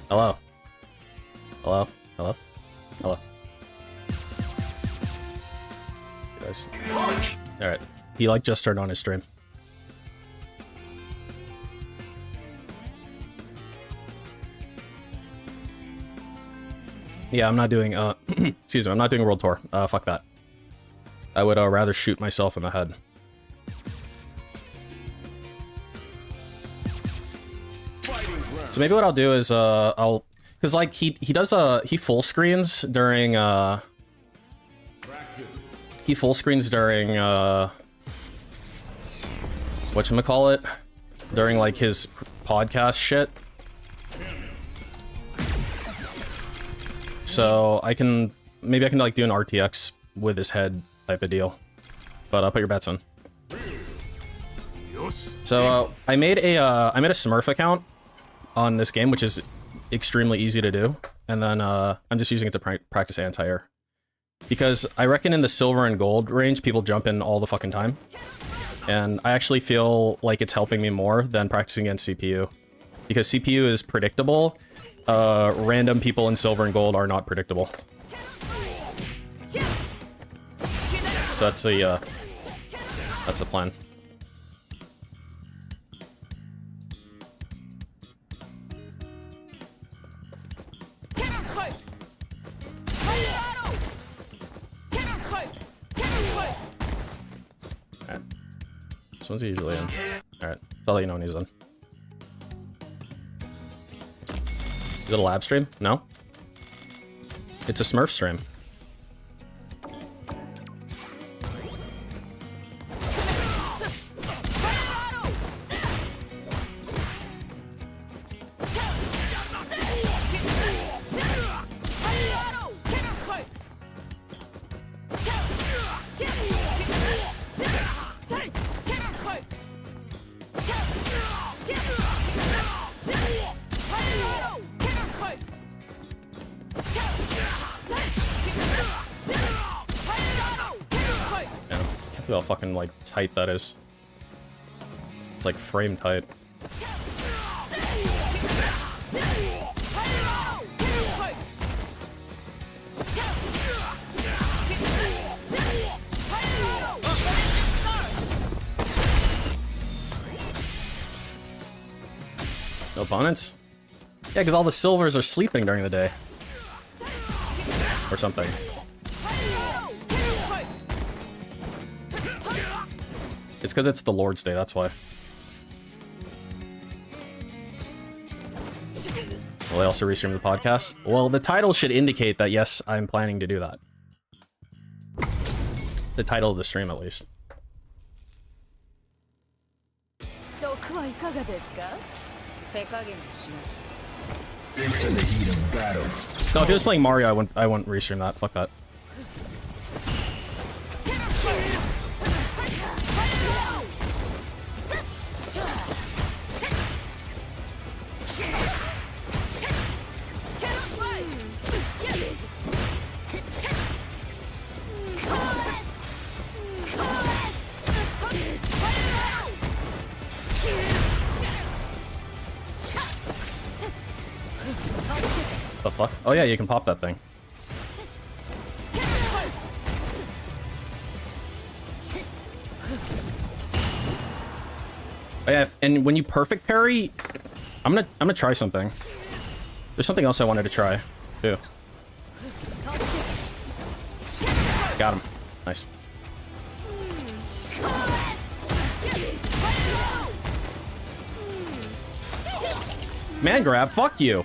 Hello. Hello. Hello. Hello. Guys. Alright. He like just turned on his stream. Yeah, I'm not doing excuse me, I'm not doing World Tour. Fuck that. I would rather shoot myself in the head. So maybe what I'll do is I'll, cause like he does he full screens during whatchamacallit, during like his podcast shit. So maybe I can like do an RTX with his head type of deal. But I'll put your bets in. So I made a Smurf account on this game, which is extremely easy to do, and then I'm just using it to practice anti-air, because I reckon in the silver and gold range people jump in all the fucking time, and I actually feel like it's helping me more than practicing against CPU, because CPU is predictable. Random people in silver and gold are not predictable. So that's the plan. Alright. This one's usually in. Alright, I'll let you know when he's in. Is it a lab stream? No. It's a Smurf stream. Look how fucking like tight that is. It's like frame tight. No opponents? Yeah, because all the silvers are sleeping during the day. Or something. It's because it's the Lord's Day, that's why. Will I also restream the podcast? Well, the title should indicate that, yes, I'm planning to do that. The title of the stream, at least. Into the heat of battle. No, if he was playing Mario, I wouldn't restream that. Fuck that. The fuck? Oh yeah, you can pop that thing. Oh yeah, and when you perfect parry, I'm gonna try something. There's something else I wanted to try too. Got him. Nice. Man grab, fuck you.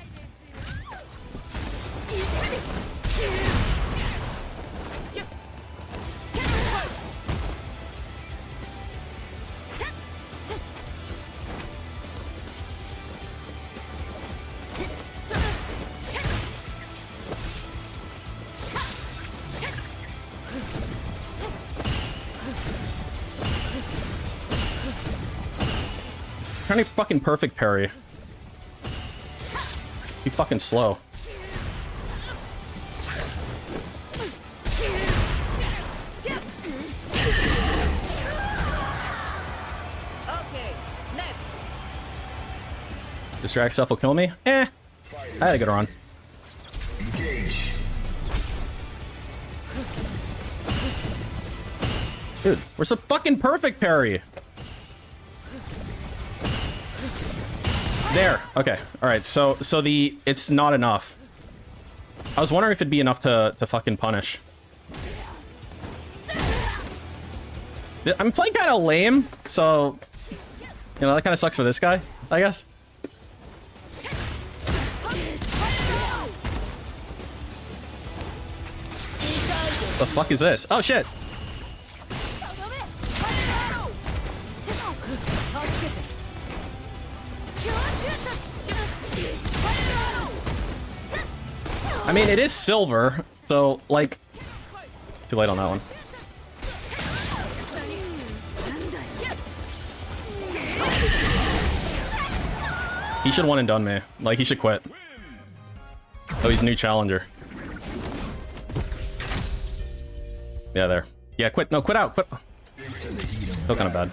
Trying to fucking perfect parry. You fucking slow. Okay, next. Distract stuff will kill me? Eh. I had a good run. Dude, we're some fucking perfect parry. There. Okay. All right. So it's not enough. I was wondering if it'd be enough to fucking punish. I'm playing kind of lame, so you know that kind of sucks for this guy, I guess. The fuck is this? Oh shit! I mean, it is silver, so like, too late on that one. He should one and done me. Like, he should quit. Oh, he's new challenger. Yeah, there. Yeah, quit. No, quit out. Quit. Still kind of bad.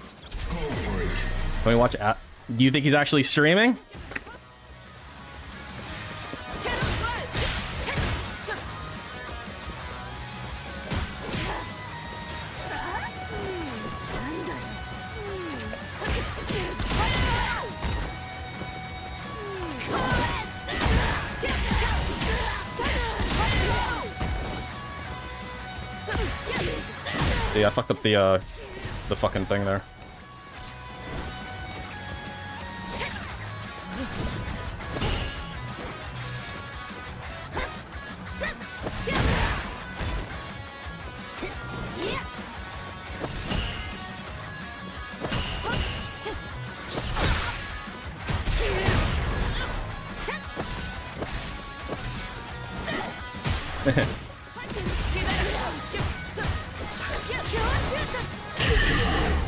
Let me watch it. Do you think he's actually streaming? Yeah, I fucked up the fucking thing there.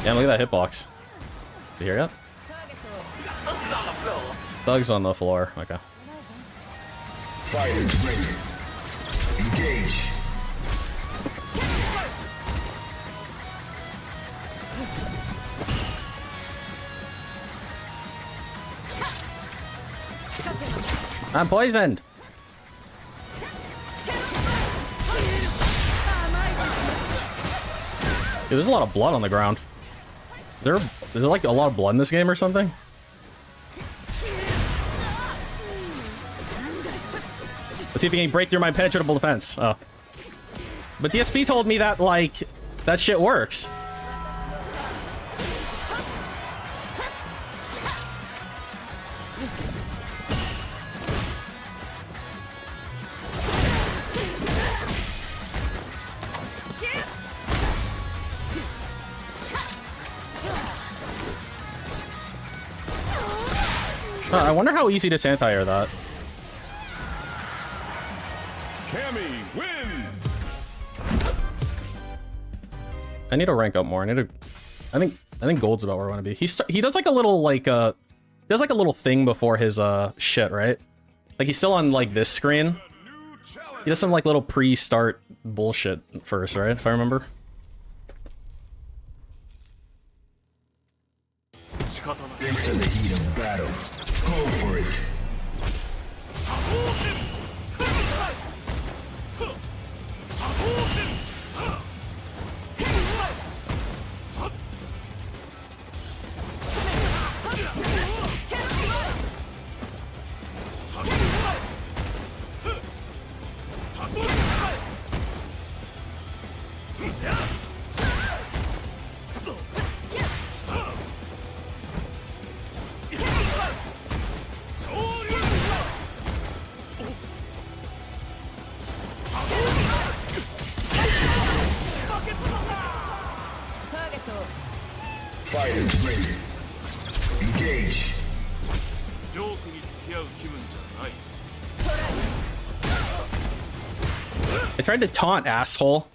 Yeah, look at that hitbox. Did you hear that? Thugs on the floor. Okay. Fighters ready. Engage. I'm poisoned. Dude, there's a lot of blood on the ground. Is there like a lot of blood in this game or something? Let's see if he can break through my penetrable defense. Oh. But DSP told me that, like, that shit works. I wonder how easy to anti-air that. Cammy wins. I need to rank up more. I think gold's about where I want to be. He does like a little like does like a little thing before his shit, right? Like he's still on like this screen. He does some like little pre-start bullshit first, right? If I remember. Into the heat of battle. Go for it. Fighters ready. Engage. I tried to taunt, asshole.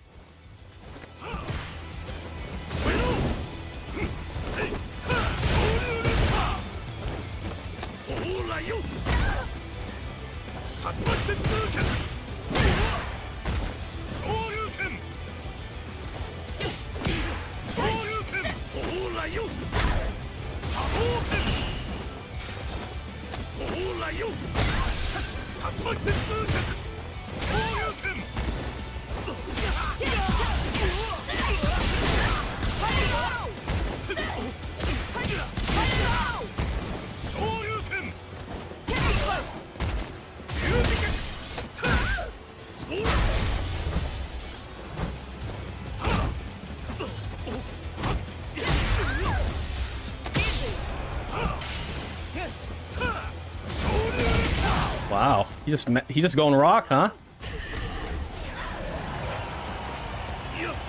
Wow, he's just going rock, huh?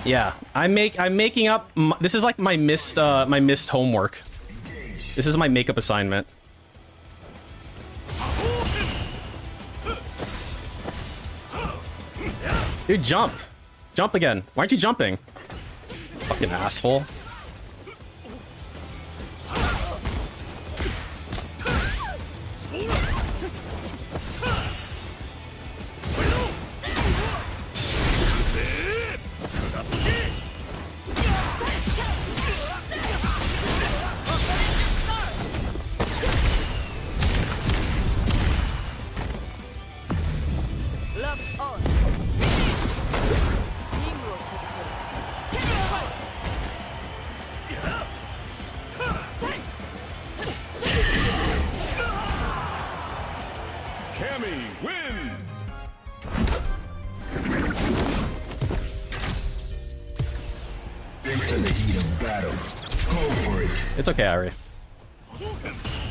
Yeah, I'm making up. This is like my missed homework. This is my makeup assignment. Dude, jump again. Why aren't you jumping? Fucking asshole. It's okay, Ari.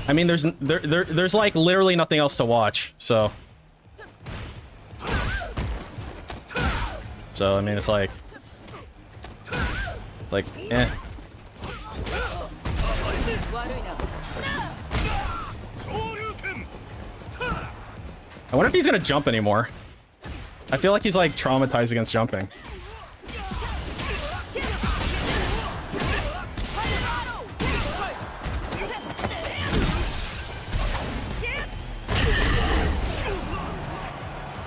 I mean, there's like literally nothing else to watch, so I mean, it's like eh. I wonder if he's gonna jump anymore. I feel like he's like traumatized against jumping.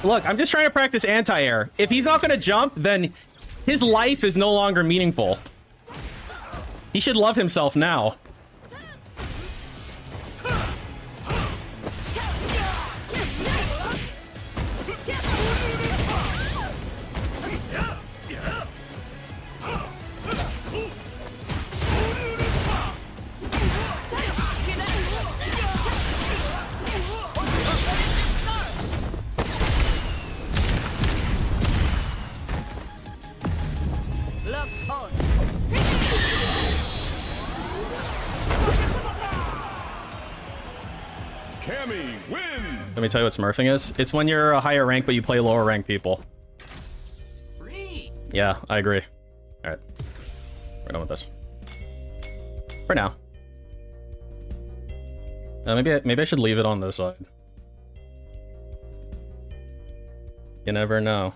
Look, I'm just trying to practice anti-air. If he's not gonna jump, then his life is no longer meaningful. He should love himself now. Let me tell you what Smurfing is. It's when you're a higher rank, but you play lower rank people. Yeah, I agree. Alright. We're done with this. For now. Maybe I should leave it on this side. You never know.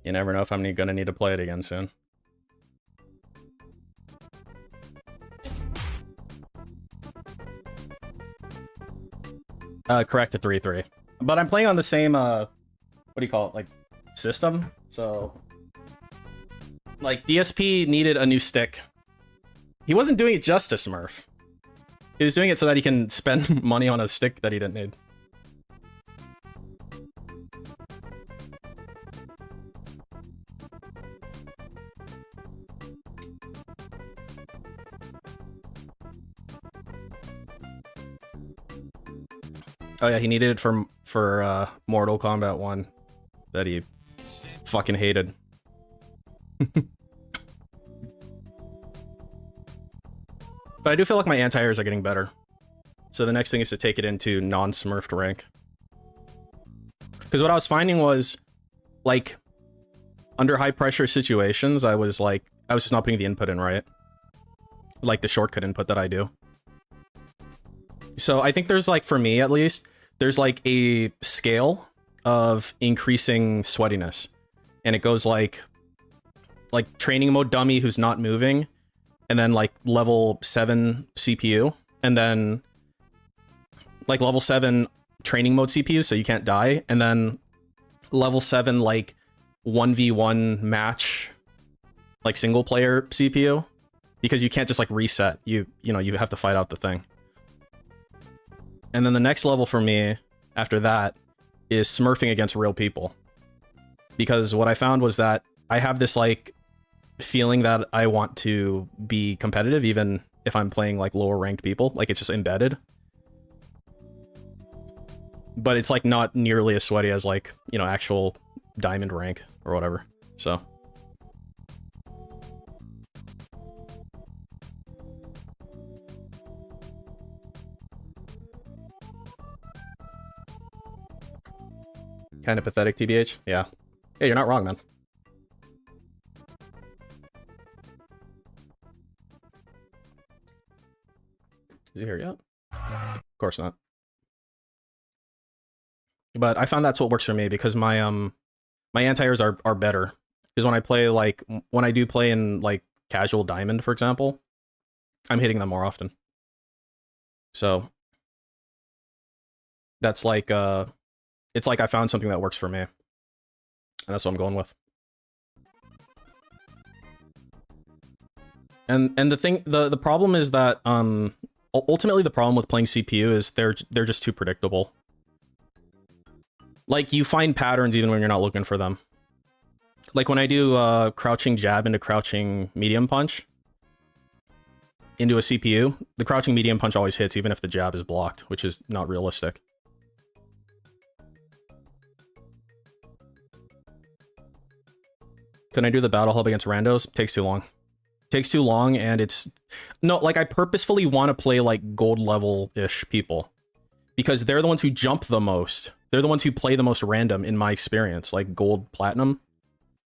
You never know if I'm gonna need to play it again soon. Correct to 3-3. But I'm playing on the same, what do you call it, like, system? So, like, DSP needed a new stick. He wasn't doing it just to Smurf. He was doing it so that he can spend money on a stick that he didn't need. Oh yeah, he needed it for Mortal Kombat 1 that he fucking hated. But I do feel like my anti-airs are getting better. So the next thing is to take it into non-smurfed rank. Because what I was finding was, like, under high pressure situations, I was just not putting the input in right. Like the shortcut input that I do. So I think there's, like, for me at least, there's like a scale of increasing sweatiness. And it goes like training mode dummy who's not moving, and then like level 7 CPU, and then like level 7 training mode CPU so you can't die, and then level 7 like 1v1 match like single player CPU, because you can't just like reset. You know, you have to fight out the thing. And then the next level for me after that is smurfing against real people. Because what I found was that I have this, like, feeling that I want to be competitive even if I'm playing, like, lower ranked people. Like, it's just embedded. But it's, like, not nearly as sweaty as, like, you know, actual diamond rank or whatever. So... Kind of pathetic, TBH. Yeah. Yeah, you're not wrong, man. Is he here yet? Of course not. But I found that's what works for me because my my anti-airs are better. Because when I play, like, when I do play in, like, casual diamond, for example, I'm hitting them more often. So that's like it's like I found something that works for me. And that's what I'm going with. And the problem is that ultimately the problem with playing CPU is they're just too predictable. Like, you find patterns even when you're not looking for them. Like when I do crouching jab into crouching medium punch into a CPU, the crouching medium punch always hits even if the jab is blocked, which is not realistic. Can I do the battle hub against randos? Takes too long. Takes too long, and it's... No, like, I purposefully want to play, like, gold level-ish people. Because they're the ones who jump the most. They're the ones who play the most random, in my experience. Like, gold, platinum.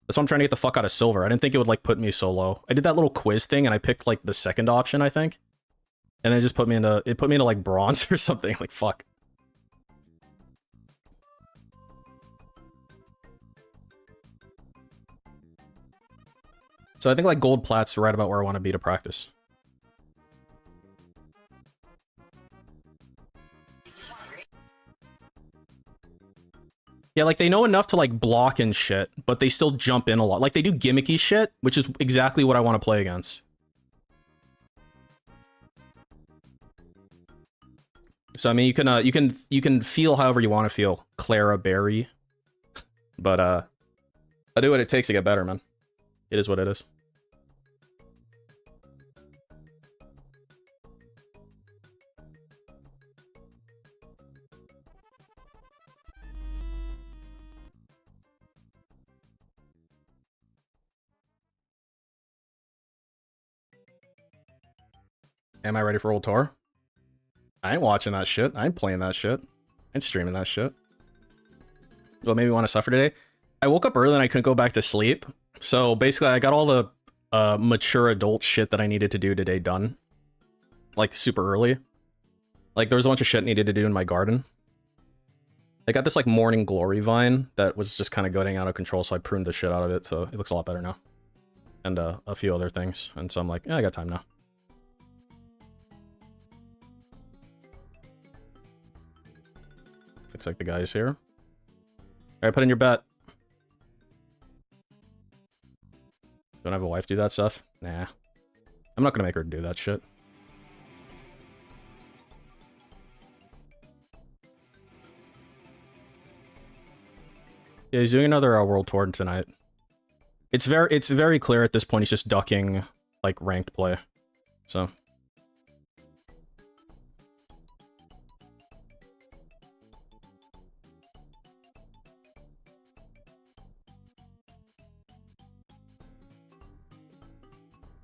That's why I'm trying to get the fuck out of silver. I didn't think it would, like, put me so low. I did that little quiz thing, and I picked, like, the second option, I think. And then it just put me into... It put me into, like, bronze or something. Like, fuck. So I think, like, gold plat's right about where I want to be to practice. Yeah, like, they know enough to, like, block and shit, but they still jump in a lot. Like, they do gimmicky shit, which is exactly what I want to play against. So, I mean, you can feel however you want to feel. Clara Berry. But, I do what it takes to get better, man. It is what it is. Am I ready for World Tour? I ain't watching that shit. I ain't playing that shit. I ain't streaming that shit. Well, maybe want to suffer today? I woke up early and I couldn't go back to sleep. So basically, I got all the mature adult shit that I needed to do today done. Like, super early. Like, there was a bunch of shit needed to do in my garden. I got this, like, morning glory vine that was just kind of going out of control, so I pruned the shit out of it, so it looks a lot better now. And a few other things. And so I'm like, yeah, I got time now. Looks like the guy's here. Alright, put in your bet. Don't have a wife do that stuff? Nah. I'm not gonna make her do that shit. Yeah, he's doing another world tour tonight. It's very clear at this point he's just ducking, like, ranked play. So...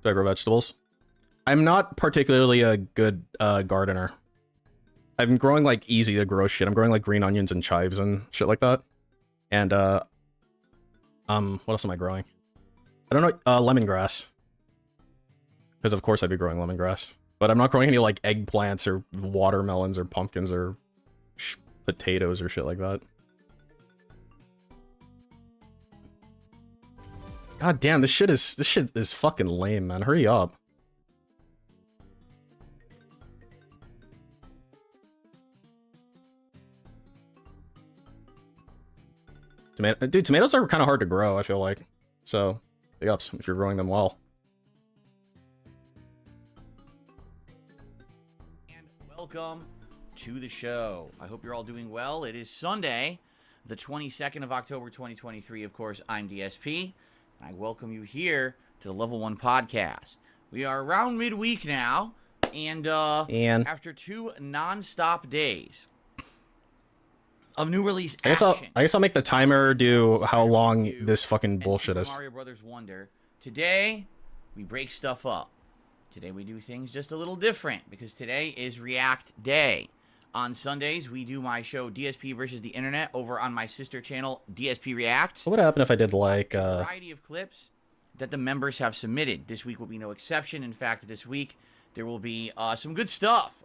Do I grow vegetables? I'm not particularly a good gardener. I'm growing, like, easy to grow shit. I'm growing, like, green onions and chives and shit like that. And, what else am I growing? I don't know, lemongrass. Because of course I'd be growing lemongrass. But I'm not growing any, like, eggplants or watermelons or pumpkins or potatoes or shit like that. God damn, this shit is fucking lame, man. Hurry up. Dude, tomatoes are kind of hard to grow, I feel like. So, big ups if you're growing them well. And welcome to the show. I hope you're all doing well. It is Sunday, the 22nd of October, 2023. Of course, I'm DSP, and I welcome you here to the Level 1 Podcast. We are around midweek now, and after 2 non-stop days of new release action. I guess I'll make the timer do how long this fucking bullshit is. Mario Brothers Wonder. Today, we break stuff up. Today, we do things just a little different, because today is React Day. On Sundays, we do my show DSP versus the Internet over on my sister channel, DSP React. So what would happen if I did like a variety of clips that the members have submitted. This week will be no exception. In fact, this week there will be some good stuff.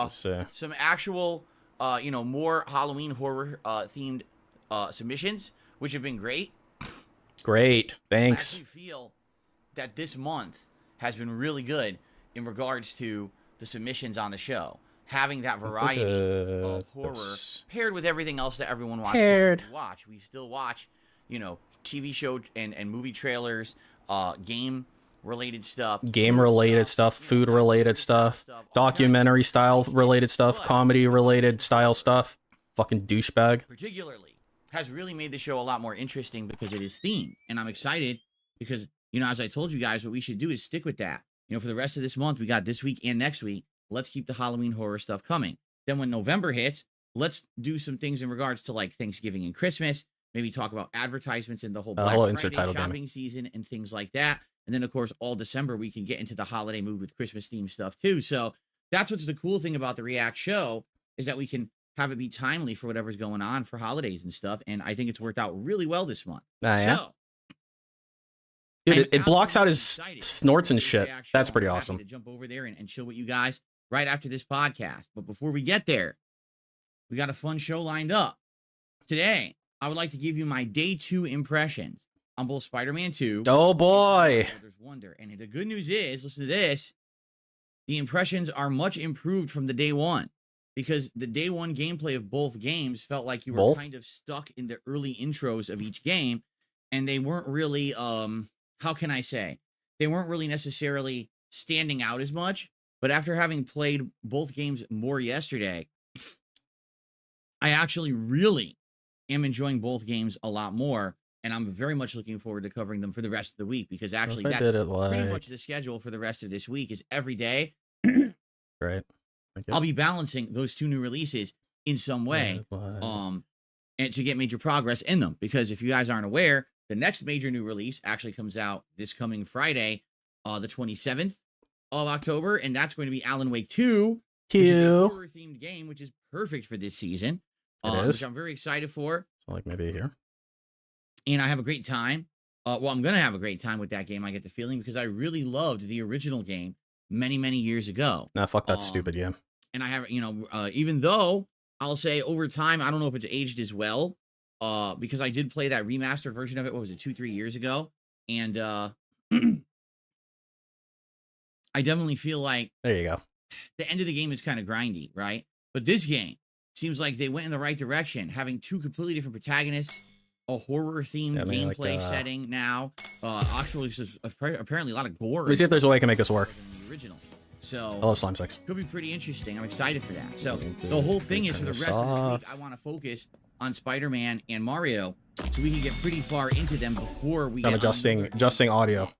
Some actual, more Halloween horror themed submissions, which have been great. Great, thanks. I actually feel that this month has been really good in regards to the submissions on the show. Having that variety of horror paired with everything else that everyone wants to watch. We still watch, TV show and movie trailers, game-related stuff. Game-related stuff, food-related stuff, documentary-style-related stuff, comedy-related style stuff. Fucking douchebag. Particularly has really made the show a lot more interesting because it is themed. And I'm excited because, as I told you guys, what we should do is stick with that. For the rest of this month, we got this week and next week. Let's keep the Halloween horror stuff coming. Then when November hits, let's do some things in regards to like Thanksgiving and Christmas. Maybe talk about advertisements and the whole Black Friday shopping season and things like that. And then, of course, all December, we can get into the holiday mood with Christmas-themed stuff, too. So that's what's the cool thing about the React show is that we can have it be timely for whatever's going on for holidays and stuff. And I think it's worked out really well this month. Yeah. Dude, it blocks out his snorts and shit. That's pretty awesome. To jump over there and chill with you guys right after this podcast. But before we get there, we got a fun show lined up. Today, I would like to give you my day 2 impressions on both Spider-Man 2. Oh boy. And Wonder. And the good news is, listen to this, the impressions are much improved from the day 1. Because the day 1 gameplay of both games felt like you were kind of stuck in the early intros of each game. And they weren't really, how can I say? They weren't really necessarily standing out as much. But after having played both games more yesterday, I actually really am enjoying both games a lot more. And I'm very much looking forward to covering them for the rest of the week. Because actually, that's pretty much the schedule for the rest of this week is every day. Right. I'll be balancing those 2 new releases in some way. And to get major progress in them. Because if you guys aren't aware, the next major new release actually comes out this coming Friday, the 27th of October, and that's going to be Alan Wake 2, which is a horror-themed game, which is perfect for this season. Which I'm very excited for. So like maybe here. And I have a great time. I'm going to have a great time with that game, I get the feeling, because I really loved the original game many, many years ago. Nah, fuck that stupid game. And I have, even though I'll say over time, I don't know if it's aged as well, because I did play that remastered version of it, what was it, 2-3 years ago? And I definitely feel like there you go. The end of the game is kind of grindy, right? But this game seems like they went in the right direction, having 2 completely different protagonists, a horror-themed gameplay setting now. Actually, apparently a lot of gore. Let me see if there's a way I can make this work. The original. So, I love Slime 6. Could be pretty interesting. I'm excited for that. So, the whole thing is for the rest of this week, I want to focus on Spider-Man and Mario so we can get pretty far into them before we get adjusting audio.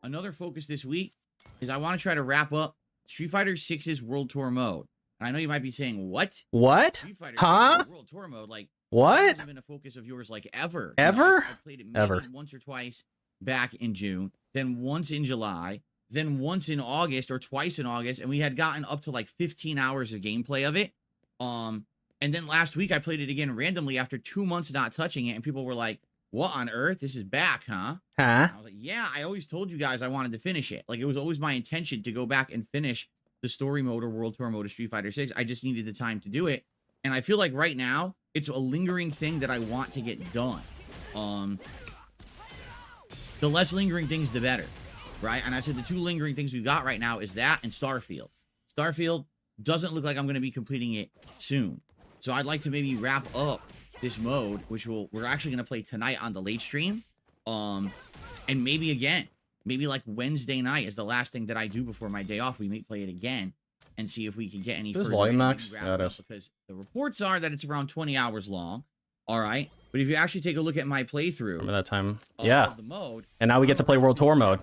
Another focus this week is I want to try to wrap up Street Fighter 6's World Tour mode. And I know you might be saying, what? What? Street Fighter 6 World Tour mode? Like, what? Hasn't been a focus of yours like ever. Ever? I played it maybe once or twice back in June, then once in July, then once in August or twice in August, and we had gotten up to like 15 hours of gameplay of it. And then last week I played it again randomly after 2 months not touching it, and people were like, what on earth? This is back, huh? And I was like, yeah, I always told you guys I wanted to finish it. Like, it was always my intention to go back and finish the story mode or World Tour mode of Street Fighter 6. I just needed the time to do it. And I feel like right now, it's a lingering thing that I want to get done. The less lingering things, the better, right? And I said the 2 lingering things we've got right now is that and Starfield. Starfield doesn't look like I'm going to be completing it soon. So I'd like to maybe wrap up this mode, which we're actually going to play tonight on the late stream. And maybe again, maybe like Wednesday night is the last thing that I do before my day off. We may play it again and see if we can get any further. Volume max? Yeah, it is. Because the reports are that it's around 20 hours long. All right. But if you actually take a look at my playthrough, Remember that time? of Yeah. the mode, And now we get to play World Tour mode.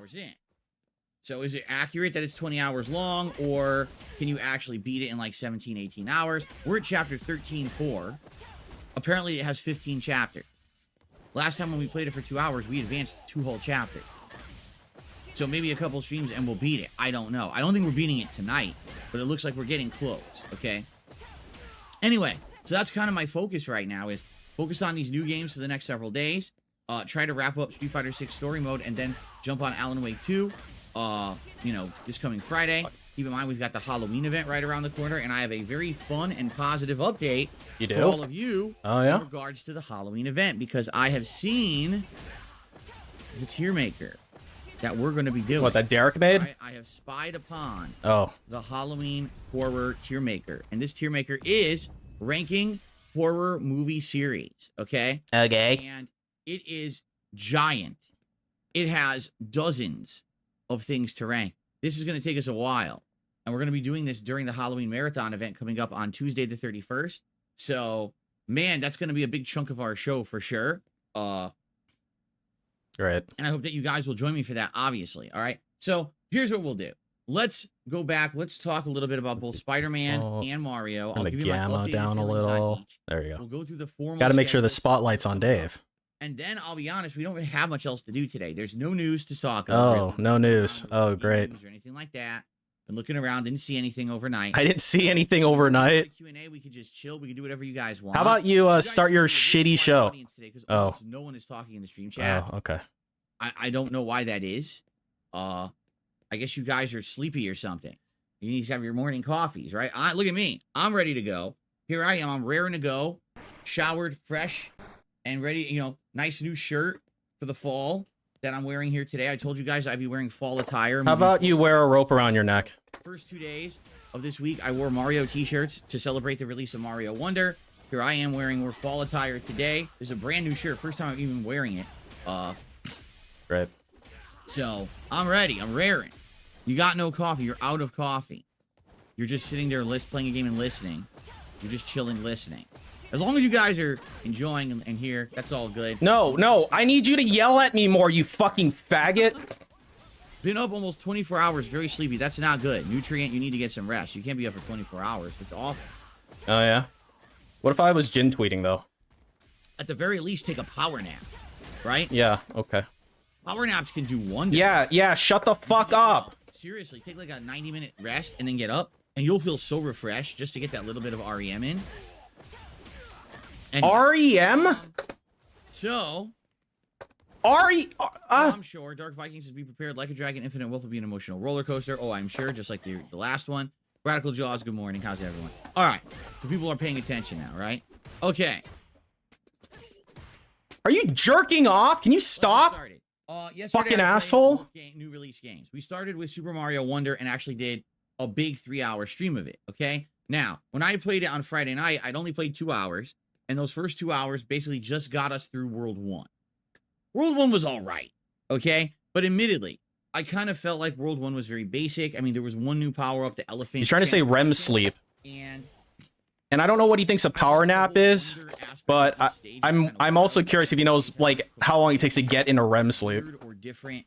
So is it accurate that it's 20 hours long, or can you actually beat it in like 17, 18 hours? We're at chapter 13.4. Apparently it has 15 chapters. Last time when we played it for 2 hours, we advanced 2 whole chapters. So maybe a couple streams and we'll beat it. I don't know. I don't think we're beating it tonight, but it looks like we're getting close, okay? Anyway, so that's kind of my focus right now, is focus on these new games for the next several days. Try to wrap up Street Fighter 6 story mode and then jump on Alan Wake 2, you know, this coming Friday. Keep in mind, we've got the Halloween event right around the corner, and I have a very fun and positive update for all of you in regards to the Halloween event, because I have seen the tier maker that we're going to be doing. What, that Derek made? I have spied upon the Halloween horror tier maker, and this tier maker is ranking horror movie series, okay? Okay. And it is giant. It has dozens of things to rank. This is going to take us a while. And we're going to be doing this during the Halloween Marathon event coming up on Tuesday the 31st. So, man, that's going to be a big chunk of our show for sure. Right. And I hope that you guys will join me for that, obviously. All right. So, here's what we'll do. Let's go back. Let's talk a little bit about both Spider-Man and Mario. Turn I'll the give you my gamma updated down a feelings on little. each. There you go. We'll go through the formal Got to make sure the schedules. spotlight's on Dave. And then I'll be honest, we don't really have much else to do today. There's no news to talk of. Oh, really. no news. Oh, great. News or anything like that. Been looking around, didn't see anything overnight. I didn't see anything overnight. Q&A, we could just chill. We can do whatever you guys want. How about you guys start your seem to be a really shitty quiet show? audience today, 'cause Oh. almost no one is talking in the stream chat. Oh, okay. I don't know why that is. I guess you guys are sleepy or something. You need to have your morning coffees, right? Look at me. I'm ready to go. Here I am. I'm raring to go. Showered, fresh, and ready. You know, nice new shirt for the fall that I'm wearing here today. I told you guys I'd be wearing fall attire. How about you wear a rope around your neck? First 2 days of this week, I wore Mario t-shirts to celebrate the release of Mario Wonder. Here I am wearing more fall attire today. This is a brand new shirt. First time I'm even wearing it. Right. So I'm ready. I'm raring. You got no coffee. You're out of coffee. You're just sitting there playing a game and listening. You're just chilling, listening. As long as you guys are enjoying and here, that's all good. No. I need you to yell at me more, you fucking faggot. Been up almost 24 hours, very sleepy. That's not good. Nutrient, you need to get some rest. You can't be up for 24 hours. It's awful. Oh, yeah? What if I was gin tweeting, though? At the very least, take a power nap, right? Yeah, okay. Power naps can do wonders. Yeah, shut the fuck up. Seriously, take like a 90-minute rest and then get up, and you'll feel so refreshed just to get that little bit of REM in. And REM? So... I'm sure. Dark Vikings says, be prepared. Like a Dragon, Infinite Wealth will be an emotional roller coaster. Oh, I'm sure. Just like the last one. Radical Jaws, good morning. How's everyone? All right. So people are paying attention now, right? Okay. Are you jerking off? Can you stop? Yesterday Fucking I played asshole. both new release games. We started with Super Mario Wonder and actually did a big 3-hour stream of it, okay? Now, when I played it on Friday night, I'd only played 2 hours, and those first 2 hours basically just got us through World 1. World 1 was all right, okay? But admittedly, I kind of felt like World 1 was very basic. I mean, there was one new power-up, the elephant. He's trying to say REM sleep. And I don't know what he thinks a power nap is, but I'm also curious if he knows, like, how long it takes to get into REM sleep. Or different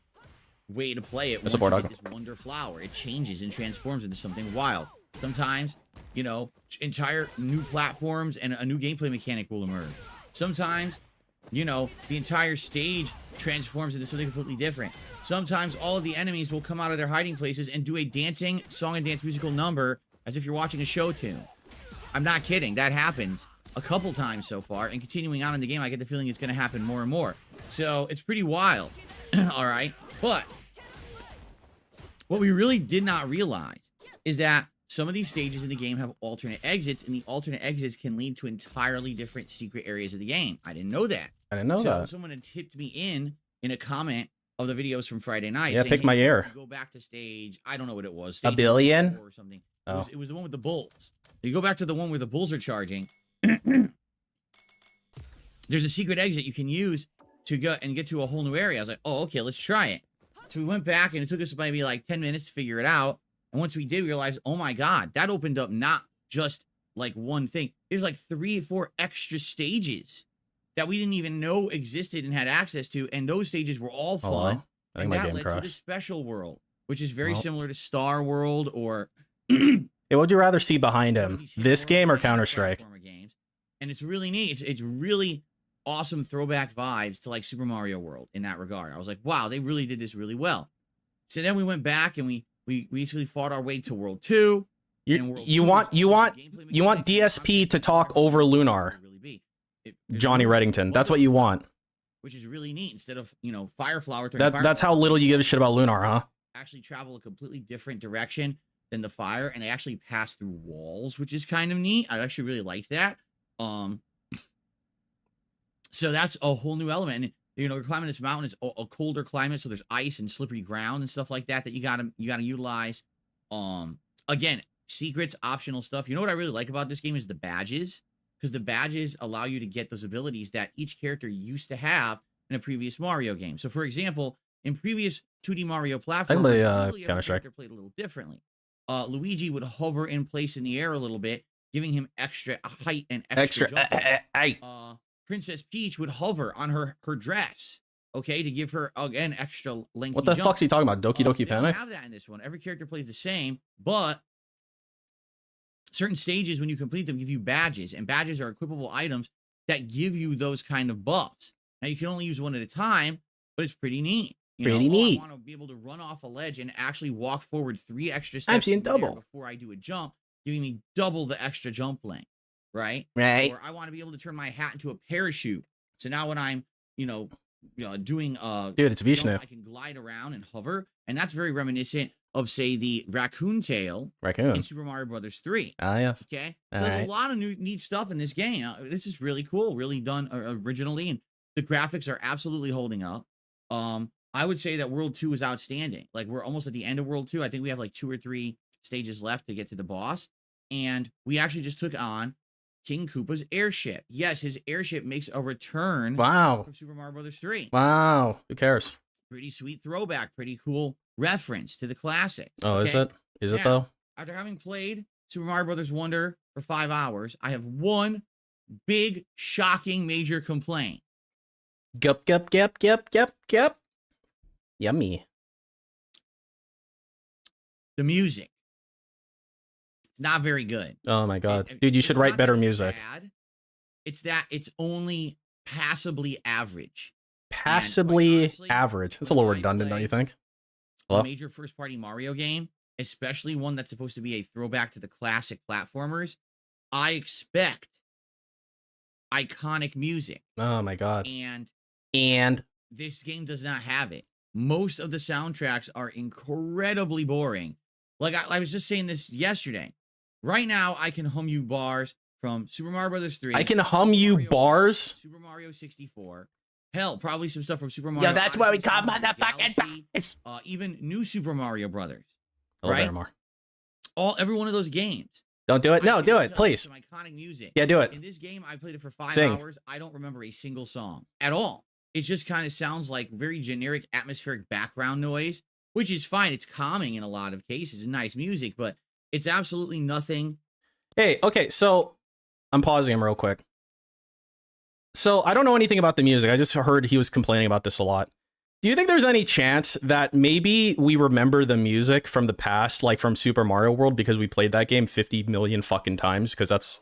way to play it. That's Once you get this Wonder Flower, it changes and transforms into something wild. Sometimes, you know, entire new platforms and a new gameplay mechanic will emerge. Sometimes, you know, the entire stage transforms into something completely different. Sometimes all of the enemies will come out of their hiding places and do a dancing song and dance musical number as if you're watching a show tune. I'm not kidding. That happens a couple times so far, and continuing on in the game, I get the feeling it's going to happen more and more. So it's pretty wild. All right. But what we really did not realize is that some of these stages in the game have alternate exits, and the alternate exits can lead to entirely different secret areas of the game. I didn't know that. I didn't know that. Someone had tipped me in a comment of the videos from Friday night. Yeah, saying, pick my ear. Go back to stage, I don't know what it was. A billion? Or something. Oh. It was the one with the bulls. You go back to the one where the bulls are charging. There's a secret exit you can use to go and get to a whole new area. I was like, oh, okay, let's try it. So we went back, and it took us maybe like 10 minutes to figure it out. And once we did, we realized, oh my God, that opened up not just like one thing. There's like 3 or 4 extra stages that we didn't even know existed and had access to, and those stages were all fun. Hello? I think And my that game led to the crashed. special world, which is very Well. similar to Star World or Hey, what would you rather see behind him? these hit This world game or and Counter-Strike? platformer games. And it's really neat. It's really awesome throwback vibes to like Super Mario World in that regard. I was like, wow, they really did this really well. So then we went back and we basically fought our way to World 2. You want DSP to talk over Lunar. Johnny Reddington. That's what you want. Which is really neat. Instead of, Fireflower. That's how little you give a shit about Lunar, huh? Actually travel a completely different direction than the fire, and they actually pass through walls, which is kind of neat. I actually really like that. So that's a whole new element. And you're climbing this mountain. It's a colder climate, so there's ice and slippery ground and stuff like that you gotta utilize. Again, secrets, optional stuff. You know what I really like about this game is the badges, because the badges allow you to get those abilities that each character used to have in a previous Mario game. So, for example, in previous 2D Mario platforms, every character played a little differently. Luigi would hover in place in the air a little bit, giving him extra height and extra jump. Princess Peach would hover on her dress, okay, to give her, again, extra length. What the fuck's he talking about? Doki Doki They don't Panic? have that in this one. Every character plays the same, but certain stages, when you complete them, give you badges, and badges are equipable items that give you those kind of buffs. Now, you can only use one at a time, but it's pretty neat. Pretty neat. I want to be able to run off a ledge and actually walk forward 3 extra steps before I do a jump, giving me double the extra jump length, right? Right. Or I want to be able to turn my hat into a parachute. So now when I'm, doing Dude, it's Vishnu. I can glide around and hover, and that's very reminiscent of, say, the raccoon tail Raccoon. in Super Mario Brothers 3. Ah, yes. Okay, so there's a lot of neat stuff in this game. This is really cool, really done originally, and the graphics are absolutely holding up. I would say that World 2 is outstanding. Like, we're almost at the end of World 2. I think we have like 2 or 3 stages left to get to the boss, and we actually just took on King Koopa's airship. Yes, his airship makes a return. Wow. From Super Mario Brothers 3. Wow. Who cares? Pretty sweet throwback. Pretty cool reference to the classic. Oh, okay? is it? Is it though? After having played Super Mario Brothers Wonder for 5 hours, I have one big, shocking, major complaint. Gup. Yummy. The music. It's not very good. Oh my god. Dude, you should write better music. Bad. It's that it's only passably average. Passably honestly, average. That's a little redundant, don't you think? Hello? A major first-party Mario game, especially one that's supposed to be a throwback to the classic platformers, I expect iconic music. Oh my god. And this game does not have it. Most of the soundtracks are incredibly boring. Like, I was just saying this yesterday. Right now, I can hum you bars from Super Mario Brothers 3. I can hum you bars? Super Mario 64. Hell, probably some stuff from Super Mario. Yeah, that's why we Odyssey, call Super Mario motherfucking Galaxy, bars. even new Super Mario Brothers. Oh, right? more. Every one of those games. Don't do it. No, do it, please. Some iconic music. Yeah, do it. In this game, I played it for 5 Sing. hours. I don't remember a single song at all. It just kind of sounds like very generic atmospheric background noise, which is fine. It's calming in a lot of cases and nice music, but it's absolutely nothing. Hey, okay, so I'm pausing him real quick. So I don't know anything about the music. I just heard he was complaining about this a lot. Do you think there's any chance that maybe we remember the music from the past, like from Super Mario World, because we played that game 50 million fucking times, because that's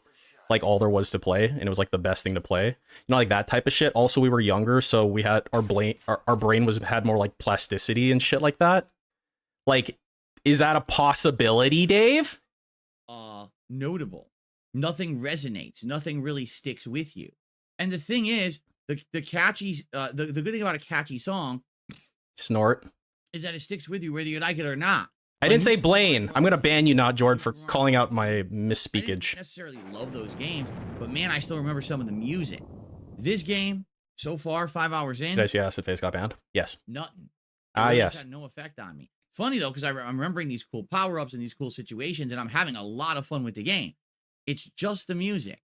like all there was to play, and it was like the best thing to play, you know, like that type of shit. Also, we were younger, so we had our brain had more like plasticity and shit like that. Like, is that a possibility, Dave? Notable. Nothing resonates. Nothing really sticks with you. And the thing is, the catchy, the good thing about a catchy song, snort, is that it sticks with you whether you like it or not. I didn't say Blaine. I'm gonna ban you, not Jordan, for calling out my misspeakage. I didn't necessarily love those games, but man, I still remember some of the music. This game, so far, 5 hours in. Did I see Acid Face got banned? Yes. Nothing. Yes. Had no effect on me. Funny though, because I'm remembering these cool power-ups and these cool situations, and I'm having a lot of fun with the game. It's just the music.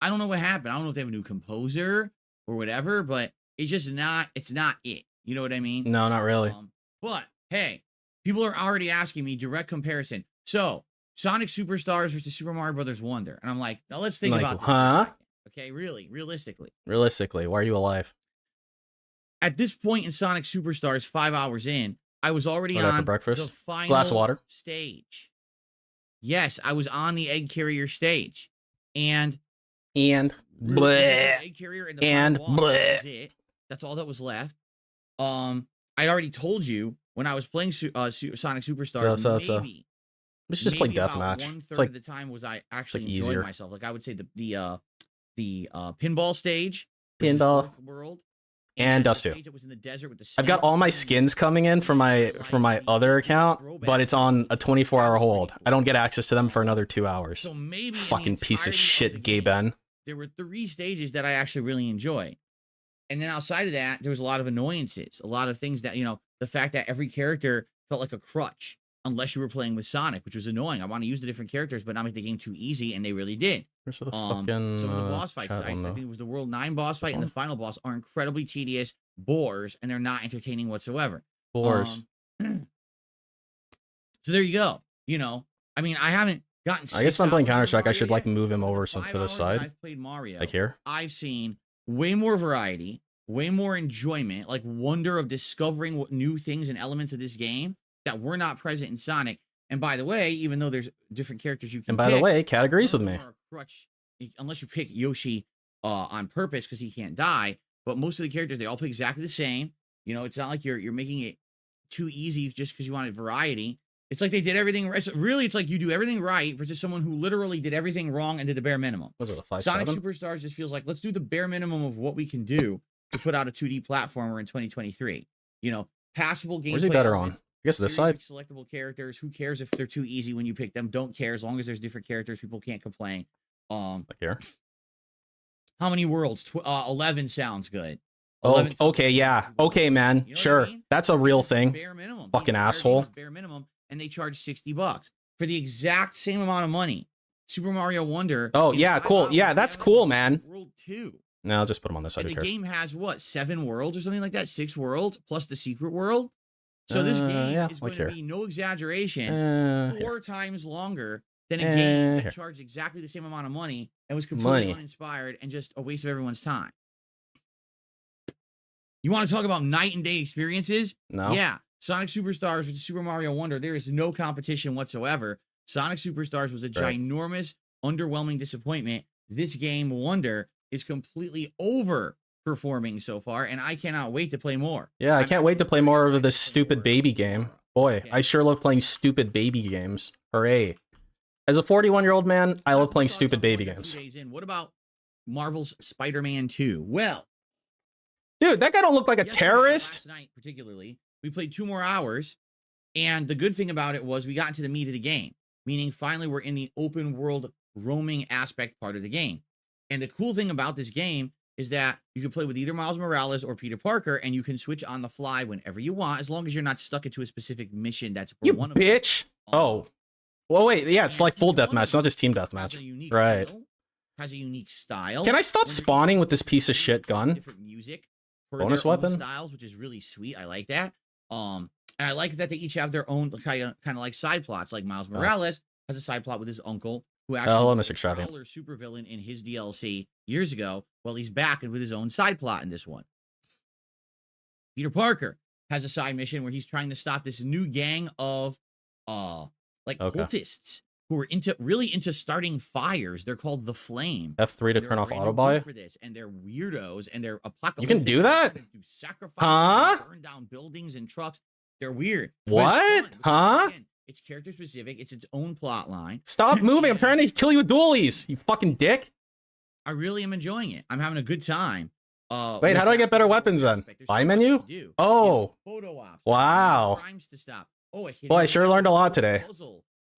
I don't know what happened. I don't know if they have a new composer or whatever, but it's just not. It's not it. You know what I mean? No, not really. But hey, people are already asking me direct comparison. So Sonic Superstars versus Super Mario Brothers Wonder, and I'm like, now let's think about this. Huh? Okay, really, realistically. Realistically, why are you alive? At this point in Sonic Superstars, 5 hours in, I was already What I for on breakfast? the final Glass of water. stage. Yes, I was on the egg carrier stage. And bleh, egg carrier and the and final boss, that bleh. was it. That's all that was left. I'd already told you when I was playing Sonic Superstars, maybe we should just play about deathmatch. 1/3 It's like of the time was I actually like enjoying easier. myself. Like I would say the pinball stage, Pinball. Fourth World, And the Dust 2. stage that was in the desert with the I've got all my skins coming in from my other account, but it's on a 24-hour hold. I don't get access to them for another 2 hours. So maybe in the Fucking piece of entirety shit, the Gay game, Ben. There were 3 stages that I actually really enjoy. And then outside of that, there was a lot of annoyances, a lot of things that, the fact that every character felt like a crutch unless you were playing with Sonic, which was annoying. I want to use the different characters, but not make the game too easy, and they really did. Where's the Some fucking of the boss fights, I think it was the World 9 boss fight and the final boss, are incredibly tedious bores, and they're not entertaining whatsoever. Bores. So there you go. I mean, I haven't gotten. I guess if I'm playing Counter-Strike, I should yet. move him over The some 5 to the hours that side. I've played Mario. Like here. I've seen way more variety, way more enjoyment, like wonder of discovering what new things and elements of this game that were not present in Sonic. And by the way, even though there's different characters you can And by the way, Cat agrees with none me. of them are a crutch, unless you pick Yoshi on purpose because he can't die. But most of the characters, they all play exactly the same. It's not like you're making it too easy just because you wanted variety. It's like they did everything right. Really, it's like you do everything right versus someone who literally did everything wrong and did the bare minimum. Was it a 5.7? Sonic Superstars just feels like, let's do the bare minimum of what we can do to put out a 2D platformer in 2023. Passable gameplay. Where's he better on? I guess this side. Selectable characters. Who cares if they're too easy when you pick them? Don't care as long as there's different characters. People can't complain. Like here. How many worlds? 11 sounds good. Oh, okay, yeah. Okay, man. Sure. That's a real thing. Bare minimum. Fucking asshole. Bare minimum, and they charge $60 for the exact same amount of money. Super Mario Wonder. Oh, yeah, cool. Yeah, that's cool, man. World 2. No, I'll just put him on this side. And the game has what, 7 worlds or something like that? 6 worlds plus the secret world. So this game is going to be, no exaggeration, 4 times longer than a game that charged exactly the same amount of money and was completely uninspired and just a waste of everyone's time. You want to talk about night and day experiences? No. Yeah. Sonic Superstars with Super Mario Wonder, there is no competition whatsoever. Sonic Superstars was a ginormous, underwhelming disappointment. This game, Wonder, is completely overperforming so far, and I cannot wait to play more. Yeah, I can't wait to play more of this stupid baby game. Boy, I sure love playing stupid baby games. Hooray. As a 41-year-old man, I love playing stupid baby games. 2 days in. What about Marvel's Spider-Man 2? Well, dude, that guy don't look like a terrorist. Last night, particularly, we played 2 more hours, and the good thing about it was we got into the meat of the game, meaning finally we're in the open world roaming aspect part of the game. And the cool thing about this game is that you can play with either Miles Morales or Peter Parker, and you can switch on the fly whenever you want, as long as you're not stuck into a specific mission that's for one of them. You bitch! Oh. Well, wait, yeah, it's like full deathmatch, not just team deathmatch. Right. Has a unique style. Can I stop spawning with this piece of shit gun? Different music. Bonus weapon? Styles, which is really sweet. I like that. And I like that they each have their own kind of like side plots. Like Miles Morales has a side plot with his uncle, who actually was a supervillain in his DLC years ago. Well, he's back with his own side plot in this one. Peter Parker has a side mission where he's trying to stop this new gang of cultists who are really into starting fires. They're called the Flame. F3 to turn off auto buy. For this, and they're weirdos, and they're apocalyptic. You can do that? Do sacrifices, burn down buildings and trucks. They're weird. What? Huh? Again, it's character specific. It's its own plot line. Stop moving! I'm trying to kill you with dualies. You fucking dick. I really am enjoying it. I'm having a good time. Wait, how do I get better weapons then? Buy menu? Oh. Photo ops. Wow. Crimes to stop. Oh, I sure learned a lot today.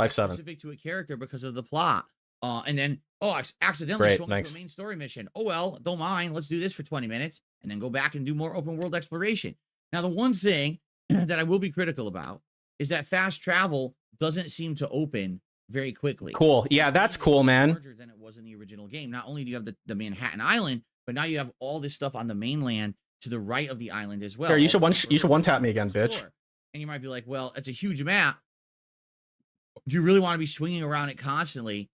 5-7. Specific to a character because of the plot. And then, I accidentally swung into a main story mission. Oh, well, don't mind. Let's do this for 20 minutes and then go back and do more open world exploration. Now, the one thing that I will be critical about is that fast travel doesn't seem to open very quickly. Cool. Yeah, that's cool, man. Larger than it was in the original game. Not only do you have the Manhattan Island, but now you have all this stuff on the mainland to the right of the island as well. Here, you should one tap me again, bitch. And you might be like, well, it's a huge map. Do you really want to be swinging around it constantly?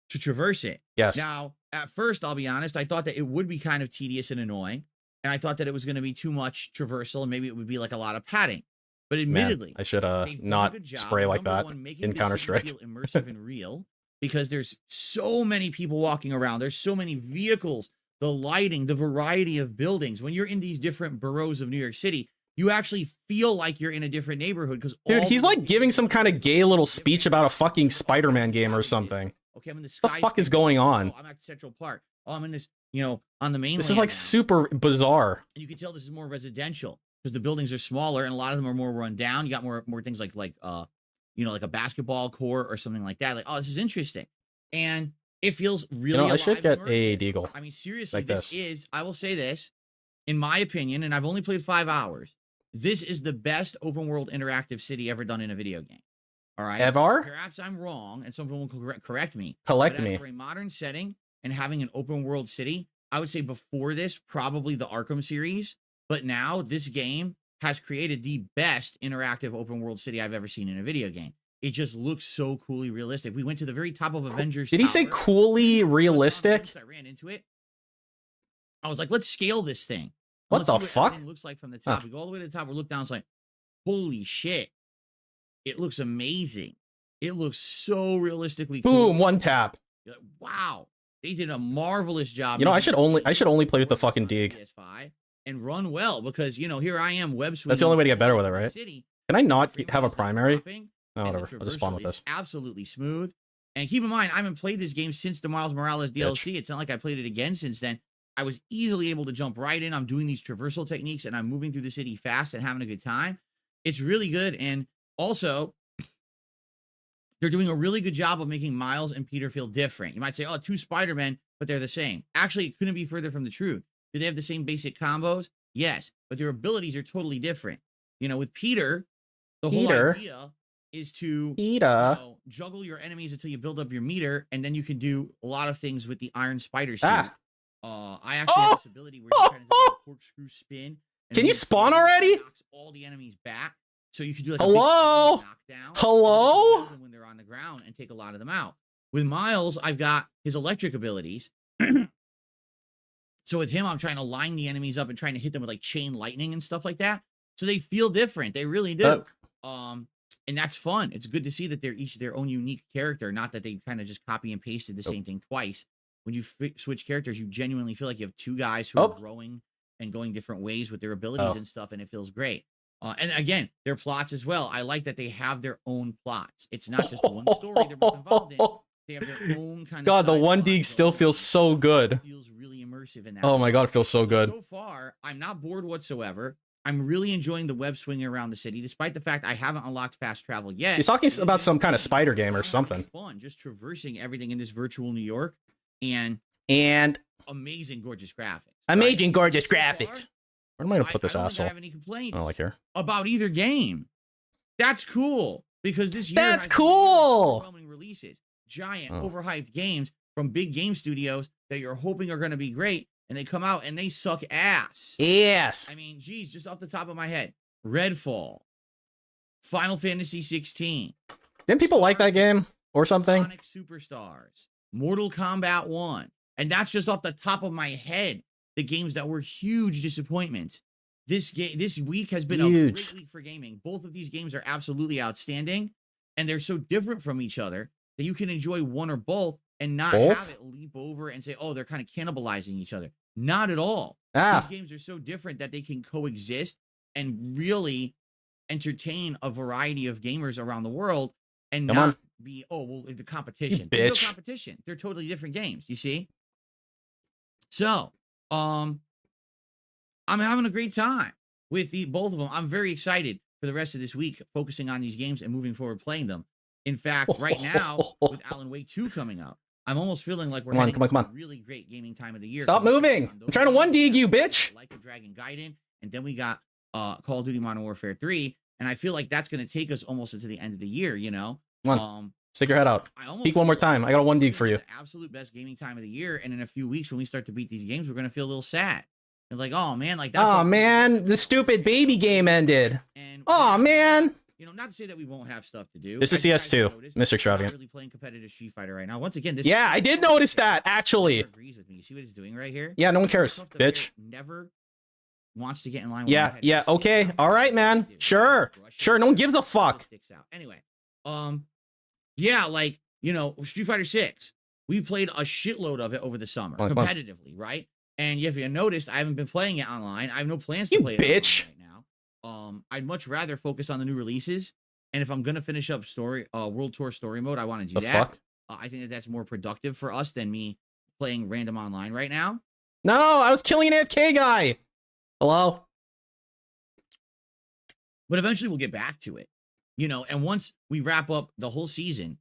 to traverse it. Yes. Now, at first, I'll be honest, I thought that it would be kind of tedious and annoying, and I thought that it was going to be too much traversal, and maybe it would be like a lot of padding. But admittedly, Man, I should they've done a not good job, spray like number that one, making in the Counter city Strike. feel immersive and real, because there's so many people walking around. There's so many vehicles, the lighting, the variety of buildings. When you're in these different boroughs of New York City, you actually feel like you're in a different neighborhood. Because Dude, he's like giving some kind of gay little speech about a fucking Spider-Man game or something. Okay, I'm in the What the fuck is going on? I'm at Central Park. Oh, I'm in this, on the mainland. This is like super bizarre. And you can tell this is more residential because the buildings are smaller and a lot of them are more run down. You got more things like like a basketball court or something like that. Like, oh, this is interesting. And it feels really I should get alive and a immersive. Deagle. I mean, seriously, like this is, I will say this, in my opinion, and I've only played 5 hours, this is the best open world interactive city ever done in a video game. All right. Ever? Perhaps I'm wrong, and someone will correct me. Collect But me. as for a modern setting and having an open world city, I would say before this, probably the Arkham series. But now this game has created the best interactive open world city I've ever seen in a video game. It just looks so coolly realistic. We went to the very top of Avengers. Did he say Tower. coolly realistic? I ran into it. I was like, let's scale this thing. What Let's the see fuck? everything looks like from the top. We go all the way to the top. We look down. It's like, holy shit! It looks amazing. It looks so realistically cool. Boom, one tap. You're like, wow, they did a marvelous job. You know, I making should this only game play with the work fucking on Dig. PS5 and run well because here I am web swinging. That's the only way to get better with it, right? City. Can I not Frame have a rate's not primary? dropping, No, and the whatever. I'll just spawn with traversal is this. absolutely smooth. And keep in mind, I haven't played this game since the Miles Morales DLC. It's not like I played it again since then. I was easily able to jump right in. I'm doing these traversal techniques and I'm moving through the city fast and having a good time. It's really good. And also, they're doing a really good job of making Miles and Peter feel different. You might say, oh, 2 Spider-Men, but they're the same. Actually, it couldn't be further from the truth. Do they have the same basic combos? Yes, but their abilities are totally different. With Peter, the whole idea is to juggle your enemies until you build up your meter, and then you can do a lot of things with the Iron Spider suit. I actually have this ability where you kind of do a corkscrew spin. And Can you spawn already? Knocks all the enemies back, so you can do like Hello? a big knockdown. Hello? When they're on the ground and take a lot of them out. With Miles, I've got his electric abilities. So with him, I'm trying to line the enemies up and trying to hit them with like chain lightning and stuff like that. So they feel different. They really do. And that's fun. It's good to see that they're each their own unique character, not that they kind of just copy and pasted the same thing twice. When you switch characters, you genuinely feel like you have 2 guys who are growing and going different ways with their abilities and stuff, and it feels great. And again, their plots as well. I like that they have their own plots. It's not just one story they're both involved in. They have their own kind of. God, the 1D still feels so good. It feels really immersive in that. Oh my god, it feels so good. So far, I'm not bored whatsoever. I'm really enjoying the web swinging around the city, despite the fact I haven't unlocked fast travel yet. He's talking about some kind of spider game or something. Fun, just traversing everything in this virtual New York, and amazing, gorgeous graphics. Amazing, gorgeous graphics. Where am I gonna put this I don't asshole? think I have any complaints. Oh, like here. About either game. That's cool because this year That's I think cool. overwhelming releases, giant overhyped games from big game studios that you're hoping are going to be great, and they come out and they suck ass. Yes. I mean, geez, just off the top of my head, Redfall, Final Fantasy 16. Didn't people like that game or something? Sonic Superstars, Mortal Kombat 1, and that's just off the top of my head. The games that were huge disappointments. This week has been a great week for gaming. Both of these games are absolutely outstanding, and they're so different from each other that you can enjoy one or both and not have it leap over and say, oh, they're kind of cannibalizing each other. Not at all. These games are so different that they can coexist and really entertain a variety of gamers around the world and not be, oh, well, the competition. There's no competition. They're totally different games, you see? So, I'm having a great time with both of them. I'm very excited for the rest of this week, focusing on these games and moving forward playing them. In fact, right now, with Alan Wake 2 coming up, I'm almost feeling like we're having a really great gaming time of the year. Stop moving. I'm trying to 1D you, bitch. Like a Dragon Gaiden, and then we got Call of Duty Modern Warfare 3, and I feel like that's going to take us almost into the end of the year, you know? Come on. Stick your head out. Peek one more time. I got a 1D for you. The absolute best gaming time of the year, and in a few weeks when we start to beat these games, we're going to feel a little sad. It's like, oh man, like that. Oh man, the stupid baby game ended. Oh man. You know, not to say that we won't have stuff to do. This is CS2, Mr. Extravagant. Really playing competitive Street Fighter right now. Once again, this. Yeah, I did notice that actually. Agrees with me. You see what he's doing right here? Yeah, no one cares, bitch. Never wants to get in line. Yeah, yeah. Okay, all right, man. Sure, sure. No one gives a fuck. Anyway, yeah, like you know, Street Fighter 6. We played a shitload of it over the summer, competitively, right? And if you noticed, I haven't been playing it online. I have no plans to play it bitch. Right now. I'd much rather focus on the new releases. And if I'm gonna finish up World Tour Story Mode, I want to do that. Fuck? I think that that's more productive for us than me playing random online right now. No, I was killing an AFK guy. Hello? But eventually we'll get back to it. You know, and once we wrap up the whole season,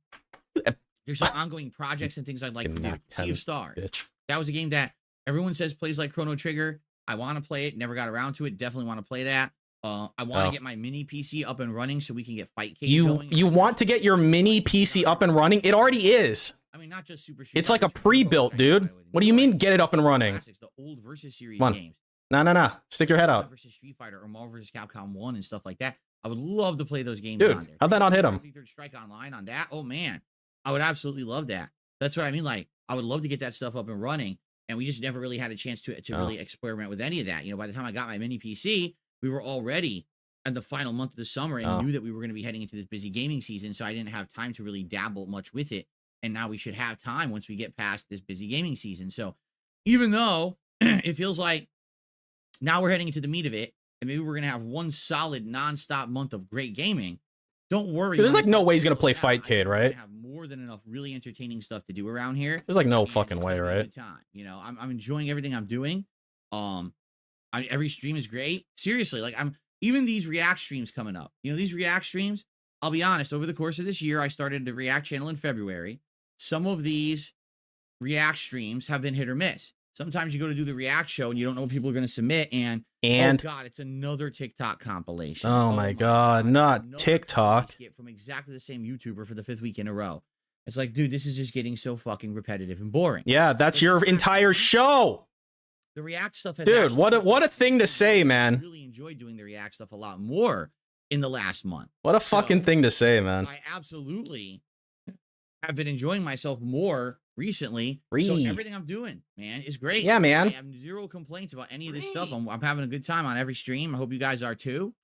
there's some ongoing projects and things I'd like to do. Sea of Stars. Bitch. That was a game that everyone says plays like Chrono Trigger. I want to play it. Never got around to it. Definitely want to play that. I want to get my mini PC up and running so we can get Fightcade going. You want to get your mini PC up and running? It already is. I mean, not just Super. It's like a pre-built, dude. What do you mean get it up and running? The old Versus series Come on. games. No. Stick your head out. Versus Street Fighter or Marvel vs. Capcom 1 and stuff like that. I would love to play those games dude, on there. How'd that not hit him? Third Strike Online on that? Oh, man. I would absolutely love that. That's what I mean. Like, I would love to get that stuff up and running. And we just never really had a chance to really experiment with any of that. You know, by the time I got my mini PC, we were already in the final month of the summer and knew that we were going to be heading into this busy gaming season. So I didn't have time to really dabble much with it. And now we should have time once we get past this busy gaming season. So even though it feels like now we're heading into the meat of it, and maybe we're going to have one solid nonstop month of great gaming, don't worry. Dude, there's like no way he's going to play Fightcade, right? Have more than enough really entertaining stuff to do around here. There's like no fucking way, right? Time. You know, I'm enjoying everything I'm doing. Every stream is great. Seriously, like even these React streams coming up. You know, these React streams, I'll be honest, over the course of this year, I started the React channel in February. Some of these React streams have been hit or miss. Sometimes you go to do the React show and you don't know what people are going to submit, and oh god, it's another TikTok compilation. Oh my god, not TikTok. From exactly the same YouTuber for the 5th week in a row. It's like, dude, this is just getting so fucking repetitive and boring. Yeah, that's your entire show. The React stuff has dude, what a thing to say, man. I really enjoyed doing the React stuff a lot more in the last month. What a fucking thing to say, man. I absolutely have been enjoying myself more recently. So everything I'm doing, man, is great. Yeah, man. I have zero complaints about any of this stuff. I'm having a good time on every stream. I hope you guys are too.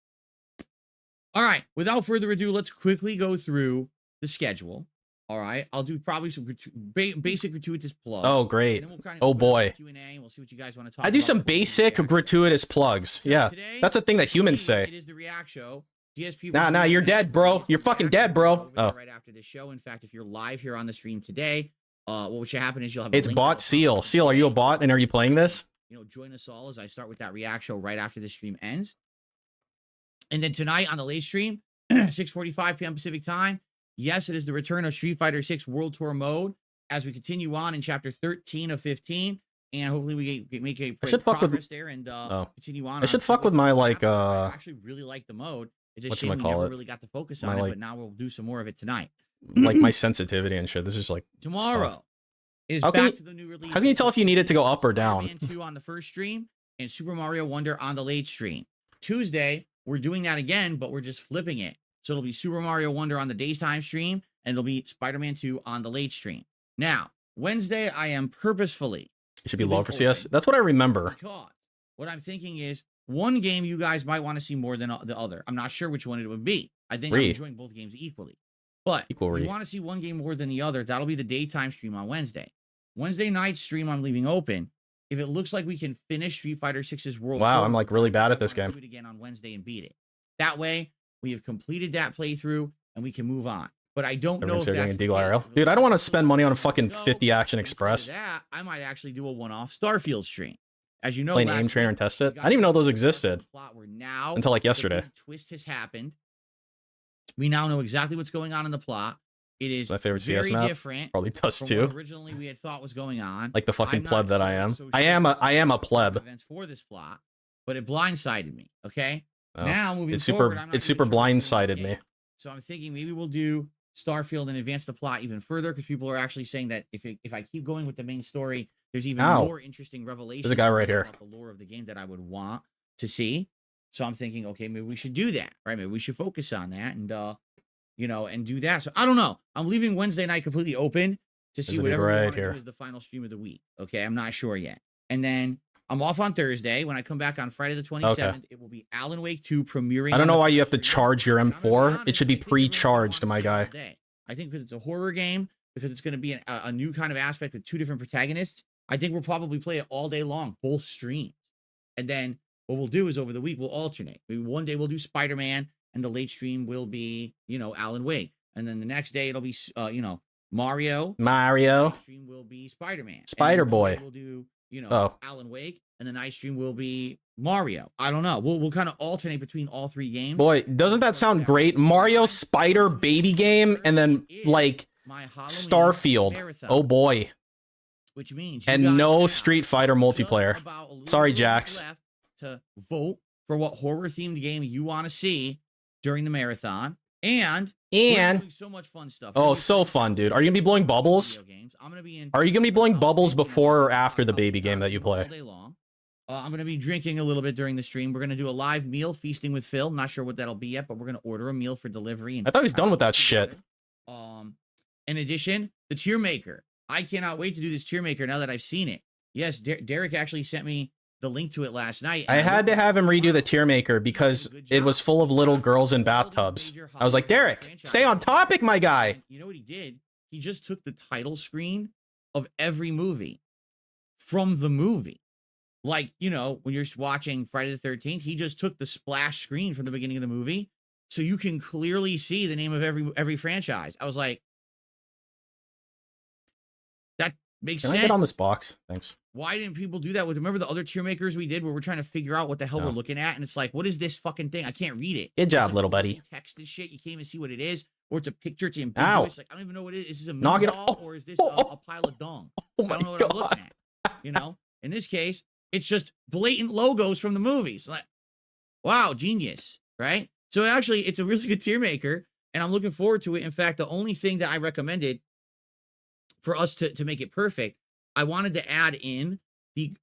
All right, without further ado, let's quickly go through the schedule. All right, I'll do probably some basic gratuitous plugs. Oh, great. Oh, boy. Q&A. We'll see what you guys want to talk about. I do some basic gratuitous plugs. So yeah, that's a thing that humans say. It is the React show. DSP. Nah, you're dead, bro. You're fucking dead, bro. Oh. Right after the show. In fact, if you're live here on the stream today, what should happen is you'll have. It's bot Seal. Seal, are you a bot and are you playing this? You know, join us all as I start with that React show right after the stream ends. And then tonight on the late stream, 6:45 p.m. Pacific time. Yes, it is the return of Street Fighter 6 World Tour Mode as we continue on in chapter 13 of 15. And hopefully we make a progress there and continue on. I should fuck with my like I actually really like the mode. It's a shame we never really got to focus on it, but now we'll do some more of it tonight. Like my sensitivity and shit. This is like tomorrow is back to the new release. How can you tell if you need it to go up or down? Spider-Man 2 on the first stream and Super Mario Wonder on the late stream. Tuesday, we're doing that again, but we're just flipping it. So it'll be Super Mario Wonder on the daytime stream, and it'll be Spider-Man 2 on the late stream. Now, Wednesday, I am purposefully. It should be low for CS. That's what I remember. Because what I'm thinking is one game you guys might want to see more than the other. I'm not sure which one it would be. I think I'm enjoying both games equally. But if you want to see one game more than the other, that'll be the daytime stream on Wednesday. Wednesday night stream, I'm leaving open. If it looks like we can finish Street Fighter 6's World Tour, I'm like really bad at this game. Do it again on Wednesday and beat it. That way, we have completed that playthrough and we can move on. But I don't know if that's the case. Dude, I don't want to spend money on a fucking 50 Action Express. That, I might actually do a one-off Starfield stream. As you know, play an aim trainer and test it. I didn't even know those existed until like yesterday. Twist has happened. We now know exactly what's going on in the plot. It is my favorite very CS map. Different. Probably does too. What originally we had thought was going on. Like the fucking pleb that I am. I am a pleb. Events for this plot, but it blindsided me. Okay. Oh. Now moving forward, it's super blindsided me. So I'm thinking maybe we'll do Starfield and advance the plot even further because people are actually saying that if I keep going with the main story, there's even more interesting revelations. There's a guy right here. About the lore of the game that I would want to see. So I'm thinking, okay, maybe we should do that, right? Maybe we should focus on that and, you know, and do that. So I don't know. I'm leaving Wednesday night completely open to see whatever we want to do as the final stream of the week. Okay, I'm not sure yet. And then I'm off on Thursday. When I come back on Friday the 27th, it will be Alan Wake 2 premiering. I don't know why you have to charge your M4. It should be pre-charged, my guy. I think because it's a horror game, because it's going to be a new kind of aspect with 2 different protagonists, I think we'll probably play it all day long, both streams. And then what we'll do is over the week, we'll alternate. Maybe one day we'll do Spider-Man, and the late stream will be, you know, Alan Wake. And then the next day it'll be, you know, Mario. The stream will be Spider-Man. Spider-Boy. We'll do, you know, Alan Wake, and the night stream will be Mario. I don't know. We'll kind of alternate between all 3 games. Boy, doesn't that sound great? Mario, Spider, baby game, and then like Starfield. Oh boy. Which means and no Street Fighter multiplayer. Sorry, Jax. To vote for what horror themed game you want to see during the marathon, and we're doing so much fun stuff. Oh, so fun, dude. Are you gonna be blowing bubbles? I'm gonna be in. Are you gonna be blowing bubbles before or after the baby game that you play? All day long. I'm gonna be drinking a little bit during the stream. We're gonna do a live meal, feasting with Phil. I'm not sure what that'll be yet, but we're gonna order a meal for delivery. And I thought he was done with that shit. In addition, the tier maker. I cannot wait to do this tier maker now that I've seen it. Yes, Derek actually sent me the link to it last night. I had to have him redo the tier maker because it was full of little girls in bathtubs. I was like, Derek, stay on topic, my guy. You know what he did? He just took the title screen of every movie from the movie. Like, you know, when you're watching Friday the 13th, he just took the splash screen from the beginning of the movie so you can clearly see the name of every franchise. I was like, that makes sense. Can I get on this box? Thanks. Why didn't people do that with, remember the other tier makers we did where we're trying to figure out what the hell we're looking at? And it's like, what is this fucking thing? I can't read it. Good job, little buddy. Text and shit. You can't even see what it is. Or it's a picture. It's ambiguous. Like, I don't even know what it is. Is this a Knock it ball, or is this a pile of dung? Oh I my don't know what God. I'm looking at. You know? In this case, it's just blatant logos from the movies. Like, wow, genius, right? So actually, it's a really good tier maker, and I'm looking forward to it. In fact, the only thing that I recommended for us to make it perfect, I wanted to add in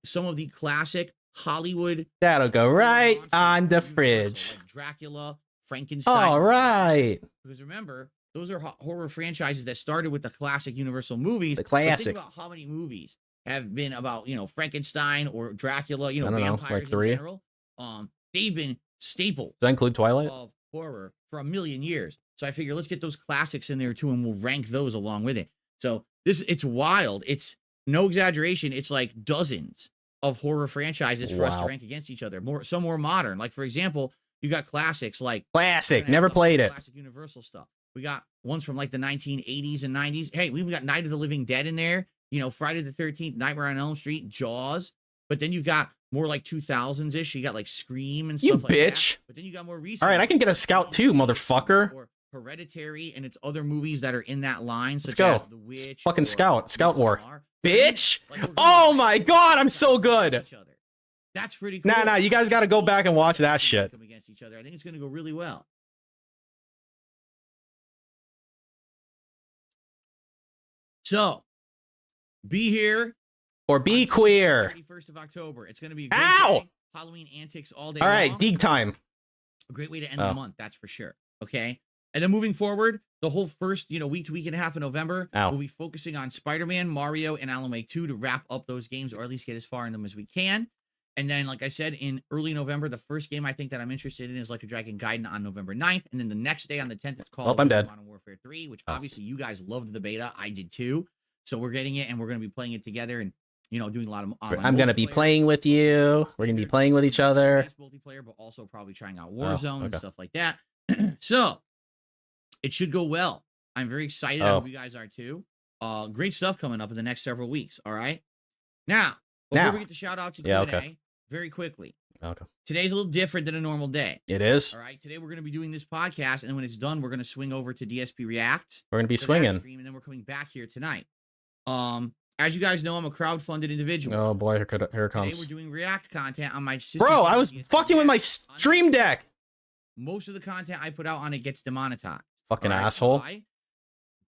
some of the classic Hollywood. That'll go right on the fridge. Like Dracula, Frankenstein. All right. Because remember, those are horror franchises that started with the classic Universal movies. The classic. But think about how many movies have been about, you know, Frankenstein or Dracula, you know, vampires like 3 in general. They've been staples. Does that include Twilight? Of horror for a million years. So I figure let's get those classics in there too, and we'll rank those along with it. So it's wild. It's no exaggeration. It's like dozens of horror franchises for us to rank against each other. Some more modern. Like, for example, you got classics like never played it. Classic Universal stuff. We got ones from like the 1980s and 90s. Hey, we've got Night of the Living Dead in there. You know, Friday the 13th, Nightmare on Elm Street, Jaws. But then you've got more like 2000s-ish. You got like Scream and stuff like that. But then you got more recent. All right, I can get a Scout too, motherfucker. Or Hereditary and its other movies that are in that line, such Let's go. as The Witch. Fucking Scout War. Midsommar. Bitch! Like, Oh my God, I'm so good. That's pretty cool. Nah, you guys got to go back and watch that shit. Come against each other. I think it's going to go really well. So, be here or be queer. 31st of October. It's going to be a great day. Halloween antics all day. All right, long. dig time. A great way to end the month, that's for sure. Okay. And then moving forward, the whole first, week to week and a half of November, we'll be focusing on Spider-Man, Mario, and Alan Wake 2 to wrap up those games, or at least get as far in them as we can. And then, like I said, in early November, the first game I think that I'm interested in is Like a Dragon Gaiden on November 9th. And then the next day on the 10th, it's called I'm dead. Modern Warfare 3, which obviously you guys loved the beta. I did too. So we're getting it, and we're going to be playing it together and, doing a lot of online I'm going to be playing with you. We're going to be playing with each other. Multiplayer, but also probably trying out Warzone and stuff like that. So it should go well. I'm very excited. I hope you guys are too. Great stuff coming up in the next several weeks. All right. Now, before we get the shout out to Q&A, very quickly. Okay. Today's a little different than a normal day. It is. All right. Today we're going to be doing this podcast, and then when it's done, we're going to swing over to DSP Reacts. We're going to be swinging. And then we're coming back here tonight. As you guys know, I'm a crowdfunded individual. Oh boy, here it Today comes. we're doing React content on my sister's. Bro, I was fucking with my stream deck. Most of the content I put out on it gets demonetized. Fucking asshole. Why?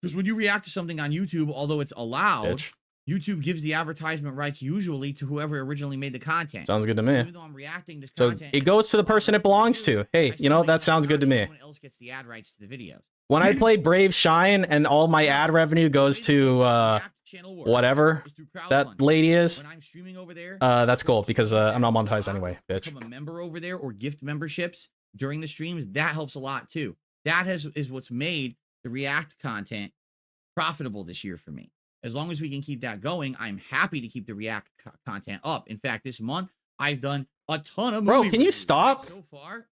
Because when you react to something on YouTube, although it's allowed, YouTube gives the advertisement rights usually to whoever originally made the content. Sounds good to So me. even though I'm reacting to So content, it goes to the person it belongs to. Hey, you know, that sounds good to me. Someone else gets the ad rights to the videos. When I play Brave Shine and all my ad revenue goes to whatever that lady is, when I'm streaming over there, that's cool because I'm not monetized anyway, bitch. Become a member over there or gift memberships during the streams. That helps a lot too. That is what's made the React content profitable this year for me. As long as we can keep that going, I'm happy to keep the React content up. In fact, this month I've done a ton of Bro, can you stop? So far.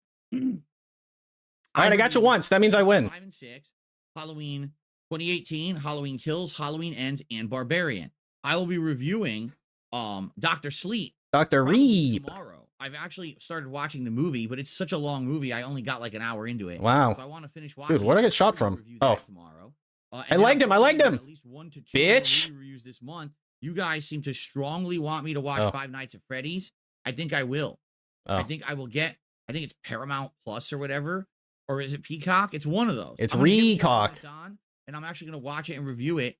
All right, I got you once. That means I win. 5 and 6, Halloween 2018, Halloween Kills, Halloween Ends, and Barbarian. I will be reviewing Dr. Sleep. Dr. Reeb. Tomorrow. I've actually started watching the movie, but it's such a long movie. I only got like an hour into it. Wow. So I want to finish watching. Dude, where'd I get shot from? Oh. Tomorrow. I liked him. I liked him. At least 1 to 2 bitch. movie reviews this month. You guys seem to strongly want me to watch Five Nights at Freddy's. I think I will. I think I will get. I think it's Paramount Plus or whatever, or is it Peacock? It's one of those. It's I'm gonna give it a chance when Peacock. it's on, and I'm actually going to watch it and review it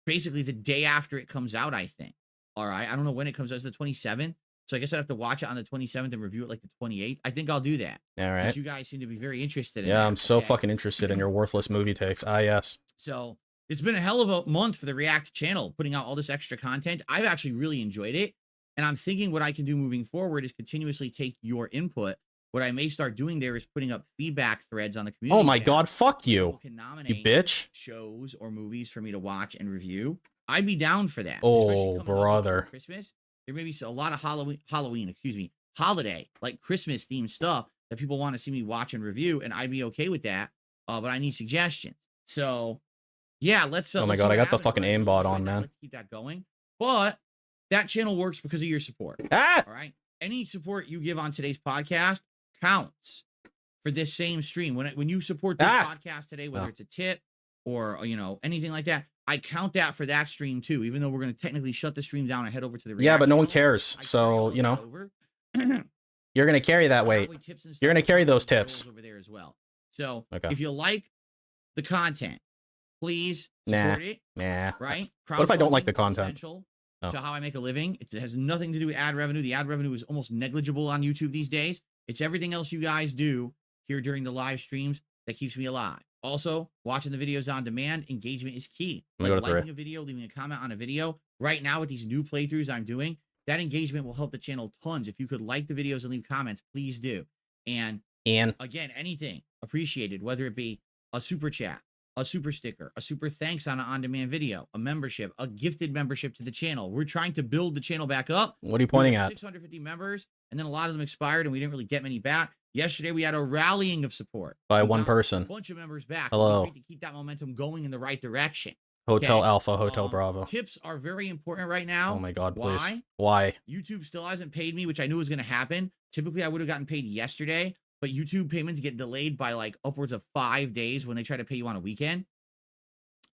basically the day after it comes out. I think. All right. I don't know when it comes out. It's the 27th. So I guess I have to watch it on the 27th and review it like the 28th. I think I'll do that. All right. You guys seem to be very interested in Yeah, that. I'm so Okay. fucking interested in your worthless movie takes. Ah, yes. So it's been a hell of a month for the React channel, putting out all this extra content. I've actually really enjoyed it. And I'm thinking what I can do moving forward is continuously take your input. What I may start doing there is putting up feedback threads on the community. Oh my tab. God, fuck you. People can nominate You bitch. shows or movies for me to watch and review. I'd be down for that. Oh, especially coming up brother. on Christmas. There may be a lot of holiday, like Christmas themed stuff that people want to see me watch and review, and I'd be okay with that. But I need suggestions. So yeah, let's. Oh my let's God, see I got what the happens. fucking We're gonna aimbot keep on, that- man. Let's keep that going. But that channel works because of your support. Ah! All right. Any support you give on today's podcast counts for this same stream. When you support this podcast today, whether it's a tip or anything like that, I count that for that stream too. Even though we're going to technically shut the stream down and head over to the Yeah, but no one channel, cares. I So, carry all of that over. you're going to carry that It's weight. Cowboy tips and You're gonna stuff carry with those girls tips. over there as well. So Okay. if you like the content, please Nah. support it. Nah. Right? What if I don't like the Crowdfunding is content? essential Oh. to how I make a living. It has nothing to do with ad revenue. The ad revenue is almost negligible on YouTube these days. It's everything else you guys do here during the live streams that keeps me alive. Also, watching the videos on demand, engagement is key. Let me Like go to liking a video, leaving a comment on a video. Right now, with these new playthroughs I'm doing, that engagement will help the channel tons. If you could like the videos and leave comments, please do. And again, anything appreciated, whether it be a super chat, a super sticker, a super thanks on an on-demand video, a membership, a gifted membership to the channel. We're trying to build the channel back up. What are you pointing We have at? 650 members, and then a lot of them expired, and we didn't really get many back. Yesterday, we had a rallying of support. By We one got person. A bunch of members back. Hello. It'd be great to keep that momentum going in the right direction. Hotel Okay. Alpha, Hotel Bravo. Tips are very important right now. Oh my God, please. Why? Why? YouTube still hasn't paid me, which I knew was going to happen. Typically, I would have gotten paid yesterday, but YouTube payments get delayed by like upwards of 5 days when they try to pay you on a weekend.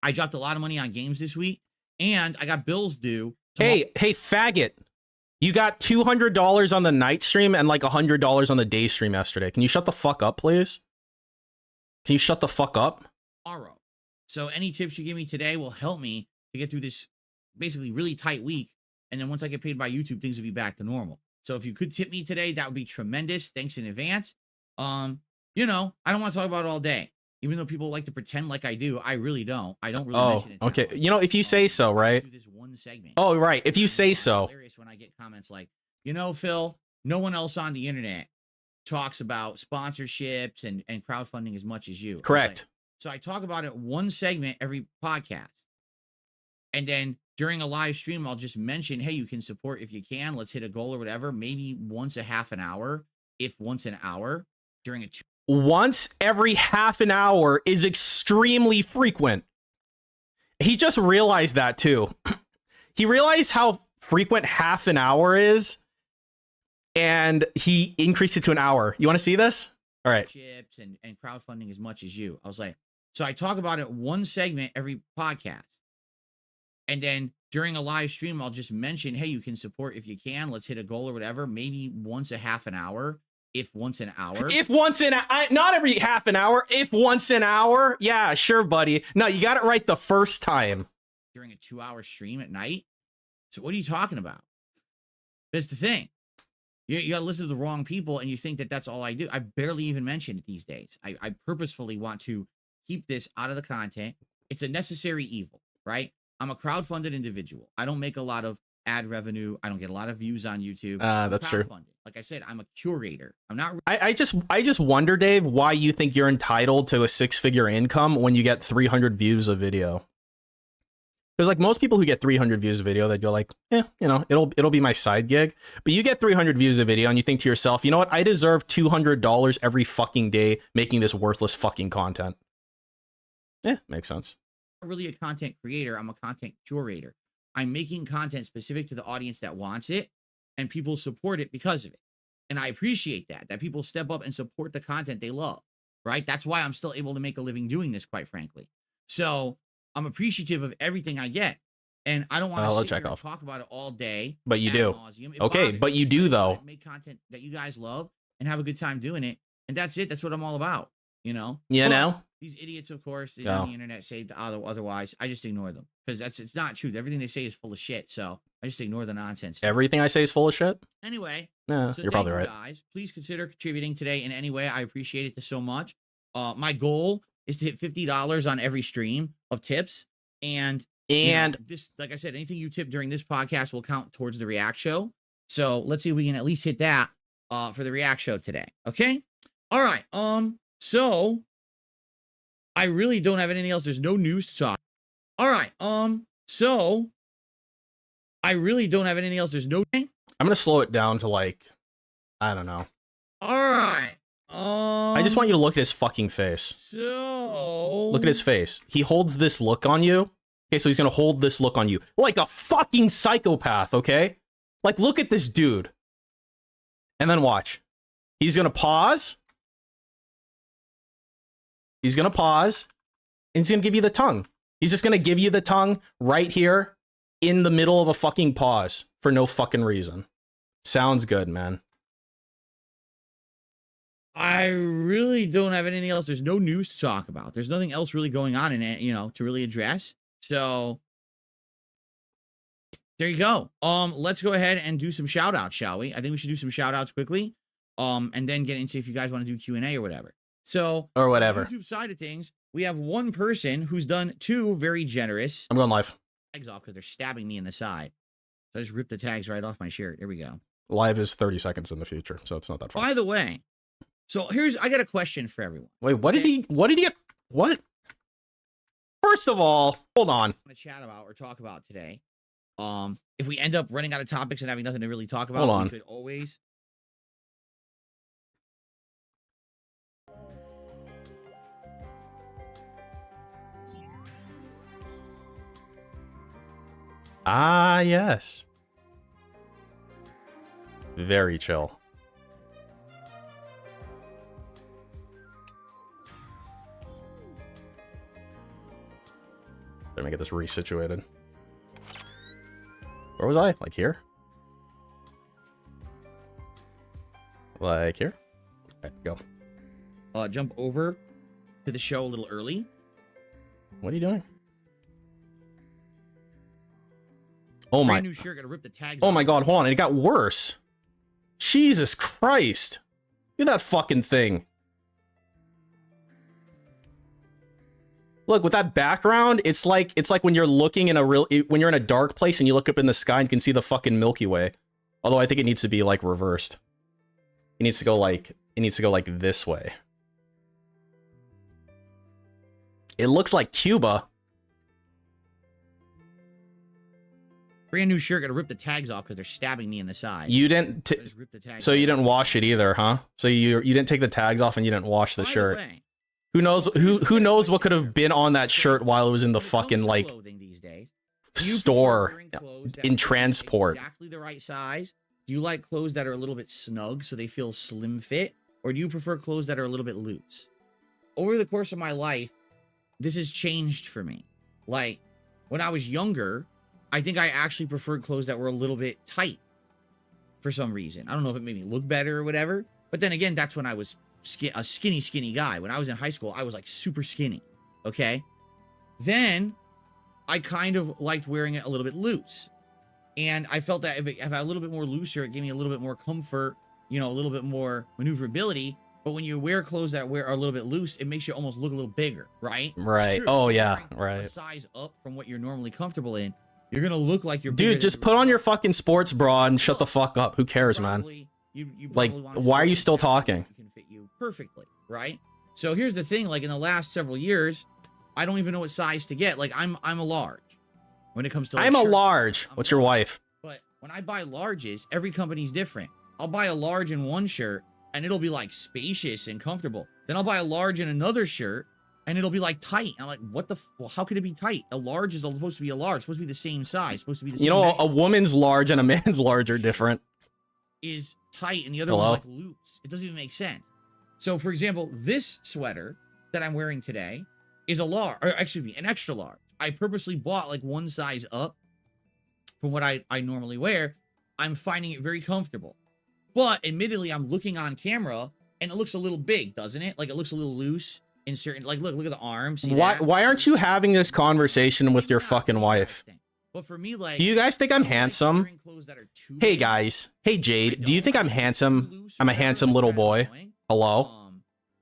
I dropped a lot of money on games this week, and I got bills due. Hey, faggot. You got $200 on the night stream and like $100 on the day stream yesterday. Can you shut the fuck up, please? Can you shut the fuck up? Tomorrow. So any tips you give me today will help me to get through this basically really tight week. And then once I get paid by YouTube, things will be back to normal. So if you could tip me today, that would be tremendous. Thanks in advance. I don't want to talk about it all day. Even though people like to pretend like I do, I really don't. I don't really mention it. Okay. that much. You know, if you say so, right? Do this one segment. Oh, right. If you say It's so. hilarious when I get comments like, Phil, no one else on the internet talks about sponsorships and crowdfunding as much as you. I was Correct. like, so I talk about it one segment every podcast. And then during a live stream, I'll just mention, hey, you can support if you can. Let's hit a goal or whatever. Maybe once a half an hour, if once an hour during a Once every half an hour is extremely frequent. He just realized that too. He realized how frequent half an hour is, and he increased it to an hour. You want to see this? All right. chips and crowdfunding as much as you. I was like, so I talk about it one segment every podcast. And then during a live stream, I'll just mention, hey, you can support if you can. Let's hit a goal or whatever. Maybe once a half an hour, if once an hour. If once in not every half an hour, if once an hour. Yeah, sure, buddy. No, you got it right the first time. During a 2-hour stream at night. So what are you talking about? That's the thing. You got to listen to the wrong people, and you think that that's all I do. I barely even mention it these days. I purposefully want to keep this out of the content. It's a necessary evil, right? I'm a crowdfunded individual. I don't make a lot of ad revenue. I don't get a lot of views on YouTube. That's true. Like I said, I'm a curator. I'm not. I just wonder, Dave, why you think you're entitled to a 6-figure income when you get 300 views a video. Because like most people who get 300 views a video, that go like, you know, it'll be my side gig. But you get 300 views a video and you think to yourself, you know what? I deserve $200 every fucking day making this worthless fucking content. Yeah, makes sense. I'm not really a content creator. I'm a content curator. I'm making content specific to the audience that wants it, and people support it because of it. And I appreciate that people step up and support the content they love, right? That's why I'm still able to make a living doing this, quite frankly. So I'm appreciative of everything I get. And I don't want to sit here and talk about it all day. But you do. Okay, but you do, though. Make content that you guys love and have a good time doing it. And that's it. That's what I'm all about, you know? You know? These idiots, of course, on the internet say otherwise. I just ignore them because it's not true. Everything they say is full of shit. So I just ignore the nonsense. Everything I say is full of shit? Anyway, so you're probably right. Guys, please consider contributing today in any way. I appreciate it so much. My goal is to hit $50 on every stream of tips. And this, like I said, anything you tip during this podcast will count towards the React show. So let's see if we can at least hit that for the React show today. Okay. All right. So I really don't have anything else. There's no news to talk. All right. So I really don't have anything else. There's no. I'm gonna slow it down to like, I don't know. All right. I just want you to look at his fucking face. So look at his face. He holds this look on you. Okay, so he's gonna hold this look on you like a fucking psychopath. Okay, like look at this dude, and then watch. He's gonna pause. He's gonna pause, and he's gonna give you the tongue. He's just gonna give you the tongue right here in the middle of a fucking pause for no fucking reason. Sounds good, man. I really don't have anything else. There's no news to talk about. There's nothing else really going on in it, you know, to really address. So there you go. Let's go ahead and do some shout outs, shall we? I think we should do some shout outs quickly. And then get into if you guys want to do Q&A or whatever. So or whatever. On the YouTube side of things, we have one person who's done 2 very generous. I'm going live. Tags off because they're stabbing me in the side. So I just ripped the tags right off my shirt. Here we go. Live is 30 seconds in the future, so it's not that far. By the way, so I got a question for everyone. Wait, what did he get? What? First of all, hold on. I'm going to chat about or talk about today. If we end up running out of topics and having nothing to really talk about, we could always. Ah, yes. Very chill. Let me get this resituated. Where was I? Like here? Like here? Okay, go. Jump over to the show a little early. What are you doing? Oh my! New shirt, gotta rip the tags oh off. my god! Hold on, it got worse. Jesus Christ! Look at that fucking thing. Look, with that background, it's like when you're looking in when you're in a dark place and you look up in the sky and you can see the fucking Milky Way. Although I think it needs to be like reversed. It needs to go like this way. It looks like Cuba. Brand new shirt, gotta rip the tags off because they're stabbing me in the side. You didn't. So you didn't wash it either, huh? So you didn't take the tags off and you didn't wash the shirt. Who knows? Who knows what could have been on that shirt while it was in the fucking like store in transport? Exactly the right size. Do you like clothes that are a little bit snug so they feel slim fit, or do you prefer clothes that are a little bit loose? Over the course of my life, this has changed for me. Like when I was younger, I think I actually preferred clothes that were a little bit tight for some reason. I don't know if it made me look better or whatever, but then again, that's when I was a skinny guy. When I was in high school, I was like super skinny. Okay. Then I kind of liked wearing it a little bit loose. And I felt that if I a little bit more looser, it gave me a little bit more comfort, you know, a little bit more maneuverability. But when you wear clothes that are a little bit loose, it makes you almost look a little bigger, right? Right. Oh yeah, right. A size up from what you're normally comfortable in, you're gonna look like you're. Dude, just put on your fucking sports bra and shut the fuck up. Who cares, man? You like, why are you still talking? Can fit you perfectly, right? So here's the thing: like in the last several years, I don't even know what size to get. Like I'm a large when it comes to. Like, I'm a shirts. large. What's your wife? But when I buy larges, every company's different. I'll buy a large in one shirt, and it'll be like spacious and comfortable. Then I'll buy a large in another shirt, and it'll be like tight. I'm like, what the? Well, how could it be tight? A large is supposed to be a large. It's supposed to be the same size. It's supposed to be the same. You know, measure. a woman's large and a man's large are different. Is tight, and the other one's like loose. It doesn't even make sense. So, for example, this sweater that I'm wearing today is a large, or excuse me, an extra large. I purposely bought like one size up from what I normally wear. I'm finding it very comfortable. But admittedly, I'm looking on camera and it looks a little big, doesn't it? Like it looks a little loose in certain, like look at the arms. Why aren't you having this conversation with your fucking wife? But for me, like, do you guys think I'm handsome? Hey guys, hey Jade, do you think I'm handsome? I'm a handsome little boy. Hello?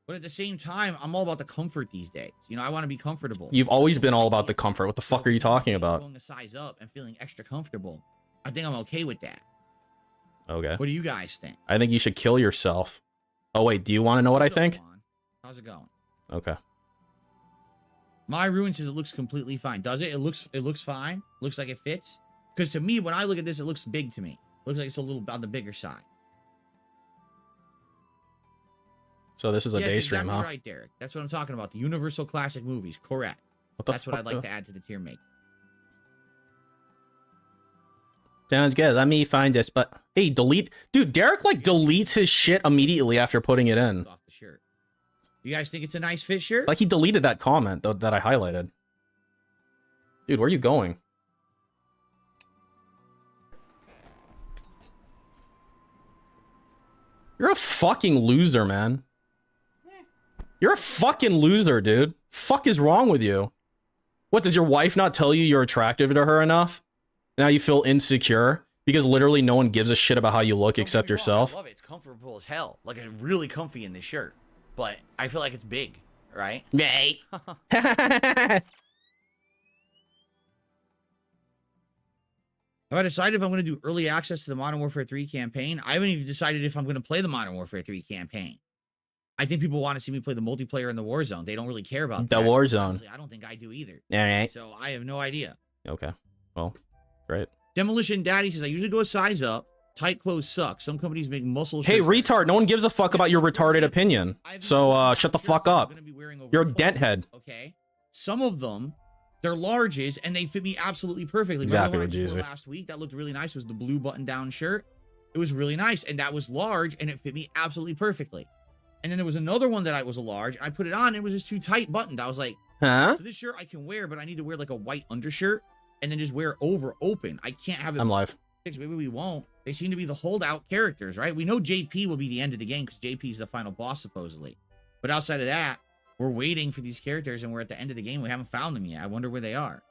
But at the same time, I'm all about the comfort these days. You know, I want to be comfortable. You've always been all about the comfort. What the fuck are you talking about? Going a size up and feeling extra comfortable. I think I'm okay with that. Okay. What do you guys think? I think you should kill yourself. Oh wait, do you want to know what I think? How's it going? Okay. My ruin says it looks completely fine. Does it? It looks fine. Looks like it fits. Because to me, when I look at this, it looks big to me. Looks like it's a little on the bigger side. So this is a day stream, exactly huh? Right, Derek. That's what I'm talking about. The Universal Classic movies. Correct. That's what I'd like to add to the tier make. Sounds good. Let me find this. But hey, delete. Dude, Derek like deletes his shit immediately after putting it in. Off the shirt. You guys think it's a nice fit shirt? Like he deleted that comment that I highlighted. Dude, where are you going? You're a fucking loser, man. You're a fucking loser, dude. Fuck is wrong with you? What, does your wife not tell you you're attractive to her enough? Now you feel insecure? Because literally no one gives a shit about how you look except yourself? I love it. It's comfortable as hell. Like, it's really comfy in this shirt. But I feel like it's big, right? Right. Have I decided if I'm going to do early access to the Modern Warfare 3 campaign? I haven't even decided if I'm going to play the Modern Warfare 3 campaign. I think people want to see me play the multiplayer in the Warzone. They don't really care about the that. Warzone. Honestly, I don't think I do either. All right. So I have no idea. Okay. Well, great. Demolition Daddy says, I usually go a size up. Tight clothes suck. Some companies make muscle Hey, shirts. retard. No one gives a fuck about your retarded opinion. So, shut the fuck up. You're a dent head. Okay. Some of them, they're larges, and they fit me absolutely perfectly. Exactly what what you say. Last week, that looked really nice. Was the blue button-down shirt. It was really nice, and that was large, and it fit me absolutely perfectly. And then there was another one that I was a large. I put it on, and it was just too tight buttoned. I was like, huh? So this shirt I can wear, but I need to wear like a white undershirt, and then just wear over open. I can't have it. I'm live. Maybe we won't. They seem to be the holdout characters, right? We know JP will be the end of the game because JP is the final boss, supposedly. But outside of that, we're waiting for these characters, and we're at the end of the game. We haven't found them yet. I wonder where they are.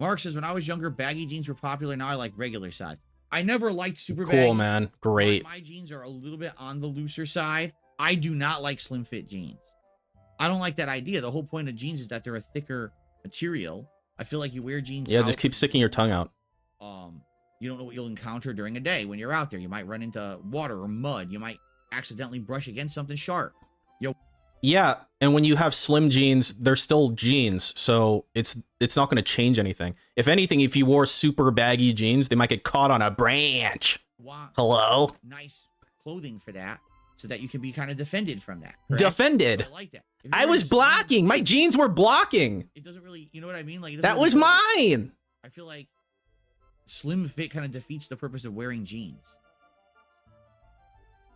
Mark says, when I was younger, baggy jeans were popular. Now I like regular size. I never liked super baggy. Cool, man. Great. My jeans are a little bit on the looser side. I do not like slim fit jeans. I don't like that idea. The whole point of jeans is that they're a thicker material. I feel like you wear jeans. Yeah, just keep sticking your tongue out. You don't know what you'll encounter during a day when you're out there. You might run into water or mud. You might accidentally brush against something sharp. Yeah, and when you have slim jeans, they're still jeans, so it's not going to change anything. If anything, if you wore super baggy jeans, they might get caught on a branch. Hello? Nice clothing for that, so that you can be kind of defended from that. Correct? Defended? I like that. I was blocking. My jeans were blocking. It doesn't really, you know what I mean? Like that was mine. I feel like slim fit kind of defeats the purpose of wearing jeans.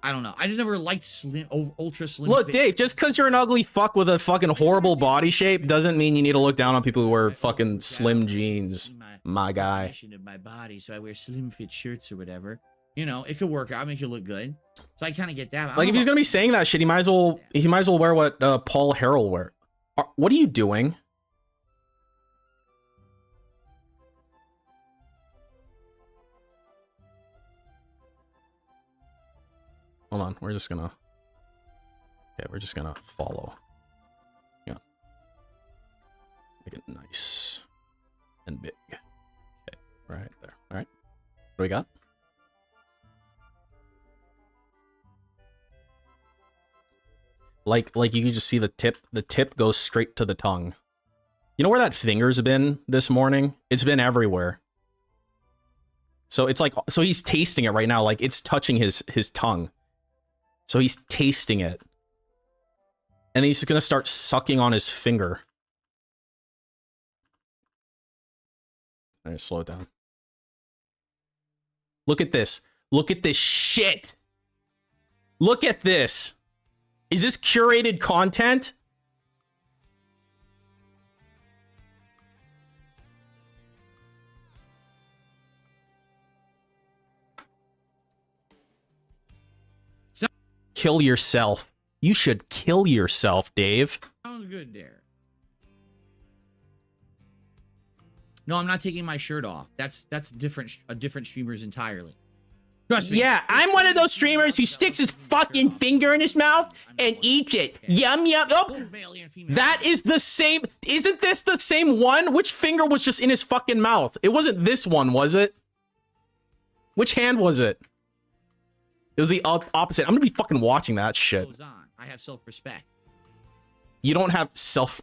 I don't know. I just never liked slim, ultra slim. Look, fit. Dave, just because you're an ugly fuck with a fucking horrible body shape doesn't mean you need to look down on people who wear fucking slim jeans. My guy. Of my body, so I wear slim fit shirts or whatever. You know, it could work out, make you look good. So I kind of get that. Like if he's gonna be saying that shit, he might as well wear what Paul Harrell wear. What are you doing? hold on. We're just gonna. Okay, we're just gonna follow. Yeah. Make it nice and big. Okay, right there. All right. What do we got? Like you can just see the tip goes straight to the tongue. You know where that finger's been this morning? It's been everywhere. So it's like, so he's tasting it right now, like it's touching his tongue. So he's tasting it. And then he's just gonna start sucking on his finger. All right, slow it down. Look at this. Look at this shit. Look at this. Is this curated content? Kill yourself. You should kill yourself, Dave. Sounds good there. No, I'm not taking my shirt off. That's different. A different streamers entirely. Trust me. Yeah, I'm one of those streamers who sticks his fucking finger in his mouth and eats it. Yum, yum. Oh, that is the same. Isn't this the same one? Which finger was just in his fucking mouth? It wasn't this one, was it? Which hand was it? It was the opposite. I'm gonna be fucking watching that shit. I have self-respect. You don't have self...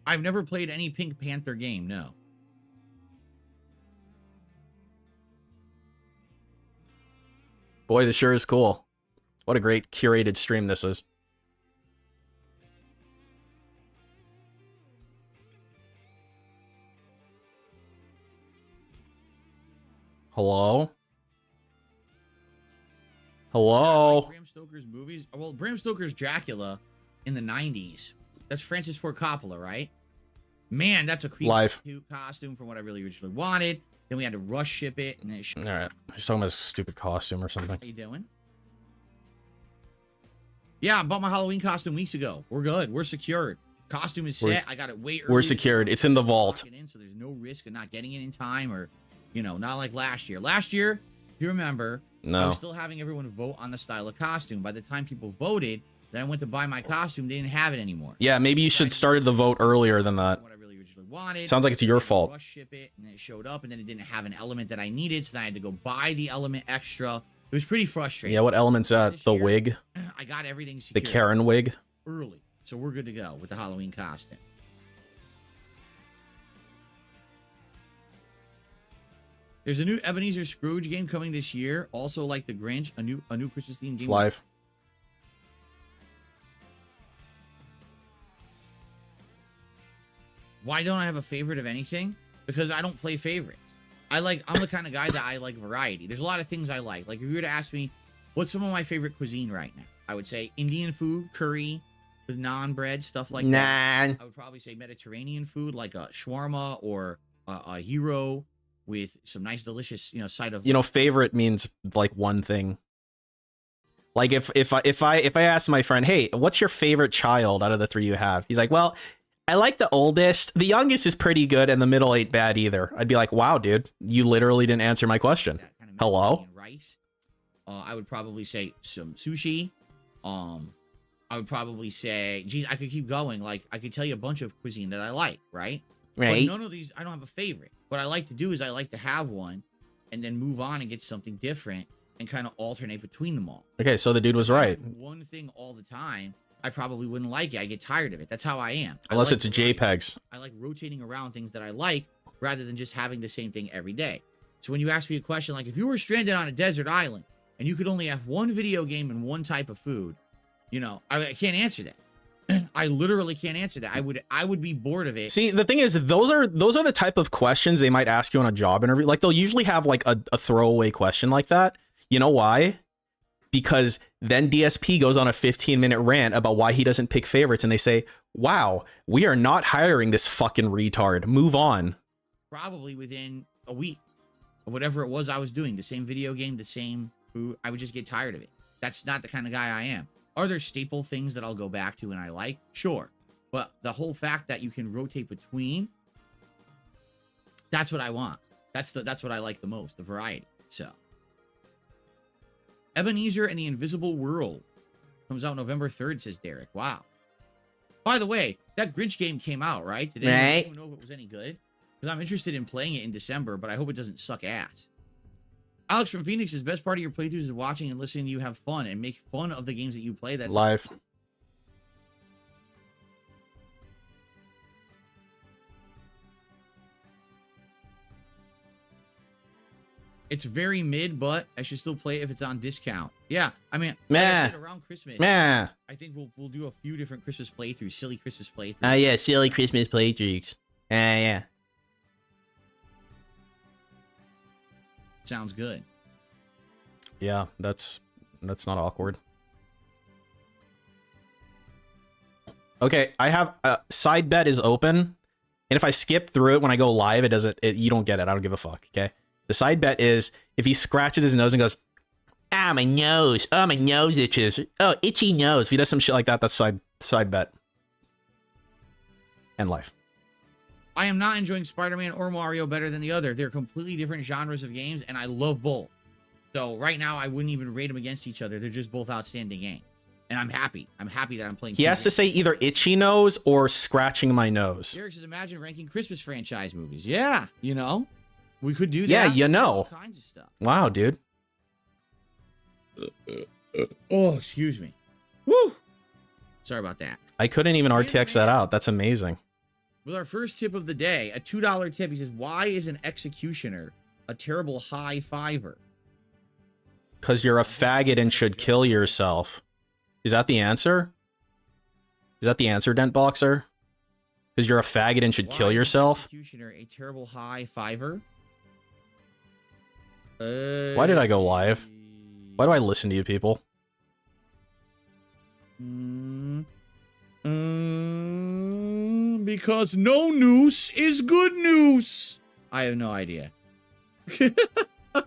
I've never played any Pink Panther game, no. Boy, this sure is cool. What a great curated stream this is. Hello? Hello? Like Bram Stoker's movies? Well, Bram Stoker's Dracula in the 90s. That's Francis Ford Coppola, right? Man, that's a creepy costume from what I really originally wanted. Then we had to rush ship it. And it all right. He's talking about a stupid costume or something. How you doing? Yeah, I bought my Halloween costume weeks ago. We're good. We're secured. Costume is set. I got it way early. We're secured. It's in the vault. So there's no risk of not getting it in time or, you know, not like last year. Last year, if you remember, I was still having everyone vote on the style of costume. By the time people voted, then I went to buy my costume. They didn't have it anymore. Yeah, maybe you should started the vote earlier than that. What I really originally wanted. Sounds like it's your fault. Rush ship it, and then it showed up, and then it didn't have an element that I needed, so then I had to go buy the element extra. It was pretty frustrating. Yeah, what element's that? The wig? I got everything secured. The Karen wig? Early. So we're good to go with the Halloween costume. There's a new Ebenezer Scrooge game coming this year. Also, like the Grinch, a new Christmas themed game. Live. Why don't I have a favorite of anything? Because I don't play favorites. I'm the kind of guy that I like variety. There's a lot of things I like. Like if you were to ask me, what's some of my favorite cuisine right now? I would say Indian food, curry, with naan bread, stuff like that. I would probably say Mediterranean food, like a shawarma or a hero with some nice, delicious, side of. Favorite means like one thing. Like if I ask my friend, hey, what's your favorite child out of the three you have? He's like, well, I like the oldest. The youngest is pretty good, and the middle ain't bad either. I'd be like, wow, dude, you literally didn't answer my question. Kind of hello? Rice. I would probably say some sushi. I would probably say, geez, I could keep going. Like, I could tell you a bunch of cuisine that I like, right? Right. But none of these, I don't have a favorite. What I like to do is I like to have one and then move on and get something different and kind of alternate between them all. Okay, so the dude was right. One thing all the time, I probably wouldn't like it. I get tired of it. That's how I am. Unless it's JPEGs. I like rotating around things that I like rather than just having the same thing every day. So when you ask me a question like, if you were stranded on a desert island and you could only have one video game and one type of food, I can't answer that. I literally can't answer that. I would be bored of it. See, the thing is, those are the type of questions they might ask you on a job interview. Like they'll usually have like a throwaway question like that. You know why? Because then DSP goes on a 15-minute rant about why he doesn't pick favorites, and they say, wow, we are not hiring this fucking retard. Move on. Probably within a week of whatever it was I was doing, the same video game, the same food, I would just get tired of it. That's not the kind of guy I am. Are there staple things that I'll go back to and I like? Sure. But the whole fact that you can rotate between, that's what I want. That's what I like the most, the variety. So, Ebenezer and the Invisible World comes out November 3rd, says Derek. Wow. By the way, that Grinch game came out, right? Did anyone know if it was any good? Because I'm interested in playing it in December, but I hope it doesn't suck ass. Alex from Phoenix says, best part of your playthroughs is watching and listening to you have fun and make fun of the games that you play. That's live. It's very mid, but I should still play it if it's on discount. Yeah, I mean, Meh. like I said, around Christmas, Yeah. I think we'll do a few different Christmas playthroughs, silly Christmas playthroughs. Oh yeah, silly Christmas playthroughs. Yeah. Sounds good. Yeah, that's not awkward. Okay, I have side bet is open, and if I skip through it when I go live, it doesn't. You don't get it. I don't give a fuck. Okay. The side bet is if he scratches his nose and goes, Ah, my nose. Oh, my nose itches. Oh, itchy nose. if he does some shit like that, that's side bet. And life. I am not enjoying Spider-Man or Mario better than the other. They're completely different genres of games, and I love both. So right now, I wouldn't even rate them against each other. They're just both outstanding games. And I'm happy. I'm happy that I'm playing. He has to say either itchy nose or scratching my nose. Derek says, imagine ranking Christmas franchise movies. Yeah, you know, we could do that. Yeah, you know. All kinds of stuff. Wow, dude. Oh, excuse me. Woo! Sorry about that. I couldn't even RTX that out. That's amazing. With our first tip of the day, a $2 tip, he says, why is an executioner a terrible high fiver? Because you're a faggot and should kill yourself. Is that the answer? Is that the answer, Dent Boxer? Because you're a faggot and should kill yourself? Executioner, a terrible high fiver? Why did I go live? Why do I listen to you people? Because no noose is good news. I have no idea.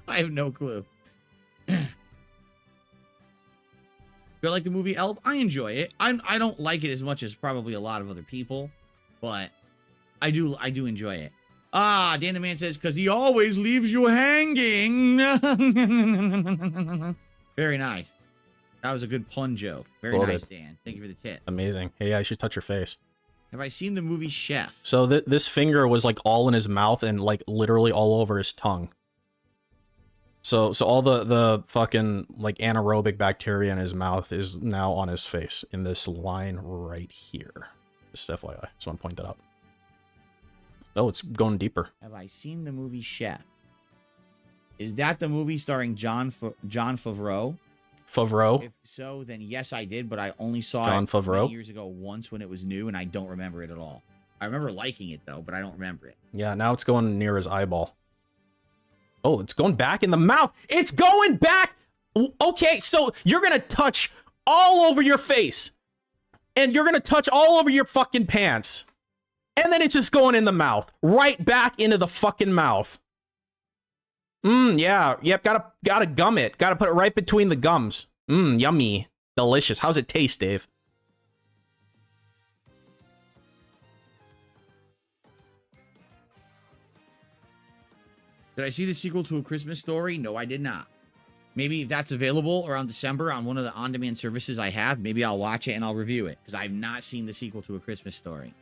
I have no clue. You like the movie Elf? I enjoy it. I don't like it as much as probably a lot of other people, but I do enjoy it. Ah, Dan the Man says, because he always leaves you hanging. Very nice. That was a good pun joke. Very nice, Dan. Thank you for the tip. Amazing. Hey, I should touch your face. Have I seen the movie Chef? So this finger was like all in his mouth and like literally all over his tongue. So all the fucking like anaerobic bacteria in his mouth is now on his face in this line right here. Just FYI. Just want to point that out. Oh, it's going deeper. Have I seen the movie Chef? Is that the movie starring John Favreau? Favreau? If so, then yes, I did, but I only saw John it Favreau? many years ago once when it was new, and I don't remember it at all. I remember liking it, though, but I don't remember it. Yeah, now it's going near his eyeball. Oh, it's going back in the mouth. It's going back. Okay, so you're going to touch all over your face. And you're going to touch all over your fucking pants. And then it's just going in the mouth. Right back into the fucking mouth. Yeah. Yep, gotta gum it. Gotta put it right between the gums. Yummy. Delicious. How's it taste, Dave? Did I see the sequel to A Christmas Story? No, I did not. Maybe if that's available around December on one of the on-demand services I have, maybe I'll watch it and I'll review it, because I've not seen the sequel to A Christmas Story.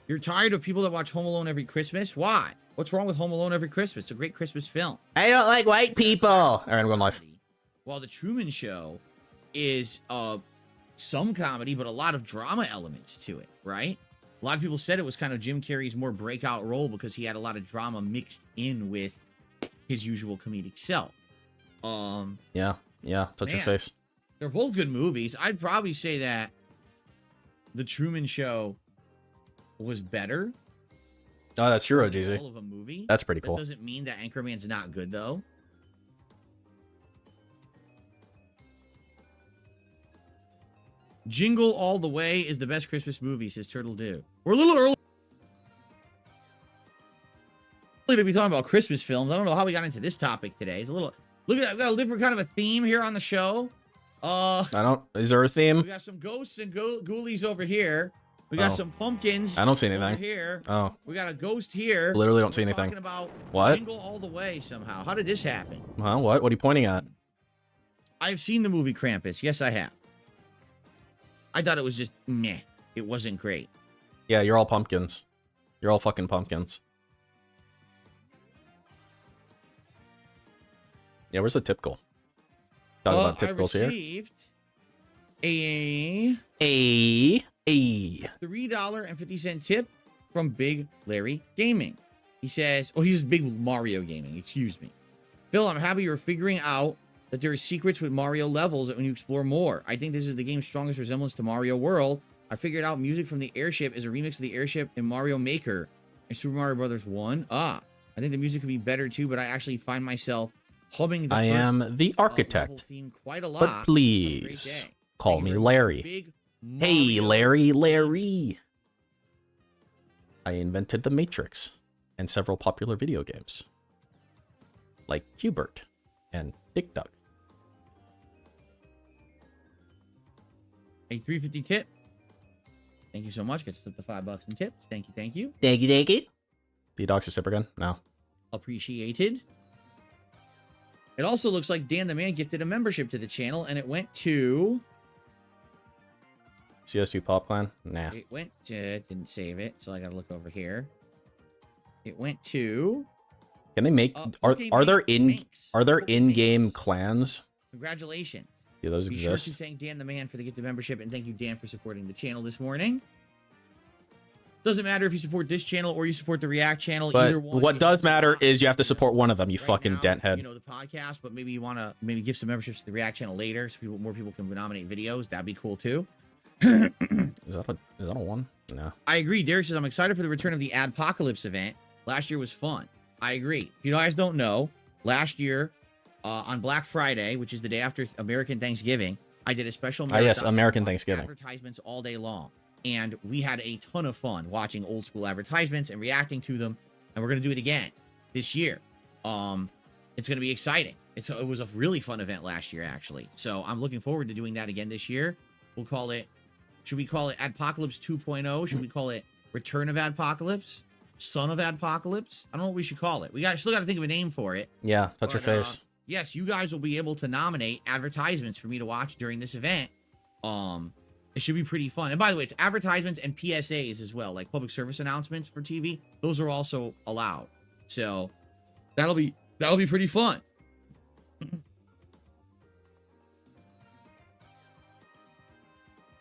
You're tired of people that watch Home Alone every Christmas? Why? What's wrong with Home Alone every Christmas? It's a great Christmas film. I don't like white people. All right, I'm going live. While The Truman Show is some comedy, but a lot of drama elements to it, right? A lot of people said it was kind of Jim Carrey's more breakout role because he had a lot of drama mixed in with his usual comedic self. Yeah, touch your face. They're both good movies. I'd probably say that The Truman Show was better. Oh, that's Euro, All GZ. of a movie. That's pretty cool. That doesn't mean that Anchorman's not good, though. Jingle All the Way is the best Christmas movie, says Turtle Dew. We're a little early to be talking about Christmas films. I don't know how we got into this topic today. It's a little... Look at that. We've got a different kind of a theme here on the show. Is there a theme? We got some ghosts and ghoulies over here. We got Oh. some pumpkins. I don't see over anything. here. Oh, We got a ghost here. literally don't see We're anything. talking about What? Jingle All the Way somehow. How did this happen? Huh? What? What are you pointing at? I've seen the movie Krampus. Yes, I have. I thought it was just meh. It wasn't great. Yeah, you're all pumpkins. You're all fucking pumpkins. Yeah, where's the tip goal? Talk about tip goals I here. received a $3.50 tip from Big Larry Gaming. He says, oh, he's Big Mario Gaming, excuse me. Phil, I'm happy you're figuring out that there are secrets with Mario levels that when you explore more. I think this is the game's strongest resemblance to Mario World. I figured out music from the airship is a remix of the airship in Mario Maker and Super Mario Brothers 1. I think the music could be better too, but I actually find myself humming the I first, am the level architect, theme quite a lot. but Have a great please day. call Thank me you very much, Larry. Big Hey, Mario. Larry. I invented the Matrix and several popular video games, like Hubert and Dick Duck. A $3.50 tip. Thank you so much. Gets up to $5 in tips. Thank you. Thank you. Thank you, thank you. The Doxy tip again? No. Appreciated. It also looks like Dan the Man gifted a membership to the channel, and it went to... CS2 Pop Clan? Nah. It went to... Didn't save it, so I gotta look over here. It went to... Can they make... Are there in-game clans? Congratulations. Do those Be sure to exist? thank Dan the Man for the gifted membership, and thank you, Dan, for supporting the channel this morning. Doesn't matter if you support this channel or you support the React channel. But either one, what it does helps a matter lot. is you have to support one of them, you Right fucking now, denthead. You know, the podcast, but maybe you want to give some memberships to the React channel later so more people can nominate videos. That'd be cool too. Is that a one? No. I agree. Derek says, I'm excited for the return of the Adpocalypse event. Last year was fun. I agree. If you guys don't know, last year on Black Friday, which is the day after American Thanksgiving, I did a special marathon. Yes, American watched Thanksgiving. Advertisements all day long. And we had a ton of fun watching old school advertisements and reacting to them. And we're going to do it again this year. It's going to be exciting. It was a really fun event last year, actually. So I'm looking forward to doing that again this year. We'll call it, should we call it Adpocalypse 2.0? Should we call it Return of Adpocalypse? Son of Adpocalypse? I don't know what we should call it. Still got to think of a name for it. Yeah, touch your But, face. Yes, you guys will be able to nominate advertisements for me to watch during this event. It should be pretty fun. And by the way, it's advertisements and PSAs as well, like public service announcements for TV. Those are also allowed. So that'll be pretty fun.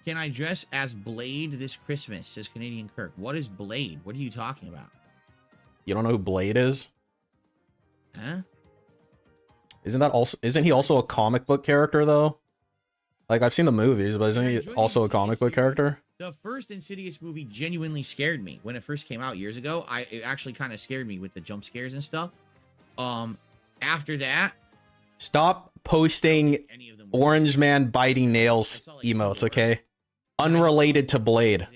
Can I dress as Blade this Christmas? Says Canadian Kirk. What is Blade? What are you talking about? You don't know who Blade is? Huh? Isn't he also a comic book character though? Like I've seen the movies, but isn't he also a comic book character? The first Insidious movie genuinely scared me when it first came out years ago. It actually kind of scared me with the jump scares and stuff. After that, Stop posting any of them were Orange Man biting nails I saw, like, emotes, two more. okay? Unrelated to Blade.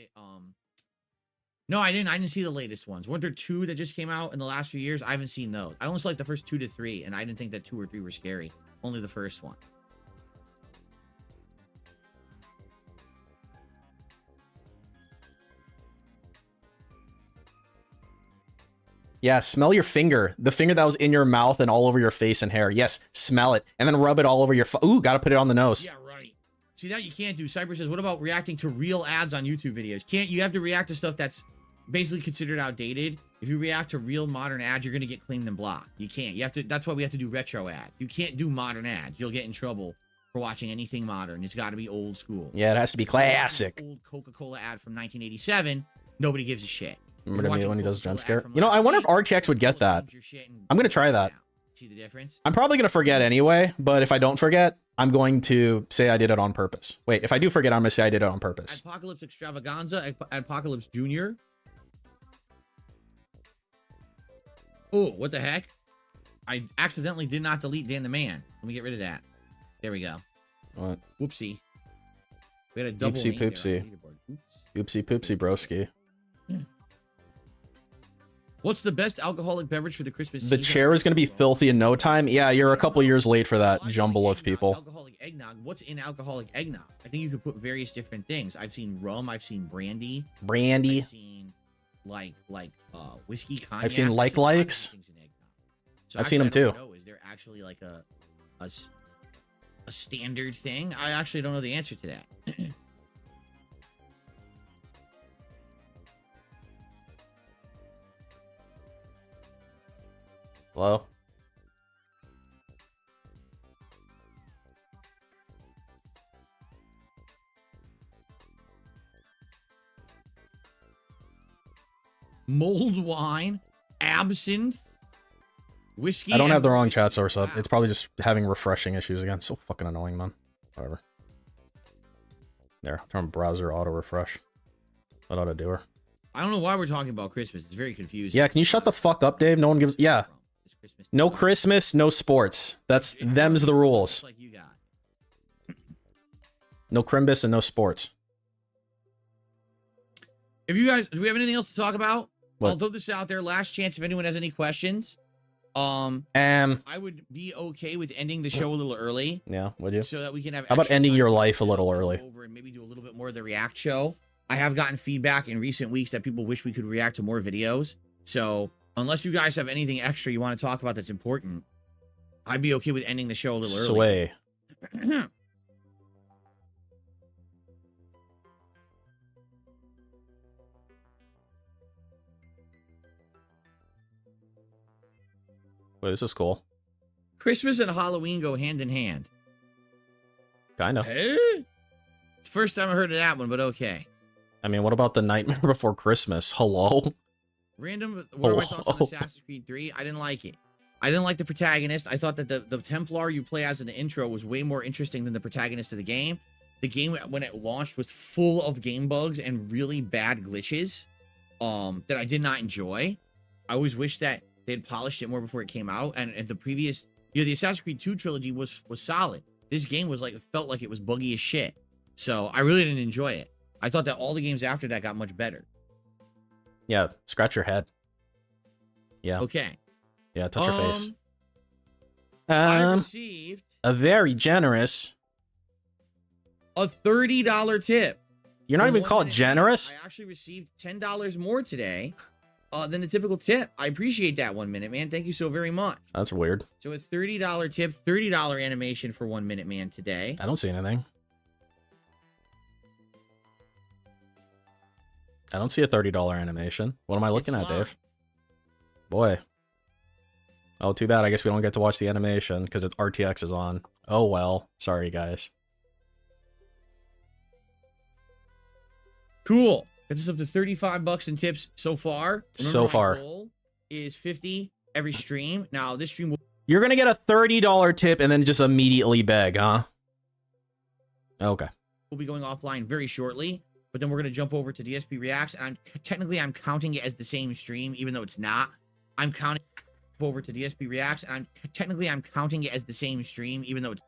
No, I didn't see the latest ones. Weren't there two that just came out in the last few years? I haven't seen those. I only saw like the first 2 to 3, and I didn't think that 2 or 3 were scary. Only the first one. Yeah, smell your finger. The finger that was in your mouth and all over your face and hair. Yes, smell it. And then rub it all over your... Ooh, gotta put it on the nose. Yeah, right. See, that you can't do. Cyber says, what about reacting to real ads on YouTube videos? You have to react to stuff that's basically considered outdated. If you react to real modern ads, you're going to get claimed and blocked. You can't. You have to. That's why we have to do retro ads. You can't do modern ads. You'll get in trouble for watching anything modern. It's got to be old school. Yeah, it has to be classic. Old Coca-Cola ad from 1987. Nobody gives a shit. Remember me when he does jump scare? You know, I wonder if RTX would get that. I'm going to try that. See the difference? I'm probably going to forget anyway, but if I don't forget, I'm going to say I did it on purpose. Wait, if I do forget, I'm going to say I did it on purpose. Apocalypse Extravaganza, Apocalypse Junior. Oh, what the heck? I accidentally did not delete Dan the Man. Let me get rid of that. There we go. What? Whoopsie. We had a double Oopsie name there on poopsie. the leaderboard. Oops. Oopsie poopsie broski. What's the best alcoholic beverage for the Christmas The season? chair is going to be filthy in no time. Yeah, you're a couple years late for that jumble of people. Alcoholic eggnog. What's in alcoholic eggnog? I think you could put various different things. I've seen rum. I've seen brandy. I've seen like whiskey, cognac. I've seen likes. So I've seen them too. Is there actually like a standard thing? I actually don't know the answer to that. Hello? Mulled wine, absinthe, whiskey. I don't have the wrong whiskey. chat source up. Wow. It's probably just having refreshing issues again. So fucking annoying, man. Whatever. There, turn browser auto refresh. That ought to do her. I don't know why we're talking about Christmas. It's very confusing. Yeah, can you shut the fuck up, Dave? No one gives. Yeah. No Christmas, no sports. Them's the rules. Like you got. No Crimbus and no sports. If you guys, do we have anything else to talk about? What? I'll throw this out there. Last chance if anyone has any questions. I would be okay with ending the show a little early. Yeah, would you? So that we can have. How about extra ending time your to life a sit little down, early? go over and maybe do a little bit more of the react show. I have gotten feedback in recent weeks that people wish we could react to more videos. So unless you guys have anything extra you want to talk about that's important, I'd be okay with ending the show a little early. Sway. Wait, this is cool. Christmas and Halloween go hand in hand. Kind of. It's the first time I heard of that one, but okay. I mean, what about the Nightmare Before Christmas? Hello? Random, what are my thoughts on Assassin's Creed 3? I didn't like it. I didn't like the protagonist. I thought that the Templar you play as in the intro was way more interesting than the protagonist of the game. The game, when it launched, was full of game bugs and really bad glitches that I did not enjoy. I always wish that they had polished it more before it came out. And the previous, the Assassin's Creed 2 trilogy was solid. This game was like, it felt like it was buggy as shit. So I really didn't enjoy it. I thought that all the games after that got much better. Yeah, scratch your head. Yeah. Okay. Yeah, touch your face. I received A very generous. a $30 tip. You're not for even 1 called minute. generous? I actually received $10 more today than the typical tip. I appreciate that 1 minute, man. Thank you so very much. That's weird. So a $30 tip, $30 animation for 1 minute, man, today. I don't see anything. I don't see a $30 animation. What am I looking at, Dave? Boy. Oh, too bad. I guess we don't get to watch the animation because it's RTX is on. Oh, well. Sorry, guys. Cool. Gets us up to 35 bucks in tips so far. So far. My goal is 50 every stream. Now, this stream will You're going to get a $30 tip and then just immediately beg, huh? Okay. be going offline very shortly. But then we're going to jump over to DSP Reacts. And I'm counting it as the same stream, even though it's not. I'm counting over to DSP Reacts. And I'm counting it as the same stream, even though it's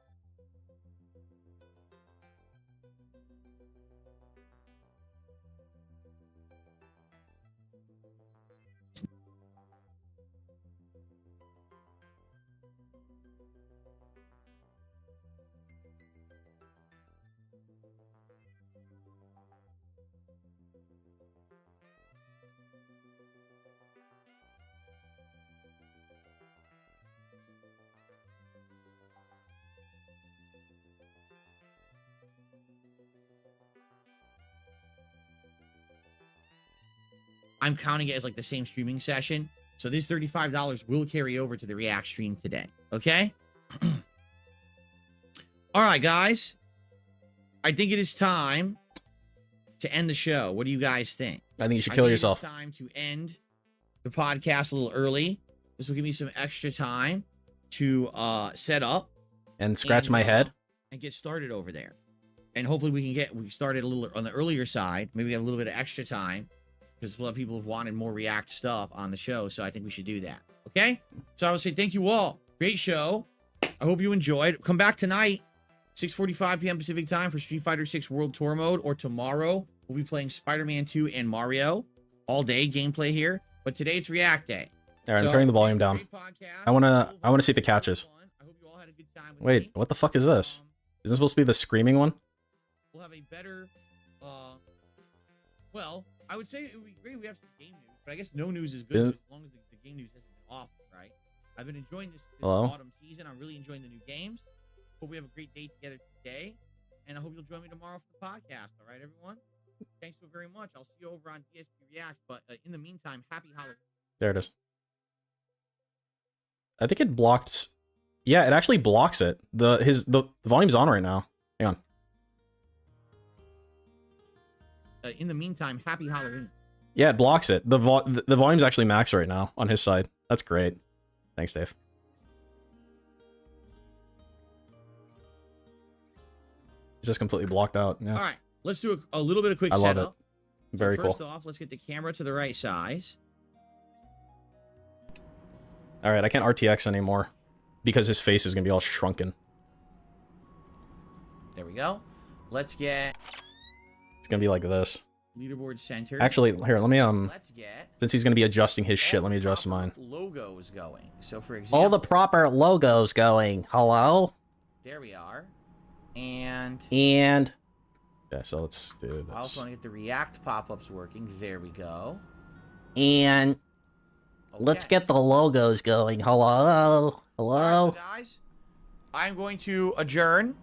I'm counting it as like the same streaming session. So this $35 will carry over to the React stream today. Okay? All right, guys. I think it is time to end the show. What do you guys think? I think you should kill yourself. It's time to end the podcast a little early. This will give me some extra time to set up And scratch my head. and get started over there. And hopefully we can started a little on the earlier side. Maybe have a little bit of extra time because a lot of people have wanted more React stuff on the show. So I think we should do that. Okay. So I would say thank you all. Great show. I hope you enjoyed. Come back tonight, 6:45 p.m. Pacific time for Street Fighter 6 World Tour Mode. Or tomorrow, we'll be playing Spider-Man 2 and Mario all day gameplay here. But today it's React Day. All right, I'm So, turning the volume down. great podcast. I wanna see if it catches. I hope you all had a good time with Wait, me. what the fuck is this? Is this supposed to be the screaming one? We'll have a better, well, I would say it would be great if we have some game news, but I guess no news is good news as long as the game news hasn't been awful, right? I've been enjoying this Hello? autumn season. I'm really enjoying the new games. Hope we have a great day together today, and I hope you'll join me tomorrow for the podcast. All right, everyone? Thanks so very much. I'll see you over on DSP Reacts, but in the meantime, happy Halloween. There it is. I think it blocked. Yeah, it actually blocks it. The volume's on right now. Hang on. In the meantime, happy Halloween. Yeah, it blocks it. The volume's actually max right now on his side. That's great. Thanks, Dave. It's just completely blocked out. Yeah. All right, let's do a little bit of quick I love setup. it. Very so cool. first off, let's get the camera to the right size. All right, I can't RTX anymore because his face is gonna be all shrunken. There we go. Let's get It's gonna be like this. leaderboard center. Actually, here, let me let's get since he's gonna be adjusting his shit, let me adjust mine. logos going. So for example, All the proper logos going. Hello? there we are. And And Yeah, so let's do I also this. want to get the React pop-ups working. There we go. and let's Okay. get the logos going. Hello? All right, Hello? so guys, I'm going to adjourn.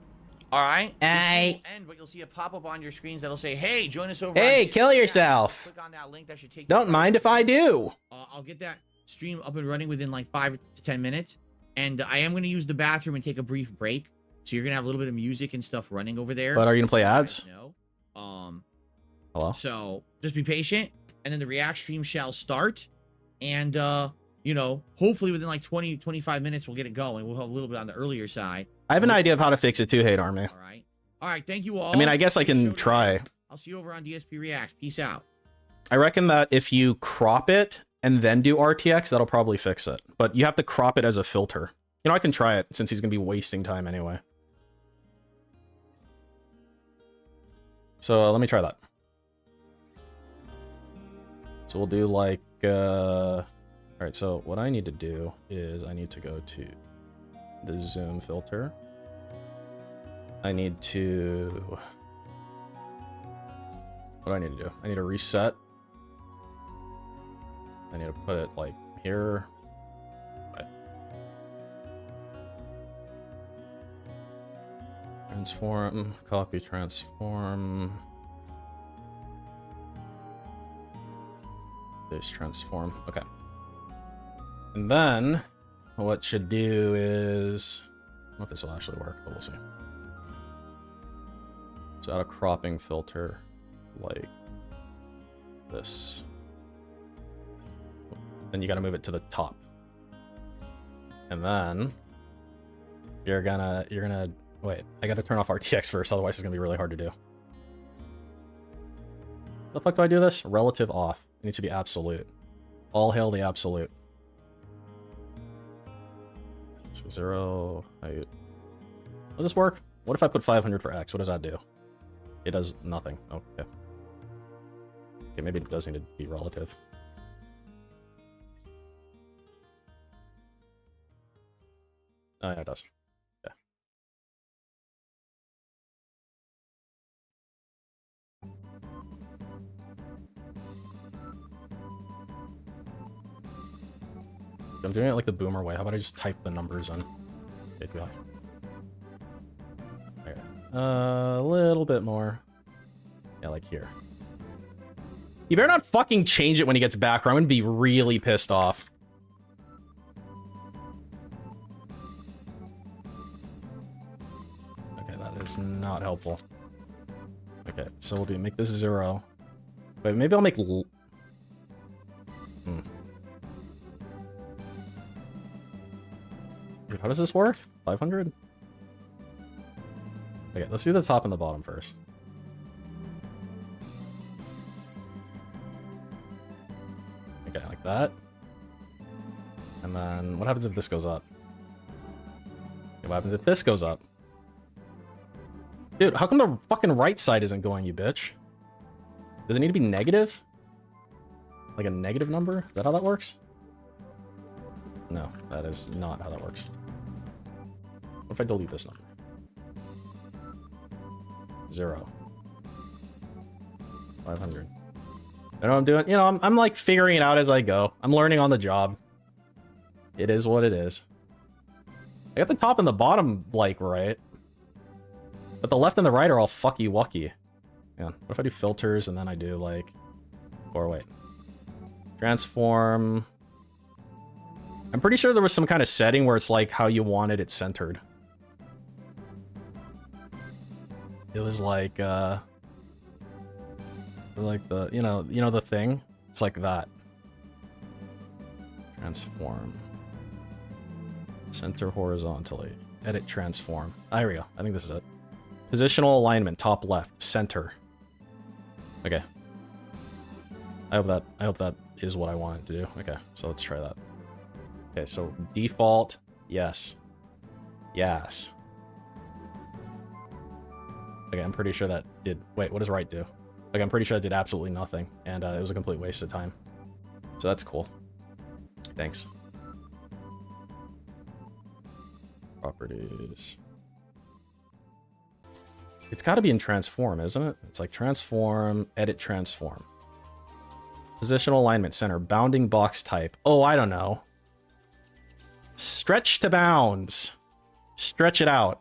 All right. Hey. This will end, but you'll see a pop-up on your screens that'll say, "Hey, join us over." Hey, on kill DSP. yourself. Click on that link. That should take. you Don't right mind if I do. I'll get that stream up and running within like 5 to 10 minutes, and I am going to use the bathroom and take a brief break. So you're gonna have a little bit of music and stuff running over there. But are you gonna play So you ads? guys know. Hello? So just be patient, and then the React stream shall start, and you know, hopefully within like 20-25 minutes we'll get it going. We'll have a little bit on the earlier side. I have an idea of how to fix it too, Hate Army. All right. Thank you all. I mean, I guess I Great show can tonight. try. I'll see you over on DSP Reacts. Peace out. I reckon that if you crop it and then do RTX, that'll probably fix it. But you have to crop it as a filter. You know, I can try it since he's gonna be wasting time anyway. So let me try that. So we'll do like, all right, so what I need to do is I need to go to the zoom filter. I need to, what do I need to do? I need to reset. I need to put it like here. Right. Transform, copy, transform. This transform, okay. And then what should do is, I don't know if this will actually work, but we'll see. So add a cropping filter like this. Then you gotta move it to the top. And then you're gonna, wait, I gotta turn off RTX first, otherwise it's gonna be really hard to do. The fuck do I do this? Relative off. It needs to be absolute. All hail the absolute. So 0, height. Does this work? What if I put 500 for X? What does that do? It does nothing. Okay. Okay, maybe it does need to be relative. Oh, yeah, it does. Yeah. I'm doing it like the boomer way. How about I just type the numbers in? API. Okay. A little bit more. Yeah, like here. You better not fucking change it when he gets back, or I'm gonna be really pissed off. Okay, that is not helpful. Okay, so we'll do make this 0. Wait, maybe I'll make How does this work? 500? Okay, let's do the top and the bottom first. Okay, like that. And then what happens if this goes up? Okay, what happens if this goes up? Dude, how come the fucking right side isn't going, you bitch? Does it need to be negative? like a negative number? Is that how that works? No, that is not how that works. What if I delete this number? 0. 500. You know what I'm doing? You know, I'm like figuring it out as I go. I'm learning on the job. It is what it is. I got the top and the bottom, like, right. But the left and the right are all fucky-wucky. Yeah. What if I do filters and then I do, like... Or wait. Transform... I'm pretty sure there was some kind of setting where it's like how you wanted it centered. It was like the, you know the thing? It's like that. Transform. Center horizontally. Edit transform. Ah, here we go. I think this is it. Positional alignment, top left, center. Okay. I hope that is what I wanted to do. Okay, so let's try that. Okay, so default, yes. Yes. Okay, I'm pretty sure that did... Wait, what does right do? Like, I'm pretty sure that did absolutely nothing, and it was a complete waste of time. So that's cool. Thanks. Properties. It's got to be in transform, isn't it? It's like transform, edit transform. Positional alignment, center, bounding box type. Oh, I don't know. Stretch to bounds. Stretch it out.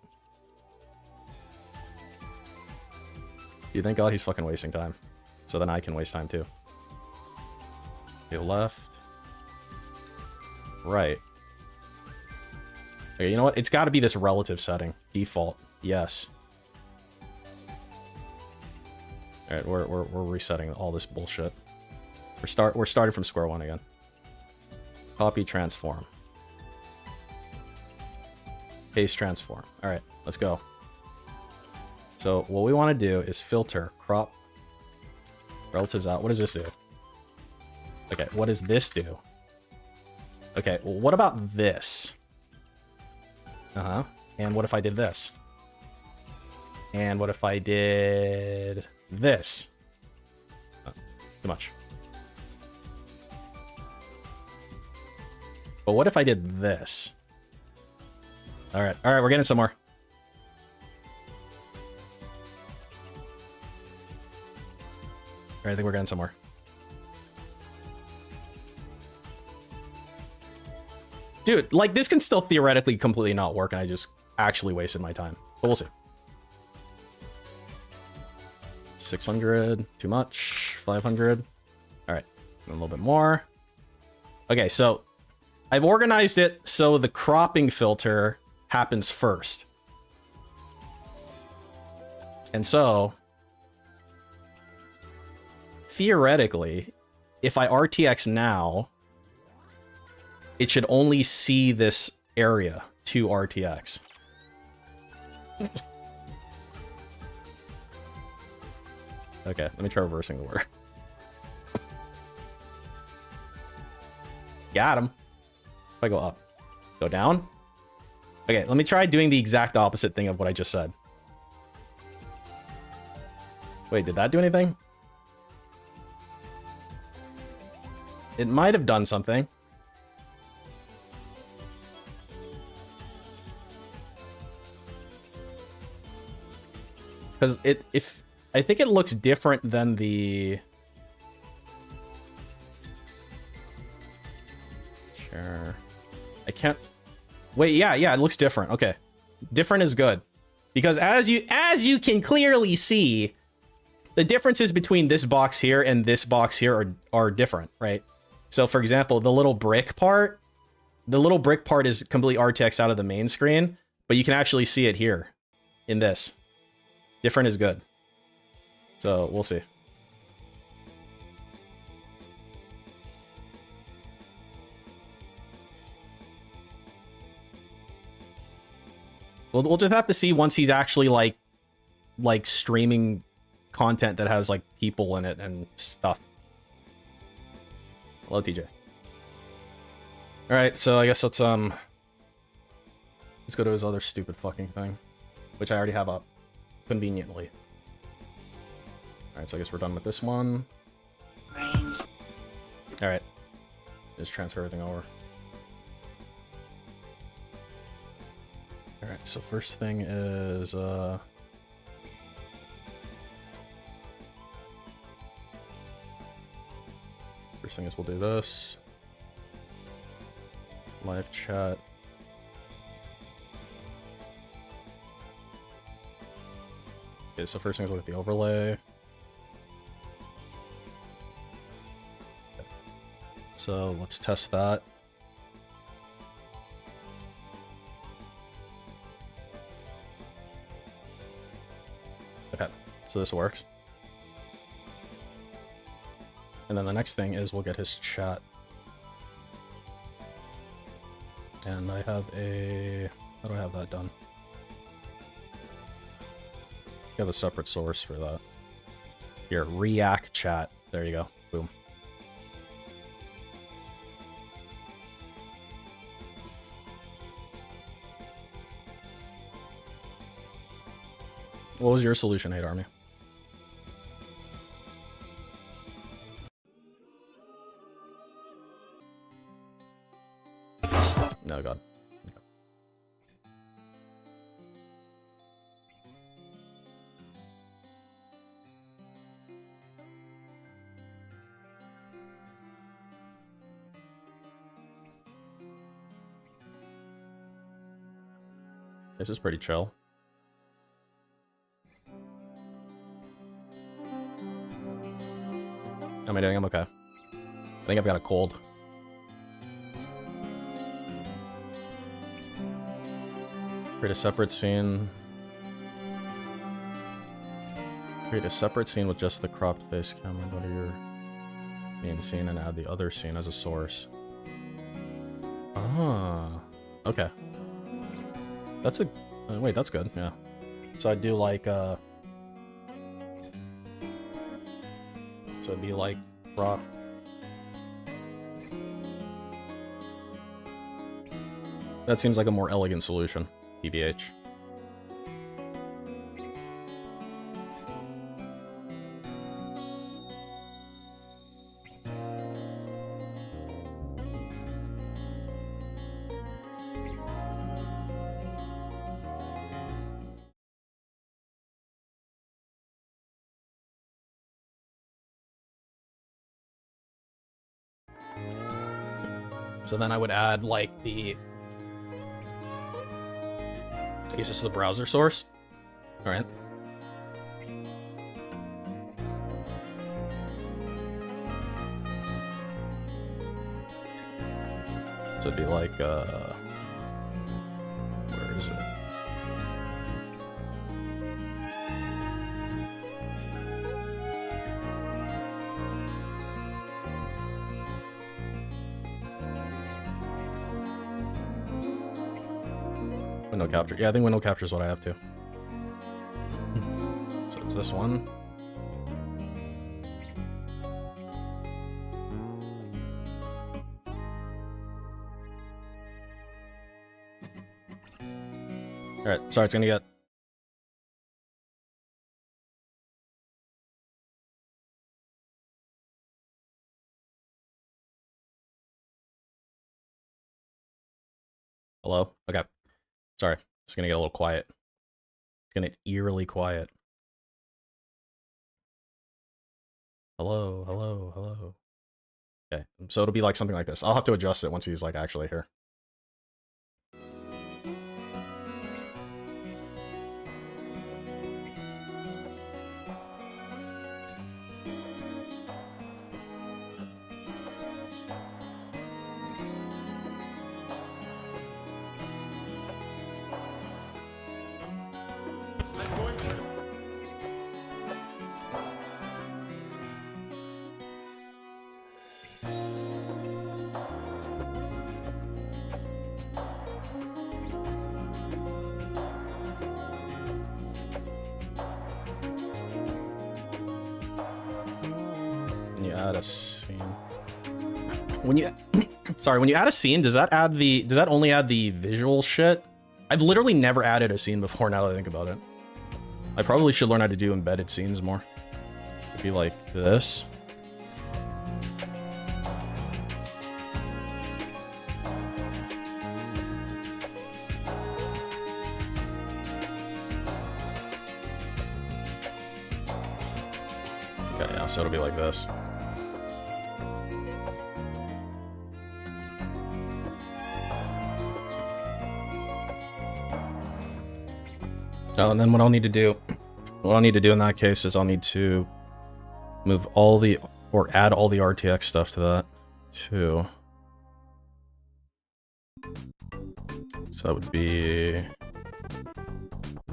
You thank God he's fucking wasting time. So then I can waste time too. Okay, left. Right. Okay, you know what? It's got to be this relative setting. Default. Yes. Alright, we're resetting all this bullshit. We're starting from square one again. Copy transform. Paste transform. Alright, let's go. So what we want to do is filter, crop, relatives out. What does this do? Okay, what does this do? Okay, well, what about this? Uh-huh. And what if I did this? And what if I did this? Oh, too much. But what if I did this? Alright, we're getting somewhere. Alright, I think we're getting somewhere. Dude, like, this can still theoretically completely not work, and I just actually wasted my time. But we'll see. 600, too much. 500. Alright, a little bit more. Okay, so I've organized it so the cropping filter happens first. And so, theoretically, if I RTX now, it should only see this area to RTX. Okay, let me try reversing the word. Got him. If I go up, go down. Okay, let me try doing the exact opposite thing of what I just said. Wait, did that do anything? It might have done something. Because I think it looks different than the... Sure. I can't... Wait, yeah, it looks different. Okay. Different is good. Because as you can clearly see, the differences between this box here and this box here are different, right? So for example, the little brick part is completely RTX out of the main screen, but you can actually see it here in this. Different is good. So we'll see. We'll just have to see once he's actually like streaming content that has like people in it and stuff. Hello, TJ. All right, so I guess let's go to his other stupid fucking thing, which I already have up conveniently. All right, so I guess we're done with this one. All right, just transfer everything over. All right, so first thing is first thing is we'll do this. Live chat. Okay, so first thing is we'll get the overlay. Okay. So let's test that. Okay, so this works. And then the next thing is we'll get his chat. And I have a... how do I have that done? I have a separate source for that. Here, React chat. There you go. Boom. What was your solution, Hate Army? No, God. Okay. This is pretty chill. How am I doing? I'm okay. I think I've got a cold. Create a separate scene. Create a separate scene with just the cropped face cam and go to your main scene and add the other scene as a source. Ah, okay. That's a... wait, that's good, yeah. So I'd do like, so it'd be like crop. That seems like a more elegant solution. TBH. So then I would add like the... I guess this is the browser source. All right. So it'd be like, where is it? Window capture. Yeah, I think window capture is what I have to. So it's this one. Alright, sorry, it's gonna get... Hello? Okay. Sorry, it's gonna get a little quiet. It's gonna get eerily quiet. Hello, hello, hello. Okay, so it'll be like something like this. I'll have to adjust it once he's like actually here. When you sorry, when you add a scene, does that only add the visual shit? I've literally never added a scene before now that I think about it. I probably should learn how to do embedded scenes more. It'd be like this. Okay, yeah, so it'll be like this. Oh, and then what I'll need to do in that case is I'll need to move all the, or add all the RTX stuff to that, too. So that would be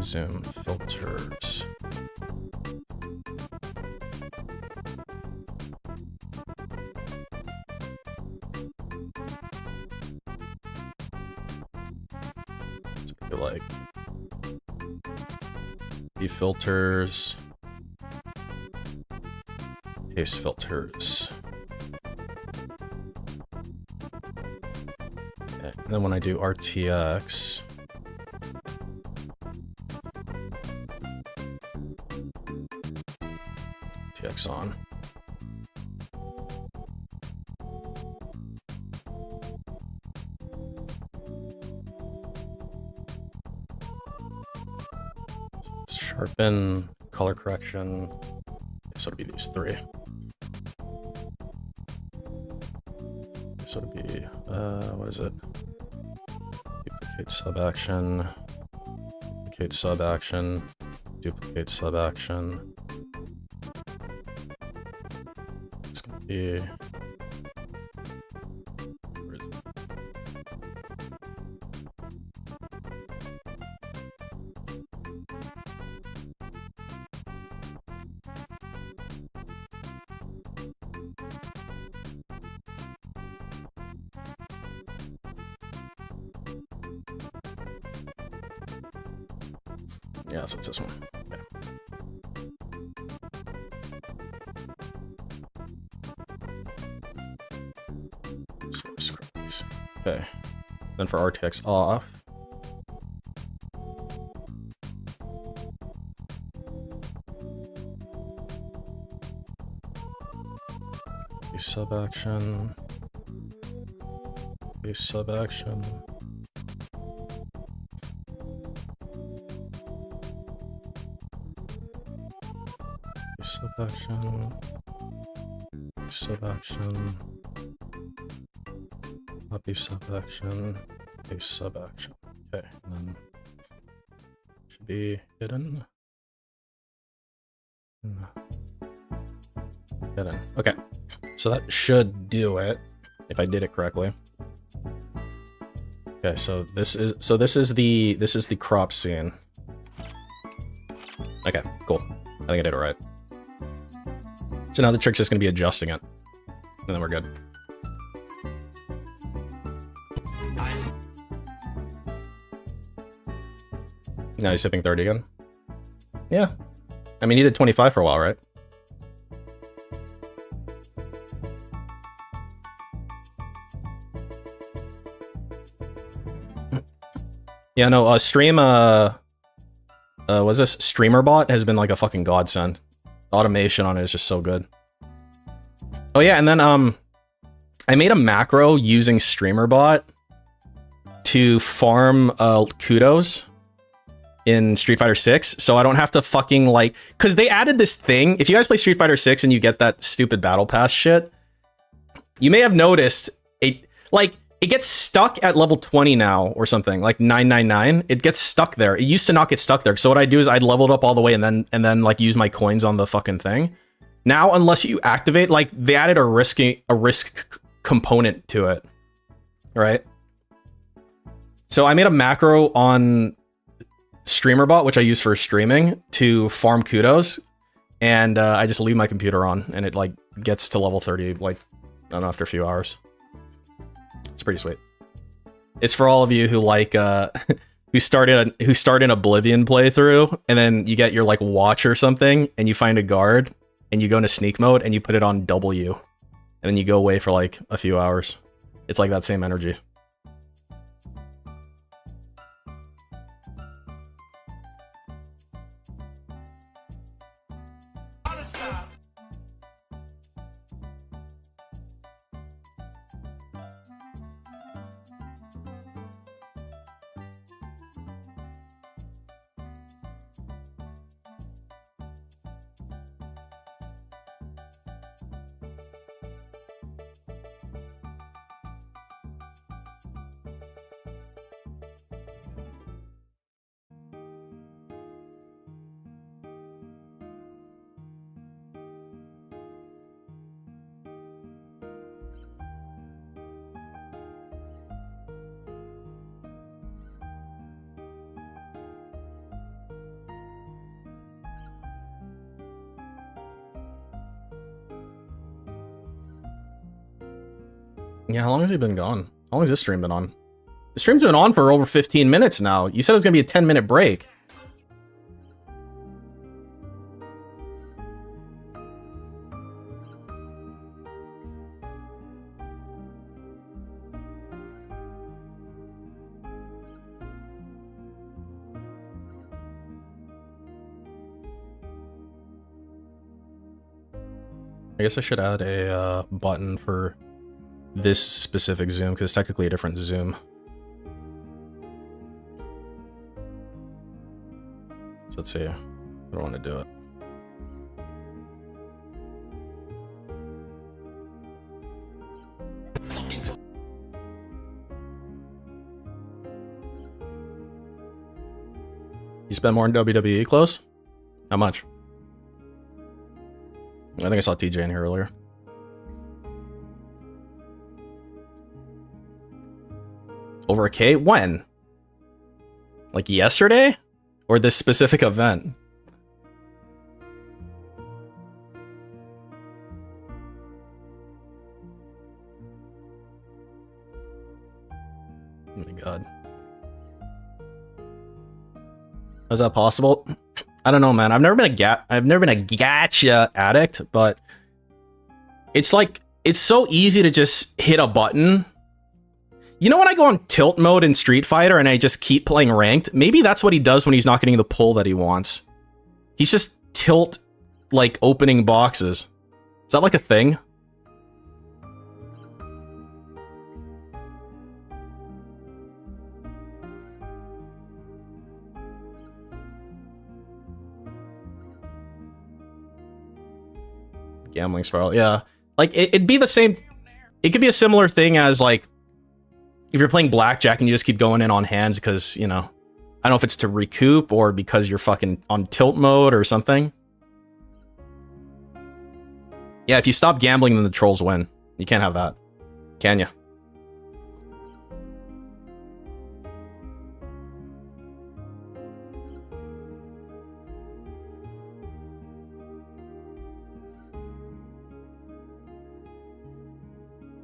zoom filters. So it'd be like the filters, case filters. Okay. And then when I do RTX, RTX on. Sharpen, color correction. So it'll be these three. So it'll be, what is it? Duplicate sub action, duplicate sub action, duplicate sub action. It's gonna be, where is it? Yeah, so it's this one. Okay. So scrub these. Okay. Then for RTX off. Base sub action. Base sub action. Sub action, sub action, copy sub action, paste sub action. Okay, and then should be hidden. Hidden. Okay, so that should do it if I did it correctly. Okay, so this is the crop scene. Okay, cool. I think I did it right. So now the trick's just going to be adjusting it. And then we're good. Nice. Now he's hitting 30 again. Yeah. I mean, he did 25 for a while, right? Yeah, no, stream, was this StreamerBot has been like a fucking godsend. Automation on it is just so good. Oh yeah, and then I made a macro using StreamerBot to farm kudos in Street Fighter 6, so I don't have to fucking like, because they added this thing. If you guys play Street Fighter 6 and you get that stupid battle pass shit, you may have noticed it gets stuck at level 20 now or something, like 999. It gets stuck there. It used to not get stuck there. So what I do is I'd level it up all the way and then like use my coins on the fucking thing. Now, unless you activate, like they added a risk component to it, right? So I made a macro on StreamerBot, which I use for streaming, to farm kudos, and I just leave my computer on, and it like gets to level 30, like I don't know, after a few hours. It's pretty sweet. It's for all of you who like who start an Oblivion playthrough, and then you get your like watch or something, and you find a guard, and you go into sneak mode, and you put it on W, and then you go away for like a few hours. It's like that same energy. Yeah, how long has he been gone? How long has this stream been on? The stream's been on for over 15 minutes now. You said it was gonna be a 10-minute break. I guess I should add a button for this specific zoom, because it's technically a different zoom. So let's see. I don't want to do it. You spend more in WWE clothes? How much? I think I saw TJ in here earlier. Over a K? When? Like yesterday? Or this specific event? Oh my god. Is that possible? I don't know, man. I've never been a gacha addict, but it's like it's so easy to just hit a button. You know when I go on tilt mode in Street Fighter and I just keep playing ranked? Maybe that's what he does when he's not getting the pull that he wants. He's just tilt like opening boxes. Is that like a thing? Gambling spiral, yeah. Like, it'd be the same... It could be a similar thing as, like, if you're playing blackjack and you just keep going in on hands because, you know... I don't know if it's to recoup or because you're fucking on tilt mode or something. Yeah, if you stop gambling, then the trolls win. You can't have that. Can you?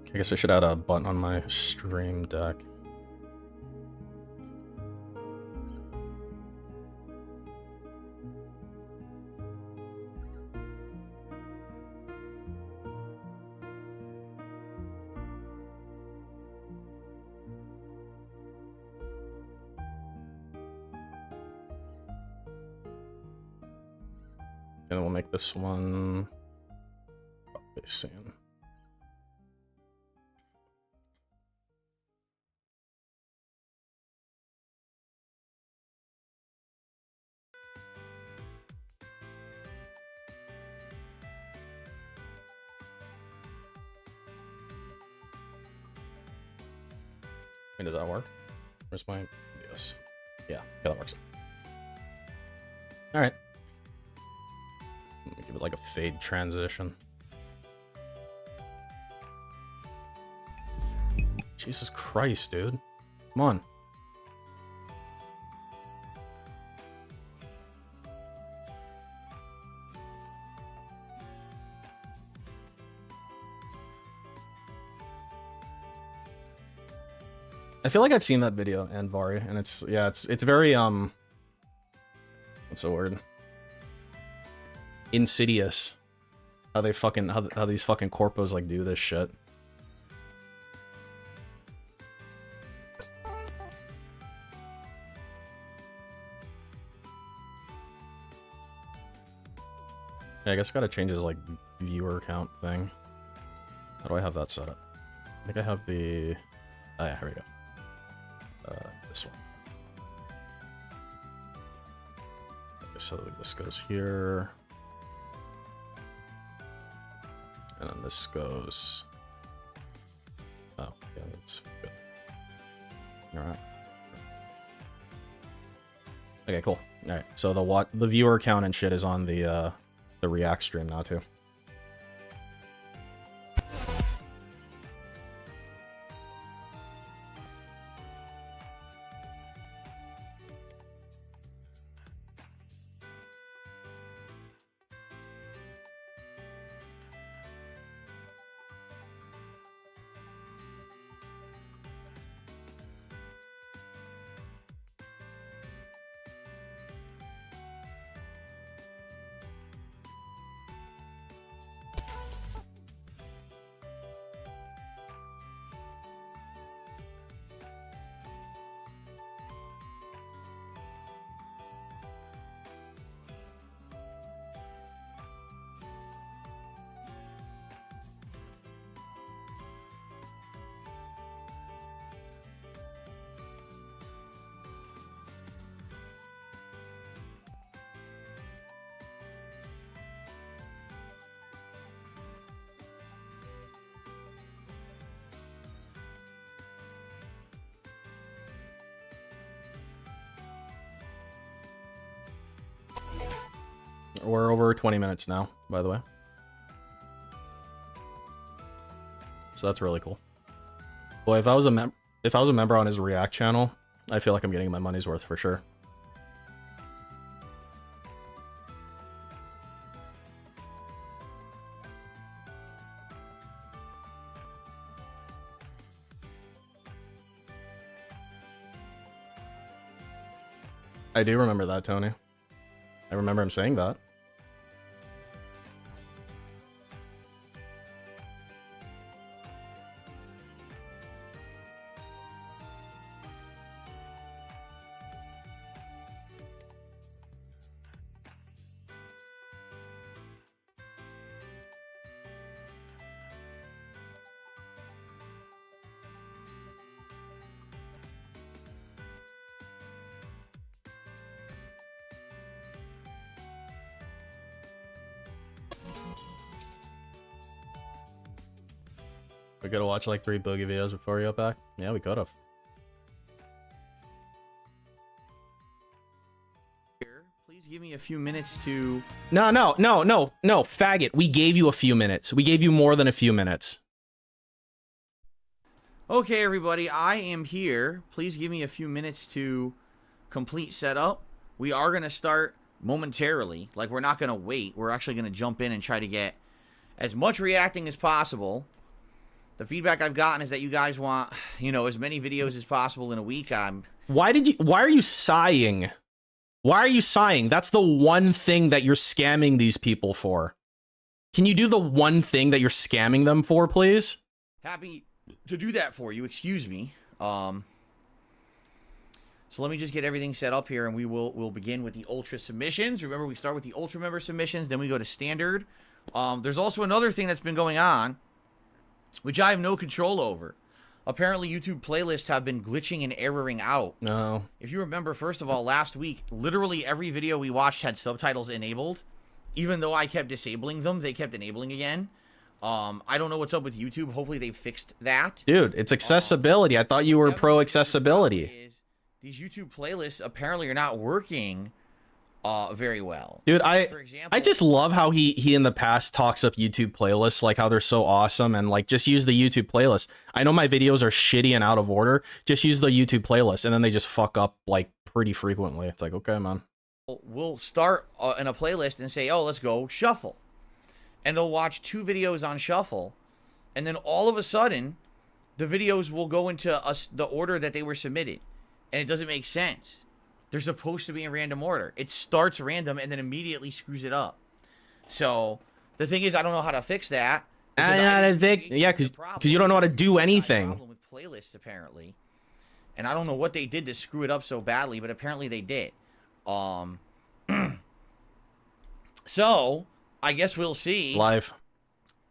I guess I should add a button on my stream deck. And we'll make this one facing. Does that work? Where's my... Yes. Yeah, that works. Alright. Let me give it like a fade transition. Jesus Christ, dude. Come on. I feel like I've seen that video, Anvari, and it's very what's the word? Insidious. How they fucking how these fucking corpos like do this shit. Yeah, I guess I gotta change his like viewer count thing. How do I have that set up? I think I have the... Oh yeah, here we go. This one. Okay, so this goes here. And then this goes... Oh, yeah, that's good. Alright. Okay, cool. Alright, so the viewer count and shit is on the React stream now, too. We're over 20 minutes now, by the way. So that's really cool. Boy, if I was a member on his React channel, I feel like I'm getting my money's worth for sure. I do remember that, Tony. I remember him saying that. We could have watched like 3 Boogie videos before we got back. Yeah, we could have. Please give me a few minutes to... No, faggot. We gave you a few minutes. We gave you more than a few minutes. Okay, everybody, I am here. Please give me a few minutes to complete setup. We are going to start momentarily. Like, we're not going to wait. We're actually going to jump in and try to get as much reacting as possible. The feedback I've gotten is that you guys want, you know, as many videos as possible in a week. Why are you sighing? Why are you sighing? That's the one thing that you're scamming these people for. Can you do the one thing that you're scamming them for, please? Happy to do that for you. Excuse me. So let me just get everything set up here, and we'll begin with the Ultra submissions. Remember, we start with the Ultra member submissions, then we go to Standard. There's also another thing that's been going on, which I have no control over. Apparently, YouTube playlists have been glitching and erroring out. No. If you remember, first of all, last week, literally every video we watched had subtitles enabled. Even though I kept disabling them, they kept enabling again. I don't know what's up with YouTube. Hopefully, they fixed that. Dude, it's accessibility. I thought you were pro accessibility. These YouTube playlists apparently are not working very well. Dude, For example, I just love how he in the past talks up YouTube playlists, like how they're so awesome, and like just use the YouTube playlist. I know my videos are shitty and out of order. Just use the YouTube playlist, and then they just fuck up like pretty frequently. It's like, okay, man. We'll start in a playlist and say, oh, let's go shuffle. And they'll watch 2 videos on shuffle, and then all of a sudden, the videos will go into the order that they were submitted, and it doesn't make sense. They're supposed to be in random order. It starts random and then immediately screws it up. So the thing is, I don't know how to fix that. Yeah, because you don't know how to do anything. Problem with playlists apparently, and I don't know what they did to screw it up so badly, but apparently they did. So I guess we'll see. Live.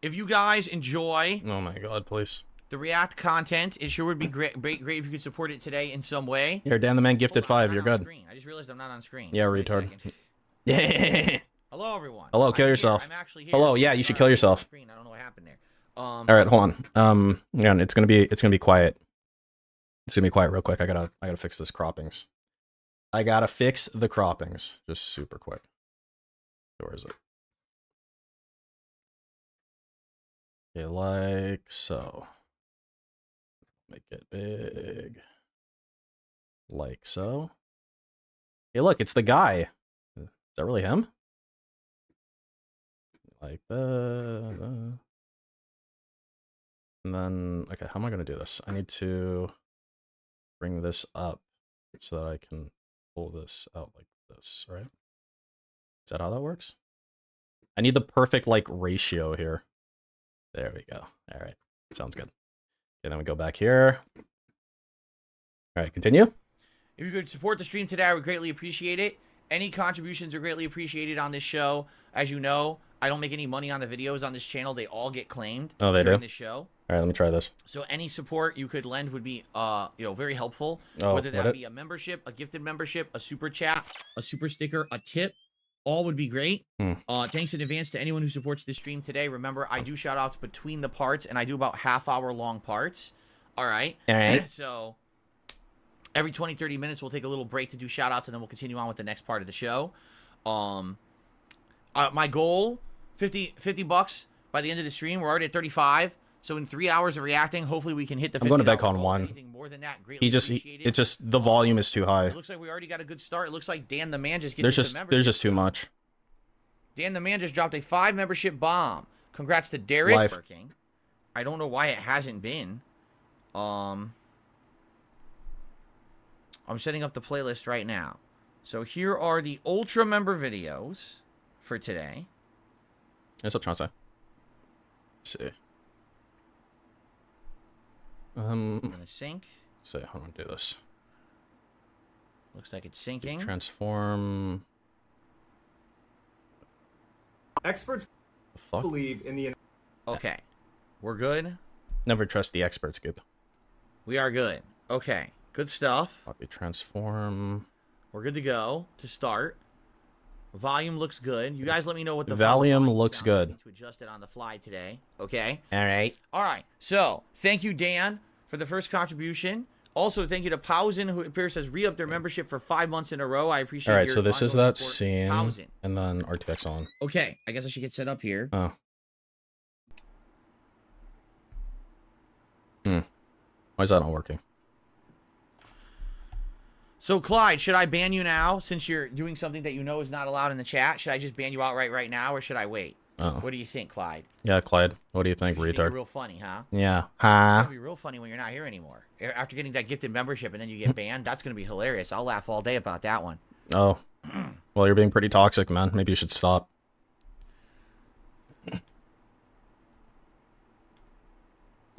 If you guys enjoy, oh my god, please. The React content, it sure would be great if you could support it today in some way. Here, Dan the Man gifted 5. You're good. Screen. I just realized I'm not on screen. Yeah, retard. Hello, everyone. Hello, kill yourself. I'm actually here. Hello, yeah, you should kill yourself. I don't know what happened there. All right, hold on. Yeah, it's gonna be quiet. It's gonna be quiet real quick. I gotta fix this croppings. I gotta fix the croppings just super quick. Where is it? Okay, like so. Make it big. Like so. Hey, look, it's the guy. Is that really him? Like that. And then, okay, how am I going to do this? I need to bring this up so that I can pull this out like this, right? Is that how that works? I need the perfect, like, ratio here. There we go. All right. Sounds good. Okay, then we go back here. All right, continue. If you could support the stream today, I would greatly appreciate it. Any contributions are greatly appreciated on this show. As you know, I don't make any money on the videos on this channel. They all get claimed during the show. All right, let me try this. So any support you could lend would be, very helpful. Oh, whether that be a membership, a gifted membership, a super chat, a super sticker, a tip, all would be great. Thanks in advance to anyone who supports this stream today. Remember, I do shout outs between the parts, and I do about half-hour long parts. All right. So every 20-30 minutes, we'll take a little break to do shout outs, and then we'll continue on with the next part of the show. My goal, 50 bucks by the end of the stream. We're already at 35. So in 3 hours of reacting, hopefully we can hit the $50. I'm going to BetCon 1. Anything more than that, greatly It's just the volume is too high. It looks like we already got a good start. It looks like Dan the Man just gets There's just too much. Dan the Man just dropped a 5 membership bomb. Congrats to Derek. Live. Working. I don't know why it hasn't been. I'm setting up the playlist right now. So here are the Ultra member videos for today. That's what I'm trying to say. Let's see. I'm gonna sync. So how do I do this? Looks like it's syncing. Transform. Experts The fuck? believe in the Okay. We're good. Never trust the experts, good. We are good. Okay. Good stuff. Copy transform. We're good to go to start. Volume looks good. You guys let me know what the Volume volume looks sounds good. like. I need to adjust it on the fly today. Okay. All right. All right. So thank you, Dan, for the first contribution. Also, thank you to Pausen, who appears has re-upped their membership for 5 months in a row. I appreciate it. All right, so this is that support. scene, Pausen. and then RTX on. Okay. I guess I should get set up here. Oh. Why is that not working? So, Clyde, should I ban you now since you're doing something that you know is not allowed in the chat? Should I just ban you outright right now, or should I wait? Oh. What do you think, Clyde? Yeah, Clyde. What do you think, You think you're retard? real funny, huh? Yeah. It's Huh? gonna be real funny when you're not here anymore. After getting that gifted membership and then you get banned, that's gonna be hilarious. I'll laugh all day about that one. Oh. Well, you're being pretty toxic, man. Maybe you should stop.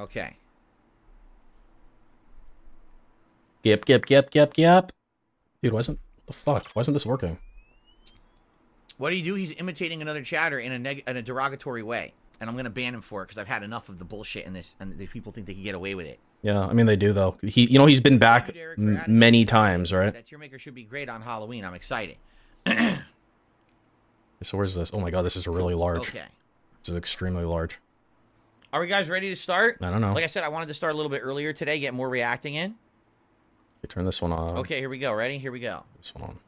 Okay. Yep. Dude, what the fuck? Why isn't this working? What do you do? He's imitating another chatter in a derogatory way, and I'm gonna ban him for it because I've had enough of the bullshit in this, and these people think they can get away with it. Yeah, I mean they do though. He's been back Thank you, Derek, for adding many that. times, right? That tier maker should be great on Halloween. I'm excited. So where's this? Oh my god, this is really large. Okay. This is extremely large. Are we guys ready to start? I don't know. Like I said, I wanted to start a little bit earlier today, get more reacting in. Okay, turn this one on. Okay, here we go. Ready? Here we go. This one on.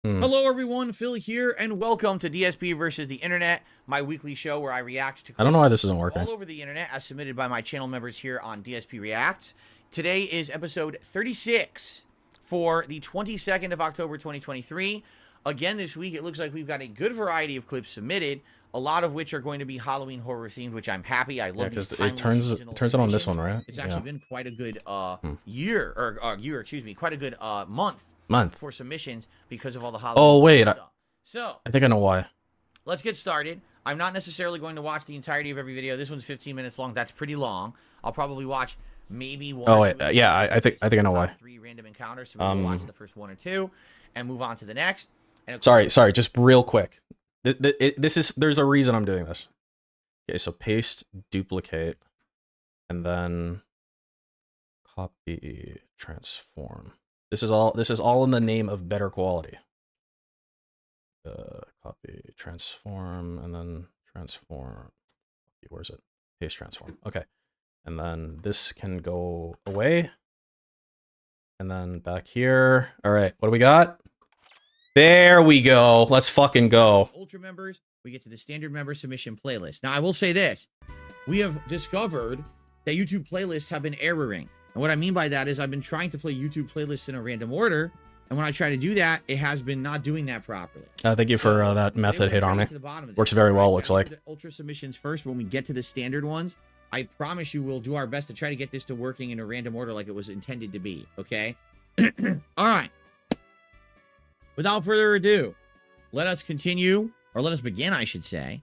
Hello, everyone. Phil here, and welcome to DSP versus the Internet, my weekly show where I react to I don't know clips why this isn't working. all over the internet as submitted by my channel members here on DSP Reacts. Today is episode 36 for the 22nd of October 2023. Again, this week it looks like we've got a good variety of clips submitted, a lot of which are going to be Halloween horror themed, which I'm happy. I love these because timeless it seasonal turns it on this submissions. one, right? It's actually been quite a good quite a good month for submissions because of all the Halloween Oh wait, stuff. So I think I know why. let's get started. I'm not necessarily going to watch the entirety of every video. This one's 15 minutes long. That's pretty long. I'll probably watch maybe one. Oh or wait, two yeah, I think I know why. 3 random encounters. So we'll watch the first 1 or 2 and move on to the next. And of course, Sorry, just real quick. There's a reason I'm doing this. Okay, so paste, duplicate, and then copy, transform. This is all in the name of better quality. Copy, transform, and then transform. Where's it? Paste, transform. Okay, and then this can go away, and then back here. All right, what do we got? There we go. Let's fucking go. Ultra members, we get to the standard member submission playlist. Now, I will say this. We have discovered that YouTube playlists have been erroring. And what I mean by that is I've been trying to play YouTube playlists in a random order. And when I try to do that, it has been not doing that properly. Thank you for that method hit on me. Works very well, looks like. The Ultra submissions first. When we get to the standard ones, I promise you we'll do our best to try to get this to working in a random order like it was intended to be. Okay? All right. Without further ado, let us continue, or let us begin, I should say.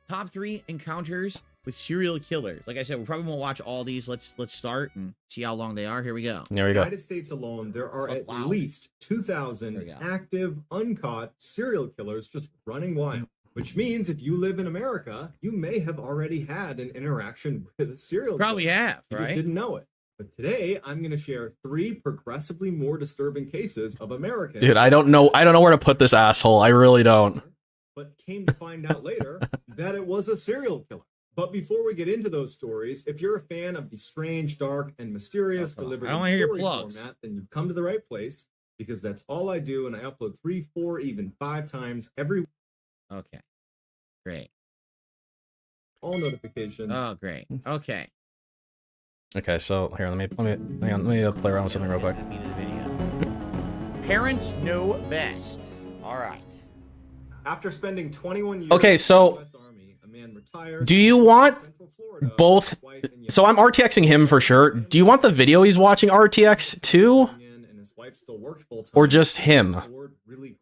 Top 3 encounters with serial killers. Like I said, we probably won't watch all these. Let's start and see how long they are. Here we go. There we go. United States alone, there are at least 2,000 active, uncaught serial killers just running wild. Which means if you live in America, you may have already had an interaction with a serial killer. Probably have, You right? just didn't know it. But today, I'm going to share 3 progressively more disturbing cases of Americans. Dude, I don't know where to put this asshole. I really don't. But came to find out later that it was a serial killer. But before we get into those stories, if you're a fan of the strange, dark, and mysterious delivered I don't want to hear your story plugs. format, then you've come to the right place. because that's all I do, and I upload 3, 4, even 5 times every. Okay. Great. All notifications. Oh, great. Okay. Okay, so here, let me hang on, let me play around with something real quick. Parents know best. All right. After spending 21 years Okay, so in the US Army, a man retired. do you want Central Florida, both? his wife and So I'm RTXing him for sure. Do you want the video he's watching RTX too, and his wife still worked full-time. or just him?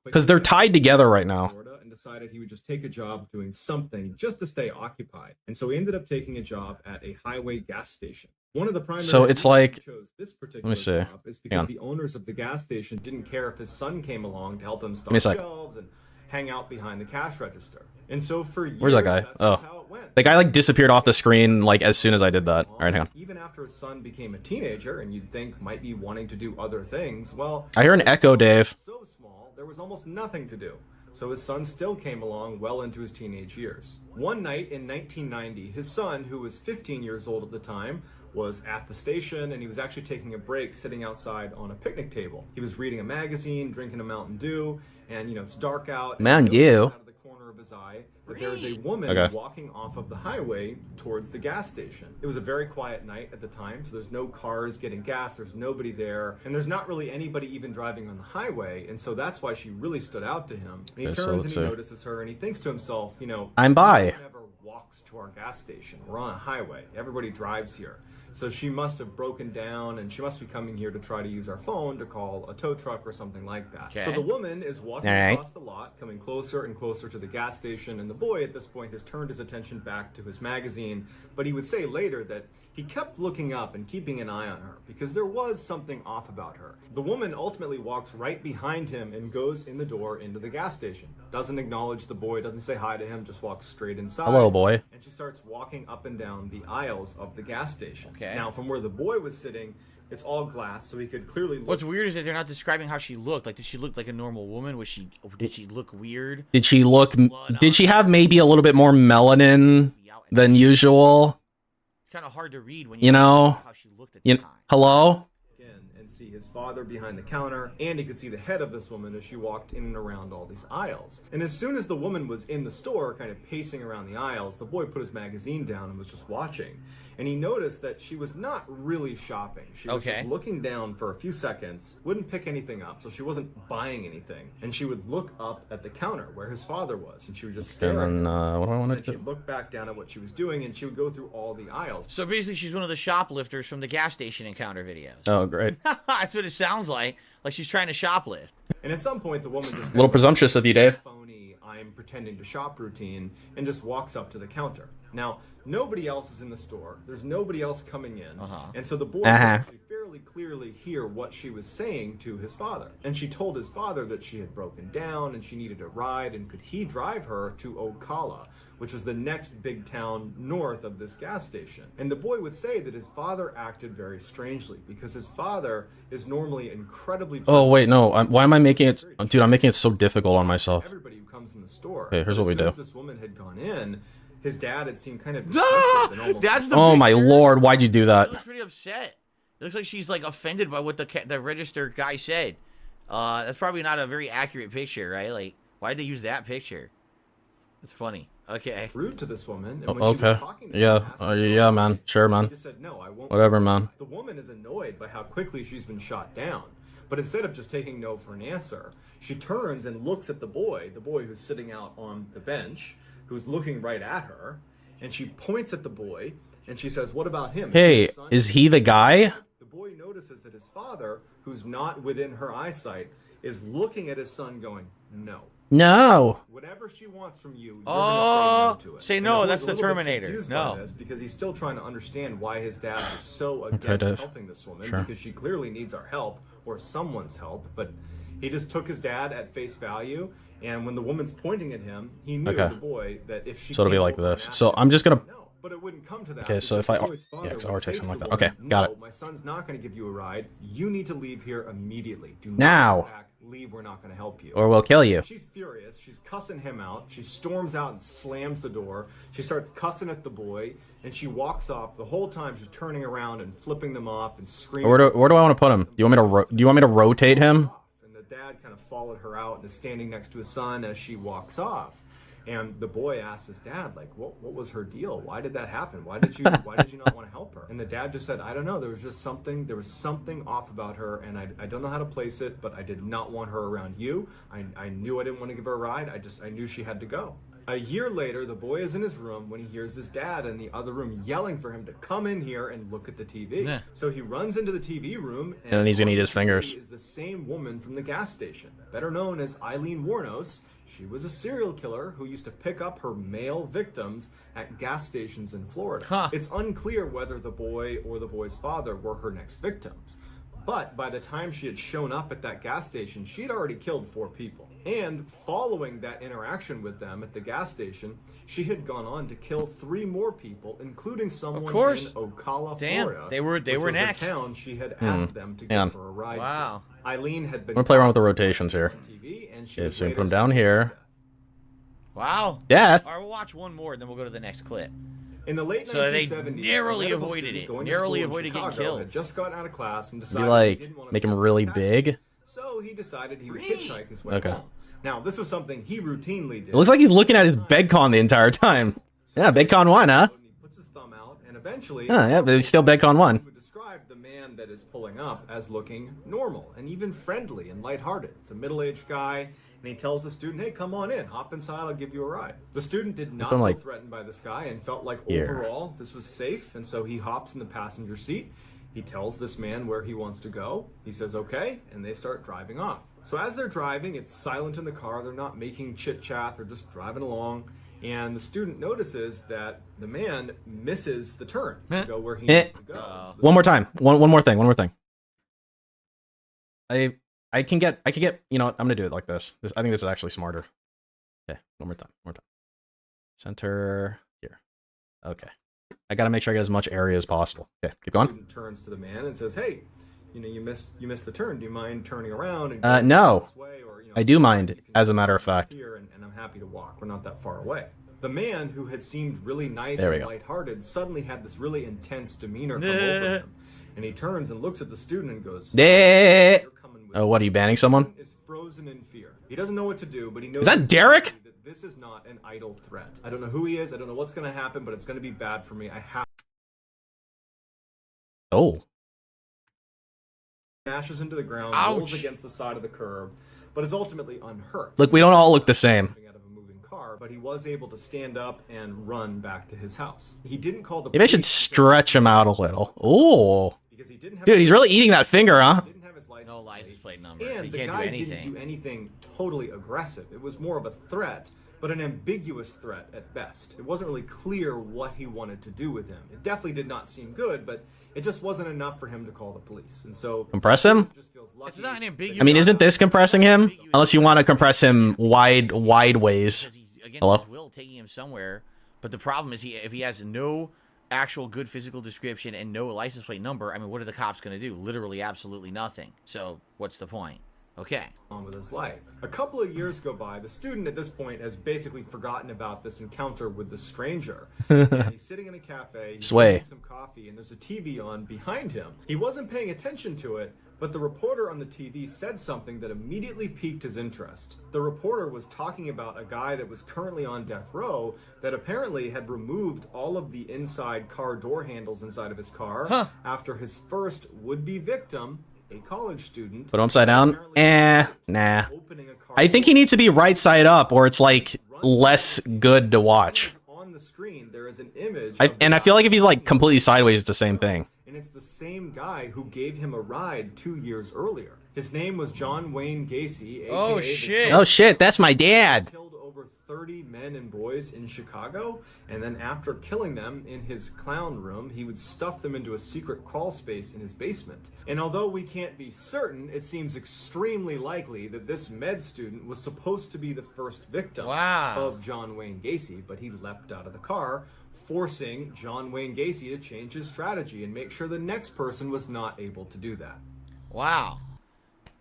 Because they're tied together right now. And decided he would just take a job doing something just to stay occupied. And so he ended up taking a job at a highway gas station. One of the primary So it's reasons like, he chose this let me particular see. job is because the owners of the gas station didn't care if his son came along to help him stock me a sec. shelves and hang out behind the cash register. And so for years, Where's that guy? that's Oh. just how it went. The guy like disappeared off the screen like as soon as I did that. All right, hang on. Even after his son became a teenager and you'd think might be wanting to do other things, well, I hear an echo, Dave. so small, there was almost nothing to do. So his son still came along well into his teenage years. One night in 1990, his son, who was 15 years old at the time, was at the station, and he was actually taking a break sitting outside on a picnic table. He was reading a magazine, drinking a Mountain Dew, and it's dark out. Mountain Dew? Out of the corner of his eye, that there was a woman walking off of the highway towards the gas station. It was a very quiet night at the time, so there's no cars getting gas, there's nobody there, and there's not really anybody even driving on the highway, and so that's why she really stood out to him. And he Okay, so turns let's and he see. notices her, and he thinks to himself, I'm by. no one ever walks to our gas station. We're on a highway. Everybody drives here. So she must have broken down, and she must be coming here to try to use our phone to call a tow truck or something like that. Okay. So the woman is walking across the lot, coming closer and closer to the gas station, and the boy at this point has turned his attention back to his magazine, but he would say later that he kept looking up and keeping an eye on her because there was something off about her. The woman ultimately walks right behind him and goes in the door into the gas station. Doesn't acknowledge the boy, doesn't say hi to him, just walks straight inside. Hello, boy. And she starts walking up and down the aisles of the gas station. Okay. Now, from where the boy was sitting, it's all glass, so he could clearly look. What's weird is that they're not describing how she looked. Like, did she look like a normal woman? Did she look weird? Did she look? Did she have maybe a little bit more melanin than usual? It's kind of hard to read when You know? how she looked at the time. Hello? and see his father behind the counter, and he could see the head of this woman as she walked in and around all these aisles. And as soon as the woman was in the store, kind of pacing around the aisles, the boy put his magazine down and was just watching. And he noticed that she was not really shopping. She was just looking down for a few seconds, wouldn't pick anything up, so she wasn't buying anything. And she would look up at the counter where his father was, and she would just stare at him. What do I want to And do? she'd look back down at what she was doing, and she would go through all the aisles. So basically, she's one of the shoplifters from the gas station encounter videos. Oh, great. That's what it sounds like she's trying to shoplift. And at some point, the woman just A little presumptuous of you, Dave. phony I'm pretending to shop routine and just walks up to the counter. Now, nobody else is in the store. There's nobody else coming in. And so the boy could actually fairly clearly hear what she was saying to his father. And she told his father that she had broken down and she needed a ride, and could he drive her to Ocala, which was the next big town north of this gas station. And the boy would say that his father acted very strangely because his father is normally incredibly Oh, wait, no. Why am I making it? Dude, I'm making it so difficult on myself. everybody who comes in the store. Okay, here's But what we as soon do. as this woman had gone in, his dad had seemed kind of That's the Oh, my picture? lord. Why'd you do She that? looks pretty upset. It looks like she's like offended by what the register guy said. That's probably not a very accurate picture, right? Like, why'd they use that picture? It's funny. Okay. rude to this woman. And Oh, when she was okay. talking to Yeah. him, asking her Yeah, why, man. Sure, he man. just said, no, I won't. Whatever, man. The woman is annoyed by how quickly she's been shot down. But instead of just taking no for an answer, she turns and looks at the boy who's sitting out on the bench, who's looking right at her, and she points at the boy, and she says, what about him? Hey, is he the guy? The boy notices that his father, who's not within her eyesight, is looking at his son going, no. No. Whatever she wants from you, you're Oh, gonna say no to it. say And no, the boy's that's a the little bit Terminator. confused No. by this because he's still trying to understand why his dad is so against Dave. helping this woman, Sure. because she clearly needs our help or someone's help. But he just took his dad at face value, and when the woman's pointing at him, he knew Okay. the boy that if she So it'll be came like over and this. asked So him, I'm just gonna. no. But it wouldn't come to that. Okay, so because if I- the boy's father yeah, 'cause would I'll say take to something the like that. woman, Okay, got "No, it. my son's not going to give you a ride. You need to leave here immediately. Do not Now. come back. Leave. We're not going to help you." Or we'll kill you. She's furious. She's cussing him out. She storms out and slams the door. She starts cussing at the boy, and she walks off. The whole time she's turning around and flipping them off and screaming. Where do I want to put him? Do you want me to rotate him? And dad kind of followed her out and is standing next to his son as she walks off. And the boy asks his dad, like, what was her deal? Why did that happen? Why did you not want to help her? And the dad just said, I don't know. There was something off about her, and I don't know how to place it, but I did not want her around you. I knew I didn't want to give her a ride. I knew she had to go. A year later, the boy is in his room when he hears his dad in the other room yelling for him to come in here and look at the TV. Yeah. So he runs into the TV room, And then he's gonna eat his fingers. Is the same woman from the gas station, better known as Eileen Warnos. She was a serial killer who used to pick up her male victims at gas stations in Florida. Huh. It's unclear whether the boy or the boy's father were her next victims. But by the time she had shown up at that gas station, she had already killed 4 people. And following that interaction with them at the gas station, she had gone on to kill 3 more people, including someone in Ocala, Florida. They were which was next. the town she had asked them to give her a ride Wow. to. Eileen had been. I'm gonna play around with the rotations here. TV, and she Okay, was so we later put him down sentenced to here. death. Wow. Death. All right, we'll watch one more, then we'll go to the next clip. In the late So they 1970s, narrowly a medical avoided student it. going to Narrowly school in avoided getting Chicago killed. Had just gotten out of class and You decided he like didn't want to make be him really taxi. big? So he decided he would Really? hitchhike his way Okay. home. Now, this was something he routinely did. It looks like he's looking at his bedcon the entire time. Yeah, bedcon 1, huh? He puts his thumb out, and eventually, Yeah, but it's still bedcon 1. would describe the man that is pulling up as looking normal and even friendly and lighthearted. It's a middle-aged guy, and he tells the student, "Hey, come on in, hop inside, I'll give you a ride." The student did not I'm feel like, threatened by this guy and felt like here. overall this was safe, and so he hops in the passenger seat. He tells this man where he wants to go. He says, okay, and they start driving off. So as they're driving, it's silent in the car. They're not making chit-chat. They're just driving along. And the student notices that the man misses the turn to go where he needs to go. So the One more time. One more thing. I can get, you know what, I'm gonna do it like this. I think this is actually smarter. Okay, one more time. Center here. Okay. I gotta make sure I get as much area as possible. Okay, keep going. student turns to the man and says, hey, you know, you missed the turn. Do you mind turning around? And going No. this way? Or, you know, I do mind, you can as a matter of fact. here, and I'm happy to walk. We're not that far away. The man, who had seemed really nice There we and go. lighthearted, suddenly had this really intense demeanor come over him. And he turns and looks at the student and goes, Eh. "You're coming with Oh, me." what, are you banning someone? The student is frozen in fear. He doesn't know what to do, but he knows Is that Derek? that this is not an idle threat. I don't know who he is. I don't know what's going to happen, but it's going to be bad for me. I have Oh. smashes into the ground, rolls Ouch. against the side of the curb, but is ultimately unhurt. Look, we don't all look the same. Out of a moving car, but he was able to stand up and run back to his house. He didn't call the Maybe I should police stretch him out a little. Ooh. because he didn't have Dude, he's really eating that finger, huh? didn't have his license No license plate. plate number. And You the can't do guy anything. didn't do anything totally aggressive. It was more of a threat, but an ambiguous threat at best. It wasn't really clear what he wanted to do with him. It definitely did not seem good, but it just wasn't enough for him to call the police. And so Compress him? just feels lucky It's not an that ambiguous. I mean, isn't this compressing him? Unless you want to compress him wide ways. Because he's against Hello? his will taking him somewhere. But the problem is, if he has no actual good physical description and no license plate number, I mean, what are the cops going to do? Literally, absolutely nothing. So what's the point? Okay. on with his life. A couple of years go by. The student at this point has basically forgotten about this encounter with the stranger. And he's sitting in a cafe, he's Sway. drinking some coffee, and there's a TV on behind him. He wasn't paying attention to it, but the reporter on the TV said something that immediately piqued his interest. The reporter was talking about a guy that was currently on death row that apparently had removed all of the inside car door handles inside of his car after his first would-be victim, a college student, Put him upside down? Nah. opening a car I think he needs to be right side up, or it's like less good to watch. on the screen. There is an image, And I feel like if he's like completely sideways, it's the same thing. and it's the same guy who gave him a ride 2 years earlier. His name was John Wayne Gacy. AKA Oh, the shit. Oh shit, that's my dad. Killed over 30 men and boys in Chicago, and then after killing them in his clown room, he would stuff them into a secret crawl space in his basement. And although we can't be certain, it seems extremely likely that this med student was supposed to be the first victim Wow. of John Wayne Gacy, but he leapt out of the car, forcing John Wayne Gacy to change his strategy and make sure the next person was not able to do that. Wow.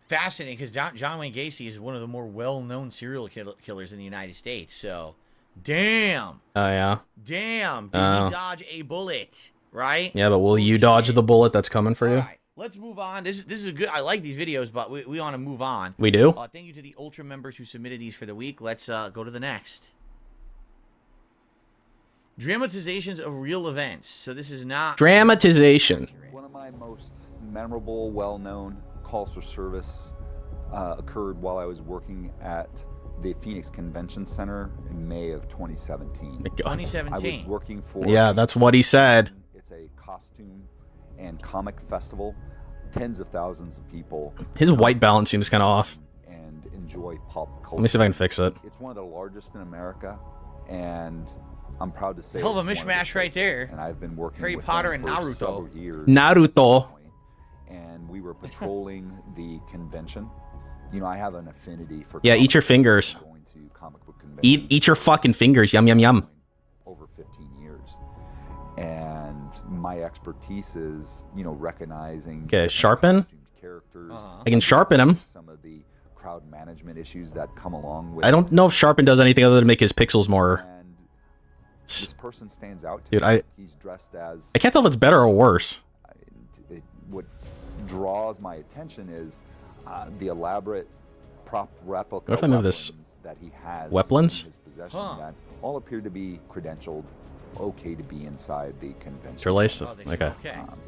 Fascinating, because John Wayne Gacy is one of the more well-known serial killers in the United States. So, damn. Oh yeah. Damn. Did Oh. he dodge a bullet? Right? Yeah, but will you dodge the bullet that's coming for you? Alright. let's move on. This is a good. I like these videos, but we want to move on. We do. Thank you to the Ultra members who submitted these for the week. Let's go to the next. Dramatizations of real events. So this is not Dramatization. One of my most memorable, well-known calls for service occurred while I was working at the Phoenix Convention Center in May of 2017. I 2017. was working for... Yeah, that's what he said. It's a costume and comic festival. Tens of thousands of people. His white balance seems kind of off. And enjoy pop culture. Let me see if I can fix it. It's one of the largest in America, and I'm proud to say hell of a it's one mishmash right there. And I've been working Harry with Potter them and for Naruto. several years. Naruto. And we were patrolling the convention. You know, I have an affinity for... Yeah, eat your fingers. Going to comic book conventions. Eat your fucking fingers. Yum, yum, yum. Over 15 years. And my expertise is, you know, recognizing... Okay, sharpen. Characters. I can sharpen him. Some of the crowd management issues that come along with... I don't know if sharpen does anything other than make his pixels more... And this person stands out to Dude, me. He's dressed as... I can't tell if it's better or worse. What draws my attention is the elaborate prop replica What if I move this? That he has Weapons? in his possession that all appear to be credentialed, okay to be inside the convention. Interlace? Okay.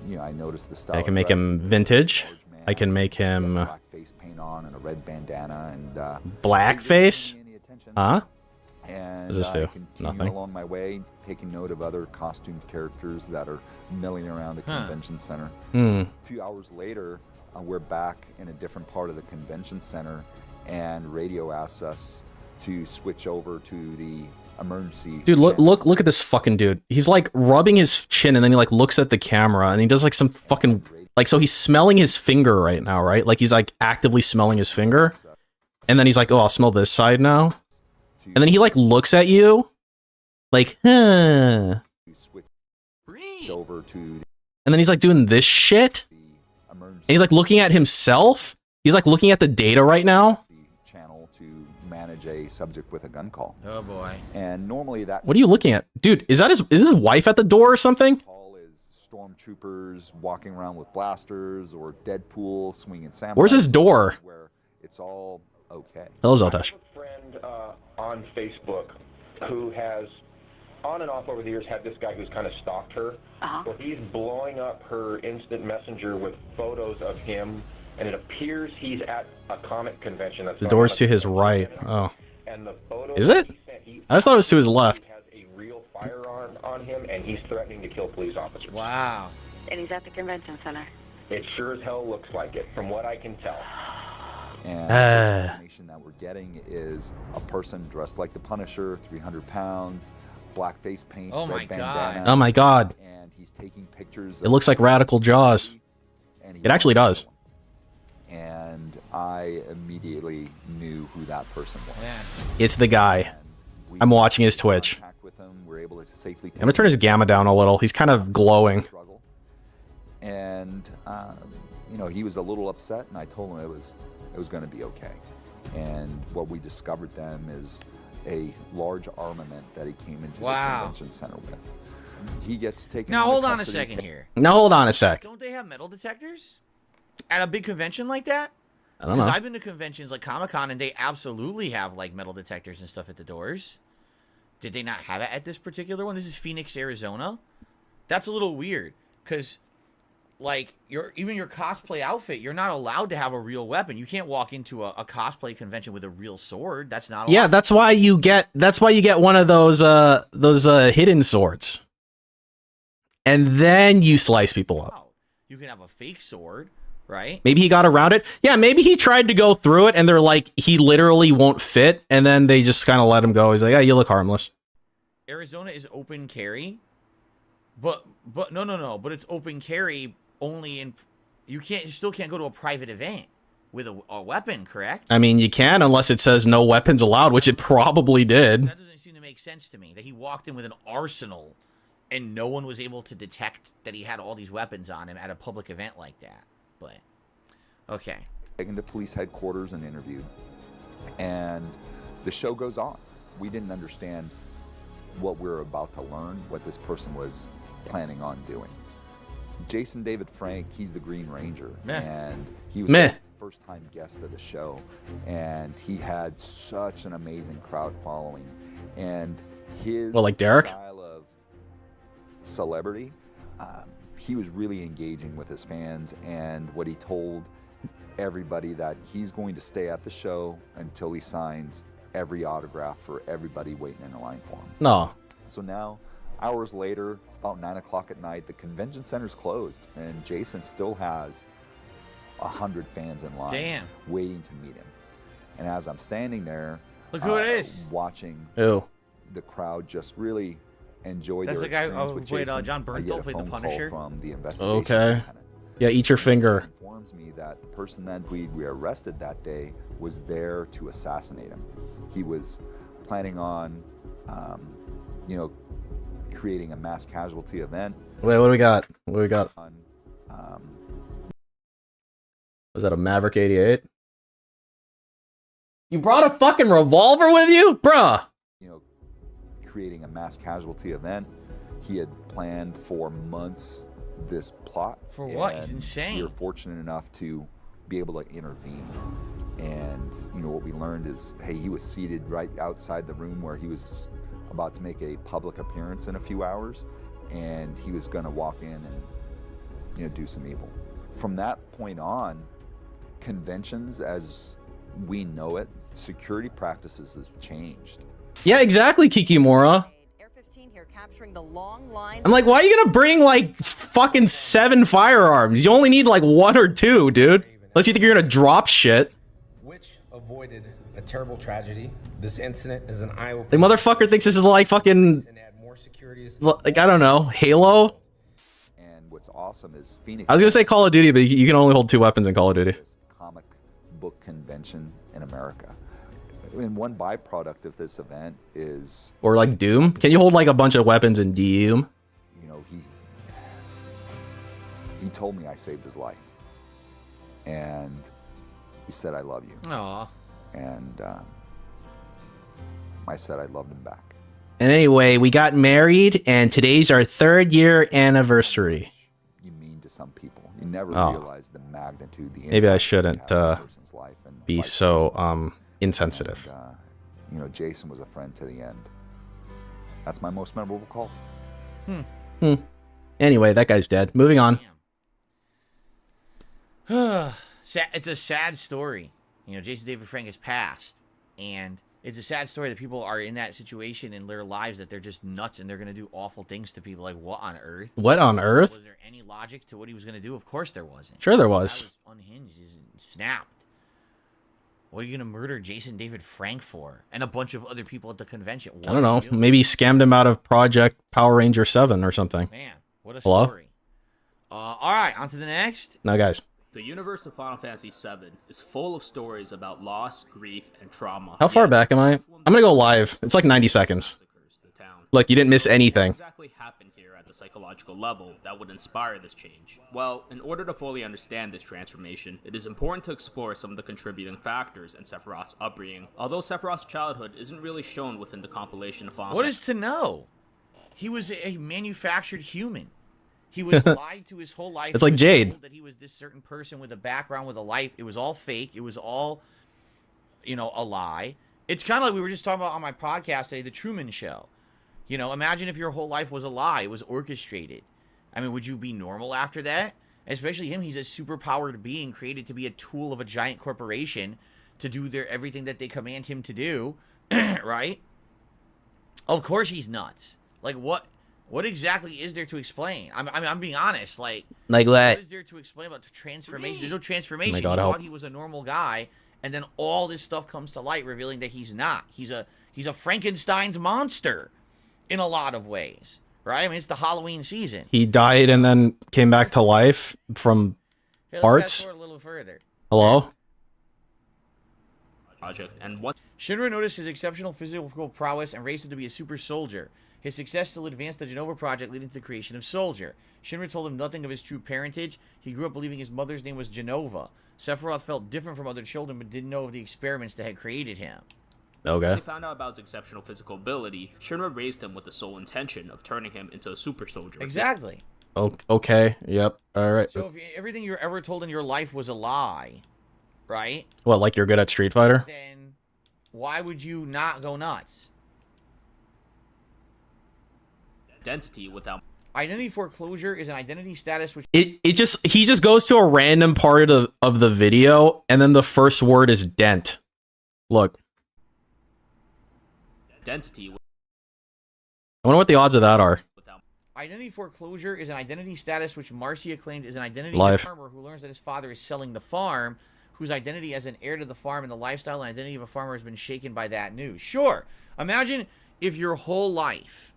You know, I noticed the style. I can make him vintage. I can make him... black face paint on and a red bandana and... Blackface? Huh? And What does this do? continue Nothing. along my way, taking note of other costumed characters that are milling around the convention center. A few hours later, we're back in a different part of the convention center, and radio asks us to switch over to the emergency. Dude, look at this fucking dude. He's like rubbing his chin, and then he like looks at the camera, and he does like some fucking like, so he's smelling his finger right now, right? Like he's like actively smelling his finger, and then he's like, oh, I'll smell this side now. And then he like looks at you, like, huh. Over to And then he's like doing this shit. And he's like looking at himself. He's like looking at the data right now. Channel to manage a subject with a gun call. Oh boy. And normally that... What are you looking at, dude? Is his wife at the door or something? Call is stormtroopers walking around with blasters or Deadpool swinging samurai. Where's his door? Where it's all okay. Hello, Zeltash. Friend on Facebook who has on and off over the years had this guy who's kind of stalked her. Well, he's blowing up her instant messenger with photos of him, and it appears he's at a comic convention. That's The door's to his right. Oh. And the photos Is it? I just thought it was to his left. He has a real firearm on him, and he's threatening to kill police officers. Wow. And he's at the convention center. It sure as hell looks like it, from what I can tell. And the information that we're getting is a person dressed like the Punisher, 300 pounds, black face paint, Oh my red bandana. Oh my god. And he's taking pictures. It looks like Radical Jaws. It actually does. And I immediately knew who that person was. It's the guy. I'm watching his Twitch. With him. We're able to safely I'm gonna turn his gamma down a little. He's kind of glowing. And you know, he was a little upset, and I told him it was going to be okay. And what we discovered then is a large armament that he came into the convention center with. He gets taken. Now into hold on a custody. second here. Now hold on a sec. Don't they have metal detectors at a big convention like that? I don't know. Because I've been to conventions like Comic-Con, and they absolutely have like metal detectors and stuff at the doors. Did they not have it at this particular one? This is Phoenix, Arizona. That's a little weird, because like even your cosplay outfit, you're not allowed to have a real weapon. You can't walk into a cosplay convention with a real sword. That's not allowed. Yeah, that's why you get one of those hidden swords. And then you slice people up. You can have a fake sword, right? Maybe he got around it. Yeah, maybe he tried to go through it and they're like, he literally won't fit, and then they just kind of let him go. He's like, yeah, you look harmless. Arizona is open carry. But no. But it's open carry only in you still can't go to a private event with a weapon, correct? I mean, you can, unless it says no weapons allowed, which it probably did. That doesn't seem to make sense to me. That he walked in with an arsenal and no one was able to detect that he had all these weapons on him at a public event like that. But okay. Taken to police headquarters and interviewed. And the show goes on. We didn't understand what we were about to learn, what this person was planning on doing. Jason David Frank, he's the Green Ranger, and he was first-time guest of the show, and he had such an amazing crowd following, and his like Derek? style of celebrity, he was really engaging with his fans, and what he told everybody that he's going to stay at the show until he signs every autograph for everybody waiting in a line for him. No. So now, hours later, it's about 9 o'clock at night, the convention center's closed, and Jason still has 100 fans in line waiting to meet him. And as I'm standing there, look who it is, watching the crowd just really enjoy That's their the guy experience who with played Jason, John Bernthal, played the Punisher. From the investigation okay. Yeah, eat your finger. Informs me that the person that we arrested that day was there to assassinate him. He was planning on, you know, creating a mass casualty event. Wait, what do we got? What do we got? Was that a Maverick 88? You brought a fucking revolver with you? Bruh! You know, creating a mass casualty event. He had planned for months this plot. For what? He's insane. We were fortunate enough to be able to intervene. And, you know, what we learned is, hey, he was seated right outside the room where he was about to make a public appearance in a few hours. And he was going to walk in and, you know, do some evil. From that point on, conventions as we know it, security practices has changed. Yeah, exactly, Kikimora. I'm like, why are you gonna bring like fucking 7 firearms? You only need like 1 or 2, dude. Unless you think you're gonna drop shit. Which avoided a terrible tragedy. This incident is an eye-opener. The motherfucker thinks this is like fucking, like, I don't know, Halo? And what's awesome is Phoenix. I was gonna say Call of Duty, but you can only hold 2 weapons in Call of Duty. Comic book convention in America. And one byproduct of this event is... Or like Doom? Can you hold like a bunch of weapons in Doom? You know, he told me I saved his life. And he said, I love you. Aww. And I said I loved him back. And anyway, we got married, and today's our 3rd year anniversary. You mean to some people. You never realize the magnitude, the maybe I shouldn't be so insensitive. And, you know, Jason was a friend to the end. That's my most memorable call. Anyway, that guy's dead. Moving on. It's a sad story. You know, Jason David Frank has passed, and it's a sad story that people are in that situation in their lives that they're just nuts and they're going to do awful things to people. Like, what on earth? What on earth? Was there any logic to what he was going to do? Of course there wasn't. Sure there was. That was unhinged. He snapped. What are you going to murder Jason David Frank for? And a bunch of other people at the convention? What I don't know. Maybe he scammed him out of Project Power Ranger 7 or something. Man, what a story. All right, on to the next. No, guys. The universe of Final Fantasy VII is full of stories about loss, grief, and trauma. How far back am I? I'm going to go live. It's like 90 seconds. Look, you didn't miss anything. What exactly happened here at the psychological level that would inspire this change? Well, in order to fully understand this transformation, it is important to explore some of the contributing factors in Sephiroth's upbringing. Although Sephiroth's childhood isn't really shown within the compilation of Final What is to know? He was a manufactured human. He was lied to his whole life. It's like Jade. That he was this certain person with a background, with a life. It was all fake. It was all, you know, a lie. It's kind of like we were just talking about on my podcast today, The Truman Show. You know, imagine if your whole life was a lie. It was orchestrated. I mean, would you be normal after that? Especially him. He's a superpowered being created to be a tool of a giant corporation to do everything that they command him to do, right? Of course he's nuts. Like, what exactly is there to explain? I'm being honest. Like what? What is there to explain about transformation? There's no transformation. Oh my God, he thought he was a normal guy, and then all this stuff comes to light, revealing that he's not. He's a Frankenstein's monster in a lot of ways, right? I mean, it's the Halloween season. He died and then came back to life from parts. Fast forward a little further. Hello? Shinra noticed his exceptional physical prowess and raised him to be a super soldier. His success still advanced the Genova project, leading to the creation of Soldier. Shinra told him nothing of his true parentage. He grew up believing his mother's name was Genova. Sephiroth felt different from other children, but didn't know of the experiments that had created him. Okay. Once he found out about his exceptional physical ability, Shinra raised him with the sole intention of turning him into a super soldier. Exactly. Okay. Yep. All right. So if everything you're ever told in your life was a lie, right? What, like you're good at Street Fighter? Then why would you not go nuts? Identity without identity foreclosure is an identity status which he just goes to a random part of the video and then the first word is dent. Look. Identity. I wonder what the odds of that are. Identity foreclosure is an identity status which Marcia claimed is an identity Life. farmer who learns that his father is selling the farm, whose identity as an heir to the farm and the lifestyle and identity of a farmer has been shaken by that news. Sure. Imagine if your whole life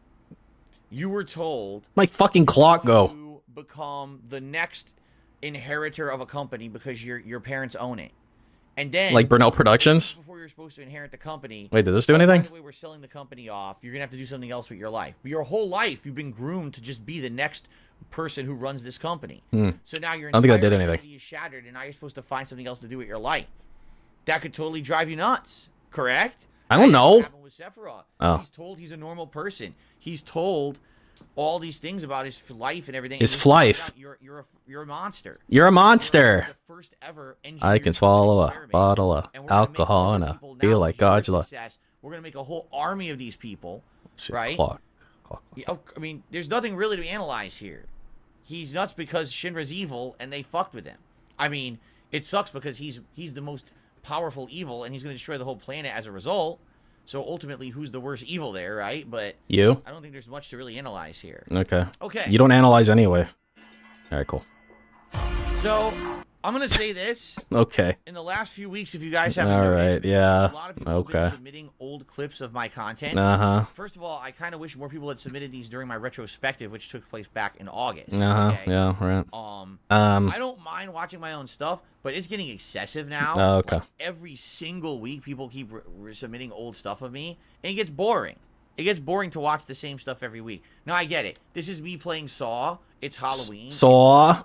you were told My fucking clock go. to become the next inheritor of a company because your parents own it. And then Like Brunel Productions? before you're supposed to inherit the company. Wait, did this do By anything? the way, we're selling the company off. You're gonna have to do something else with your life. But your whole life, you've been groomed to just be the next person who runs this company. So now your I don't think I entire did anything. identity is shattered, and now you're supposed to find something else to do with your life. That could totally drive you nuts. Correct? I don't know. What happened with Sephiroth. Oh. He's told he's a normal person. He's told all these things about his life and everything. His And this turns flife. out You're a monster. You're a monster. The first ever I engineered can swallow a experiment. bottle of And we're gonna make alcohol other and I people feel now, like because of your Godzilla. success, we're gonna make a whole army of these people, Let's see, right? clock. Yeah, I mean, there's nothing really to analyze here. He's nuts because Shinra's evil and they fucked with him. I mean, it sucks because he's the most powerful evil and he's gonna destroy the whole planet as a result. So ultimately, who's the worst evil there, right? But You? I don't think there's much to really analyze here. Okay. Okay. You don't analyze anyway. All right, cool. So I'm gonna say this. Okay. In the last few weeks, if you guys haven't All noticed, right, yeah. a lot of people have been Okay. submitting old clips of my content. Uh-huh. First of all, I kind of wish more people had submitted these during my retrospective, which took place back in August. Uh-huh. okay? Yeah, right. I don't mind watching my own stuff, but it's getting excessive now. Oh, okay. Like, every single week, people keep submitting old stuff of me, and it gets boring. It gets boring to watch the same stuff every week. Now, I get it. This is me playing Saw. It's Halloween. Saw?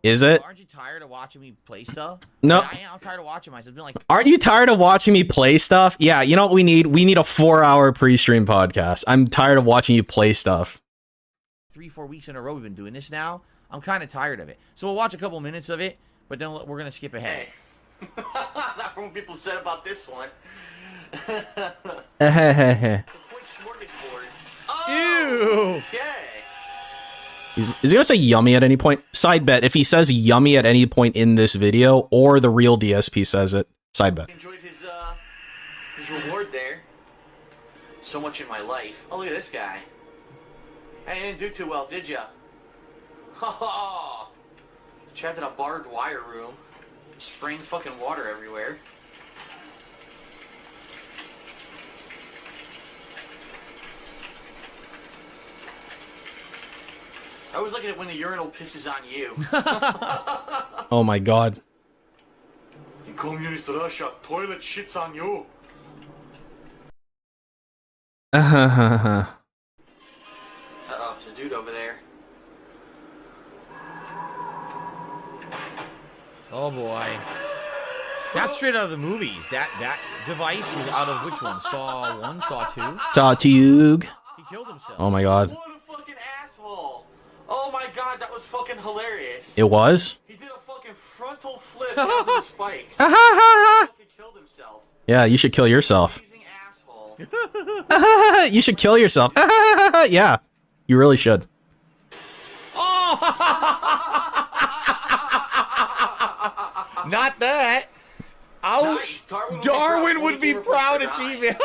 Is it? Aren't you tired of watching me play stuff? No. I am. I'm tired of watching myself. It's been like, Aren't you tired of watching me play stuff? Yeah, you know what we need? We need a 4-hour pre-stream podcast. I'm tired of watching you play stuff. 3-4 weeks in a row we've been doing this now. I'm kind of tired of it. So we'll watch a couple minutes of it, but then we're going to skip ahead. Not from what people said about this one. Ew! Okay. Is he gonna say yummy at any point? Side bet, if he says yummy at any point in this video, or the real DSP says it, side bet. Enjoyed his reward there. So much in my life. Oh, look at this guy. Hey, you didn't do too well, did ya? Ha ha! Trapped in a barbed wire room. Spraying fucking water everywhere. I always look at it when the urinal pisses on you. Oh my god. In communist Russia, toilet shits on you. Uh-oh, there's a dude over there. Oh boy. That's straight out of the movies. That device was out of which one? Saw 1, Saw 2? Sawtooth. He killed himself. Oh my god. What a fucking asshole. Oh my god, that was fucking hilarious. It was? He did a fucking frontal flip after the spikes. He killed himself. Yeah, you should kill yourself. Amazing asshole. You should kill yourself. Yeah, you really should. Not that. Ouch. Nice. Darwin would be proud achievement.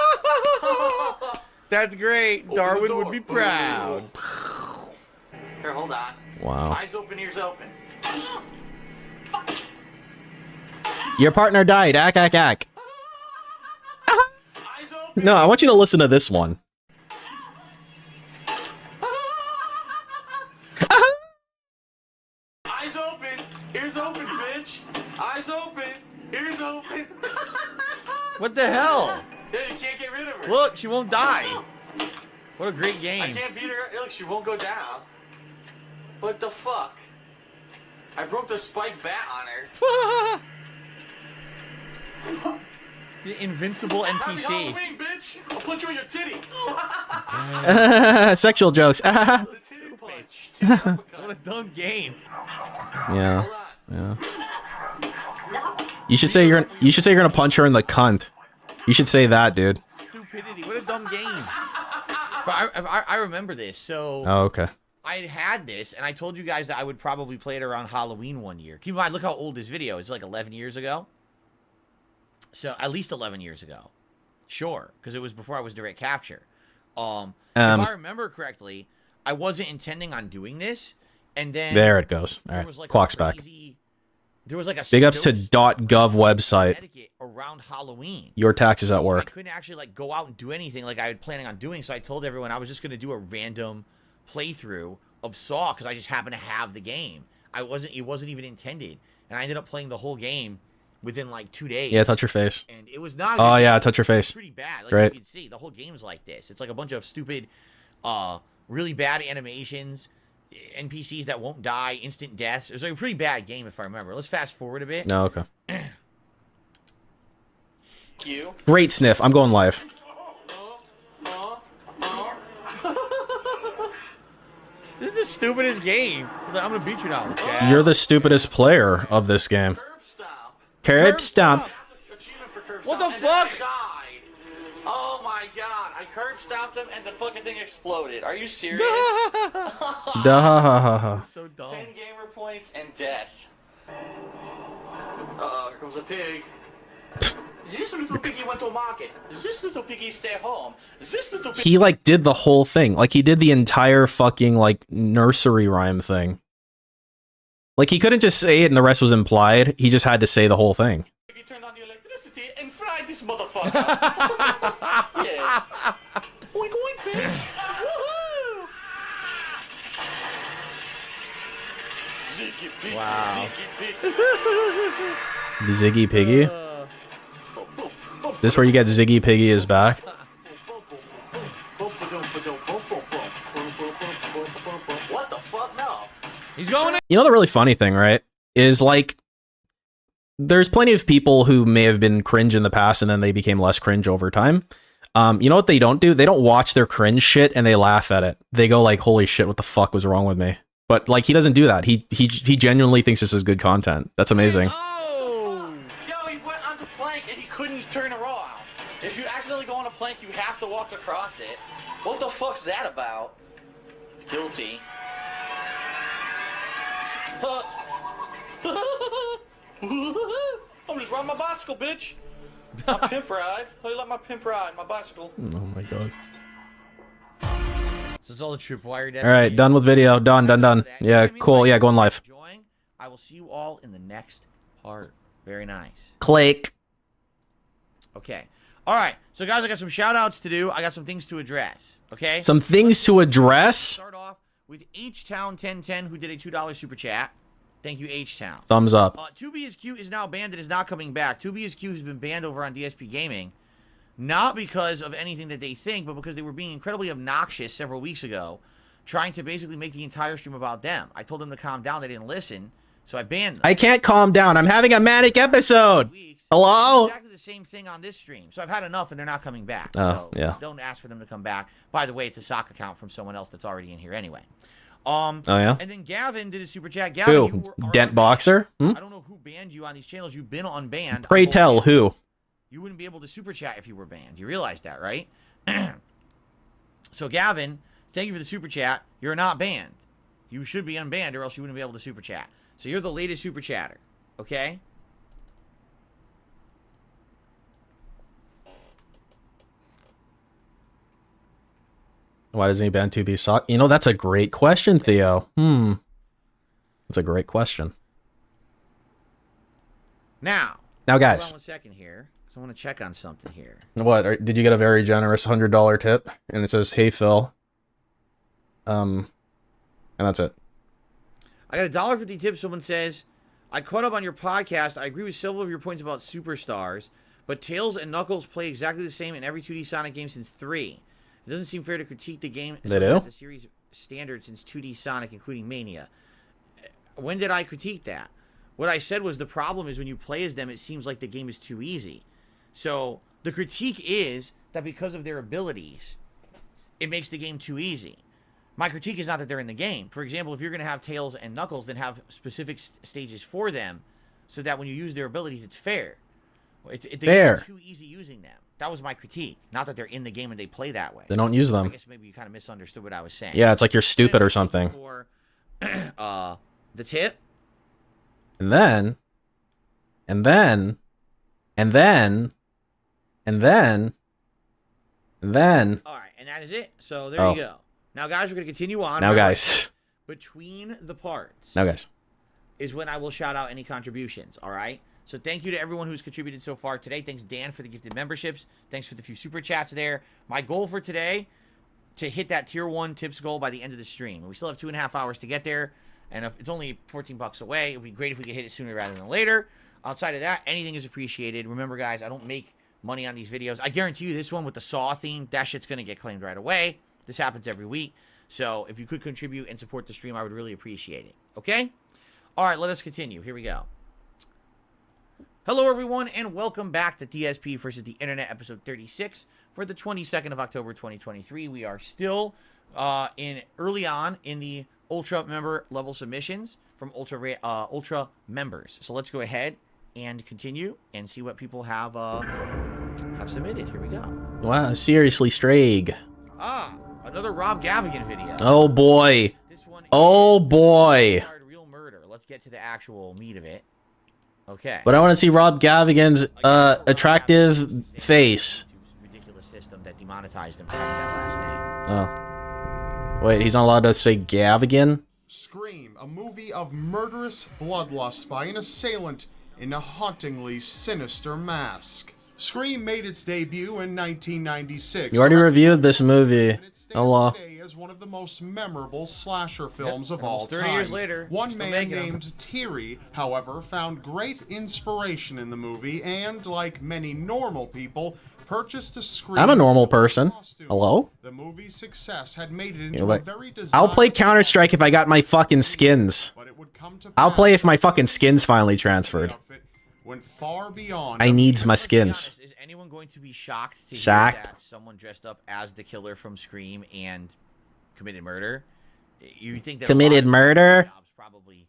That's great. Darwin would be proud. Here, hold on. Wow. Eyes open, ears open. Your partner died. Ack, ack, ack. No, I want you to listen to this one. Eyes open, ears open, bitch. Eyes open, ears open. What the hell? Yeah, you can't get rid of her. Look, she won't die. What a great I game. can't beat her. Look, she won't go down. What the fuck? I broke the spike bat on her. The invincible Happy NPC. Halloween, bitch! I'll punch you in your titty. Sexual jokes. The titty punch. What a dumb game. Yeah. Yeah. You should say you're gonna punch her in the cunt. You should say that, dude. Stupidity. What a dumb game. But I remember this. So. Oh, okay. I had this, and I told you guys that I would probably play it around Halloween one year. Keep in mind, look how old this video is. It's like 11 years ago. So, at least 11 years ago. Sure, because it was before I was direct capture. If I remember correctly, I wasn't intending on doing this, and then... There it goes. All right, like clock's back. There was like a... Big ups to .gov website. Around Halloween. Your taxes at work. I couldn't actually like go out and do anything like I was planning on doing, so I told everyone I was just going to do a random playthrough of Saw because I just happened to have the game. It wasn't even intended, and I ended up playing the whole game within like 2 days. Yeah, touch your face. And it was not. Oh yeah, touch your face. It's pretty bad. Like Great. you can see, the whole game's like this. It's like a bunch of stupid, really bad animations, NPCs that won't die, instant deaths. It was like a pretty bad game if I remember. Let's fast forward a bit. No, okay. You. Great sniff. I'm going live. This is the stupidest game. Like, I'm gonna beat you now, Chad. You're the stupidest player of this game. Curb stomp. What the fuck? Oh my god, I curb stomped him and the fucking thing exploded. Are you serious? Duh. So dumb. 10 gamer points and death. Here comes a pig. This little piggy went to market. This little piggy stay home. This little piggy... He like did the whole thing. Like he did the entire fucking like nursery rhyme thing. Like he couldn't just say it and the rest was implied. He just had to say the whole thing. He turned on the electricity and fried this motherfucker. Yes. Oink oink, bitch. Woohoo! Ziggy piggy, Wow. ziggy piggy. Ziggy Piggy? This where you get Ziggy Piggy is back? What the fuck? No. He's going in. You know the really funny thing, right? Is like there's plenty of people who may have been cringe in the past and then they became less cringe over time. You know what they don't do? They don't watch their cringe shit and they laugh at it. They go like, holy shit, what the fuck was wrong with me? But like he doesn't do that. He genuinely thinks this is good content. That's amazing. Oh! Yo, he went on the plank and he couldn't turn around. If you accidentally go on a plank, you have to walk across it. What the fuck's that about? Guilty. I'm just riding my bicycle, bitch. My pimp ride. How you like my pimp ride? My bicycle. Oh my god. So it's all the tripwire. All right, done with video. Done. Yeah, cool. Yeah, going live. I will see you all in the next part. Very nice. Click. Okay. All right. So guys, I got some shout outs to do. I got some things to address. Okay. Some things to address. Start off with H-Town1010 who did a $2 super chat. Thank you, H-Town. Thumbs up. 2B is Cute is now banned and is not coming back. 2B is Cute has been banned over on DSPGaming. Not because of anything that they think, but because they were being incredibly obnoxious several weeks ago, trying to basically make the entire stream about them. I told them to calm down. They didn't listen, so I banned them. I can't calm down. I'm having a manic episode. Hello? Exactly the same thing on this stream. So I've had enough, and they're not coming back. Oh, so yeah. Don't ask for them to come back. By the way, it's a sock account from someone else that's already in here anyway. Oh, yeah? And then Gavin did a super chat. Gavin, Who? you were Dent Boxer? I don't know who banned you on these channels. You've been unbanned. Pray tell, who? You wouldn't be able to super chat if you were banned. You realize that, right? So, Gavin, thank you for the super chat. You're not banned. You should be unbanned or else you wouldn't be able to super chat. So, you're the latest super chatter. Okay? Why doesn't he ban 2B sock? You know, that's a great question, Theo. That's a great question. Now, guys. Hold on 1 second here. So I want to check on something here. What? Did you get a very generous $100 tip? And it says, hey, Phil. And that's it. I got a $1.50 tip. Someone says, I caught up on your podcast. I agree with several of your points about superstars, but Tails and Knuckles play exactly the same in every 2D Sonic game since 3. It doesn't seem fair to critique the game They do? the series standard since 2D Sonic, including Mania. When did I critique that? What I said was the problem is when you play as them, it seems like the game is too easy. So the critique is that because of their abilities, it makes the game too easy. My critique is not that they're in the game. For example, if you're going to have Tails and Knuckles, then have specific stages for them so that when you use their abilities, it's fair. It's too easy using them. That was my critique. Not that they're in the game and they play that way. They don't use them. I guess maybe you kind of misunderstood what I was saying. Yeah, it's like you're stupid or something. For, the tip. And then... All right, and that is it. So there you go. Now, guys, we're going to continue on. Now, guys. Between the parts. Now, guys. Is when I will shout out any contributions, all right? So thank you to everyone who's contributed so far today. Thanks, Dan, for the gifted memberships. Thanks for the few super chats there. My goal for today, to hit that tier 1 tips goal by the end of the stream. We still have 2.5 hours to get there, and if it's only $14 away, it would be great if we could hit it sooner rather than later. Outside of that, anything is appreciated. Remember, guys, I don't make money on these videos. I guarantee you this one with the Saw theme, that shit's going to get claimed right away. This happens every week. So if you could contribute and support the stream, I would really appreciate it. Okay? All right, let us continue. Here we go. Hello, everyone, and welcome back to DSP versus the Internet, episode 36 for the 22nd of October, 2023. We are still early on in the Ultra member level submissions from Ultra members. So let's go ahead and continue and see what people have submitted. Here we go. Wow, seriously, Strag. Another Rob Gavigan video. Oh boy. This one real murder. Let's get to the actual meat of it. Okay. But I want to see Rob Gavigan's attractive face. Ridiculous system that demonetized him for having that last name. Oh. Wait, he's not allowed to say Gavigan? Scream, a movie of murderous bloodlust by an assailant in a hauntingly sinister mask. Scream made its debut in 1996. You already reviewed this movie. Hello. As one of the most memorable slasher films of all 30 time. years later, one man named Thierry, however, found great inspiration in the movie and, like many normal people, purchased a Scream. I'm a normal person. Hello? The movie's success had made it into a very I'll play Counter-Strike if I got my fucking skins. I'll play if my fucking skins finally transferred. Went far beyond. I needs my skins. Is anyone going to be shocked to hear that someone dressed up as the killer from Scream and committed murder? You think that committed murder? Probably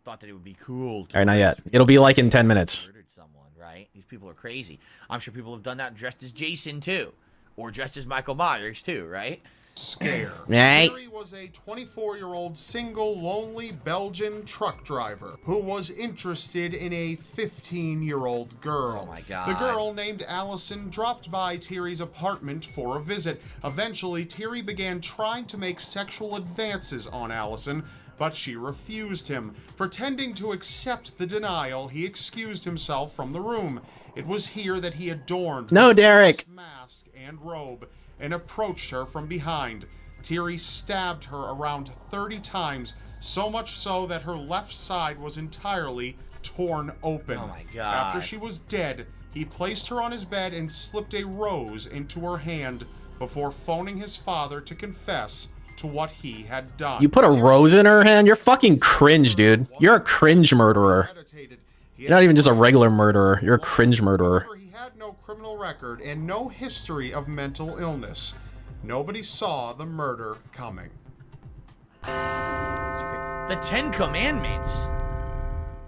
thought that it would be cool. All right, not yet. It'll be like in 10 minutes. Murdered someone, right? These people are crazy. I'm sure people have done that dressed as Jason too, or dressed as Michael Myers too, right? Scare. Right. Thierry was a 24-year-old single, lonely Belgian truck driver who was interested in a 15-year-old girl. Oh my God. The girl, named Allison, dropped by Thierry's apartment for a visit. Eventually, Thierry began trying to make sexual advances on Allison, but she refused him. Pretending to accept the denial, he excused himself from the room. It was here that he adorned Derek. mask and robe and approached her from behind. Thierry stabbed her around 30 times, so much so that her left side was entirely torn open. Oh my God. After she was dead, he placed her on his bed and slipped a rose into her hand before phoning his father to confess to what he had done. You put a rose in her hand? You're fucking cringe, dude. You're a cringe murderer. You're not even just a regular murderer. You're a cringe murderer. He had no criminal record and no history of mental illness. Nobody saw the murder coming. The 10 Commandments?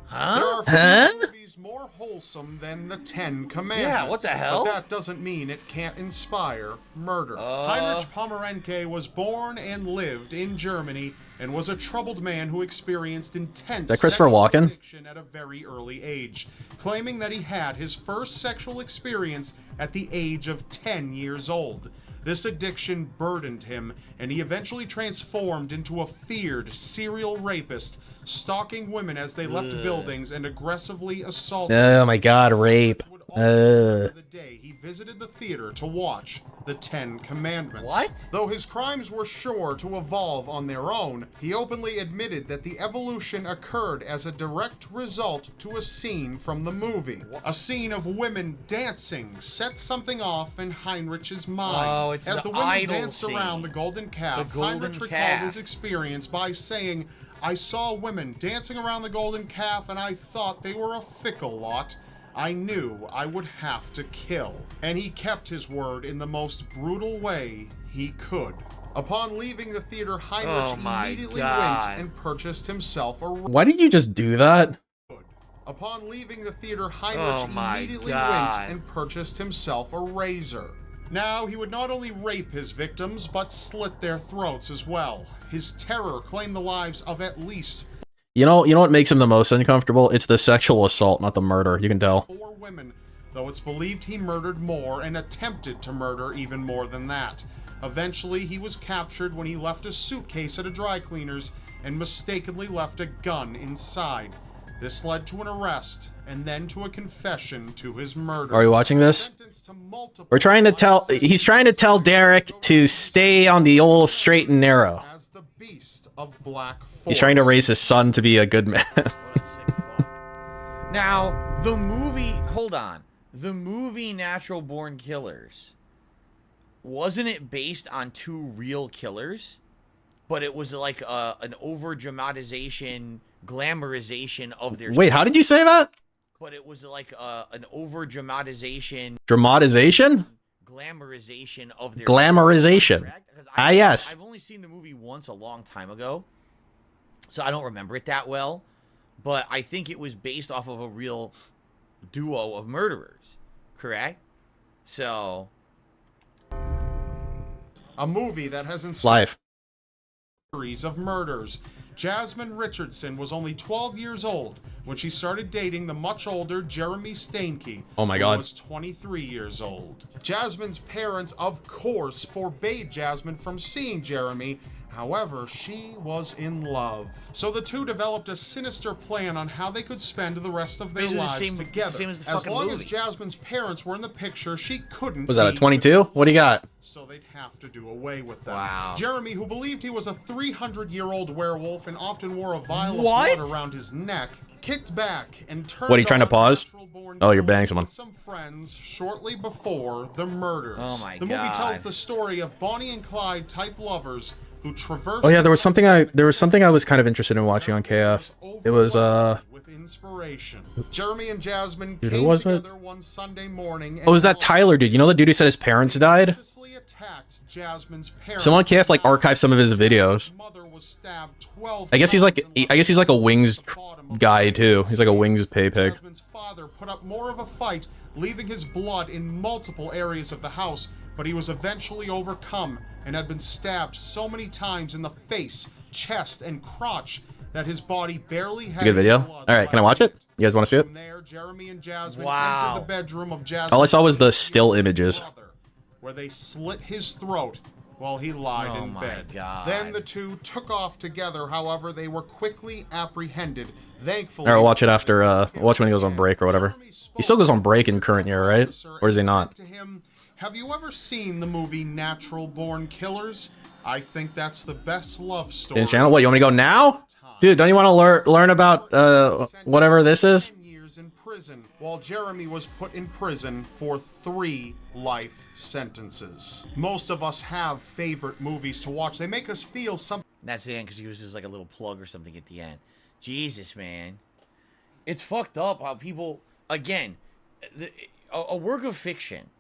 Huh? There are movies more wholesome than the 10 Commandments. Yeah, what the hell? But that doesn't mean it can't inspire murder. Heinrich Pommerenke was born and lived in Germany and was a troubled man who experienced intense sexual addiction at a very early age, claiming that he had his first sexual experience at the age of 10 years old. This addiction burdened him, and he eventually transformed into a feared serial rapist, stalking women as they left buildings and aggressively assaulting them. Oh my God, rape. The day he visited the theater to watch the 10 Commandments. What? Though his crimes were sure to evolve on their own, he openly admitted that the evolution occurred as a direct result to a scene from the movie. A scene of women dancing set something off in Heinrich's mind. Oh, it's as the women idol danced scene. around the golden calf, Heinrich recalled his experience by saying, "I saw women dancing around the golden calf and I thought they were a fickle lot. I knew I would have to kill." And he kept his word in the most brutal way he could. Upon leaving the theater, Heinrich immediately went and purchased himself a... Why did you just do that? Upon leaving the theater, Heinrich immediately went and purchased himself a razor. Now, he would not only rape his victims, but slit their throats as well. His terror claimed the lives of at least... You know what makes him the most uncomfortable? It's the sexual assault, not the murder. You can tell. 4 women, though it's believed he murdered more and attempted to murder even more than that. Eventually, he was captured when he left a suitcase at a dry cleaner's and mistakenly left a gun inside. This led to an arrest and then to a confession to his murder. Are you watching this? We're trying to tell... He's trying to tell Derek to stay on the old straight and narrow. As the beast of Black Forest. He's trying to raise his son to be a good man. Now, the movie... Hold on. The movie Natural Born Killers... Wasn't it based on 2 real killers? But it was like an over-dramatization, glamorization of their... Wait, how did you say that? But it was like an over-dramatization... Dramatization? Glamorization of their... Glamorization. Yes. I've only seen the movie once a long time ago. So I don't remember it that well. But I think it was based off of a real duo of murderers. Correct? So... A movie that has inspired Live. series of murders. Jasmine Richardson was only 12 years old when she started dating the much older Jeremy Steinke. Oh my who God. was 23 years old. Jasmine's parents, of course, forbade Jasmine from seeing Jeremy. However, she was in love. So the two developed a sinister plan on how they could spend the rest of their lives together. Same as the as fucking long movie. as Jasmine's parents were in the picture, she couldn't. Was that a be 22? What do you got? So they'd have to do away with them. Wow. Jeremy, who believed he was a 300-year-old werewolf and often wore a vial of What? blood around his neck, kicked back and turned What, are you trying to on pause? natural-born Oh, you're killer banging with someone. some friends shortly before the murders. Oh my The movie God. tells the story of Bonnie and Clyde type lovers who traverse... Oh yeah, there was something I was kind of interested in watching on KF. It was with inspiration. Jeremy and Jasmine Dude, who came was it? together one Sunday morning. Oh, is that Tyler dude? You know the dude who said his parents died? Attacked Jasmine's parents. Someone on KF like archived some of his videos. Mother was stabbed 12 I guess he's like a wings guy too. He's like a wings pay pig. Jasmine's father put up more of a fight, leaving his blood in multiple areas of the house, but he was eventually overcome and had been stabbed so many times in the face, chest, and crotch that his body barely had It's a good video. blood All right, can I watch it? You guys want to see it? From there, Jeremy and Jasmine Wow. entered the bedroom of Jasmine's All I saw was the still images. brother, where they slit his throat while he lied Oh in my bed. God. Then the two took off together. However, they were quickly apprehended. Thankfully, All right, we'll watch it after. Watch when he goes on break or whatever. He still goes on break in current year, right? Or is he not? to him, "Have you ever seen the movie Natural Born Killers? I think that's the best love story." In channel? What? You want me to go now? Dude, don't you want to learn about whatever this is? 10 years in prison, while Jeremy was put in prison for 3 life sentences. Most of us have favorite movies to watch. They make us feel something. That's the end because he uses like a little plug or something at the end. Jesus, man. It's fucked up how people, again, a work of fiction,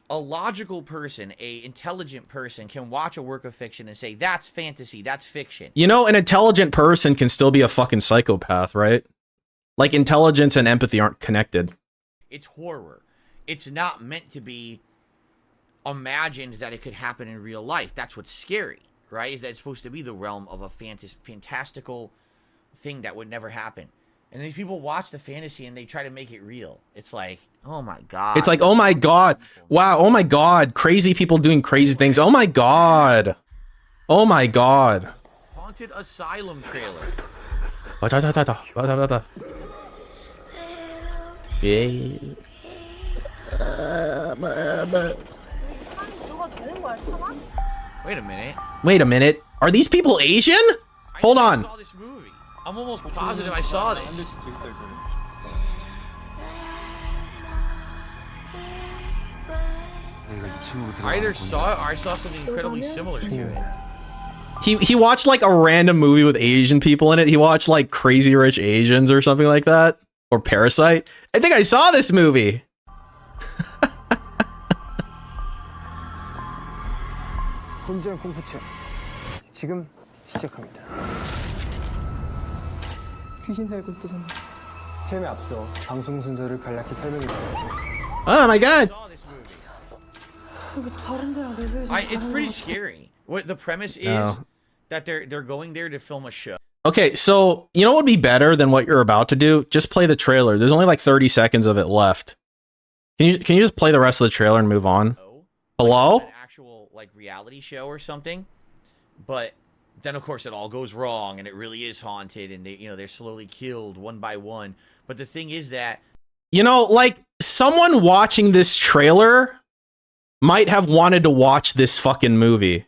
a logical person, a intelligent person can watch a work of fiction and say, that's fantasy, that's fiction. You know, an intelligent person can still be a fucking psychopath, right? Like, intelligence and empathy aren't connected. It's horror. It's not meant to be imagined that it could happen in real life. That's what's scary, right? Is that it's supposed to be the realm of a fantastical thing that would never happen. And these people watch the fantasy and they try to make it real. It's like, oh my God. It's like, oh my God. Wow, oh my God. Crazy people doing crazy things. Oh my God. Oh my God. Haunted Asylum trailer. Wait a minute. Wait a minute. Are these people Asian? Hold on. I saw this movie. I'm almost positive I saw this. I either saw it or I saw something incredibly similar to it. He watched like a random movie with Asian people in it. He watched like Crazy Rich Asians or something like that. Or Parasite. I think I saw this movie. 본전 공포체 지금 시작합니다. 귀신 살국도 전 재미 앞서 방송 순서를 간략히 설명드려야죠. Oh my god! It's pretty scary. What the premise is that they're going there to film a show. Okay, so you know what would be better than what you're about to do? Just play the trailer. There's only like 30 seconds of it left. Can you just play the rest of the trailer and move on? Hello? Like an actual like reality show or something. But then of course it all goes wrong and it really is haunted and they're slowly killed one by one. But the thing is that like someone watching this trailer might have wanted to watch this fucking movie.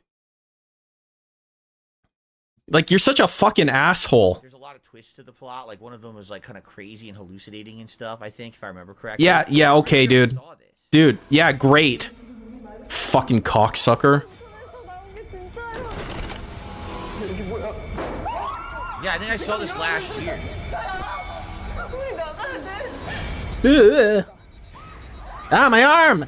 Like, you're such a fucking asshole. There's a lot of twists to the plot. Like, one of them was, like, kind of crazy and hallucinating and stuff, I think, if I remember correctly. Yeah, okay, dude. Dude, yeah, great. Fucking cocksucker. Yeah, I think I saw this last Ugh. year. Ah, my arm!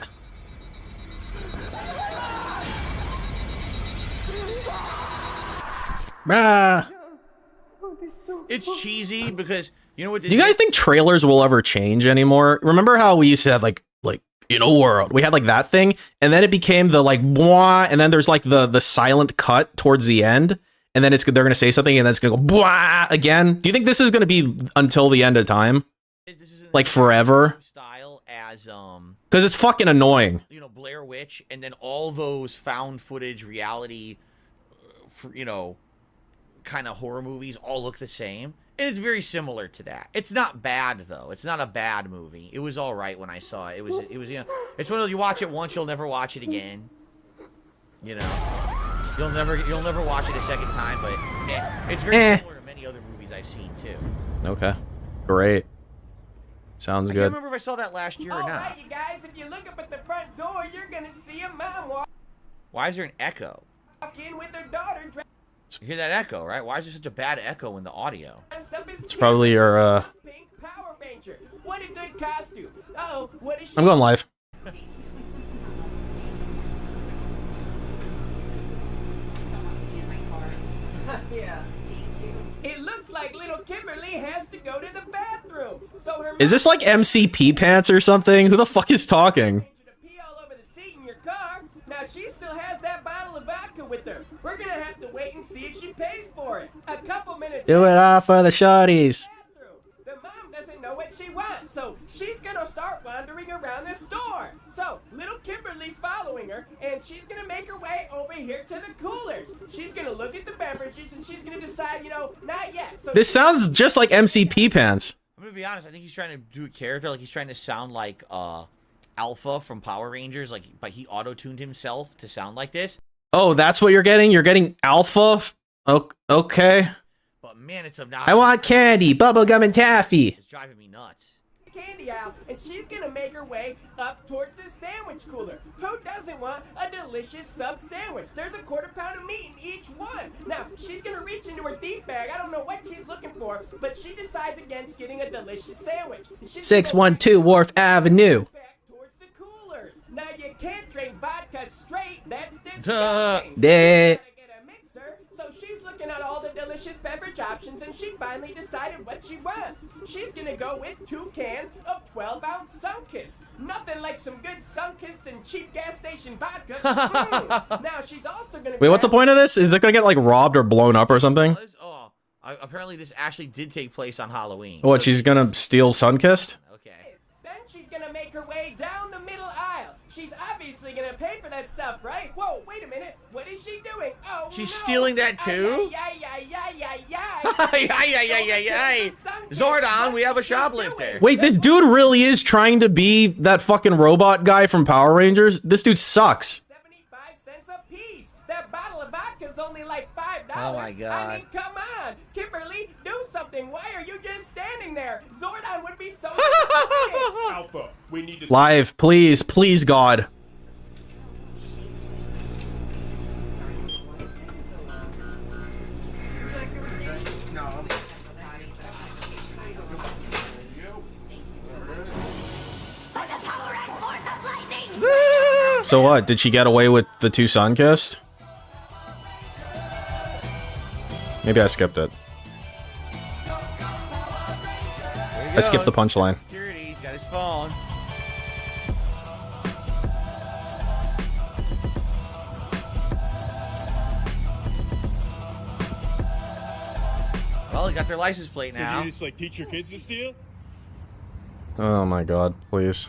It's cheesy because you know what this Do you guys think trailers will ever change anymore? Remember how we used to have like in a world we had like that thing, and then it became the like bwah, and then there's like the silent cut towards the end, and then they're gonna say something and then it's gonna go bwah again. Do you think this is gonna be until the end of time? Like forever? Style as because it's fucking annoying. Blair Witch and then all those found footage reality kind of horror movies all look the same. And it's very similar to that. It's not bad though. It's not a bad movie. It was all right when I saw it. It was it's one of those, you watch it once, you'll never watch it again. You'll never watch it a second time, but it's very similar to many other movies I've seen too. Okay. Great. Sounds I good. can't remember if I saw that last year or not. Alright, you guys, if you look up at the front door, you're gonna see a mom walk Why is there an echo? in with her daughter. You hear that echo, right? Why is there such a bad echo in the audio? It's probably your Pink Power Ranger. What a good costume. Oh, what is she? I'm going live. Yeah. It looks like little Kimberly has to go to the bathroom. So her Is this like MCP pants or something? Who the fuck is talking? Now she still has that bottle of vodka with her. We're gonna have to wait and see if she pays for it. A couple minutes. Do it all for the shorties. The mom doesn't know what she wants, so she's gonna start wandering around the store. So little Kimberly's following her, and she's gonna make her way over here to the coolers. She's gonna look at the beverages, and she's gonna decide, not yet. So This sounds just like MCP pants. I'm gonna be honest. I think he's trying to do a character like he's trying to sound like Alpha from Power Rangers, but he auto-tuned himself to sound like this. Oh, that's what you're getting? You're getting alpha? Okay. But man, it's obnoxious. I want candy, bubblegum, and taffy. It's driving me nuts. Candy aisle, and she's gonna make her way up towards the sandwich cooler. Who doesn't want a delicious sub sandwich? There's a quarter pound of meat in each one. Now she's gonna reach into her deep bag. I don't know what she's looking for, but she decides against getting a delicious sandwich. 612 Wharf Avenue. Now you can't drink vodka straight. That's Duh. disgusting. So she's looking at all the delicious beverage options, and she finally decided what she wants. She's gonna go with 2 cans of 12-ounce Sunkist. Nothing like some good Sunkist and cheap gas station vodka. Now she's also gonna. Wait, what's the point of this? Is it gonna get like robbed or blown up or something? Apparently this actually did take place on Halloween. What, she's gonna steal Sunkist? Then she's gonna make her way down the middle aisle. She's obviously gonna pay for that stuff, right? Whoa, wait a minute. What is she doing? Oh, she's stealing that too? Zordon, we have a shoplifter. Wait, this dude really is trying to be that fucking robot guy from Power Rangers? This dude sucks. 75 cents a piece. That bottle of vodka's only like $5. Oh my god. I mean, come on. Kimberly, do something. Why are you just standing there? Zordon would be so Alpha, we need to Live, please, please, God. So what? Did she get away with the 2 Sunkist? Maybe I skipped it. I skipped the punchline. Security, he's got his phone. Well, they got their license plate now. Do you just like teach your kids to steal? Oh my god, please.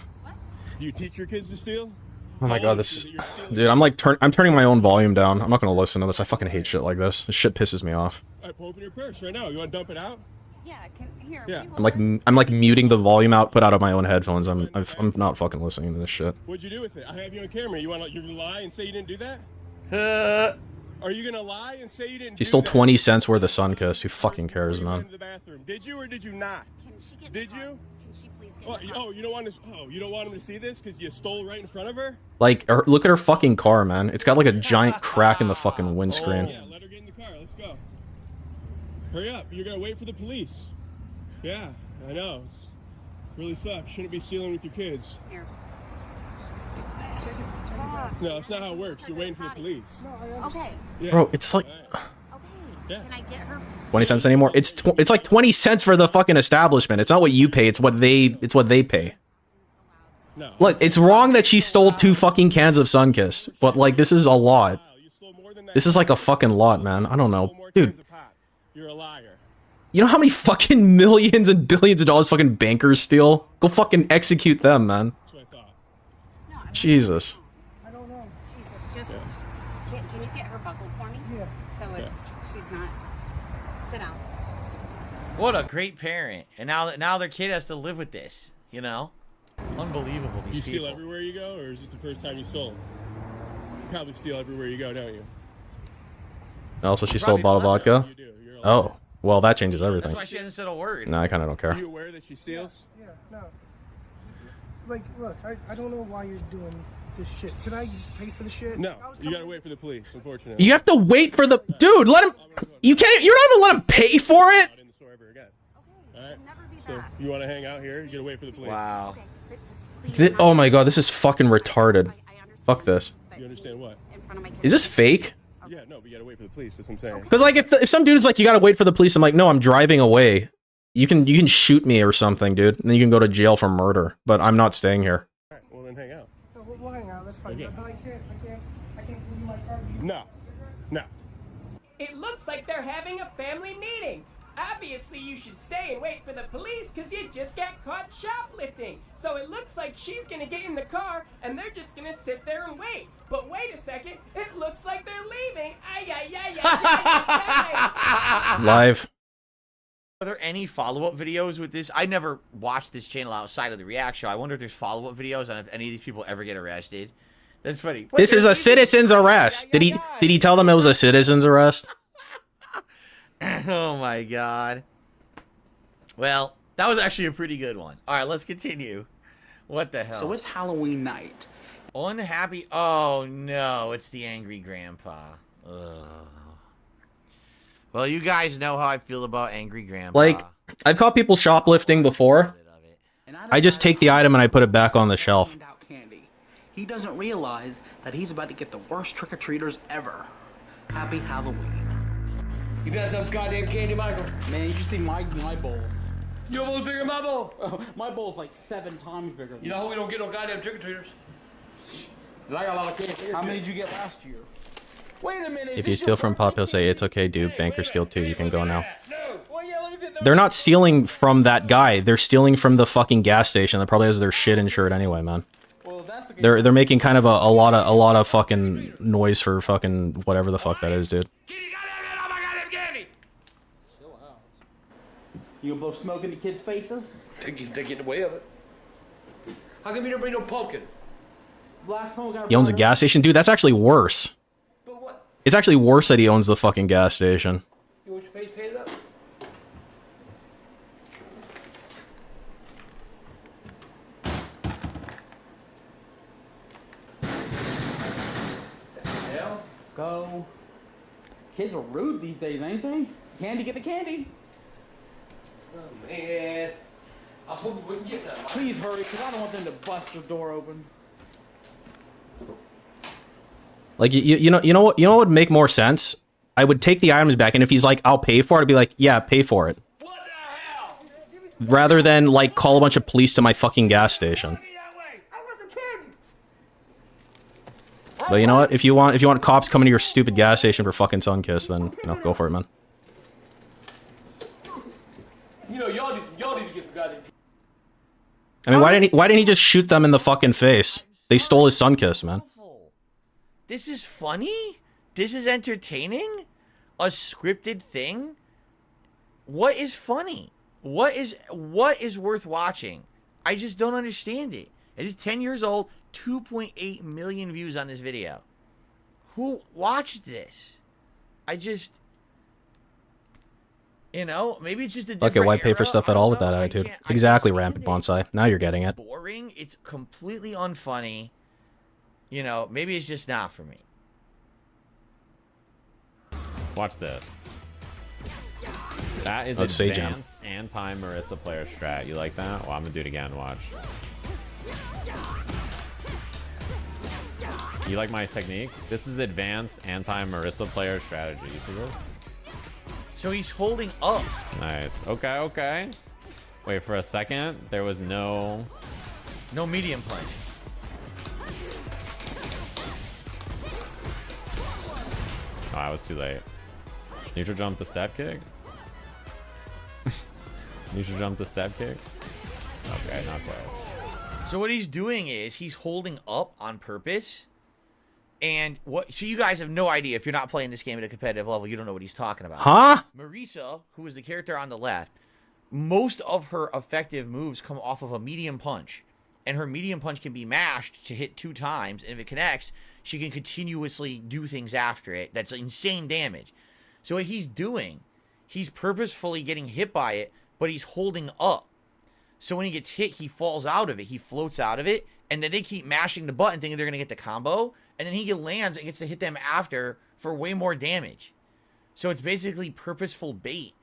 Do you teach your kids to steal? Oh my god, this dude, I'm like I'm turning my own volume down. I'm not gonna listen to this. I fucking hate shit like this. This shit pisses me off. Alright, open your purse right now. You wanna dump it out? Yeah, here. Yeah. I'm like muting the volume output out of my own headphones. I'm not fucking listening to this shit. What'd you do with it? I have you on camera. You're gonna lie and say you didn't do that? Are you gonna lie and say you didn't? She stole 20 cents worth of Sunkist. Who fucking cares, man? In the bathroom. Did you or did you not? Did you? You don't want to? Oh, you don't want him to see this because you stole right in front of her? Like, look at her fucking car, man. It's got like a giant crack in the fucking windscreen. Yeah, let her get in the car. Let's go. Hurry up. You're gonna wait for the police. Yeah, I know. It really sucks. Shouldn't be stealing with your kids. No, that's not how it works. You're waiting for the police. Okay. Yeah. Bro, it's like Yeah. Can I get her? 20 cents anymore. It's like 20 cents for the fucking establishment. It's not what you pay. It's what they pay. No. Look, it's wrong that she stole 2 fucking cans of Sunkist, but like this is a lot. This is like a fucking lot, man. I don't know, dude. You're a liar. You know how many fucking millions and billions of dollars fucking bankers steal? Go fucking execute them, man. That's what I thought. Jesus. I don't know. Jesus, just can you get her buckled for me? Yeah. So she's not. Sit down. What a great parent. And now their kid has to live with this, you know? Unbelievable, these You people. steal everywhere you go, or is this the first time you stole? You probably steal everywhere you go, don't you? Also, she stole a bottle of vodka? Oh. Well, that changes everything. That's why she hasn't said a word. No, I kind of don't care. Are you aware that she steals? Yeah, no. Like, look, I don't know why you're doing this shit. Can I just pay for the shit? No, you gotta wait for the police, unfortunately. You have to wait for the dude. Let him. You can't. You're not gonna let him pay for it. In the store ever again. Alright? So, you wanna hang out here? You gotta wait for the police. Wow. Oh my god, this is fucking retarded. Fuck this. You understand what? Is this fake? Yeah, no, but you gotta wait for the police. That's what I'm saying. Because like if some dude is like, you gotta wait for the police, I'm like, no, I'm driving away. You can shoot me or something, dude, and then you can go to jail for murder. But I'm not staying here. Alright, well then hang out. No, we'll hang out. That's fine. Okay. But I can't give you my card. No. No. It looks like they're having a family meeting. Obviously, you should stay and wait for the police because you just got caught shoplifting. So it looks like she's gonna get in the car and they're just gonna sit there and wait. But wait a second, it looks like they're leaving. Ay, ay, ay, ay, ay, ay. Live. Are there any follow-up videos with this? I never watched this channel outside of the React show. I wonder if there's follow-up videos on if any of these people ever get arrested. That's funny. This is a citizen's arrest. Did he tell them it was a citizen's arrest? Oh my god. Well, that was actually a pretty good one. All right, let's continue. What the hell? So it's Halloween night. Unhappy. Oh no, it's the angry grandpa. Ugh. Well, you guys know how I feel about angry grandpa. Like, I've caught people shoplifting before. I just take the item and I put it back on the shelf. He doesn't realize that he's about to get the worst trick-or-treaters ever. Happy Halloween. You got some goddamn candy, Michael. Man, you should see my bowl. Your bowl's bigger than my bowl. Oh, my bowl's like 7 times bigger than You know how we don't get no goddamn trick-or-treaters? I got a lot of candy. How many did you get last year? Wait a minute. If you steal from Pop, he'll say, it's okay, dude. Bankers steal too. You can go now. They're not stealing from that guy. They're stealing from the fucking gas station that probably has their shit insured anyway, man. They're making kind of a lot of fucking noise for fucking whatever the fuck that is, dude. You gonna blow smoke in the kids' faces? They get in the way of it. How come you don't bring no pumpkin? He owns a gas station? Dude, that's actually worse. It's actually worse that he owns the fucking gas station. You want your face painted up? Hell? Go. Kids are rude these days, ain't they? Candy, get the candy. Oh man. I hope we can get that. Please hurry, because I don't want them to bust your door open. Like, you know what would make more sense I would take the items back, and if he's like, I'll pay for it, I'd be like, yeah, pay for it. Rather than, like, call a bunch of police to my fucking gas station. But you know what? If you want cops coming to your stupid gas station for fucking Sunkiss, then, you know, go for it, man. You know, y'all need to get the goddamn. I mean, why didn't he just shoot them in the fucking face? They stole his Sunkiss, man. This is funny? This is entertaining? A scripted thing? What is funny? What is worth watching? I just don't understand it. It is 10 years old, 2.8 million views on this video. Who watched this? You know, maybe it's just a different Okay, why pay era. for stuff at all with that attitude? Exactly, Rampant Bonsai. Now you're getting it. Boring. It's completely unfunny. You know, maybe it's just not for me. Watch this. That is advanced anti-Marissa player strat. You like that? Well, I'm gonna do it again. Watch. You like my technique? This is advanced anti-Marissa player strategy. You see this? So he's holding up. Nice. Okay, okay. Wait, for a second, there was no medium punch. Oh, I was too late. Neutral jump to step kick? Neutral jump to step kick? Okay, not quite. So what he's doing is he's holding up on purpose. And so you guys have no idea. If you're not playing this game at a competitive level, you don't know what he's talking about. Huh? Marissa, who is the character on the left, most of her effective moves come off of a medium punch. And her medium punch can be mashed to hit 2 times. And if it connects, she can continuously do things after it. That's insane damage. So what he's doing, he's purposefully getting hit by it, but he's holding up. So when he gets hit, he falls out of it. He floats out of it. And then they keep mashing the button thinking they're going to get the combo. And then he lands and gets to hit them after for way more damage. So it's basically purposeful bait.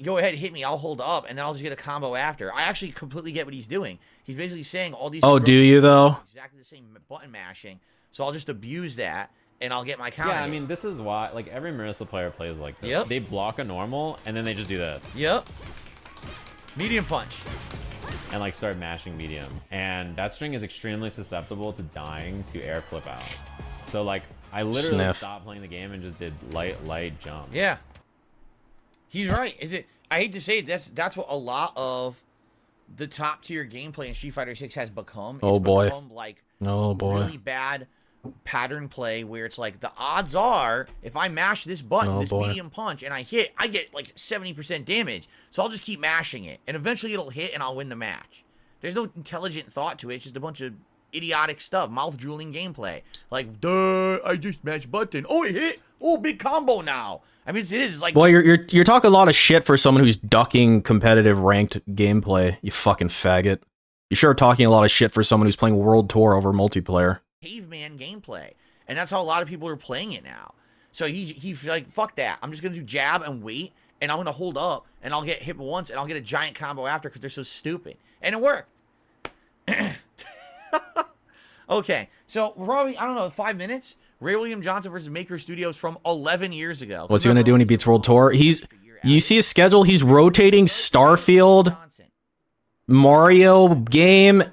Go ahead, hit me. I'll hold up, and then I'll just get a combo after. I actually completely get what he's doing. He's basically saying all these... Oh, do you, though? Exactly the same button mashing. So I'll just abuse that, and I'll get my counter. Yeah, I mean, this is why, like, every Marissa player plays like this. Yep. They block a normal, and then they just do this. Yep. Medium punch. And, like, start mashing medium. And that string is extremely susceptible to dying to air flip out. So, like, I literally stopped playing the game and just did light jump. Yeah. He's right. I hate to say it, that's what a lot of the top tier gameplay in Street Fighter 6 has become. Oh boy. Become, like, oh boy. Really bad pattern play where it's like the odds are if I mash this button, medium punch, and I hit, I get like 70% damage. So I'll just keep mashing it, and eventually it'll hit, and I'll win the match. There's no intelligent thought to it. It's just a bunch of idiotic stuff, mouth drooling gameplay. Like, duh, I just mashed button. Oh, it hit. Oh, big combo now. I mean, it is like. Boy, you're talking a lot of shit for someone who's ducking competitive ranked gameplay. You fucking faggot. You're sure talking a lot of shit for someone who's playing World Tour over multiplayer. Caveman gameplay, and that's how a lot of people are playing it now. So he's like, fuck that. I'm just gonna do jab and wait, and I'm gonna hold up, and I'll get hit once, and I'll get a giant combo after because they're so stupid, and it worked. Okay, so we're probably, I don't know, 5 minutes. Ray William Johnson versus Maker Studios from 11 years ago. What's he gonna do when he beats World Tour? You see his schedule. He's rotating Starfield, Mario game,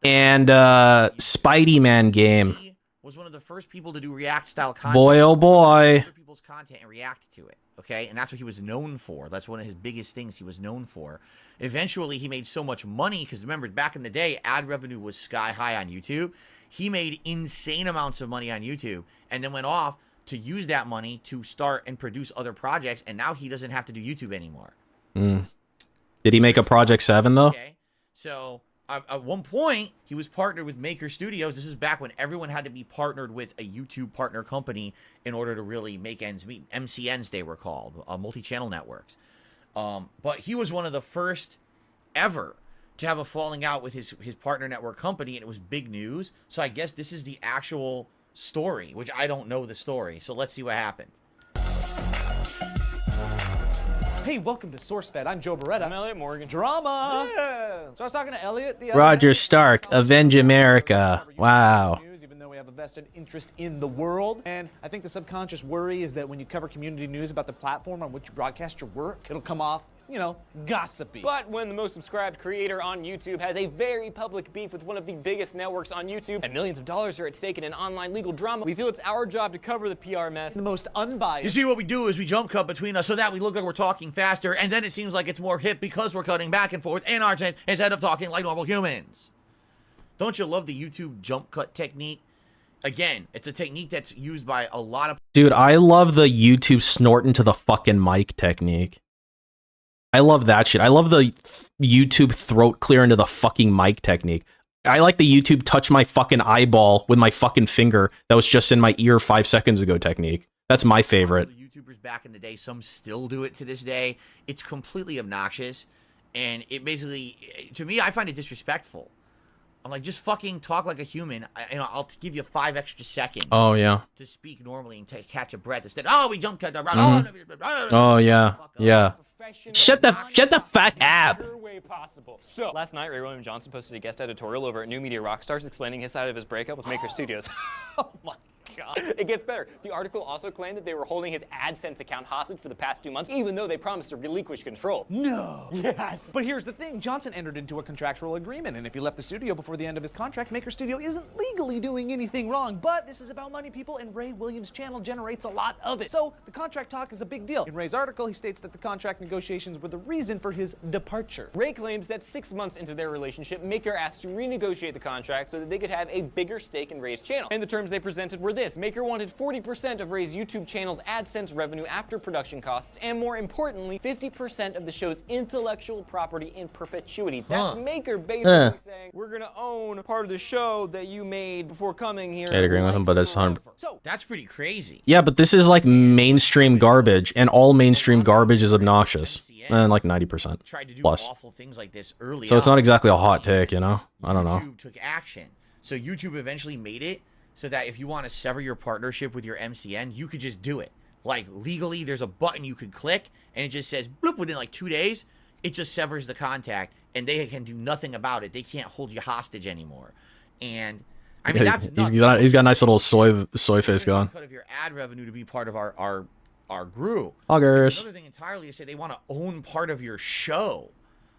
and Spidey Man game. He was one of the first people to do React style content. Boy, oh boy. People's content and react to it. Okay, and that's what he was known for. That's one of his biggest things he was known for. Eventually, he made so much money because remember, back in the day, ad revenue was sky high on YouTube. He made insane amounts of money on YouTube and then went off to use that money to start and produce other projects. And now he doesn't have to do YouTube anymore. Did he make a Project 7 though? Okay, so at one point, he was partnered with Maker Studios. This is back when everyone had to be partnered with a YouTube partner company in order to really make ends meet. MCNs, they were called, multi-channel networks. But he was one of the first ever to have a falling out with his partner network company, and it was big news. So I guess this is the actual story, which I don't know the story. So let's see what happened. Hey, welcome to SourceFed. I'm Joe Beretta. I'm Elliot Morgan. Drama! Yeah. So I was talking to Elliot the other Roger day. Stark, Avenge America. Wow. have a vested interest in the world. And I think the subconscious worry is that when you cover community news about the platform on which you broadcast your work, it'll come off, you know, gossipy. But when the most subscribed creator on YouTube has a very public beef with one of the biggest networks on YouTube and millions of dollars are at stake in an online legal drama, we feel it's our job to cover the PR mess. The most unbiased. You see, what we do is we jump cut between us so that we look like we're talking faster, and then it seems like it's more hip because we're cutting back and forth in our chance instead of talking like normal humans. Don't you love the YouTube jump cut technique? Again, it's a technique that's used by a lot of... Dude, I love the YouTube snort into the fucking mic technique. I love that shit. I love the YouTube throat clear into the fucking mic technique. I like the YouTube touch my fucking eyeball with my fucking finger that was just in my ear 5 seconds ago technique. That's my favorite. YouTubers back in the day, some still do it to this day. It's completely obnoxious, and it basically, to me, I find it disrespectful. I'm like, just fucking talk like a human. I'll give you 5 extra seconds. Oh, yeah. To speak normally and catch a breath instead. Oh, we jumped cut. Oh, yeah. Yeah. Shut the fuck up. So, last night, Ray William Johnson posted a guest editorial over at New Media Rockstars explaining his side of his breakup with Maker Studios. Oh my God. It gets better. The article also claimed that they were holding his AdSense account hostage for the past 2 months, even though they promised to relinquish control. No. Yes. But here's the thing. Johnson entered into a contractual agreement, and if he left the studio before the end of his contract, Maker Studio isn't legally doing anything wrong. But this is about money, people, and Ray Williams' channel generates a lot of it. So the contract talk is a big deal. In Ray's article, he states that the contract negotiations were the reason for his departure. Ray claims that 6 months into their relationship, Maker asked to renegotiate the contract so that they could have a bigger stake in Ray's channel. And the terms they presented were this. Maker wanted 40% of Ray's YouTube channel's AdSense revenue after production costs, and more importantly, 50% of the show's intellectual property in perpetuity. That's Maker basically saying, we're gonna own part of the show that you made before coming here. I'd agree with him, but it's 100%. So that's pretty crazy. Yeah, but this is like mainstream garbage, and all mainstream garbage is obnoxious. And like 90% plus. Awful things like this early so it's not exactly a hot take, you know? I don't know. YouTube took action. So YouTube eventually made it so that if you want to sever your partnership with your MCN, you could just do it. Like, legally, there's a button you could click, and it just says, bloop, within like 2 days, it just severs the contact, and they can do nothing about it. They can't hold you hostage anymore. And, I mean, that's he's got a nice little soy face going. Cut of your ad revenue to be part of our group. Augers. Another thing entirely is say they want to own part of your show.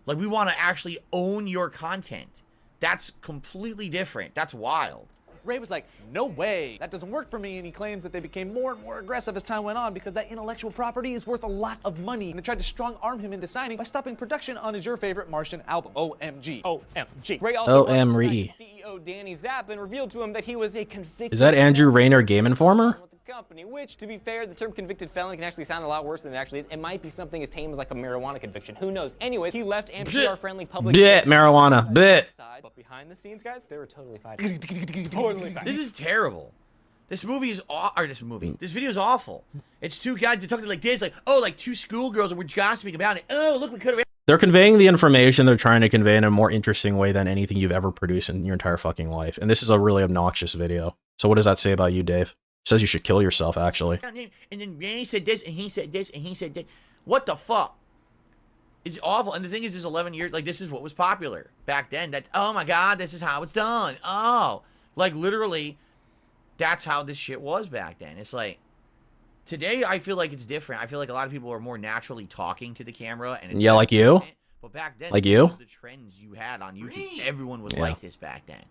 Like, we want to actually own your content. That's completely different. That's wild. Ray was like, no way, that doesn't work for me, and he claims that they became more and more aggressive as time went on because that intellectual property is worth a lot of money, and they tried to strong-arm him into signing by stopping production on his Your Favorite Martian album, OMG. OMG. Ray also OMRE. CEO Danny Zappin revealed to him that he was a convicted... Is that Andrew Rayner, Game Informer? Company, which, to be fair, the term convicted felon can actually sound a lot worse than it actually is. It might be something as tame as like a marijuana conviction. Who knows? Anyways, he left and PR-friendly public... marijuana. But behind the scenes, guys, they were totally fighting. Totally fighting. This is terrible. This movie is this video is awful. It's two guys talking like this, like, oh, like two schoolgirls that were gossiping about it. Oh, look, we could have... They're conveying the information they're trying to convey in a more interesting way than anything you've ever produced in your entire fucking life. And this is a really obnoxious video. So what does that say about you, Dave? Says you should kill yourself, actually. And then Randy said this, and he said this, and he said that. What the fuck? It's awful. And the thing is 11 years, like, this is what was popular back then. That's, oh my God, this is how it's done. Oh. Like, literally, that's how this shit was back then. It's like, today, I feel like it's different. I feel like a lot of people are more naturally talking to the camera. And it's like you? But back then, like this you? was the trends you had on YouTube. Everyone was like this back then.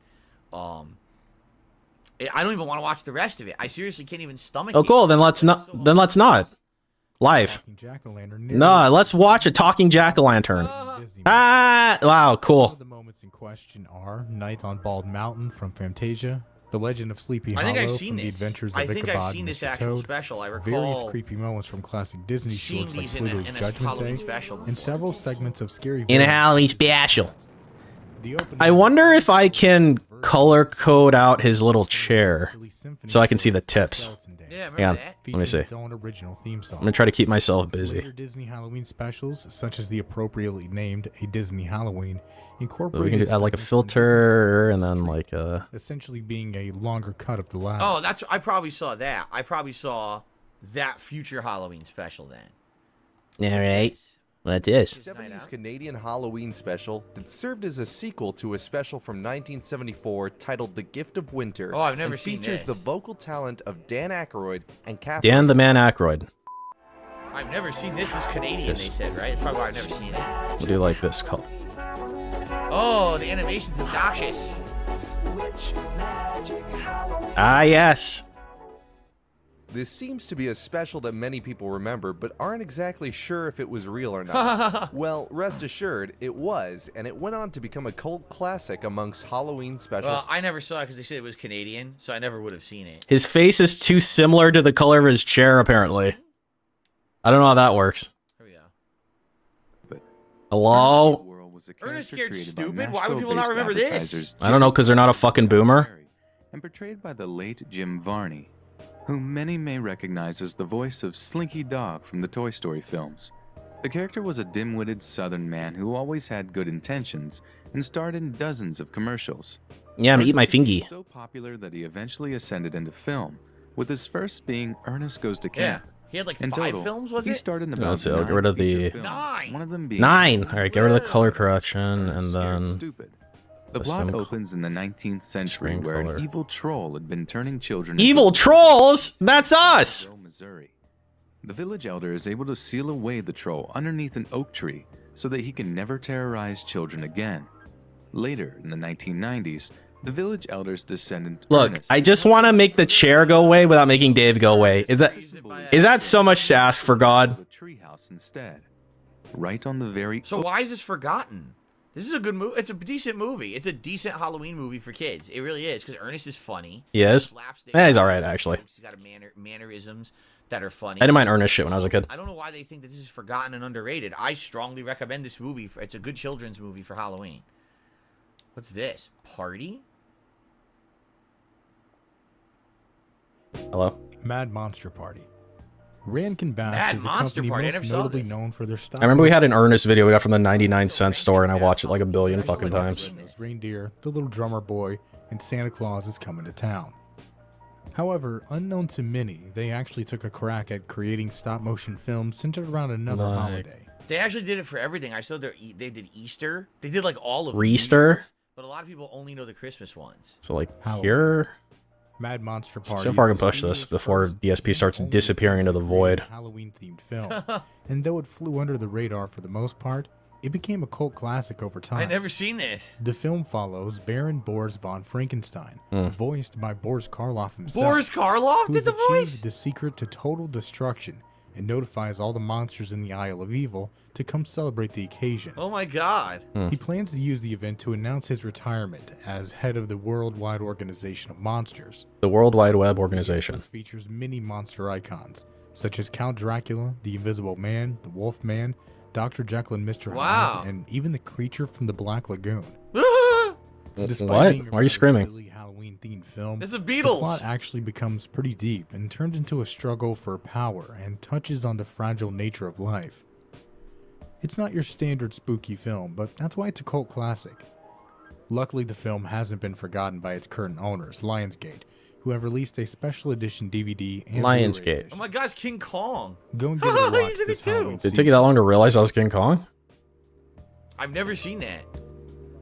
I don't even want to watch the rest of it. I seriously can't even stomach it. Oh, cool. Then let's not. Live. No, let's watch a talking jack-o'-lantern. Wow, cool. The moments in question are Night on Bald Mountain from Fantasia, The Legend of Sleepy Hollow I think I've seen from this. The Adventures of I think Ichabod I've seen and this Mr. actual Toad, special. I various recall creepy moments from classic Disney seeing shorts like these in a Pluto's Judgment Halloween Day, special and several segments of Scary In a Halloween special. I wonder if I can color code out his little chair so I can see the tips. Yeah, let me see. I'm gonna try to keep myself busy. Later Disney Halloween specials, such as the appropriately named A Disney Halloween, So we incorporated can do, add like a filter and then like essentially being a longer cut of the last. Oh, that's... I probably saw that. I probably saw that future Halloween special then. All right. What is? 70s Canadian Halloween special that served as a sequel to a special from 1974 titled The Gift of Winter. Oh, I've never and seen features this. the vocal talent of Dan Aykroyd and Catherine. Dan the Man Aykroyd. I've never seen this. Is Canadian, they said, right? It's probably why I've never seen it. What do you like this color? Oh, the animation's obnoxious. Ah, yes. This seems to be a special that many people remember, but aren't exactly sure if it was real or not. Well, rest assured, it was, and it went on to become a cult classic amongst Halloween specials. Well, I never saw it because they said it was Canadian, so I never would have seen it. His face is too similar to the color of his chair, apparently. I don't know how that works. Here we go. Hello? Ernest Scared Stupid? Why would people not remember this? I don't know, because they're not a fucking boomer. And portrayed by the late Jim Varney, whom many may recognize as the voice of Slinky Dog from the Toy Story films. The character was a dim-witted southern man who always had good intentions and starred in dozens of commercials. Yeah, I'm gonna eat my Ernest became fingy. so popular that he eventually ascended into film, with his first being Ernest Goes to Camp. He had like In 5 total, films, was he it? starred in No, about let's see, I'll get 9 rid of the... feature films, one of them being 9! Alright, get rid of the color correction, and then... Stupid. The plot opens in the 19th century Screen where color. an evil troll had been turning children Evil into trolls? That's us! Missouri. The village elder is able to seal away the troll underneath an oak tree so that he can never terrorize children again. Later, in the 1990s, the village elder's descendant Look, Ernest I just want to make the chair go away without making Dave go away. Is that so much to ask for God? a treehouse instead. Right on the very So why is this forgotten? This is a good movie. It's a decent movie. It's a decent Halloween movie for kids. It really is, because Ernest is funny. He is? Slapstick. Yeah, he's alright, actually. He's got mannerisms that are funny. I didn't mind Ernest shit when I was a kid. I don't know why they think that this is forgotten and underrated. I strongly recommend this movie. It's a good children's movie for Halloween. What's this? Party? Hello? Mad Monster Party. Rankin Bass Mad is a Monster company Party, I never most saw notably this. known for their style. I remember we had an Ernest video we got from the 99-cent store, and I watched it like a billion fucking times. Reindeer, the little drummer boy, and Santa Claus is coming to town. However, unknown to many, they actually took a crack at creating stop-motion films centered around another holiday. They actually did it for everything. I saw they did Easter. They did like all of REEster? But a lot of people only know the Christmas ones. So like Halloween. here... Mad Monster Party. So far I can push this before DSP starts disappearing into the void. Halloween-themed film, and though it flew under the radar for the most part, it became a cult classic over time. I've never seen this. The film follows Baron Boris von Frankenstein, voiced by Boris Karloff himself. Boris Karloff who did has the voice? achieved the secret to total destruction and notifies all the monsters in the Isle of Evil to come celebrate the occasion. Oh my god. He plans to use the event to announce his retirement as head of the Worldwide Organization of Monsters. The World Wide Web organization. This features many monster icons, such as Count Dracula, the Invisible Man, the Wolf Man, Dr. Jekyll and Mr. Wow. Hyde, and even the creature from the Black Lagoon. Despite What? being a Why are you screaming? silly Halloween-themed film, It's the the Beatles. plot actually becomes pretty deep and turns into a struggle for power and touches on the fragile nature of life. It's not your standard spooky film, but that's why it's a cult classic. Luckily, the film hasn't been forgotten by its current owners, Lionsgate, who have released a special edition DVD and Lionsgate. Oh my god, it's King Kong. Go and give it a watch He's in this it too. Halloween Did it take you that long to realize I was King Kong? I've never seen that.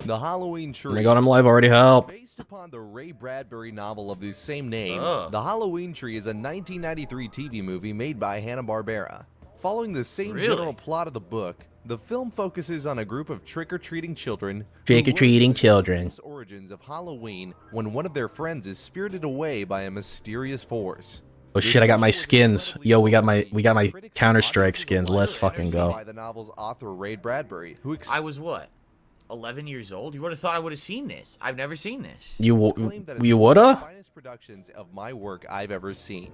The Halloween Oh Tree. my god, I'm live already, help. Based upon the Ray Bradbury novel of the same name, Ugh. The Halloween Tree is a 1993 TV movie made by Hanna-Barbera. Following the same Really? general plot of the book, the film focuses on a group of trick-or-treating children who Trick-or-treating learn the children. mysterious origins of Halloween when one of their friends is spirited away by a mysterious force. Oh shit, I got my skins. Yo, we got my Counter-Strike skins. Let's fucking go. By the novel's author Ray Bradbury, who I was what? 11 years old? You would have thought I would have seen this. I've never seen this. You claimed that it's you one of the woulda? finest productions of my work I've ever seen.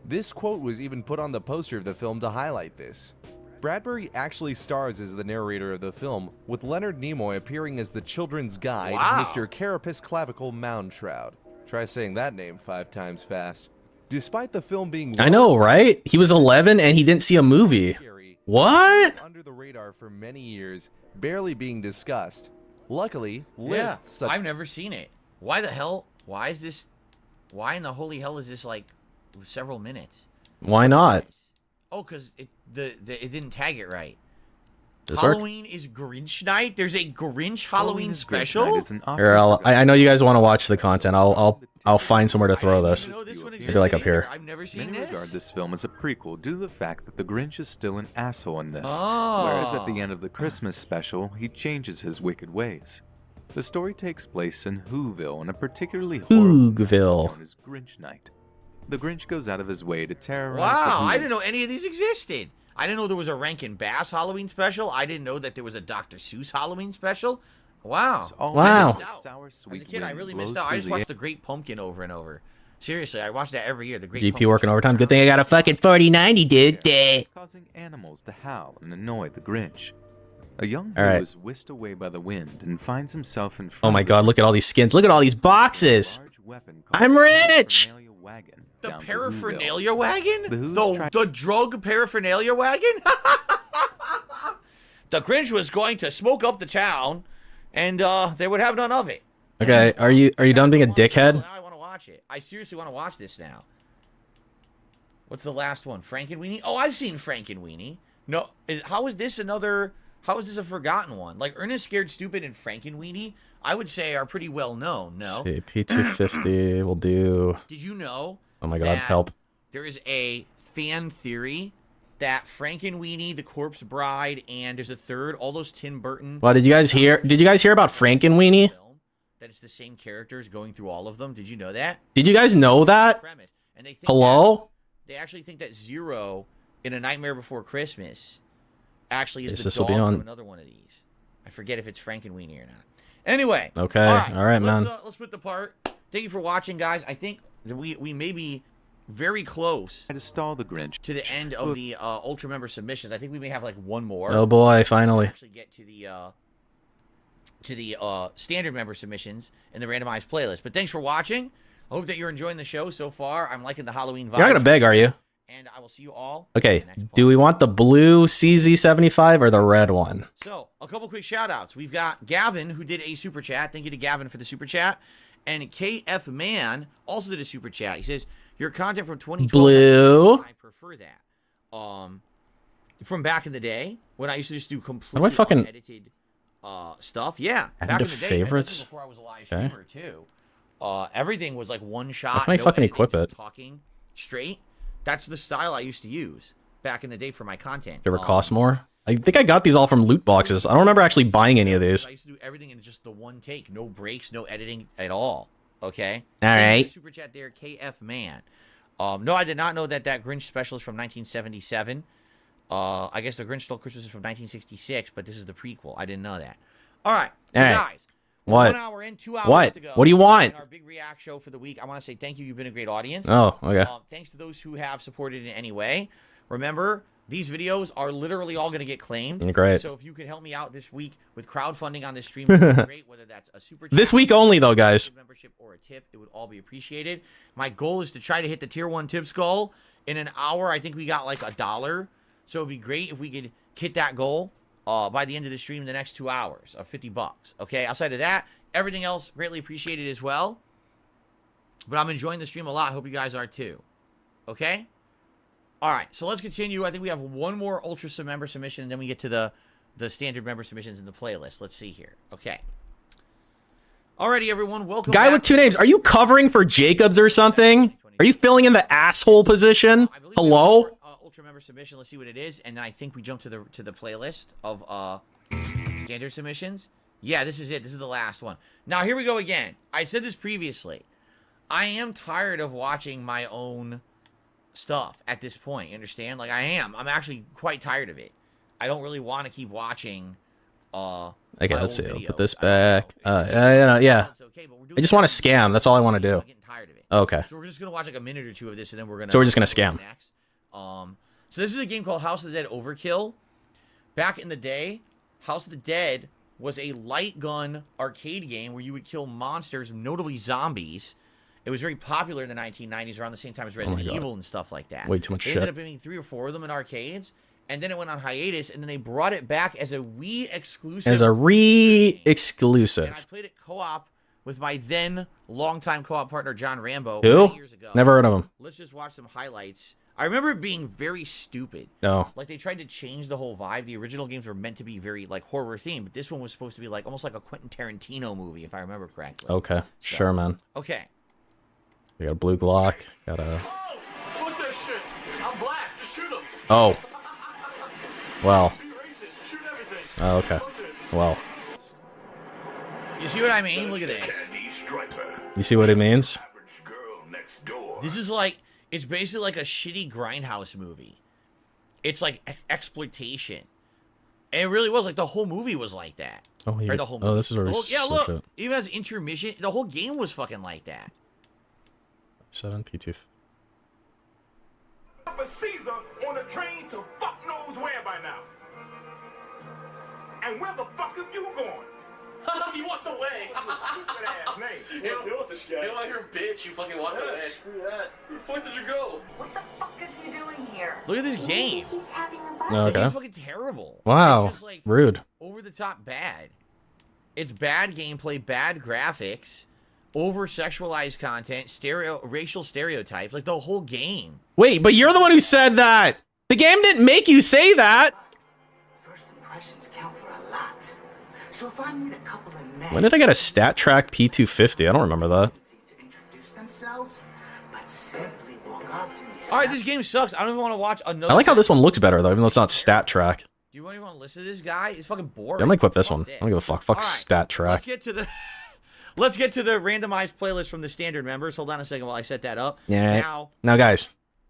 This quote was even put on the poster of the film to highlight this. Bradbury actually stars as the narrator of the film, with Leonard Nimoy appearing as the children's guide, Wow. Mr. Carapace Clavicle Moundshroud. Try saying that name 5 times fast. Despite the film being I know, right? He was 11 and he didn't see a movie. What? under the radar for many years, barely being discussed. Luckily, Yeah, lists such I've never seen it. Why the hell? Why is this? Why in the holy hell is this like several minutes? Why not? Oh, because it didn't tag it right. Does this work? Halloween is Grinch night. There's a Grinch Halloween special. Here, I know you guys want to watch the content. I'll find somewhere to throw this. Maybe like up here. I've never seen Many this. regard this film as a prequel due to the fact that the Grinch is still an asshole in this, Oh. whereas at the end of the Christmas special, he changes his wicked ways. The story takes place in Whoville on a particularly horrible night Whoville. known as Grinch Night. The Grinch goes out of his way to terrorize Wow, the I Whoville. didn't know any of these existed. I didn't know there was a Rankin Bass Halloween special. I didn't know that there was a Dr. Seuss Halloween special. Wow. Wow. I missed out. Sour, As a sweet kid, I wind really blows missed out. I through just the watched The Great Pumpkin over and over. Seriously, I watched that every year. The Great GP Pumpkin. working overtime. Good thing I got a fucking 4090, dude. causing animals to howl and annoy the Grinch. A young All Who right. is whisked away by the wind and finds himself in front Oh my of god, look at all these skins. Look at all these boxes. I'm rich. The paraphernalia wagon? The Who's The drug paraphernalia wagon? The Grinch was going to smoke up the town, and they would have none of it. Okay, are you done being a dickhead? Now I want to watch it. I seriously want to watch this now. What's the last one? Frankenweenie? Oh, I've seen Frankenweenie. No, how is this a forgotten one? Like Ernest Scared Stupid and Frankenweenie, I would say are pretty well known, no? Let's see, P250 will do. Did you know? Oh my god, that help. There is a fan theory that Frankenweenie, The Corpse Bride, and there's a third, all those Tim Burton. Well, did you guys hear about Frankenweenie? That it's the same characters going through all of them. Did you know that? Did you guys know that? And they think Hello? They actually think that Zero in A Nightmare Before Christmas actually is Yes, the this will dog be on- from another one of these. I forget if it's Frankenweenie or not. Anyway. Okay, all right, man. Let's split the part. Thank you for watching, guys. I think that we may be very close to stall the Grinch to the end of the Ultra member submissions. I think we may have like one more. Oh boy, finally. Actually get to the standard member submissions in the randomized playlist. But thanks for watching. I hope that you're enjoying the show so far. I'm liking the Halloween vibe. You're not gonna beg, are you? And I will see you all. Okay, do we want the blue CZ75 or the red one? So, a couple quick shout outs. We've got Gavin, who did a super chat. Thank you to Gavin for the super chat. And KF Man also did a super chat. He says, your content from 2012. Blue. I prefer that. From back in the day, when I used to just do How do I completely fucking unedited stuff. Yeah. add Back to in the day. favorites? Before I was a live Okay. streamer, too. Everything was like one shot. How can I no fucking editing, equip just it? Talking straight. That's the style I used to use back in the day for my content. Did it ever cost more? I think I got these all from loot boxes. I don't remember actually buying any of these. I used to do everything in just the one take. No breaks, no editing at all. Okay? All Thank you right. for the super chat there, KF Man. No, I did not know that Grinch special is from 1977. I guess the Grinch Stole Christmas is from 1966, but this is the prequel. I didn't know that. All right. So, All right. guys. What? 1 hour in, 2 hours What? to go. What do you want? In our big react show for the week, I want to say thank you. You've been a great audience. Oh, okay. Thanks to those who have supported in any way. Remember, these videos are literally all going to get claimed. Great. So if you could help me out this week with crowdfunding on this stream, it would be great. Whether that's a super chat, This week only, though, guys. membership, or a tip, it would all be appreciated. My goal is to try to hit the tier 1 tips goal in an hour. I think we got like $1. So it'd be great if we could hit that goal by the end of the stream in the next 2 hours of $50. Okay. Outside of that, everything else greatly appreciated as well. But I'm enjoying the stream a lot. Hope you guys are too. Okay? All right. So let's continue. I think we have one more Ultra member submission, and then we get to the standard member submissions in the playlist. Let's see here. Okay. Alrighty, everyone. Welcome Guy back. with 2 names. Are you covering for Jacobs or something? Are you filling in the asshole position? Hello? Ultra member submission. Let's see what it is, and then I think we jump to the playlist of standard submissions. Yeah, this is it. This is the last one. Now here we go again. I said this previously. I am tired of watching my own stuff at this point. You understand? Like I am. I'm actually quite tired of it. I don't really want to keep watching. Okay, let's see. I'll put this back. Yeah. I just want to scam. That's all I want to do. Okay. So we're just gonna watch like a minute or two of this, and then we're gonna. So we're just gonna scam. Next. So this is a game called House of the Dead Overkill. Back in the day, House of the Dead was a light gun arcade game where you would kill monsters, notably zombies. It was very popular in the 1990s, around the same time as Resident Evil and stuff like that. Way too much They shit. ended up doing 3 or 4 of them in arcades, and then it went on hiatus, and then they brought it back as a Wii exclusive. As a re-exclusive. And I played it co-op with my then longtime co-op partner John Rambo Who? many years ago. Never heard of him. Let's just watch some highlights I remember it being very stupid. No. Like, they tried to change the whole vibe. The original games were meant to be very, like, horror themed, but this one was supposed to be, like, almost like a Quentin Tarantino movie, if I remember correctly. Okay. Sure, man. Okay. We got a blue Glock. Got a... Fuck that shit. I'm black. Just shoot him. Oh. Well. Oh, okay. Well. You see what I mean? Look at this. You see what it means? This is like, it's basically like a shitty grindhouse movie. It's like exploitation. And it really was, like, the whole movie was like that. Oh, yeah. Or the whole Oh, this is where we yeah, switch look. it. Even as intermission, the whole game was fucking like that. 7 P2. A Caesar on a train to fuck knows where by now. And where the fuck are you going? You walked away. Stupid ass name. You deal with this guy. You don't want to hear bitch. You fucking walked away. Screw that. Where the fuck did you go? What the fuck is he doing here? Look at this game. Okay. The game's fucking terrible. Wow. It's just, like, Rude. over the top bad. It's bad gameplay, bad graphics, over sexualized content, racial stereotypes, like the whole game. Wait, but you're the one who said that. The game didn't make you say that. First impressions count for a lot. So if I meet a couple of men, When did I get a stat track P250? I don't remember that. introduce themselves, but simply walk up to me. All right, this game sucks. I don't even want to watch another. I like how this one looks better though, even though it's not stat track. Do you even want to listen to this guy? It's fucking boring. Yeah, I'm gonna equip this one. I don't give a fuck. Fuck All right, stat track. Let's get to the. Let's get to the randomized playlist from the standard members. Hold on a second while I set that up. Yeah. Now, guys.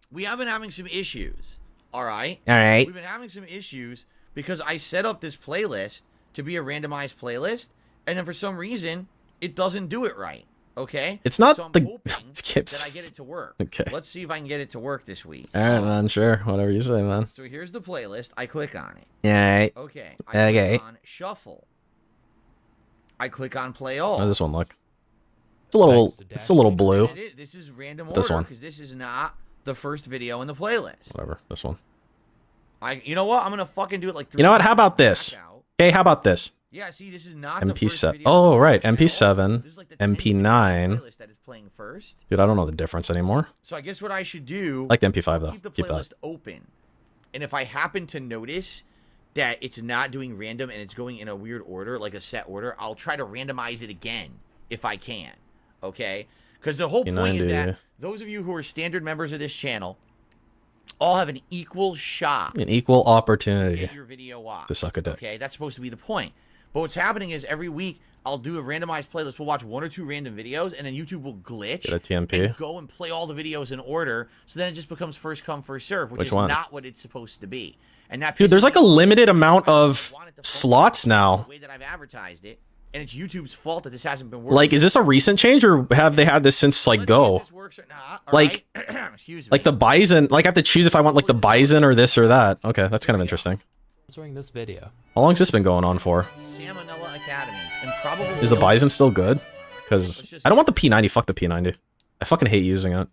We have been having some issues. All right. All right. We've been having some issues because I set up this playlist to be a randomized playlist, and then for some reason it doesn't do it right. Okay. It's not so I'm the hoping skips. that I get it to work. Okay. Let's see if I can get it to work this week. All right, man. Sure. Whatever you say, man. So here's the playlist. I click on it. All right. Okay. Okay. Click on shuffle. I click on play all. How does this one look? It's a little blue. This is random This order one. because this is not the first video in the playlist. Whatever. This one. You know what? I'm gonna fucking do it like 3 You know what? How times. about this? Okay, how about this? Yeah, see, this is not the first MP7. video. Oh, right. MP7. Like MP9. playlist that is playing first. Dude, I don't know the difference anymore. So I guess what I should do. I like the MP5 though. Keep the Keep playlist that. open, and if I happen to notice that it's not doing random and it's going in a weird order, like a set order, I'll try to randomize it again if I can. Okay? Because the whole point is that those of you who are standard members of this channel all have an equal shot. An equal opportunity to get your video watched. to suck a dick. Okay, that's supposed to be the point. But what's happening is every week I'll do a randomized playlist. We'll watch 1 or 2 random videos, and then YouTube will glitch. Get a TMP. And go and play all the videos in order. So then it just becomes first come, first serve, which Which is one? not what it's supposed to be. And that Dude, there's like a limited amount of slots now. the way that I've advertised it, and it's YouTube's fault that this hasn't been working. Like, is this a recent change or have they had this since like Go? Like, excuse me. like the Bison. Like, I have to choose if I want like the Bison or this or that. Okay, that's kind of interesting. During this video. How long's this been going on for? Salmonella Academy, and probably Is the Bison still good? Because I don't want the P90. Fuck the P90. I fucking hate using it.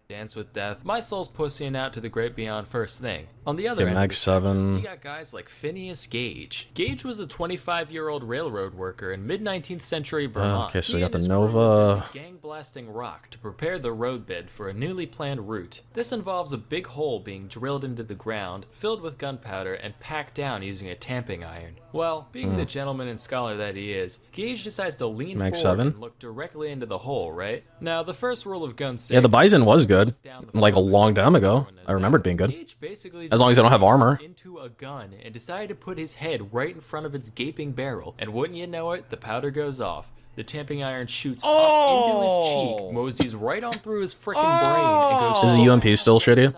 Dance with Death, My Soul's pussying out to the great beyond first thing. On the other Okay, end, Mag of the spectrum, 7. you got guys like Phineas Gage. Gage was a 25-year-old railroad worker in mid-19th century Vermont. Okay, so we He got and the his crew Nova. used gang blasting rock to prepare the road bed for a newly planned route. This involves a big hole being drilled into the ground, filled with gunpowder, and packed down using a tamping iron. Well, being the gentleman and scholar that he is, Gage decides to lean Mag forward 7. and look directly into the hole, right? Now, the first rule of gun safety... Yeah, the Bison was good. Like a long time ago. I remembered being good. As long as I don't have armor. Into a gun and decided to put his head right in front of its gaping barrel, and wouldn't you know it, the powder goes off. The tamping iron shoots up into his cheek, moseys right on through his frickin' brain, and goes. Is the UMP still shitty?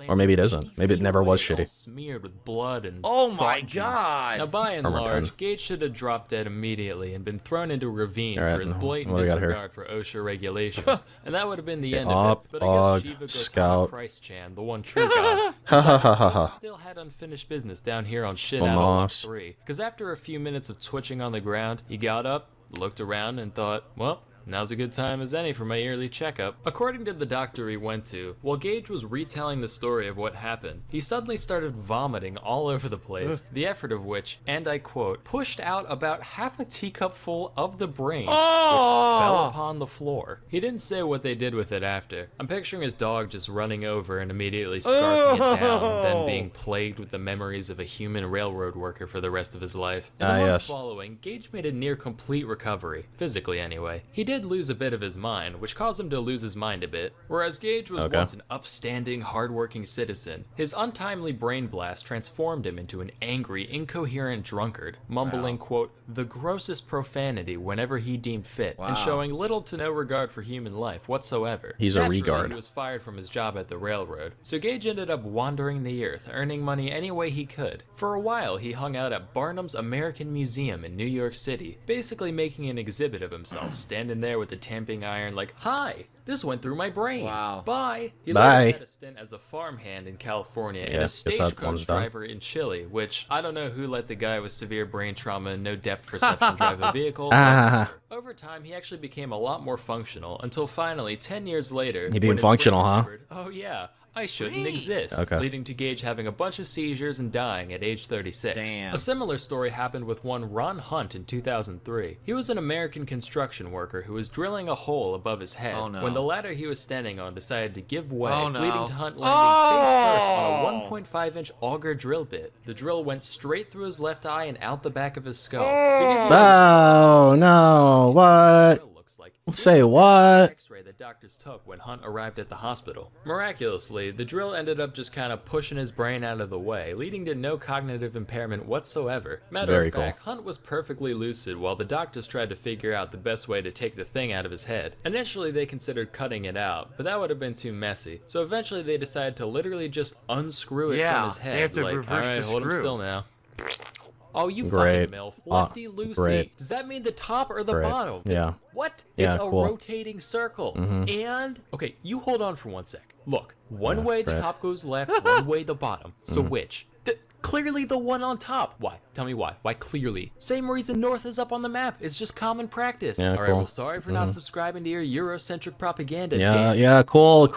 Or maybe it isn't. Maybe it never was shitty. Smeared with blood and oh my thought juice. god! Now, by and Armor large, pen. Gage should have dropped dead immediately and been thrown into a ravine Alright, for his blatant what do we got here? disregard for OSHA regulations, and that would have been the Okay, end Op, of it. But I Og, guess Shiva Scout. Christ-chan, the one true god, Ha ha ha ha decided ha. he still had unfinished business down here on shit Well, out of Lot Moss. 3. Because after a few minutes of twitching on the ground, he got up, looked around, and thought, well, now's a good time as any for my yearly checkup. According to the doctor he went to, while Gage was retelling the story of what happened, he suddenly started vomiting all over the place, the effort of which, and I quote, pushed out about half a teacup full of the brain, which fell upon the floor. He didn't say what they did with it after. I'm picturing his dog just running over and immediately scarfing it down, and then being plagued with the memories of a human railroad worker for the rest of his life. In the months following, Gage made a near complete recovery, physically anyway. He did lose a bit of his mind, which caused him to lose his mind a bit. Whereas Gage was once an upstanding, hardworking citizen, his untimely brain blast transformed him into an angry, incoherent drunkard, mumbling, quote, the grossest profanity whenever he deemed fit, and showing little to no regard for human life whatsoever. He's a Naturally, regard. He was fired from his job at the railroad, so Gage ended up wandering the earth, earning money any way he could. For a while, he hung out at Barnum's American Museum in New York City, basically making an exhibit of himself, standing there with a tamping iron like, hi, this went through my brain. Wow. Bye. He later had a stint as a farmhand in California and a stagecoach driver in Chile, which I don't know who let the guy with severe brain trauma and no depth perception drive a vehicle. Over time, he actually became a lot more functional until finally, 10 years later, He became functional, huh? Oh yeah, I shouldn't exist, leading to Gage having a bunch of seizures and dying at age 36. Damn. A similar story happened with one Ron Hunt in 2003. He was an American construction worker who was drilling a hole above his head when the ladder he was standing on decided to give way, leading to Hunt landing face first on a 1.5-inch auger drill bit. The drill went straight through his left eye and out the back of his skull. Oh no! What? Say what? X-ray that doctors took when Hunt arrived at the hospital. Miraculously, the drill ended up just kind of pushing his brain out of the way, leading to no cognitive impairment whatsoever. Matter of fact, Hunt was perfectly lucid while the doctors tried to figure out the best way to take the thing out of his head. Initially, they considered cutting it out, but that would have been too messy. So eventually, they decided to literally just unscrew it from his head. They have to like, reverse all right, the hold him screw. still now. Oh, you Great. fucking MILF. Lefty Lucy. Great. Does that mean the top or the Great. bottom? Yeah. What? Yeah, It's a cool. rotating circle. Mhm. And, okay, you hold on for one sec. Look, one way the top goes left, one way the bottom. So which? Clearly the one on top. Why? Tell me why. Why clearly? Same reason north is up on the map. It's just common practice. Yeah, All right, cool. well, sorry for not subscribing to your Eurocentric propaganda. Yeah, damn. yeah, cool.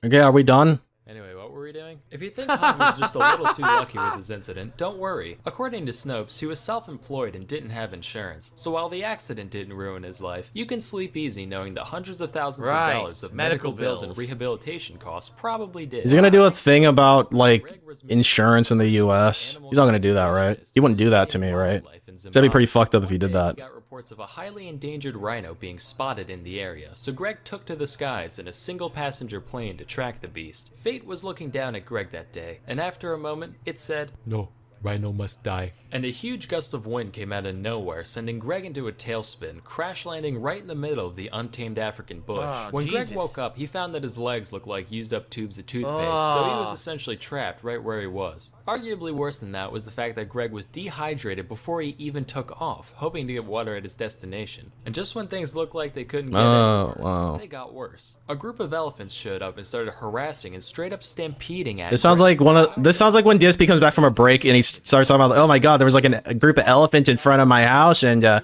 Okay, are we done? Anyway, what were we doing? If you think Hunt was just a little too lucky with his incident, don't worry. According to Snopes, he was self-employed and didn't have insurance. So while the accident didn't ruin his life, you can sleep easy knowing that hundreds of thousands of dollars of medical bills and rehabilitation costs probably did. Is he gonna do a thing about like insurance in the U.S.? He's not gonna do that, right? He wouldn't do that to me, right? That'd be pretty fucked up if he did that. Got reports of a highly endangered rhino being spotted in the area, so Greg took to the skies in a single-passenger plane to track the beast. Fate was looking down at Greg that day, and after a moment, it said, "No, rhino must die." And a huge gust of wind came out of nowhere, sending Greg into a tailspin, crash landing right in the middle of the untamed African bush. When Greg woke up, he found that his legs looked like used-up tubes of toothpaste, so he was essentially trapped right where he was. Arguably worse than that was the fact that Greg was dehydrated before he even took off, hoping to get water at his destination. And just when things looked like they couldn't get any worse, they got worse. A group of elephants showed up and started harassing and straight up stampeding at This sounds like this sounds like when DSP comes back from a break and he starts talking about, oh my god, there was like a group of elephants in front of my house and I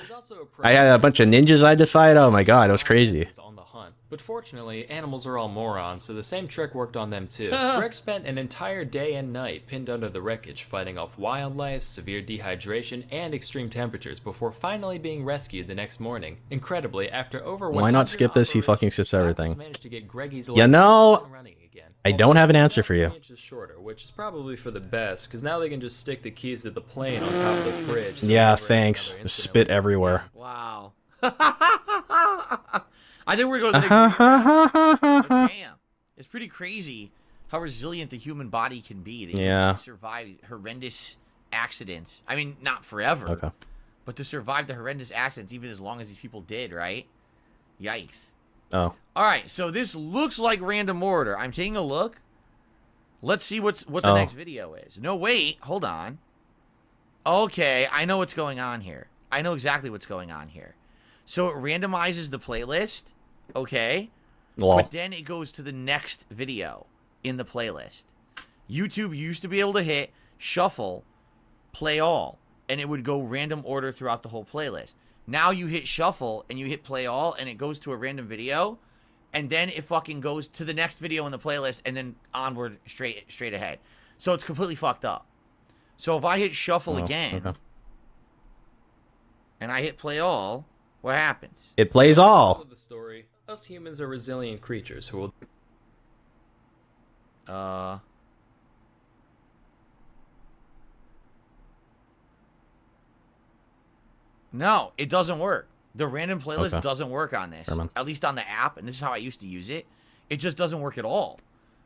had a bunch of ninjas I had to fight. Oh my god, it was crazy. But fortunately, animals are all morons, so the same trick worked on them too. Greg spent an entire day and night pinned under the wreckage, fighting off wildlife, severe dehydration, and extreme temperatures before finally being rescued the next morning. Incredibly, after over Why not skip this? He fucking skips everything. managed to get Greggy's You know, I don't have an answer for you. inches shorter, which is probably for the best, because now they can just stick the keys to the plane on top of the fridge. So Yeah, thanks. Spit everywhere. Wow. I think we're going to the next video. But damn. It's pretty crazy how resilient the human body can be. They can survive horrendous accidents. I mean, not forever. Okay. But to survive the horrendous accidents even as long as these people did, right? Yikes. Oh. All right, so this looks like random order. I'm taking a look. Let's see what the next video is. No, wait. Hold on. Okay, I know what's going on here. I know exactly what's going on here. So it randomizes the playlist, okay? Lol. But then it goes to the next video in the playlist. YouTube used to be able to hit shuffle, play all, and it would go random order throughout the whole playlist. Now you hit shuffle and you hit play all and it goes to a random video, and then it fucking goes to the next video in the playlist and then onward straight ahead. So it's completely fucked up. So if I hit shuffle again and I hit play all, what happens? It plays all. The story. Us humans are resilient creatures who will. No, it doesn't work. The random playlist doesn't work on this. At least on the app, and this is how I used to use it. It just doesn't work at all.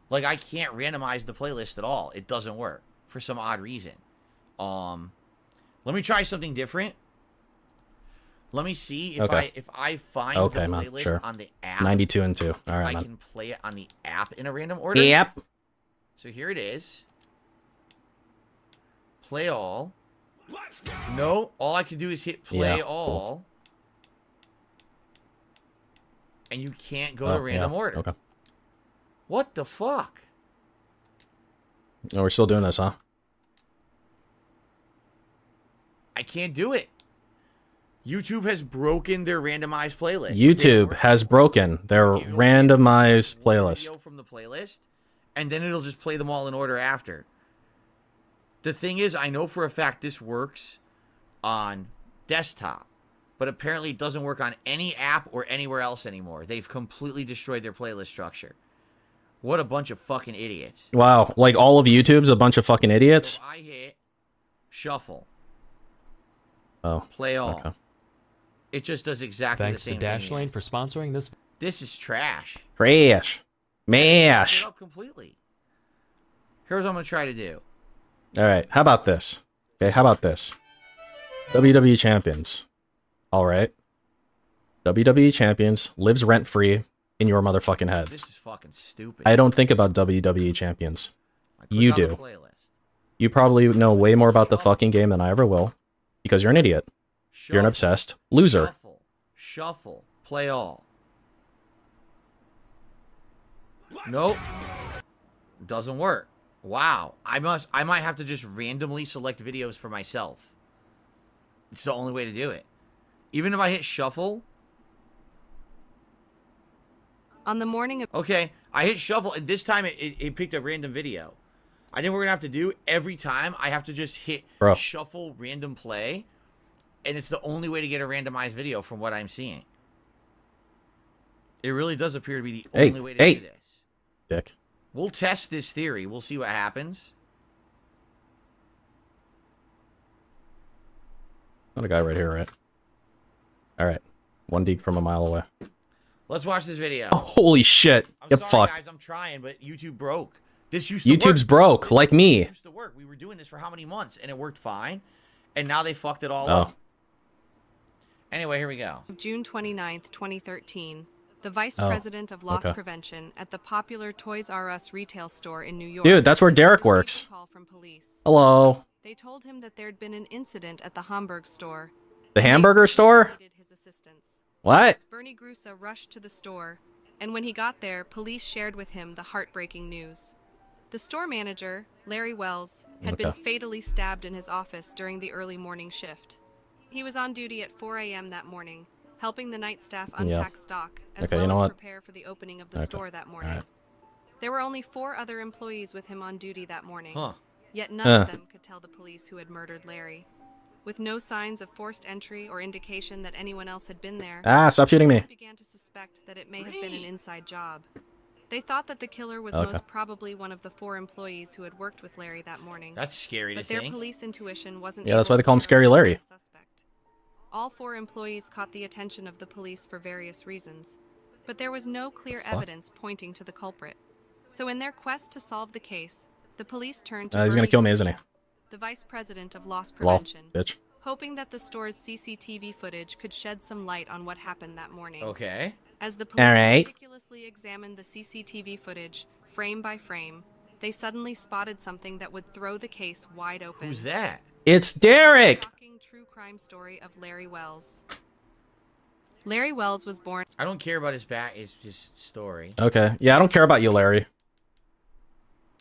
Like, I can't randomize the playlist at all. It doesn't work for some odd reason. Let me try something different. Let me see if I find the playlist on the app. 92 and 2. All right, I man. can play it on the app in a random order. Yep. So here it is. Play all. No, all I can do is hit play all. Cool. And you can't go to random order. Okay. What the fuck? Oh, we're still doing this, huh? I can't do it. YouTube has broken their randomized playlist. YouTube has broken their randomized playlist. Video from the playlist, and then it'll just play them all in order after. The thing is, I know for a fact this works on desktop, but apparently it doesn't work on any app or anywhere else anymore. They've completely destroyed their playlist structure. What a bunch of fucking idiots. Wow, like all of YouTube's a bunch of fucking idiots? So I hit shuffle. Oh. Play all. Okay. It just does exactly the same thing. Thanks to Dashlane for sponsoring this. This is trash. Trash. Mash. It up completely. Here's what I'm going to try to do. All right, how about this? Okay, how about this? WWE Champions. All right. WWE Champions lives rent-free in your motherfucking heads. This is fucking stupid. I don't think about WWE Champions. You do. You probably know way more about the fucking game than I ever will, because you're an idiot. You're an obsessed loser. Shuffle. Play all. Nope. Doesn't work. Wow. I might have to just randomly select videos for myself. It's the only way to do it. Even if I hit shuffle. On the morning of... Okay, I hit shuffle, and this time it picked a random video. I think we're going to have to do, every time, I have to just hit shuffle random play, and it's the only way to get a randomized video from what I'm seeing. It really does appear to be the only way to do this. Dick. We'll test this theory. We'll see what happens. Not a guy right here, right? All right. 1 deek from a mile away. Let's watch this video. Oh, holy shit. I'm sorry, guys. I'm trying, but YouTube broke. This used to YouTube's work. broke, like me. It used to work. We were doing this for how many months, and it worked fine. And now they fucked it all up. Anyway, here we go. June 29th, 2013. The vice president of loss prevention at the popular Toys R Us retail store in New York. Dude, that's where Derek works. Hello. They told him that there'd been an incident at the Hamburg store. The hamburger store? What? Bernie Grusa rushed to the store, and when he got there, police shared with him the heartbreaking news. The store manager, Larry Wells, had been fatally stabbed in his office during the early morning shift. He was on duty at 4 a.m. that morning, helping the night staff unpack stock, as well as prepare for the opening of the store that morning. There were only 4 other employees with him on duty that morning, yet none of them could tell the police who had murdered Larry. With no signs of forced entry or indication that anyone else had been there, Stop shooting me. They began to suspect that it may have been an inside job. They thought that the killer was most probably one of the 4 employees who had worked with Larry that morning. That's scary to think. But their police intuition wasn't that's why they call him Scary Larry. All 4 employees caught the attention of the police for various reasons, but there was no clear evidence pointing to the culprit. So in their quest to solve the case, the police turned to he's gonna kill me, isn't he? The vice president of loss prevention, bitch. hoping that the store's CCTV footage could shed some light on what happened that morning. Okay. As the police meticulously examined the CCTV footage, frame by frame, they suddenly spotted something that would throw the case wide open. Who's that? It's Derek! The shocking true crime story of Larry Wells. Larry Wells was born... I don't care about his story. Okay. Yeah, I don't care about you, Larry.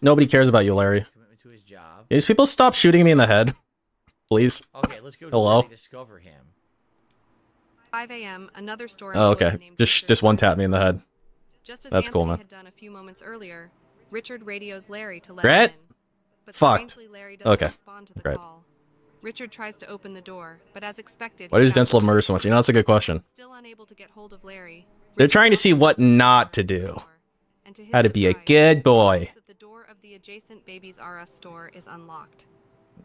Nobody cares about you, Larry. Commitment to his job. These people stop shooting me in the head. Please. Okay, let's go Hello? discover him. 5 a.m., another store Oh, employee okay. named Just one tap me in the head. Just as That's Anthony cool, man. had done a few moments earlier, Richard radios Larry to let Brett? him in. But Fucked. strangely, Larry doesn't Okay. respond to the Great. call. Richard tries to open the door, but as expected, Why he does got Denzel love murder so much? You know, that's a good question. Still unable to get hold of Larry, They're trying to see what not to do. and to his How to be a surprise, good boy. that the door of the adjacent Babies R Us store is unlocked.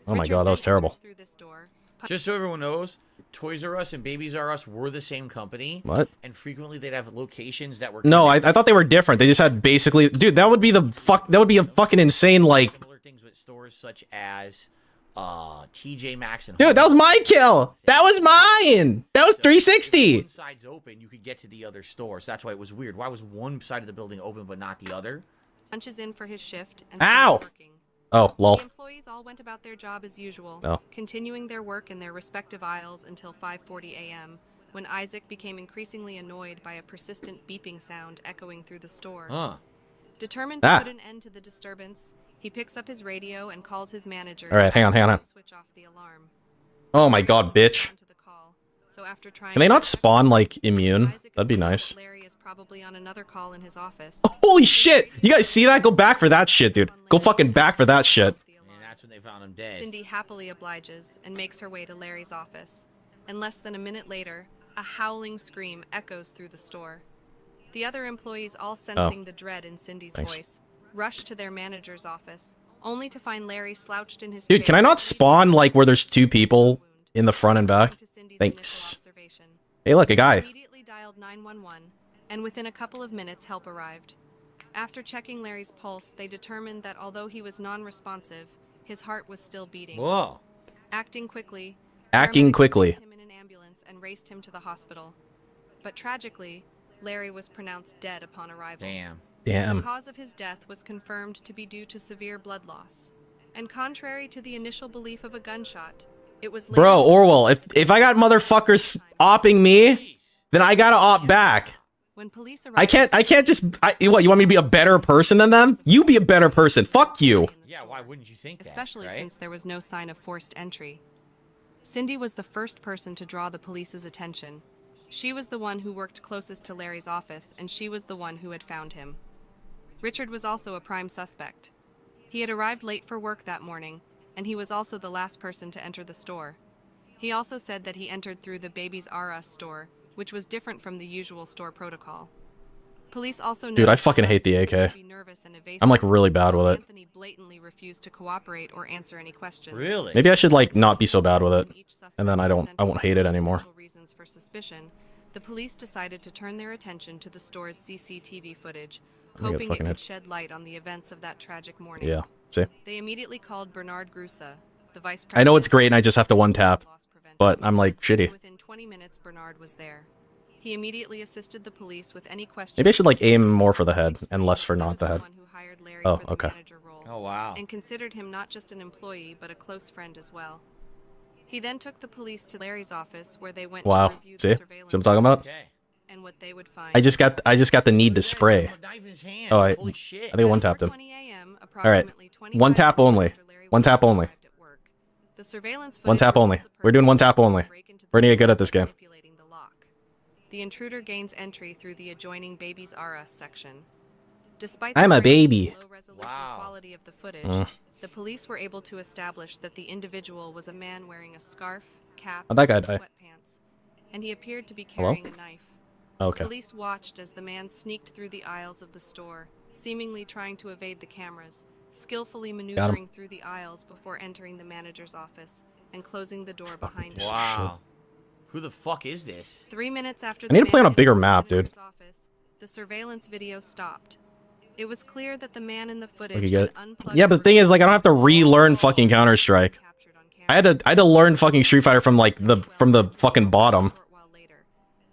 Oh my Richard god, that was then enters terrible. through this door, Just so everyone knows, Toys R Us and Babies R Us were the same company. What? And frequently they'd have locations that were No, I thought they were different. They just had basically, dude. That would be the fuck. That would be a fucking insane like. similar things with stores such as TJ Maxx and Dude, that was my kill. That was mine. That was 360. one side's open, you could get to the other store. So that's why it was weird. Why was one side of the building open but not the other? punches in for his shift, and Ow. starts working. Oh, lol. The employees all went about their job as usual, Oh. continuing their work in their respective aisles until 5:40 a.m., when Isaac became increasingly annoyed by a persistent beeping sound echoing through the store. Huh. Determined to Ah. put an end to the disturbance, he picks up his radio and calls his manager. All right, hang on, hang on. to switch off the alarm. Oh my god, bitch. So after trying Can they not spawn like immune? That'd be nice. Larry is probably on another call in his office. Holy shit! You guys see that? Go back for that shit, dude. Go fucking back for that shit. And that's when they found him dead. Cindy happily obliges and makes her way to Larry's office. And less than a minute later, a howling scream echoes through the store. The other employees, all sensing the dread in Cindy's Thanks. voice, rush to their manager's office, only to find Larry slouched in his Dude, can I not spawn like where there's two people in the front and back? Thanks. Hey, look, a guy. Immediately dialed 911, and within a couple of minutes, help arrived. After checking Larry's pulse, they determined that although he was non-responsive, his heart was still beating. Whoa. Acting quickly, Acting quickly. him in an ambulance and raced him to the hospital. But tragically, Larry was pronounced dead upon arrival. Damn. Damn. The cause of his death was confirmed to be due to severe blood loss. And contrary to the initial belief of a gunshot, it was Bro, Orwell, if I got motherfuckers opping me, then I gotta opt back. When police I can't just what, you want me to be a better person than them? You be a better person. Fuck you. Yeah, why wouldn't you think that? especially right? since there was no sign of forced entry. Cindy was the first person to draw the police's attention. She was the one who worked closest to Larry's office, and she was the one who had found him. Richard was also a prime suspect. He had arrived late for work that morning, and he was also the last person to enter the store. He also said that he entered through the Babies R Us store, which was different from the usual store protocol. Police also Dude, I fucking hate the AK. I'm like really bad with it. Anthony blatantly refused to cooperate or answer any questions. Really? Maybe I should like not be so bad with it. And then I won't hate it anymore. Reasons for suspicion, the police decided to turn their attention to the store's CCTV footage, I'm gonna get hoping it fucking could hit. shed light on the events of that tragic morning. Yeah, see? They immediately called Bernard Grusa, the vice president. I know it's great and I just have to one tap. But I'm like shitty. Within 20 minutes, Bernard was there. He immediately assisted the police with any questions. Maybe I should like aim more for the head and less for not the head. Oh, okay. Oh, wow. And considered him not just an employee, but a close friend as well. He then took the police to Larry's office, where they went Wow. to review See? the See surveillance what I'm talking about? and what they would find. I just got the need to spray. Oh, I think one tapped him. All right. One tap only. One tap only. The surveillance One footage tap only. We're doing one tap only. We're gonna get good at this game. The intruder gains entry through the adjoining Babies R Us section. Despite I'm the a baby. low resolution quality of the footage, the police were able to establish that the individual was a man wearing a scarf, cap, How'd that guy and die? sweatpants, and he appeared to be Hello? carrying a knife. Okay. Police watched as the man sneaked through the aisles of the store, seemingly trying to evade the cameras, skillfully maneuvering through the aisles before entering the manager's office and closing the door behind him. Wow. Who the fuck is this? 3 minutes after I need the to play on a man bigger entered the map, dude. manager's office, the surveillance video stopped. It was clear that the man in the footage Okay, had good. unplugged Yeah, but the thing is, like, I don't have to relearn fucking Counter-Strike. I had to learn fucking Street Fighter from like the fucking bottom.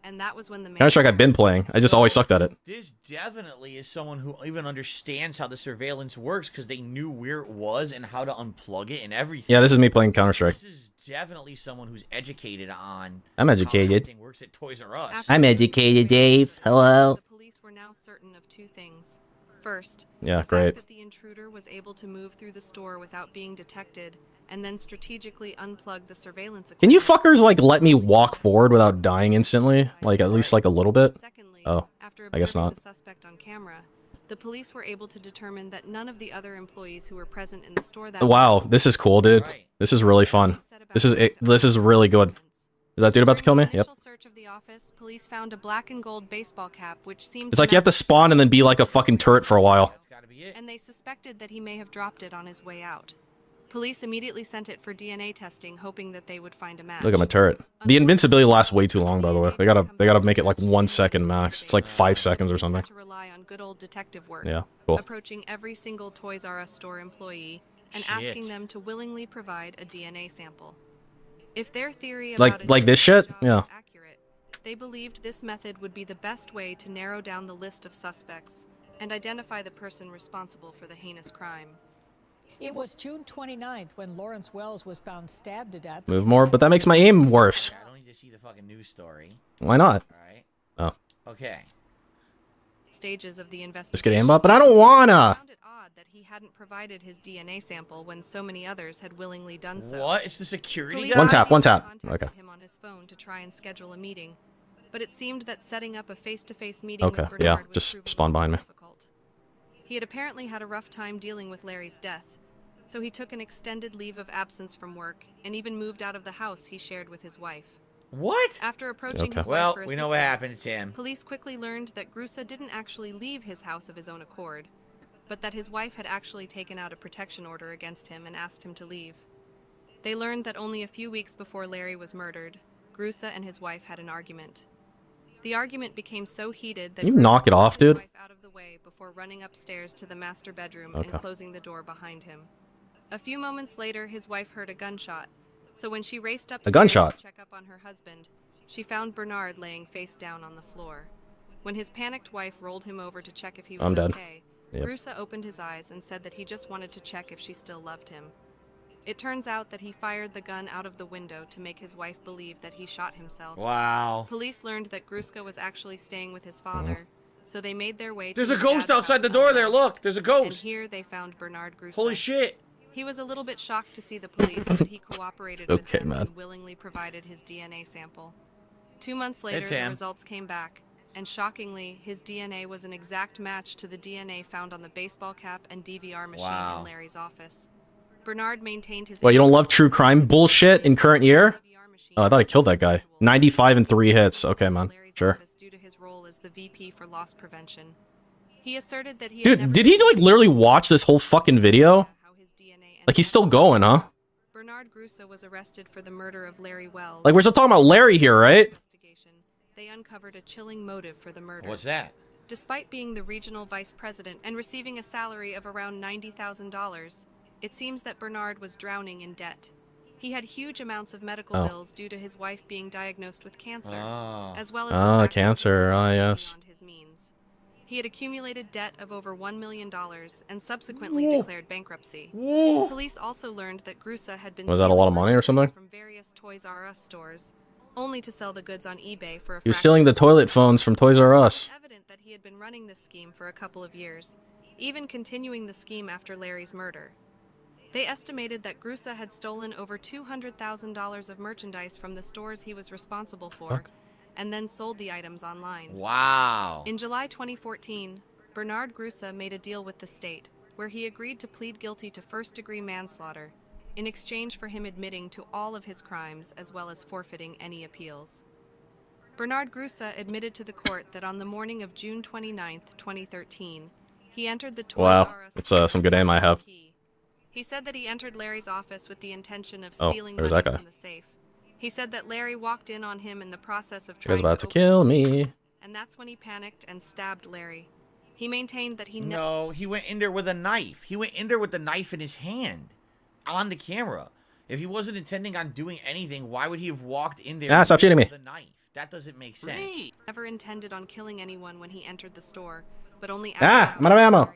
and that was when the man Counter-Strike I've been playing. I just always sucked at it. This definitely is someone who even understands how the surveillance works because they knew where it was and how to unplug it and everything. Yeah, this is me playing Counter-Strike. This is definitely someone who's educated on I'm educated. how everything works at Toys R Us. I'm educated, Dave. Hello. The police were now certain of two things. First, Yeah, the great. fact that the intruder was able to move through the store without being detected and then strategically unplugged the surveillance equipment. Can you fuckers like let me walk forward without dying instantly? Like at least like a little bit? Oh, I guess not. The suspect on camera, the police were able to determine that none of the other employees who were present in the store that Wow, this is cool, dude. This is really fun. This is really good. Is that dude about to kill me? Yep. search of the office, police found a black and gold baseball cap which seemed It's like you have to spawn and then be like a fucking turret for a while. and they suspected that he may have dropped it on his way out. Police immediately sent it for DNA testing, hoping that they would find a match. Look at my turret. The invincibility lasts way too long, by the way. They gotta make it like 1 second max. It's like 5 seconds or something. To rely on good old detective work. Yeah, cool. Approaching every single Toys R Us store employee and asking them to willingly provide a DNA sample. If their theory about Like this shit? Yeah. they believed this method would be the best way to narrow down the list of suspects and identify the person responsible for the heinous crime. It was June 29th when Lawrence Wells was found stabbed to death. Move more, but that makes my aim worse. I don't need to see the fucking news story. Why not? Alright. Oh. Okay. Stages of the investigation. Just get aim up, but I don't wanna. Found it odd that he hadn't provided his DNA sample when so many others had willingly done so. What? It's the security Police guy? One tap. Okay. him on his phone to try and schedule a meeting, but it seemed that setting up a face-to-face meeting Okay, with yeah, Bernard was just proving spawn behind me. difficult. He had apparently had a rough time dealing with Larry's death, so he took an extended leave of absence from work and even moved out of the house he shared with his wife. What? After approaching his wife Well, for we know what assistance, happened to Tim. Police quickly learned that Grusa didn't actually leave his house of his own accord, but that his wife had actually taken out a protection order against him and asked him to leave. They learned that only a few weeks before Larry was murdered, Grusa and his wife had an argument. The argument became so heated that Can you knock it off, dude? out of the way before running upstairs to the master bedroom Okay. and closing the door behind him. A few moments later, his wife heard a gunshot, so when she raced upstairs gunshot? to check up on her husband, she found Bernard laying face down on the floor. When his panicked wife rolled him over to check if he was I'm dead. okay, Yep. Grusa opened his eyes and said that he just wanted to check if she still loved him. It turns out that he fired the gun out of the window to make his wife believe that he shot himself. Wow. Police learned that Gruska was actually staying with his father, so they made their way There's to a his ghost dad's outside the house door on there. Look, there's a and ghost. here they found Bernard Grusa. Holy shit. He was a little bit shocked to see the police, but he cooperated with Okay, them man. and willingly provided his DNA sample. 2 months later, the him. results came back, and shockingly, his DNA was an exact match to the DNA found on the baseball cap and DVR machine Wow. in Larry's office. Bernard maintained his... Well, you don't love true crime bullshit in current year? Oh, I thought I killed that guy. 95 and 3 hits. Okay, man. Sure. due to his role as the VP for loss prevention. He asserted that he had Dude, did he like literally watch this whole fucking video? Like he's still going, huh? Bernard Grusa was arrested for the murder of Larry Wells. Like we're still talking about Larry here, right? They uncovered a chilling motive for the murder. What's that? Despite being the regional vice president and receiving a salary of around $90,000, it seems that Bernard was drowning in debt. He had huge amounts of medical Oh. bills due to his wife being diagnosed with cancer, Oh. as well as the Ah, fact that cancer. Ah, yes. his means. He had accumulated debt of over $1 million and subsequently Whoa. declared bankruptcy. Whoa. Police also learned that Grusa had been Was that a lot of money or something? from various Toys R Us stores, only to sell the goods on eBay for a He was stealing the toilet phones from Toys R Us. evident that he had been running this scheme for a couple of years, even continuing the scheme after Larry's murder. They estimated that Grusa had stolen over $200,000 of merchandise from the stores he was responsible for, and then sold the items online. Wow. In July 2014, Bernard Grusa made a deal with the state, where he agreed to plead guilty to first-degree manslaughter, in exchange for him admitting to all of his crimes as well as forfeiting any appeals. Bernard Grusa admitted to the court that on the morning of June 29, 2013, he entered the Toys Wow, R Us it's some good aim I have. He said that he entered Larry's office with the intention of Oh, stealing there's money that guy. from the safe. He said that Larry walked in on him in the process of He was trying about to open kill the safe, me. and that's when he panicked and stabbed Larry. He maintained that he No, he went in there with a knife. He went in there with the knife in his hand on the camera. If he wasn't intending on doing anything, why would he have walked in there Ah, stop shooting me. with a knife? That doesn't make sense. never intended on killing anyone when he entered the store, but only Ah, after I'm out of ammo.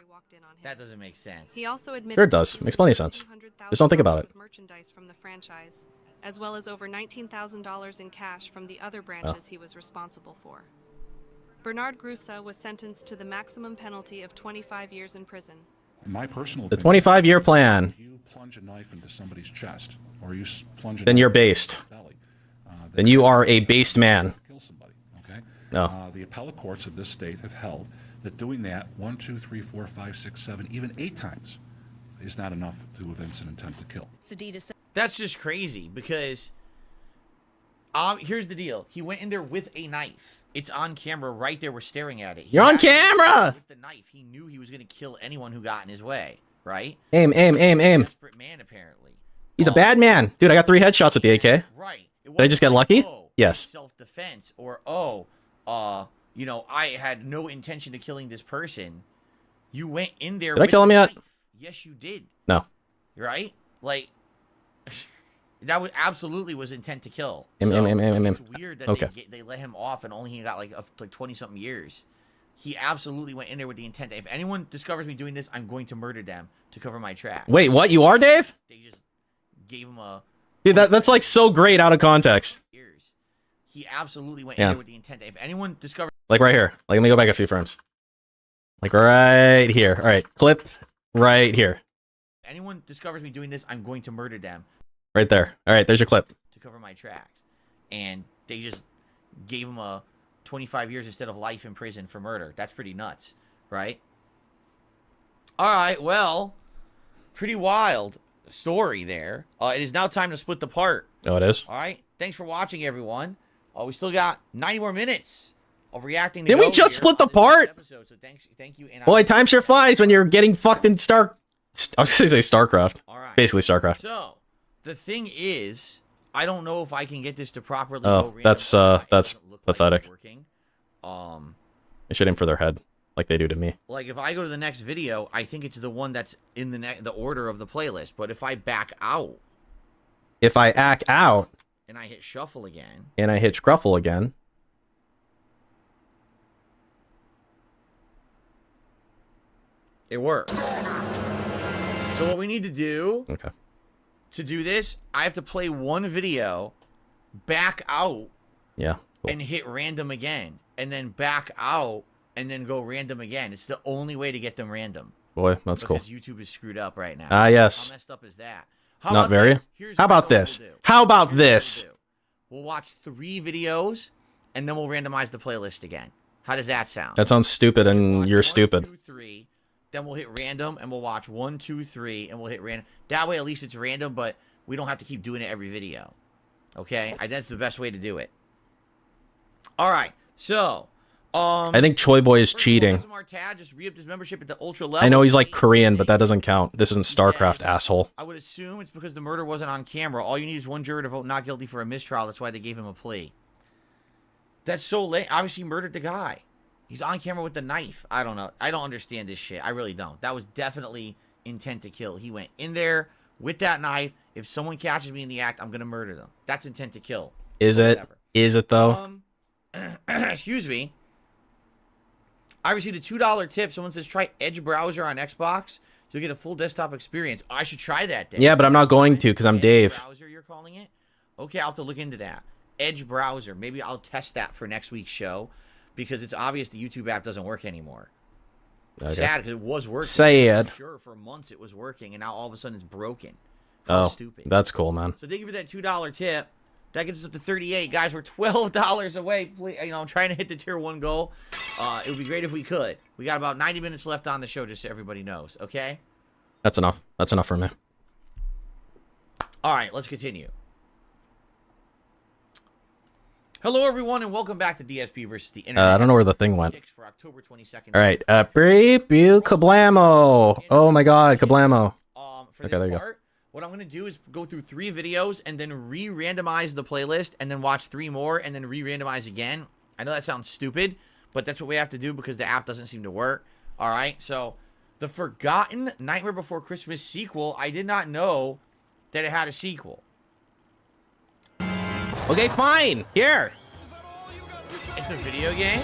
That doesn't make sense. He also admitted Sure it does. Makes plenty of sense. Just don't think about it. of merchandise from the franchise, as well as over $19,000 in cash from the other branches he was responsible for. Bernard Grusa was sentenced to the maximum penalty of 25 years in prison. My personal The opinion, 25-year plan. if you plunge a knife into somebody's chest, or you plunge a Then knife you're into based. their belly, Then you are a based man. kill somebody. Okay. No. The appellate courts of this state have held that doing that 1, 2, 3, 4, 5, 6, 7, even 8 times is not enough to evince an intent to kill. That's just crazy because here's the deal. He went in there with a knife. It's on camera right there. We're staring at it. You're on camera! With the knife, he knew he was going to kill anyone who got in his way, right? Aim, aim, aim, aim. Desperate man, apparently. He's a bad man. Dude, I got 3 headshots with the AK. Right. Did I just get lucky? Yes. Self-defense, or you know, I had no intention of killing this person. You went in there. Did I kill him yet? Yes, you did. No. Right? Like, that was absolutely was intent to kill. Aim. It's weird that Okay. they let him off and only he got like 20-something years. He absolutely went in there with the intent. If anyone discovers me doing this, I'm going to murder them to cover my tracks. Wait, what? You are, Dave? They just gave him a... Dude, that's like so great out of context. He absolutely went in Yeah. there with the intent. If anyone discovers... Like right here. Like, let me go back a few frames. Like right here. All right, clip right here. If anyone discovers me doing this, I'm going to murder them Right there. All right, there's your clip. to cover my tracks. And they just gave him a 25 years instead of life in prison for murder. That's pretty nuts, right? All right, well, pretty wild story there. It is now time to split the part. Oh, it is? All right, thanks for watching, everyone. We still got 90 more minutes of reacting to Didn't we go just here split the on this part? episode, so thank you. And Boy, time sure flies when you're getting fucked in I was gonna say StarCraft. Basically StarCraft. So, the thing is, I don't know if I can get this to properly Oh, go that's pathetic. Um, They should aim for their head, like they do to me. like if I go to the next video, I think it's the one that's in the order of the playlist. But if I back out If I act out and I hit shuffle again, and I hit Scruffle again, it works. So what we need to do to do this, I have to play one video, back out, yeah. and hit random again, and then back out, and then go random again. It's the only way to get them random. Boy, that's cool. Because YouTube is screwed up right now. Ah, yes. How messed up is that? How Not about very. this? Here's How what about I know this? we'll do. How about this? We'll watch 3 videos, and then we'll randomize the playlist again. How does that sound? That sounds stupid, and you're stupid. 2, 3. Then we'll hit random, and we'll watch 1, 2, 3, and we'll hit random. That way, at least it's random, but we don't have to keep doing it every video. Okay? That's the best way to do it. All right. So, I think Choi Boy is cheating. Tad just re-upped his membership at the ultra level. I know he's like Korean, but that doesn't count. This isn't StarCraft, asshole. I would assume it's because the murder wasn't on camera. All you need is one juror to vote not guilty for a mistrial. That's why they gave him a plea. That's so late. Obviously, he murdered the guy. He's on camera with the knife. I don't know. I don't understand this shit. I really don't. That was definitely intent to kill. He went in there with that knife. If someone catches me in the act, I'm going to murder them. That's intent to kill. Is it? Is it though? Excuse me. I received a $2 tip. Someone says try Edge browser on Xbox. You'll get a full desktop experience. I should try that. Dave. Yeah, but I'm not going to because I'm Dave. Browser, you're calling it? Okay, I'll have to look into that. Edge browser. Maybe I'll test that for next week's show because it's obvious the YouTube app doesn't work anymore. Okay. Sad because it was working. Sad. I'm sure, for months it was working, and now all of a sudden it's broken. How Oh, stupid. that's cool, man. So thank you for that $2 tip. That gets us up to 38. Guys, we're $12 away. Please, I'm trying to hit the tier 1 goal. It would be great if we could. We got about 90 minutes left on the show, just so everybody knows, okay? That's enough. That's enough for me. All right, let's continue. Hello, everyone, and welcome back to DSP versus the Internet. I don't know where the thing went. For October 22nd. All right. Preview Kablamo. Oh my God, Kablamo. For Okay, there you go. What I'm going to do is go through 3 videos and then re-randomize the playlist and then watch 3 more and then re-randomize again. I know that sounds stupid, but that's what we have to do because the app doesn't seem to work. All right, so the Forgotten Nightmare Before Christmas sequel, I did not know that it had a sequel. Okay, fine. Here. It's a video game?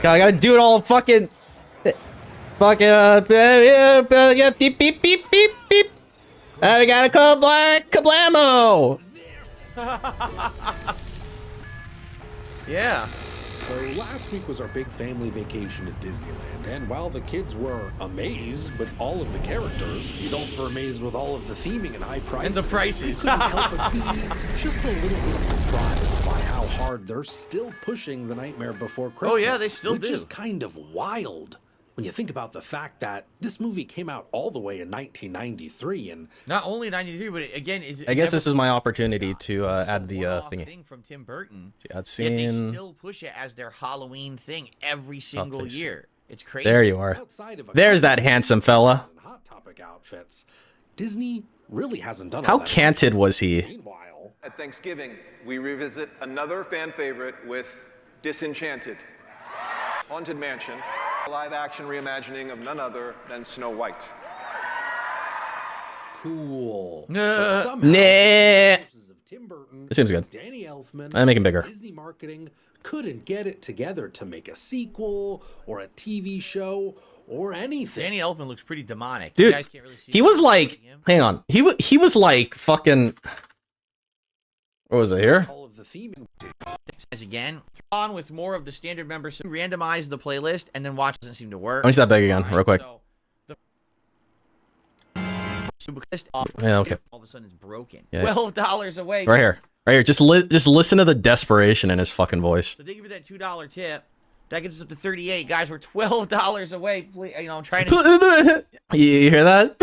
God, I gotta do it all fucking... beep, beep, beep, beep, beep. We got a Kablamo. Yeah. So last week was our big family vacation at Disneyland, and while the kids were amazed with all of the characters, the adults were amazed with all of the theming and high prices. And the prices. We couldn't help but be just a little bit surprised by how hard they're still pushing The Nightmare Before Christmas. Oh yeah, they still which do. is kind of wild when you think about the fact that this movie came out all the way in 1993, and not only 93, but again, I guess this is my opportunity to add the thingy. thing from Tim Burton. Add Yet scene. they still push it as their Halloween thing every single please. year. It's crazy. There you are. There's that handsome fella. Hot Topic outfits. Disney really hasn't done all How that. canted was he? Meanwhile, At Thanksgiving, we revisit another fan favorite with Disenchanted. Haunted Mansion, a live-action reimagining of none other than Snow White. Cool. Nah. But somehow, Nah. forces of Tim Burton, It seems good. Danny Elfman, I make him bigger. Disney marketing couldn't get it together to make a sequel or a TV show or anything. Danny Elfman looks pretty demonic. Dude, You guys can't really see he it. was like, hang on. He was like fucking. What was it here? All of the theming. As again, on with more of the standard members. Randomize the playlist and then watch doesn't seem to work. Let me see that big again, real quick. So the Yeah, okay. all of a sudden it's broken. Yeah. $12 away. Right here. Right here. Just listen to the desperation in his fucking voice. So thank you for that $2 tip. That gets us up to 38. Guys, we're $12 away. Please, you know, I'm trying to. You hear that?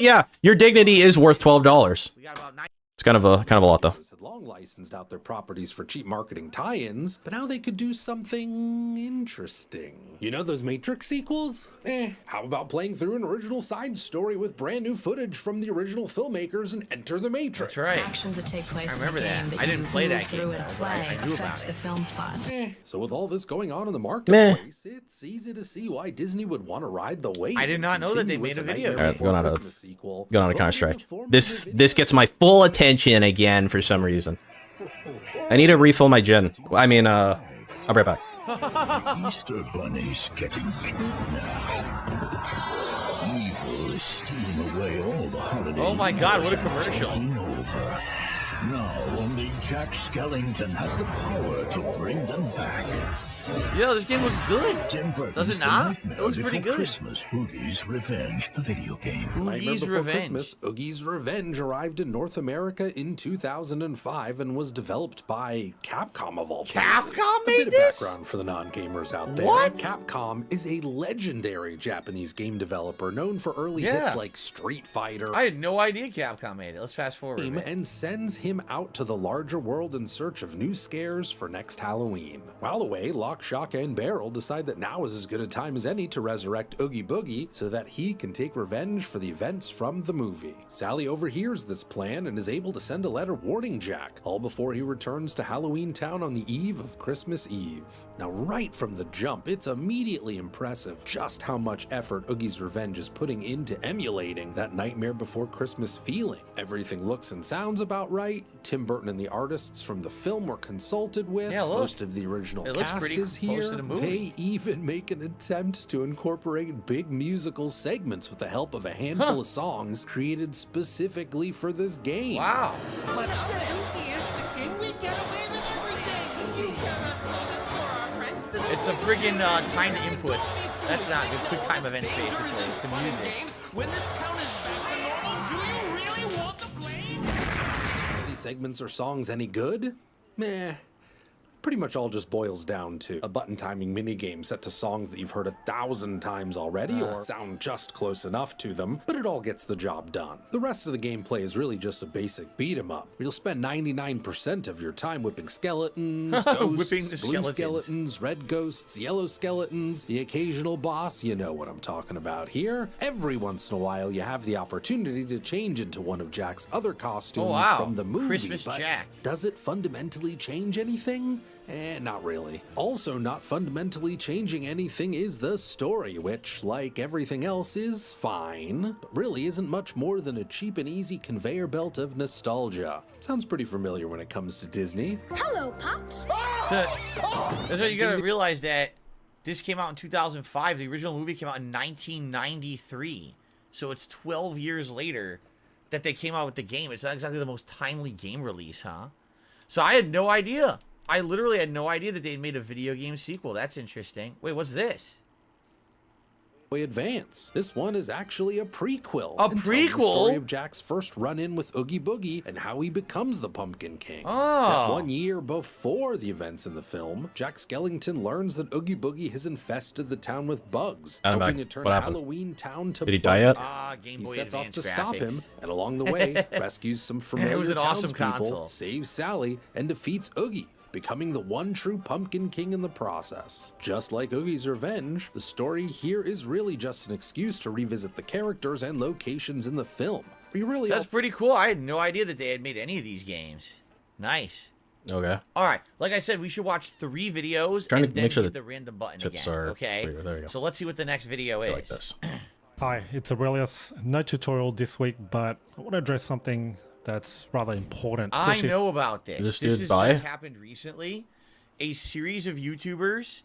Yeah, your dignity is worth $12. We got about 9. It's kind of a lot though. Had long licensed out their properties for cheap marketing tie-ins, but now they could do something interesting. You know those Matrix sequels? How about playing through an original side story with brand new footage from the original filmmakers and Enter the Matrix? That's right. Actions that take place I remember in the that. game I didn't play you that move through game, and though, play but I knew about affects it. the film plot. So with all this going on in the marketplace, it's easy to see why Disney would want to ride the wave. I did not know that they made a video. All right, going on to Counter Strike. form of This gets my full attention again for some reason. I need to refill my gin. I mean, I'll be right back. The Easter Bunny's getting cute now. Evil is stealing away all the holiday. Oh my God, what a commercial. Over. Now only Jack Skellington has the power to bring them back. Yo, this game looks good. Tim Burton's Does it The not? Nightmare It looks pretty Before good. Christmas, Oogie's Revenge, the video game. Nightmare Oogie's Before Revenge. Christmas, Oogie's Revenge arrived in North America in 2005 and was developed by Capcom of all places. Capcom A made bit of this? background for the non-gamers out there. What? Capcom is a legendary Japanese game developer known for early Yeah. hits like Street Fighter. I had no idea Capcom made it. Let's fast forward. a bit. And sends him out to the larger world in search of new scares for next Halloween. While away, Lock, Shock, and Barrel decide that now is as good a time as any to resurrect Oogie Boogie so that he can take revenge for the events from the movie. Sally overhears this plan and is able to send a letter warning Jack, all before he returns to Halloween Town on the eve of Christmas Eve. Now, right from the jump, it's immediately impressive just how much effort Oogie's Revenge is putting into emulating that Nightmare Before Christmas feeling. Everything looks and sounds about right. Tim Burton and the artists from the film were consulted with. Yeah, look. Most of the original It looks cast pretty is close here. to the movie. They even make an attempt to incorporate big musical segments with the help of a handful of songs created specifically for this game. Wow. It's a friggin' timed inputs. That's not good. Quick time events, basically. It's the music. When this town is back to normal, do you really want the blame? Are these segments or songs any good? Meh. Pretty much all just boils down to a button timing minigame set to songs that you've heard 1,000 times already or sound just close enough to them, but it all gets the job done. The rest of the gameplay is really just a basic beat 'em up. You'll spend 99% of your time whipping skeletons, ghosts, Whipping the blue skeletons. skeletons, red ghosts, yellow skeletons, the occasional boss. You know what I'm talking about here. Every once in a while, you have the opportunity to change into one of Jack's other costumes Oh, wow. from the movie. Christmas but Jack. does it fundamentally change anything? Not really. Also, not fundamentally changing anything is the story, which, like everything else, is fine, but really isn't much more than a cheap and easy conveyor belt of nostalgia. Sounds pretty familiar when it comes to Disney. Hello, Pops. That's why you gotta realize that this came out in 2005. The original movie came out in 1993. So it's 12 years later that they came out with the game. It's not exactly the most timely game release, huh? So I had no idea. I literally had no idea that they'd made a video game sequel. That's interesting. Wait, what's this? Advance. This one is actually a prequel. A and tells the prequel? story of Jack's first run-in with Oogie Boogie and how he becomes the Pumpkin King. Oh. Set 1 year before the events in the film, Jack Skellington learns that Oogie Boogie has infested the town with bugs, I'm hoping back. to turn What happened? Halloween Town to Did he die yet? Game He Boy sets off Advance to stop him, graphics. and along the way, rescues some familiar was an awesome townspeople, console. saves Sally, and defeats Oogie, becoming the one true Pumpkin King in the process. Just like Oogie's revenge, the story here is really just an excuse to revisit the characters and locations in the film. That's pretty cool. I had no idea that they had made any of these games. Nice. Okay. All right. Like I said, we should watch 3 videos Trying to and then make sure hit the the random button tips again. are Okay. clear. There you go. So let's see what the next video is. Like this. Hi, it's Aurelius. No tutorial this week, but I want to address something that's rather important. I know about this. This This dude has bi? just happened recently. A series of YouTubers,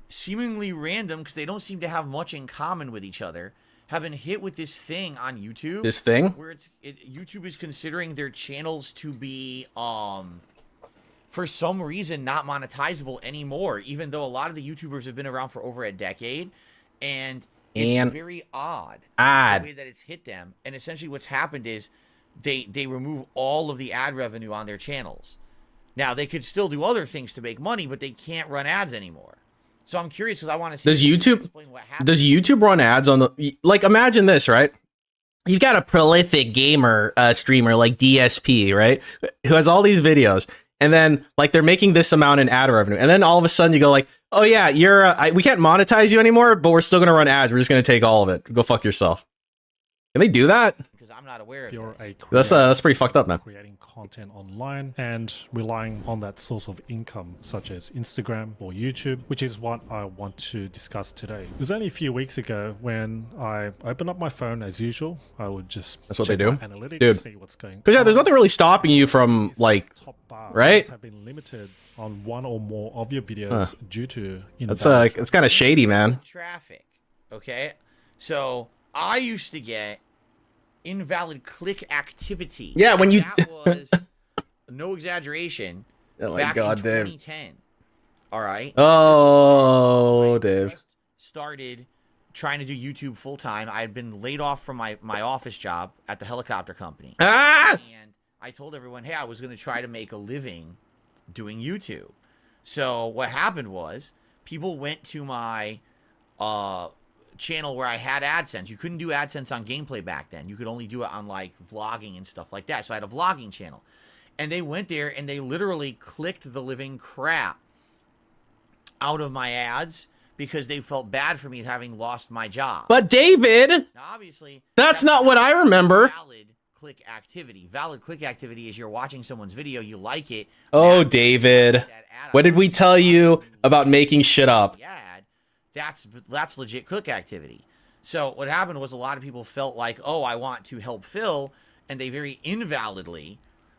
seemingly random because they don't seem to have much in common with each other, have been hit with this thing on YouTube. This thing? Where YouTube is considering their channels to be, for some reason, not monetizable anymore, even though a lot of the YouTubers have been around for over a decade. And it's very odd the way that it's hit them. And essentially what's happened is they remove all of the ad revenue on their channels. Now, they could still do other things to make money, but they can't run ads anymore. So I'm curious because I want to see. Does YouTube run ads on the, like, imagine this, right? You've got a prolific gamer streamer like DSP, right? Who has all these videos, and then like they're making this amount in ad revenue, and then all of a sudden you go like, oh yeah, you're we can't monetize you anymore, but we're still gonna run ads. We're just gonna take all of it. Go fuck yourself. Can they do that? Because I'm not aware of You're this. That's pretty fucked up, man. Creating content online and relying on that source of income, such as Instagram or YouTube, which is what I want to discuss today. It was only a few weeks ago when I opened up my phone as usual. I would just That's what they check do, my analytics, dude. see what's going on. Because yeah, there's nothing really stopping you from like, right? Have been limited on one or more of your videos due to That's it's kind of shady, man. Traffic. Okay, so I used to get invalid click activity. Yeah, when you that was no exaggeration. Oh my back God, in Dave. 2010. All right. Oh, Dave. Started trying to do YouTube full time. I had been laid off from my office job at the helicopter company. Ah! And I told everyone, hey, I was going to try to make a living doing YouTube. So what happened was people went to my channel where I had AdSense. You couldn't do AdSense on gameplay back then. You could only do it on like vlogging and stuff like that. So I had a vlogging channel. And they went there and they literally clicked the living crap out of my ads because they felt bad for me having lost my job. But David, now, obviously, that's not what I remember. Valid click activity. Valid click activity is you're watching someone's video, you like it. Oh, David, what did we tell you about making shit up? That's legit click activity. So what happened was a lot of people felt like, oh, I want to help Phil, and they very invalidly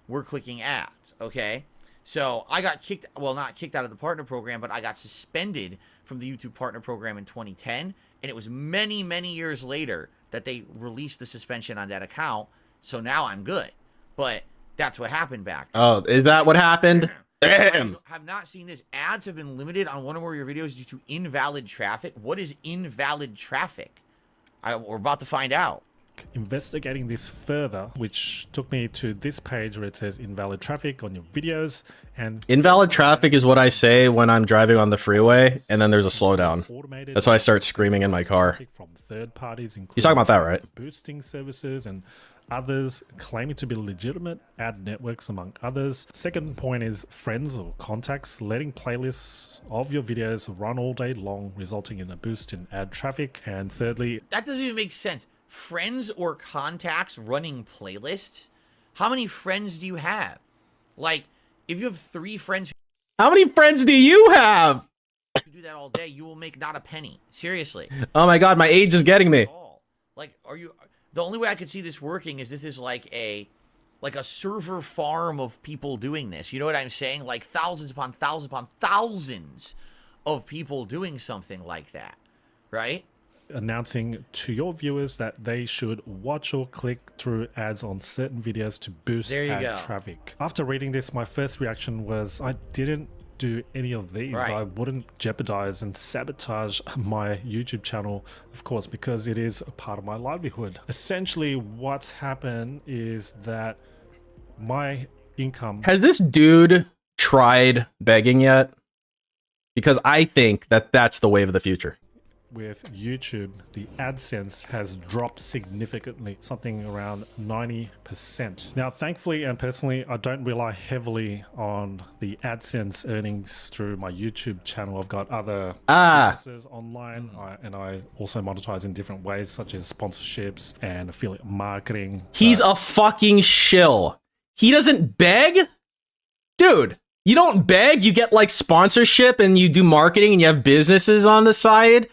were clicking ads. Okay, so I got kicked. Well, not kicked out of the partner program, but I got suspended from the YouTube partner program in 2010, and it was many, many years later that they released the suspension on that account. So now I'm good, but that's what happened back then. Oh, is that what happened? Damn. I have not seen this. Ads have been limited on one or more of your videos due to invalid traffic. What is invalid traffic? We're about to find out. Investigating this further, which took me to this page where it says invalid traffic on your videos. And Invalid traffic is what I say when I'm driving on the freeway and then there's a slowdown. That's why I start screaming in my car. From third parties, You're talking about that, right? Boosting services and others claiming to be legitimate ad networks, among others. Second point is friends or contacts letting playlists of your videos run all day long, resulting in a boost in ad traffic. And thirdly, that doesn't even make sense. Friends or contacts running playlists? How many friends do you have? Like, if you have 3 friends how many friends do you have? who do that all day, you will make not a penny. Seriously. Oh my God, my age is getting me. Like, the only way I could see this working is this is like a server farm of people doing this. You know what I'm saying? Like thousands upon thousands upon thousands of people doing something like that, right? Announcing to your viewers that they should watch or click through ads on certain videos to boost ad traffic. After reading this, my first reaction was I didn't do any of these, I wouldn't jeopardize and sabotage my YouTube channel, of course, because it is a part of my livelihood. Essentially, what's happened is that my income... Has this dude tried begging yet? Because I think that that's the wave of the future. With YouTube, the AdSense has dropped significantly, something around 90%. Now, thankfully and personally, I don't rely heavily on the AdSense earnings through my YouTube channel. I've got other businesses online, and I also monetize in different ways, such as sponsorships and affiliate marketing. He's a fucking shill. He doesn't beg? Dude, you don't beg, you get like sponsorship and you do marketing and you have businesses on the side.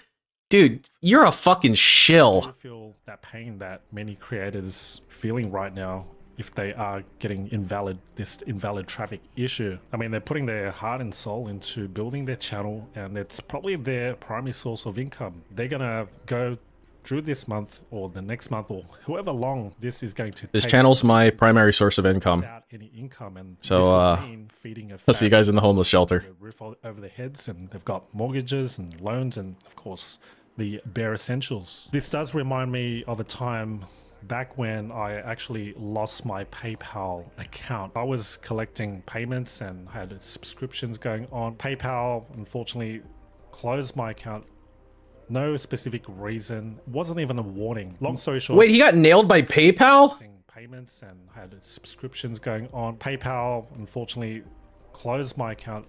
Dude, you're a fucking shill. I feel that pain that many creators feeling right now if they are getting this invalid traffic issue. I mean, they're putting their heart and soul into building their channel, and it's probably their primary source of income. They're gonna go through this month or the next month or however long this is going to take. This channel's my primary source of income. Without any income, and so I'll see you guys in the homeless shelter. Roof over their heads, and they've got mortgages and loans, and of course the bare essentials. This does remind me of a time back when I actually lost my PayPal account. I was collecting payments and had subscriptions going on. PayPal unfortunately closed my account. No specific reason. Wasn't even a warning. Long story short. Wait, he got nailed by PayPal? Payments and had subscriptions going on. PayPal unfortunately closed my account.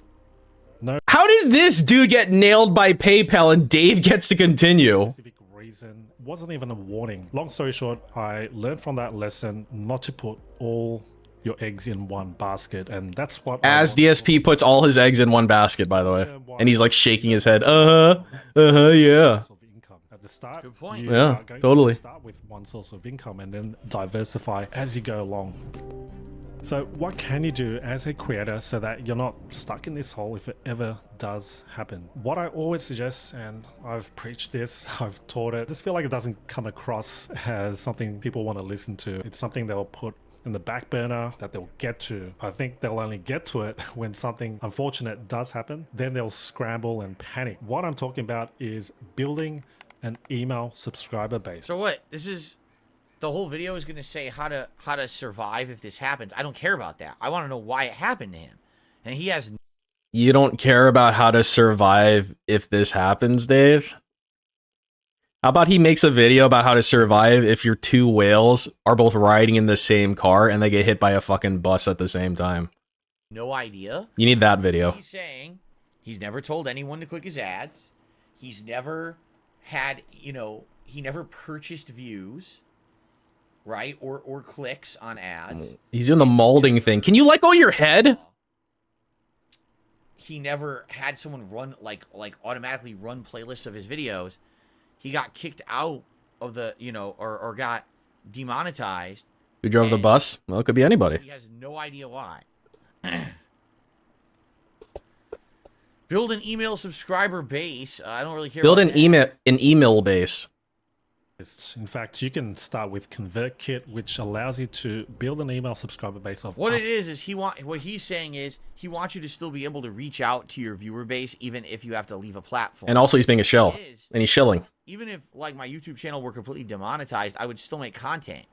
No. How did this dude get nailed by PayPal and Dave gets to continue? Reason. Wasn't even a warning. Long story short, I learned from that lesson not to put all your eggs in one basket, and that's what As DSP puts all his eggs in one basket, by the way, and he's like shaking his head. Yeah. At the start, good point. Yeah, totally. Start with one source of income and then diversify as you go along. So what can you do as a creator so that you're not stuck in this hole if it ever does happen? What I always suggest, and I've preached this, I've taught it, I just feel like it doesn't come across as something people want to listen to. It's something they'll put in the back burner that they'll get to. I think they'll only get to it when something unfortunate does happen. Then they'll scramble and panic. What I'm talking about is building an email subscriber base. So what? This is... The whole video is going to say how to survive if this happens. I don't care about that. I want to know why it happened to him. And he has... You don't care about how to survive if this happens, Dave? How about he makes a video about how to survive if your two whales are both riding in the same car and they get hit by a fucking bus at the same time? No idea. You need that video. He's saying he's never told anyone to click his ads. He's never had, you know, he never purchased views. Right? Or clicks on ads. He's doing the molding thing. Can you let go of your head? He never had someone run like automatically run playlists of his videos. He got kicked out of the, you know, or got demonetized. Who drove the bus? Well, it could be anybody. He has no idea why. Build an email subscriber base. I don't really care. Build about an email base. In fact, you can start with ConvertKit, which allows you to build an email subscriber base of... What it is what he's saying is he wants you to still be able to reach out to your viewer base even if you have to leave a platform. And also he's being a shill. And he's shilling. Even if like my YouTube channel were completely demonetized, I would still make content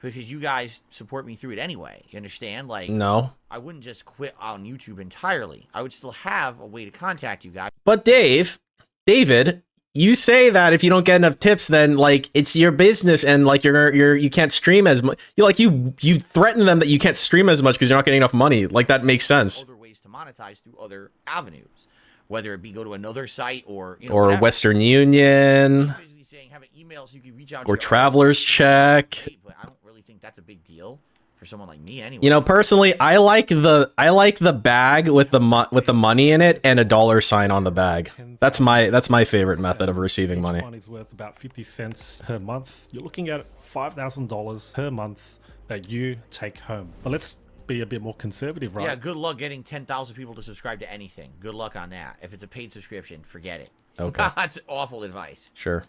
because you guys support me through it anyway. You understand? Like, no. I wouldn't just quit on YouTube entirely. I would still have a way to contact you guys. But David, you say that if you don't get enough tips, then like it's your business and like you can't stream as much. You threaten them that you can't stream as much because you're not getting enough money. Like that makes sense. Other ways to monetize through other avenues, whether it be go to another site or or whatever. Western Union. Basically saying have an email so you can reach out. Or Traveler's Check. But I don't really think that's a big deal for someone like me anyway. You know, personally, I like the bag with the money in it and a $sign on the bag. That's my favorite method of receiving money. Each one is worth about 50 cents per month. You're looking at $5,000 per month that you take home. But let's be a bit more conservative, right? Yeah, good luck getting 10,000 people to subscribe to anything. Good luck on that. If it's a paid subscription, forget it. Okay. That's awful advice. Sure.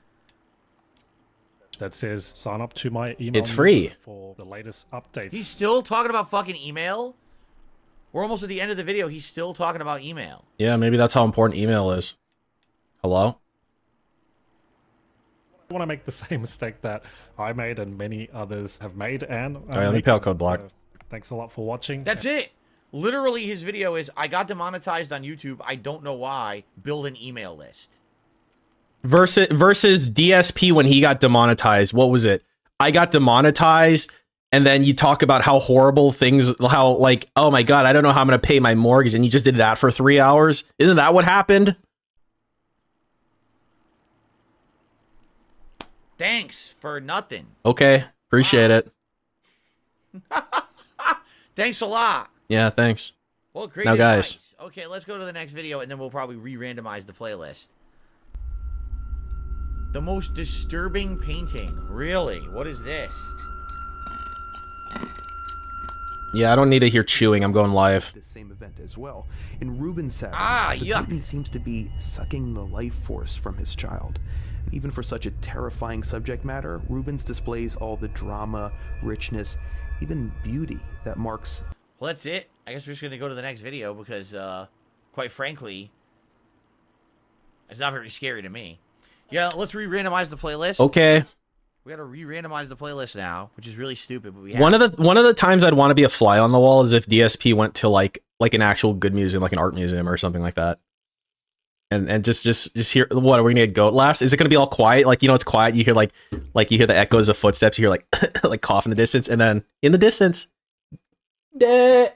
That says sign up to my email. It's free for the latest updates. He's still talking about fucking email. We're almost at the end of the video. He's still talking about email. Yeah, maybe that's how important email is. Hello? I want to make the same mistake that I made and many others have made. And Alright, let me pay out code block. So thanks a lot for watching. That's it. Literally, his video is, I got demonetized on YouTube. I don't know why. Build an email list. Versus DSP when he got demonetized. What was it? I got demonetized, and then you talk about how horrible things, how like, oh my god, I don't know how I'm gonna pay my mortgage, and you just did that for 3 hours. Isn't that what happened? Thanks for nothing. Okay, appreciate it. Thanks a lot. Yeah, thanks. Well, great now, advice. guys. Okay, let's go to the next video, and then we'll probably re-randomize the playlist. The most disturbing painting. Really? What is this? Yeah, I don't need to hear chewing. I'm going live. The same event as well. In Ruben's setting, the yuck. Titan seems to be sucking the life force from his child. Even for such a terrifying subject matter, Rubens displays all the drama, richness, even beauty that marks. Well, that's it. I guess we're just going to go to the next video because, quite frankly, it's not very scary to me. Yeah, let's re-randomize the playlist. Okay. We got to re-randomize the playlist now, which is really stupid, but we have One of the times I'd want to be a fly on the wall is if DSP went to like an actual good museum, like an art museum or something like that. And just hear, what, are we gonna get goat laughs? Is it gonna be all quiet? Like, you know, it's quiet. You hear like you hear the echoes of footsteps. You hear like like cough in the distance, and then in the distance, Let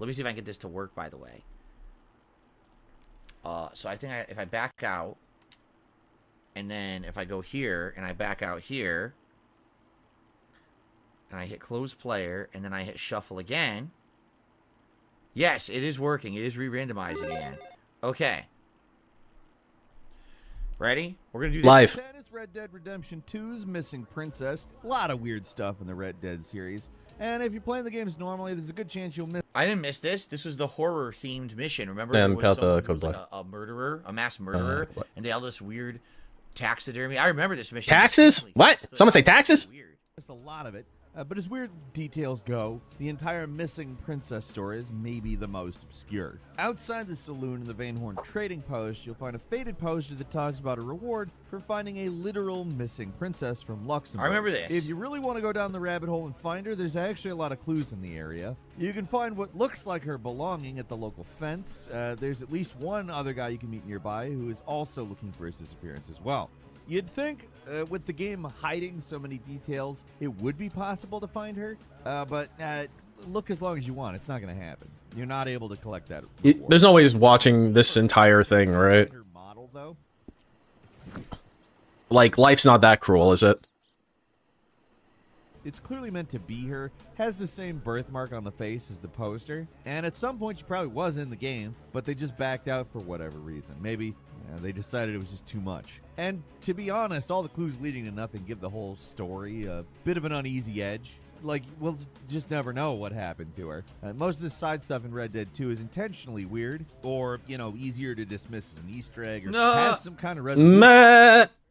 me see if I can get this to work. By the way, so I think if I back out, and then if I go here and I back out here, and I hit close player, and then I hit shuffle again. Yes, it is working. It is re-randomizing again. Okay. Ready? We're going to do this. Live. It's Red Dead Redemption 2's Missing Princess. A lot of weird stuff in the Red Dead series. And if you're playing the games normally, there's a good chance you'll miss. I didn't miss this. This was the horror-themed mission. Remember? Yeah, there was someone who code was like block. a murderer, a mass murderer, and they had this weird taxidermy. I remember this mission. Taxes? What? Someone say taxes? Just a lot of it. But as weird details go, the entire Missing Princess story is maybe the most obscure. Outside the saloon in the Vainhorn trading post, you'll find a faded poster that talks about a reward for finding a literal missing princess from Luxembourg. I remember this. If you really want to go down the rabbit hole and find her, there's actually a lot of clues in the area. You can find what looks like her belonging at the local fence. There's at least one other guy you can meet nearby who is also looking for his disappearance as well. You'd think, with the game hiding so many details, it would be possible to find her, but look as long as you want. It's not going to happen. You're not able to collect that reward. There's no ways watching this entire thing, right? Her model, though. Like, life's not that cruel, is it? It's clearly meant to be her, has the same birthmark on the face as the poster, and at some point she probably was in the game, but they just backed out for whatever reason. Maybe they decided it was just too much. And to be honest, all the clues leading to nothing give the whole story a bit of an uneasy edge. Like, we'll just never know what happened to her. Most of the side stuff in Red Dead 2 is intentionally weird, or, you know, easier to dismiss as an Easter egg, or has some kind of resolution.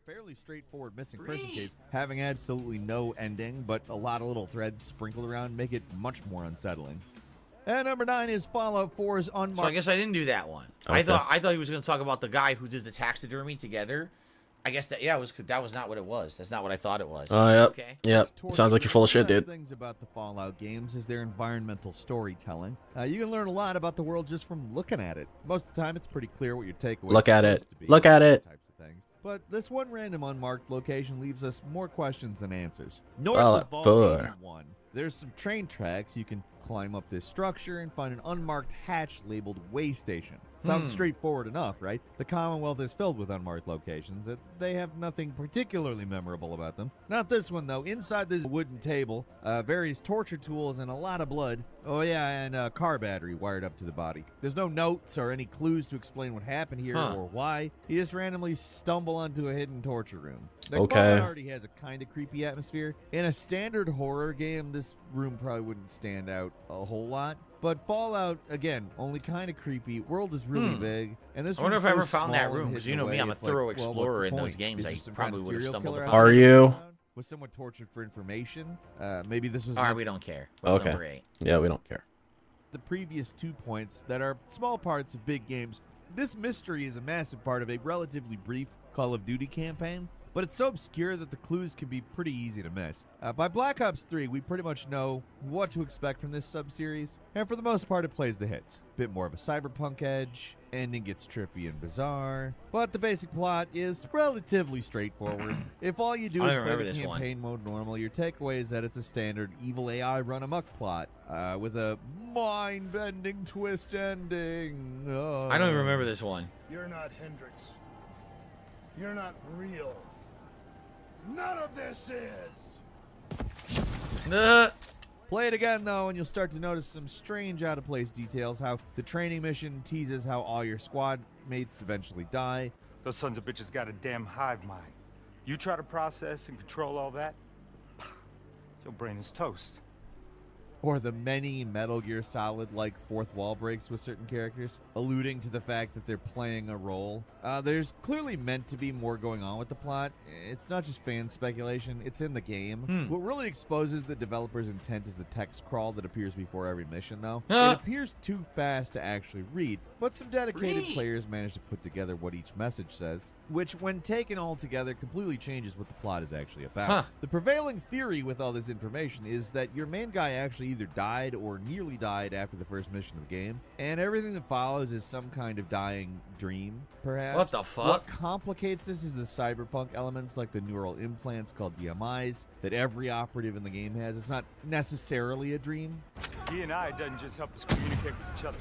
Fairly straightforward missing person case, having absolutely no ending, but a lot of little threads sprinkled around make it much more unsettling. And number 9 is Fallout 4's unmarked. So I guess I didn't do that one. Okay. I thought he was going to talk about the guy who does the taxidermy together. I guess that that was not what it was. That's not what I thought it was. Oh, yep. Okay. Yep. Sounds like you're full of shit, dude. The best things about the Fallout games is their environmental storytelling. You can learn a lot about the world just from looking at it. Most of the time, it's pretty clear what your takeaway is. Look at it. supposed to be. Look at it. Types of things. But this one random unmarked location leaves us more questions than answers. North Fallout of 4. Vault 81, there's some train tracks. You can climb up this structure and find an unmarked hatch labeled way station. Sounds straightforward enough, right? The Commonwealth is filled with unmarked locations that they have nothing particularly memorable about them. Not this one, though. Inside there's a wooden table, various torture tools, and a lot of blood. Oh, yeah, and a car battery wired up to the body. There's no notes or any clues to explain what happened here or why. You just randomly stumble onto a hidden torture room. The Fallout already has a kind of creepy atmosphere. In a standard horror game, this room probably wouldn't stand out a whole lot. But Fallout, again, only kind of creepy. World is really big. And this I wonder if room's I ever so found that small and room, because you hidden know me, away, I'm a it's like, thorough well, what's the explorer in those point? games. Is I there some probably kind of would have serial stumbled killer upon Are out you? Was someone tortured for information? Maybe this was... All right, we don't care. What's Okay. number 8? Yeah, we don't care. The previous 2 points that are small parts of big games. This mystery is a massive part of a relatively brief Call of Duty campaign, but it's so obscure that the clues can be pretty easy to miss. By Black Ops 3, we pretty much know what to expect from this sub-series, and for the most part, it plays the hits. Bit more of a cyberpunk edge, ending gets trippy and bizarre, but the basic plot is relatively straightforward. If all you do I is don't play remember the this one. campaign mode normal, your takeaway is that it's a standard evil AI run-amok plot, with a mind-bending twist ending. I don't even remember this one. You're not Hendrix. You're not real. None of this is. Play it again, though, and you'll start to notice some strange out-of-place details, how the training mission teases how all your squad mates eventually die. Those sons of bitches got a damn hive mind. You try to process and control all that, your brain is toast. Or the many Metal Gear Solid-like fourth wall breaks with certain characters, alluding to the fact that they're playing a role. There's clearly meant to be more going on with the plot. It's not just fan speculation, it's in the game. What really exposes the developer's intent is the text crawl that appears before every mission, though. It appears too fast to actually read, but some dedicated players manage to put together what each message says, which, when taken all together, completely changes what the plot is actually about. The prevailing theory with all this information is that your main guy actually either died or nearly died after the first mission of the game, and everything that follows is some kind of dying dream, perhaps. What the fuck? What complicates this is the cyberpunk elements like the neural implants called DMIs that every operative in the game has. It's not necessarily a dream. D&I doesn't just help us communicate with each other.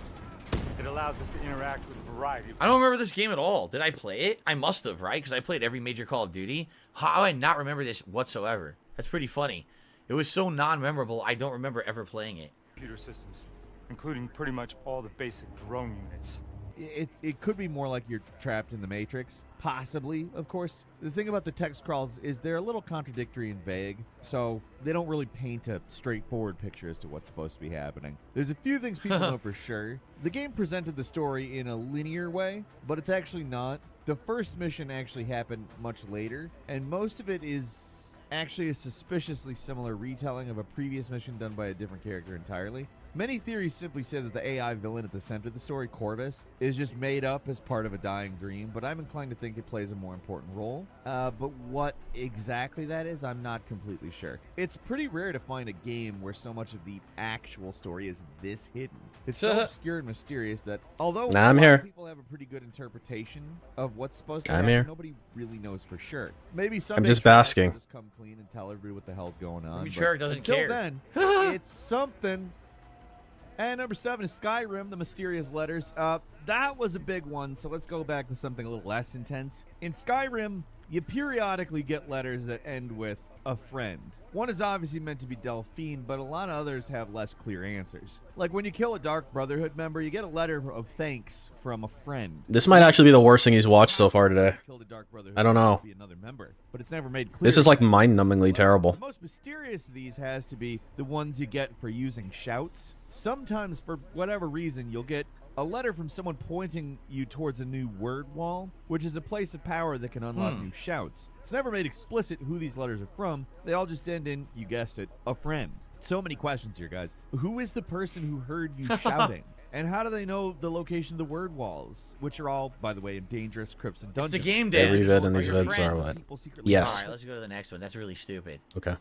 It allows us to interact with a variety of... I don't remember this game at all. Did I play it? I must have, right? Because I played every major Call of Duty. How do I not remember this whatsoever? That's pretty funny. It was so non-memorable, I don't remember ever playing it. computer systems, including pretty much all the basic drone units. It could be more like you're trapped in the Matrix. Possibly, of course. The thing about the text crawls is they're a little contradictory and vague, so they don't really paint a straightforward picture as to what's supposed to be happening. There's a few things people know for sure. The game presented the story in a linear way, but it's actually not. The first mission actually happened much later, and most of it is actually a suspiciously similar retelling of a previous mission done by a different character entirely. Many theories simply say that the AI villain at the center of the story, Corvus, is just made up as part of a dying dream, but I'm inclined to think it plays a more important role. But what exactly that is, I'm not completely sure. It's pretty rare to find a game where so much of the actual story is this hidden. It's so obscure and mysterious that, although I'm here. People have a pretty good interpretation of what's supposed to I'm happen, here. nobody really knows for sure. Maybe someday I'm just Treyarch will basking. just come clean and tell everybody what the hell's going on. Maybe but Treyarch doesn't until care. then, it's something. And number 7 is Skyrim, the mysterious letters. That was a big one, so let's go back to something a little less intense. In Skyrim, you periodically get letters that end with a friend. One is obviously meant to be Delphine, but a lot of others have less clear answers. Like when you kill a Dark Brotherhood member, you get a letter of thanks from a friend. This might actually be the worst thing he's watched so far today. I don't know. Be another member, but it's never made clear. This is like mind-numbingly terrible. The most mysterious of these has to be the ones you get for using shouts. Sometimes, for whatever reason, you'll get a letter from someone pointing you towards a new word wall, which is a place of power that can unlock new shouts. It's never made explicit who these letters are from. They all just end in, you guessed it, a friend. So many questions here, guys. Who is the person who heard you shouting? And how do they know the location of the word walls, which are all, by the way, in dangerous crypts and dungeons? It's the game, Dan. Every vid in these Are your vids are friends? what? Yes. All right, let's go to the next one. That's really stupid. Okay.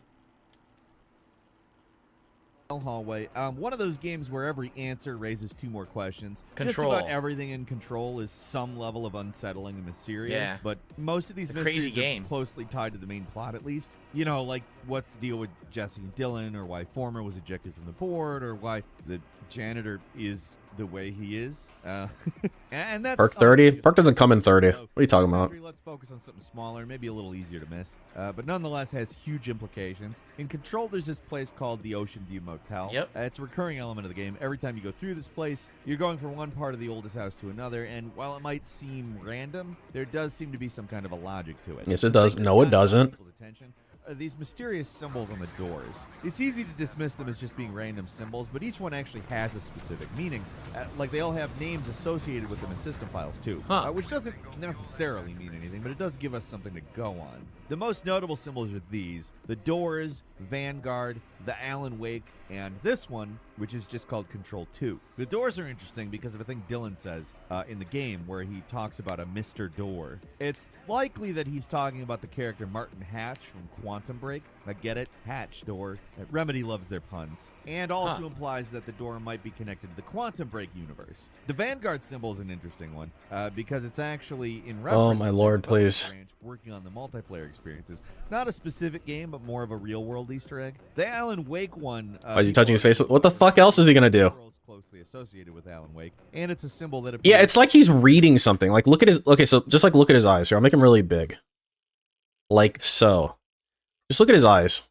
Hallway. One of those games where every answer raises 2 more questions. Control. Just about everything in Control is some level of unsettling and mysterious. Yeah. But most of these It's a crazy mysteries are game. closely tied to the main plot, at least. You know, like what's the deal with Jesse and Dylan, or why Former was ejected from the board, or why the janitor is the way he is. And that's Perk 30? Perk doesn't come in 30. What are you talking about? Let's focus on something smaller, maybe a little easier to miss, but nonetheless has huge implications. In Control, there's this place called the Ocean View Motel. Yep. It's a recurring element of the game. Every time you go through this place, you're going from one part of the oldest house to another, and while it might seem random, there does seem to be some kind of a logic to it. Yes, it does. No, it doesn't. these mysterious symbols on the doors. It's easy to dismiss them as just being random symbols, but each one actually has a specific meaning. Like they all have names associated with them in system files too, which doesn't necessarily mean anything, but it does give us something to go on. The most notable symbols are these: the doors, Vanguard, the Alan Wake, and this one, which is just called Control 2. The doors are interesting because of a thing Dylan says in the game where he talks about a Mr. Door. It's likely that he's talking about the character Martin Hatch from Quantum Break. I get it, Hatch door. Remedy loves their puns. And also implies that the door might be connected to the Quantum Break universe. The Vanguard symbol is an interesting one because it's actually in reference Oh my lord, to please. branch working on the multiplayer experiences. Not a specific game, but more of a real-world Easter egg. The Alan Wake one. Why is he touching his face? What the fuck else is he gonna do? Closely associated with Alan Wake, and it's a symbol that. Yeah, it's like he's reading something. Like, look at his. Okay, so just like look at his eyes here. I'll make him really big. Like so. Just look at his eyes.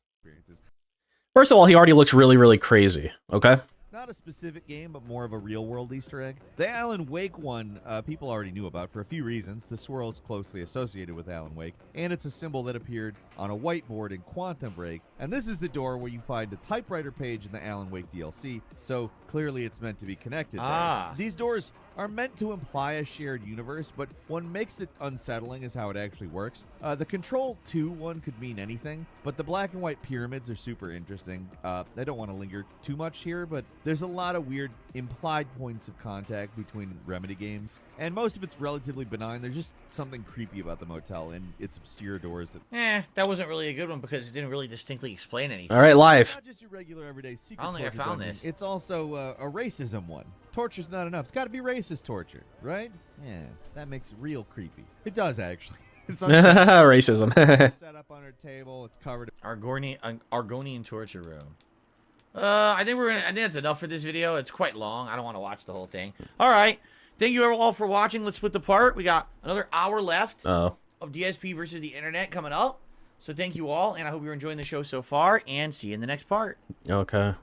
First of all, he already looks really, really crazy. Okay. Not a specific game, but more of a real-world Easter egg. The Alan Wake one, people already knew about for a few reasons. The swirl is closely associated with Alan Wake, and it's a symbol that appeared on a whiteboard in Quantum Break. And this is the door where you find a typewriter page in the Alan Wake DLC, so clearly it's meant to be connected there. These doors are meant to imply a shared universe, but what makes it unsettling is how it actually works. The Control 2 one could mean anything, but the black and white pyramids are super interesting. I don't want to linger too much here, but there's a lot of weird implied points of contact between Remedy games, and most of it's relatively benign. There's just something creepy about the motel and its obscure doors that... that wasn't really a good one because it didn't really distinctly explain anything. All right, live. Not just your regular everyday secret I don't think I torture found dungeon. this. It's also a racism one. Torture's not enough. It's got to be racist torture, right? Yeah, that makes it real creepy. It does, actually. It's racism. Set up on our table. It's covered. Argonian torture room. I think that's enough for this video. It's quite long. I don't want to watch the whole thing. All right. Thank you all for watching. Let's split the part. We got another hour left of DSP versus the internet coming up. So thank you all, and I hope you're enjoying the show so far, and see you in the next part. Okay.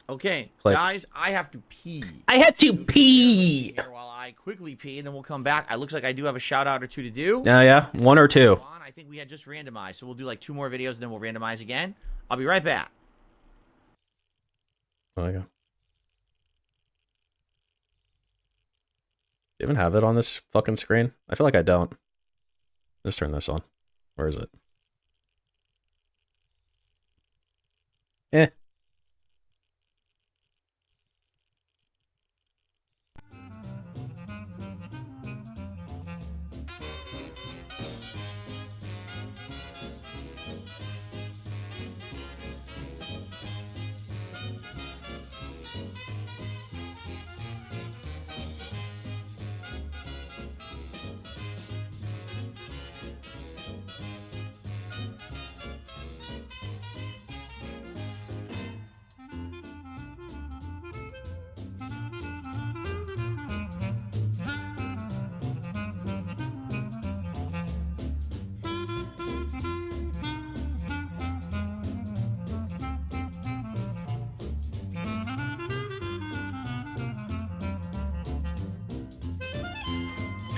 Okay, Click. guys, I have to pee. I have to pee. Here while I quickly pee, and then we'll come back. It looks like I do have a shout out or two to do. Yeah, one or two. I think we had just randomized, so we'll do like 2 more videos, and then we'll randomize again. I'll be right back. Okay. Do you even have it on this fucking screen? I feel like I don't. Just turn this on. Where is it? Eh.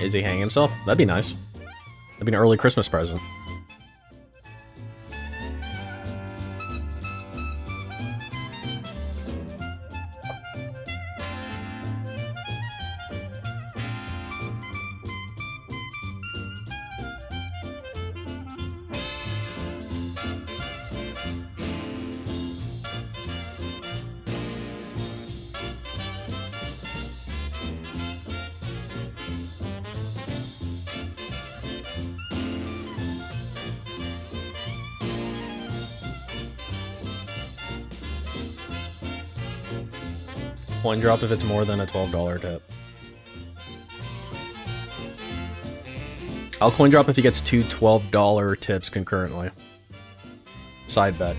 Is he hanging himself? That'd be nice. That'd be an early Christmas present. Coin drop if it's more than a $12 tip. I'll coin drop if he gets 2 $12 tips concurrently. Side bet.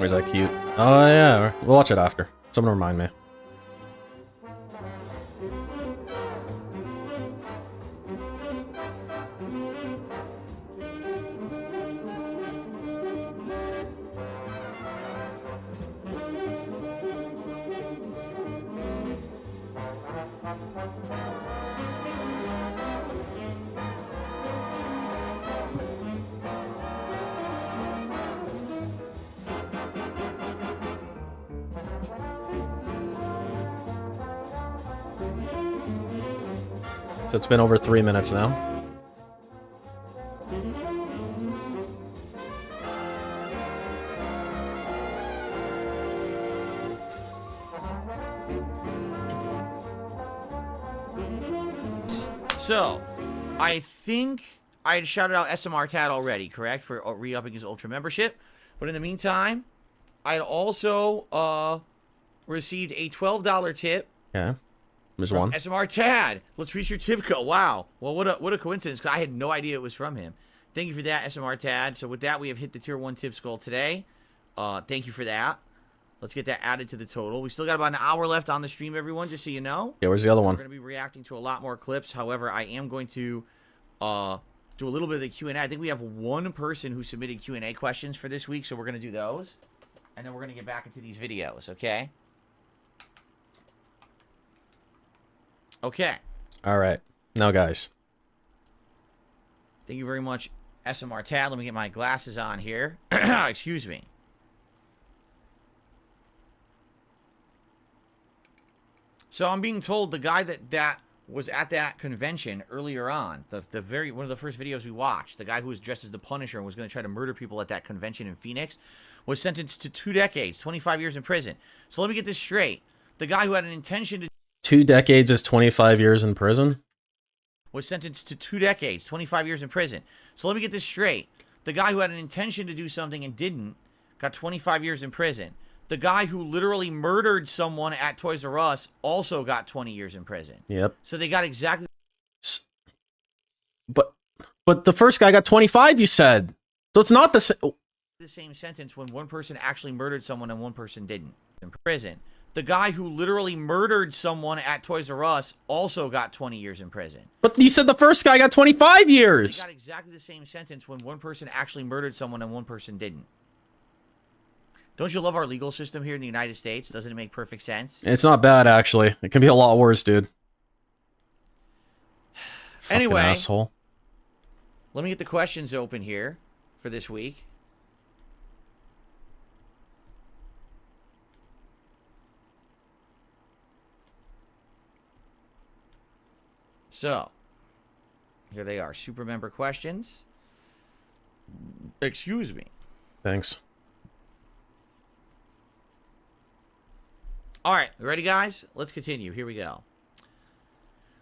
Or is that cute? Oh yeah, we'll watch it after. Someone remind me. So it's been over 3 minutes now. So, I think I had shouted out SMR Tad already, correct? For re-upping his Ultra membership. But in the meantime, I had also received a $12 tip. Yeah. There's one. SMR Tad. Let's reach your tip code. Wow. Well, what a coincidence, because I had no idea it was from him. Thank you for that, SMR Tad. So with that, we have hit the tier 1 tips goal today. Thank you for that. Let's get that added to the total. We still got about an hour left on the stream, everyone, just so you know. Yeah, where's the other one? We're going to be reacting to a lot more clips. However, I am going to do a little bit of the Q&A. I think we have one person who submitted Q&A questions for this week, so we're going to do those. And then we're going to get back into these videos, okay? Okay. All right. Now, guys. Thank you very much, SMR Tad. Let me get my glasses on here. Excuse me. So I'm being told the guy that was at that convention earlier on, one of the first videos we watched, the guy who was dressed as the Punisher and was going to try to murder people at that convention in Phoenix, was sentenced to 2 decades, 25 years in prison. So let me get this straight. The guy who had an intention to 2 decades is 25 years in prison? was sentenced to 2 decades, 25 years in prison. So let me get this straight. The guy who had an intention to do something and didn't got 25 years in prison. The guy who literally murdered someone at Toys R Us also got 20 years in prison. Yep. So they got exactly... But the first guy got 25, you said. So it's not the same sentence when one person actually murdered someone and one person didn't in prison. The guy who literally murdered someone at Toys R Us also got 20 years in prison. But you said the first guy got 25 years. They got exactly the same sentence when one person actually murdered someone and one person didn't. Don't you love our legal system here in the United States? Doesn't it make perfect sense? It's not bad, actually. It can be a lot worse, dude. Anyway, asshole. Let me get the questions open here for this week. So, here they are. Super member questions. Excuse me. Thanks. All right, ready, guys? Let's continue. Here we go.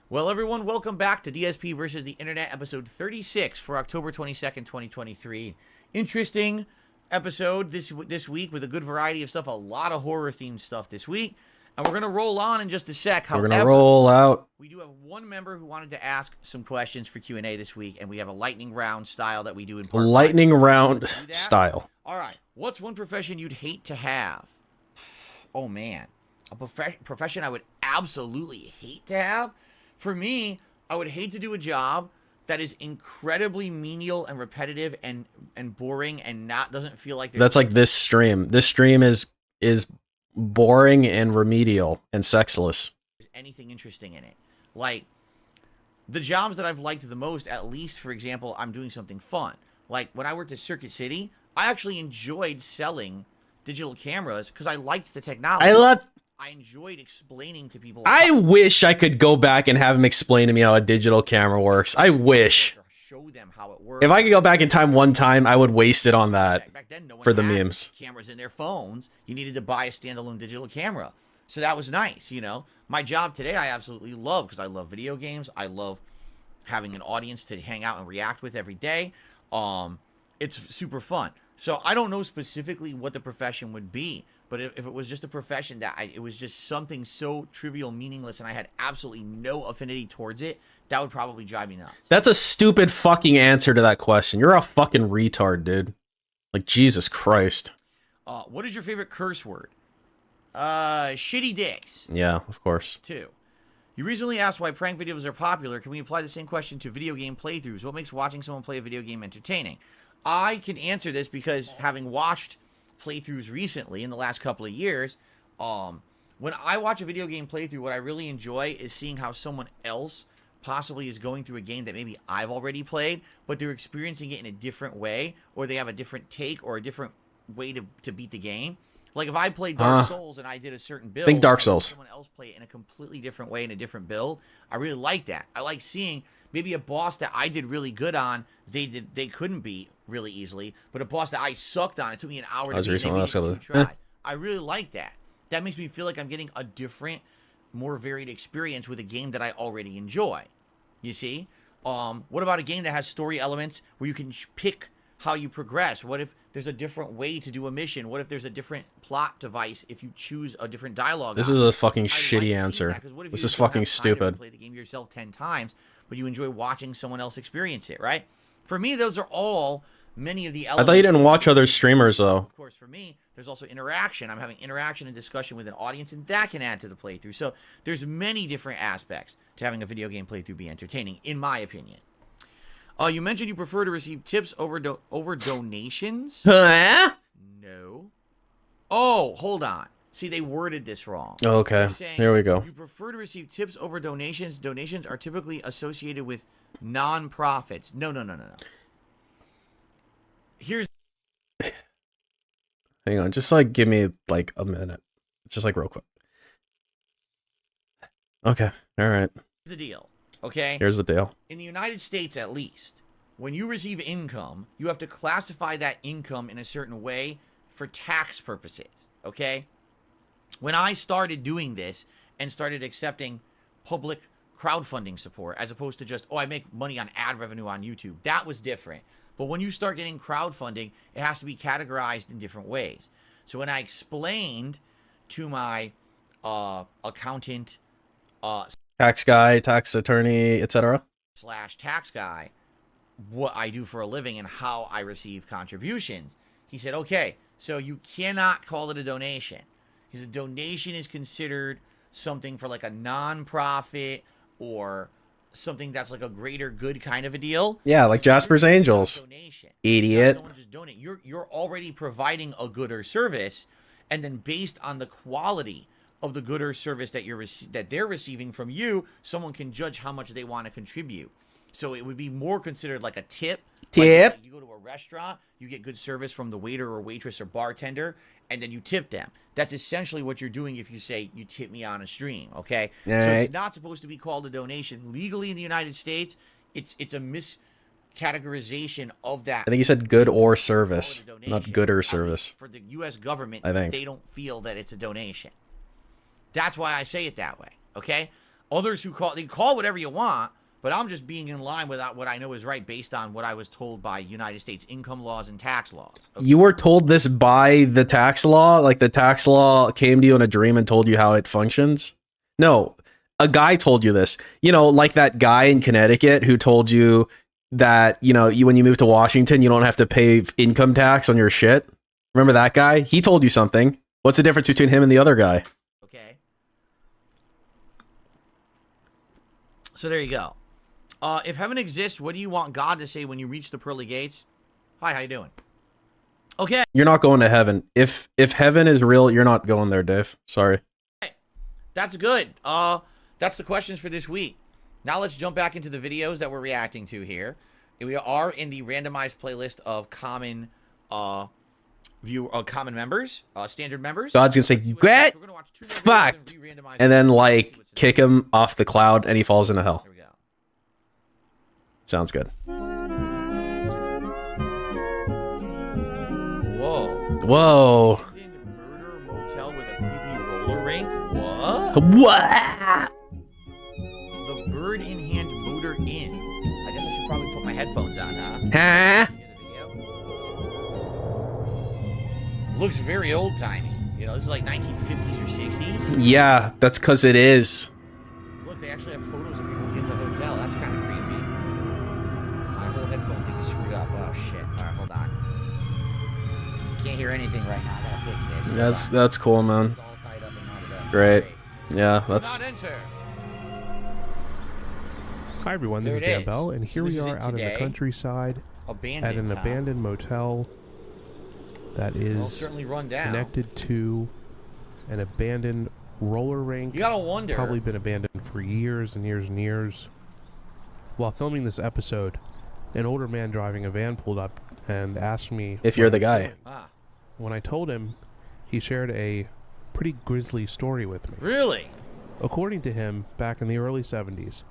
Well, everyone, welcome back to DSP versus the Internet, episode 36 for October 22nd, 2023. Interesting episode this week with a good variety of stuff, a lot of horror-themed stuff this week. And we're going to roll on in just a sec. We're going to roll out. We do have one member who wanted to ask some questions for Q&A this week, and we have a lightning round style that we do in part Lightning round style. All right. What's one profession you'd hate to have? Oh, man. A profession I would absolutely hate to have? For me, I would hate to do a job that is incredibly menial and repetitive and boring and doesn't feel like... That's like this stream. This stream is boring and remedial and sexless. There's anything interesting in it. Like, the jobs that I've liked the most, at least, for example, I'm doing something fun. Like, when I worked at Circuit City, I actually enjoyed selling digital cameras because I liked the technology. I enjoyed explaining to people. I wish I could go back and have him explain to me how a digital camera works. I wish. Show them how it works. If I could go back in time one time, I would waste it on that. Back then, no one for the had memes. Cameras in their phones. You needed to buy a standalone digital camera. So that was nice, you know. My job today, I absolutely love because I love video games. I love having an audience to hang out and react with every day. It's super fun. So I don't know specifically what the profession would be. But if it was just a profession that it was just something so trivial, meaningless, and I had absolutely no affinity towards it, that would probably drive me nuts. That's a stupid fucking answer to that question. You're a fucking retard, dude. Like, Jesus Christ. What is your favorite curse word? Shitty dicks. Yeah, of course. 2. You recently asked why prank videos are popular. Can we apply the same question to video game playthroughs? What makes watching someone play a video game entertaining? I can answer this because having watched playthroughs recently in the last couple of years, when I watch a video game playthrough, what I really enjoy is seeing how someone else possibly is going through a game that maybe I've already played, but they're experiencing it in a different way, or they have a different take or a different way to beat the game. Like if I played Dark Souls and I did a certain build, think Dark Souls. Someone else play it in a completely different way in a different build. I really like that. I like seeing maybe a boss that I did really good on, they couldn't beat really easily, but a boss that I sucked on, it took me an hour to beat. I really like that. That makes me feel like I'm getting a different, more varied experience with a game that I already enjoy. You see? What about a game that has story elements where you can pick how you progress? What if there's a different way to do a mission? What if there's a different plot device if you choose a different dialogue? This is a fucking shitty answer. This is fucking stupid. Play the game yourself 10 times, but you enjoy watching someone else experience it, right? For me, those are all many of the elements. I thought you didn't watch other streamers though. Of course, for me, there's also interaction. I'm having interaction and discussion with an audience, and that can add to the playthrough. So there's many different aspects to having a video game playthrough be entertaining, in my opinion. You mentioned you prefer to receive tips over donations. Huh? No. Oh, hold on. See, they worded this wrong. Okay, there we go. You prefer to receive tips over donations. Donations are typically associated with non-profits. No. Here's... Hang on, just like give me like a minute. Just like real quick. Okay, all right. Here's the deal, okay? Here's the deal. In the United States, at least, when you receive income, you have to classify that income in a certain way for tax purposes, okay? When I started doing this and started accepting public crowdfunding support as opposed to just, oh, I make money on ad revenue on YouTube, that was different. But when you start getting crowdfunding, it has to be categorized in different ways. So when I explained to my accountant, Tax guy, tax attorney, etc. / tax guy, what I do for a living and how I receive contributions, he said, okay, so you cannot call it a donation. Because a donation is considered something for like a non-profit or something that's like a greater good kind of a deal. Yeah, like Jasper's Angels. Idiot. Someone just donate. You're already providing a good or service, and then based on the quality of the good or service that they're receiving from you, someone can judge how much they want to contribute. So it would be more considered like a tip. Tip. Like you go to a restaurant, you get good service from the waiter or waitress or bartender, and then you tip them. That's essentially what you're doing if you say you tip me on a stream, okay? All so right. it's not supposed to be called a donation. Legally in the United States, it's a miscategorization of that. I think you said good or service, not good or service. For the U.S. government, I think they don't feel that it's a donation. That's why I say it that way, okay? Others who call, they call whatever you want, but I'm just being in line with what I know is right based on what I was told by United States income laws and tax laws. Okay? You were told this by the tax law? Like the tax law came to you in a dream and told you how it functions? No, a guy told you this. You know, like that guy in Connecticut who told you that, you know, when you move to Washington, you don't have to pay income tax on your shit. Remember that guy? He told you something. What's the difference between him and the other guy? Okay. So there you go. If heaven exists, what do you want God to say when you reach the pearly gates? Hi, how you doing? Okay. You're not going to heaven. If heaven is real, you're not going there, Dave. Sorry. That's good. That's the questions for this week. Now let's jump back into the videos that we're reacting to here. We are in the randomized playlist of common common members, standard members. God's gonna say, get fucked, and then like kick him off the cloud and he falls into hell. Here we go. Sounds good. Whoa. Whoa. Murder motel with a creepy roller rink. What? What? The bird in hand motor inn. I guess I should probably put my headphones on, huh? Huh? Looks very old-timey. You know, this is like 1950s or 60s. Yeah, that's because it is. Look, they actually have photos of people in the hotel. That's kind of creepy. My whole headphone thing is screwed up. Oh, shit. All right, hold on. can't hear anything right now. I gotta fix this. That's cool, man. Great. Yeah, that's. Hi everyone, this is Dan Bell, and here we are out in the countryside at an abandoned motel that is connected to an abandoned roller rink. You gotta wonder. Probably been abandoned for years and years and years. While filming this episode, an older man driving a van pulled up and asked me if you're the guy. When I told him, he shared a pretty grisly story with me. Really? According to him, back in the early 70s,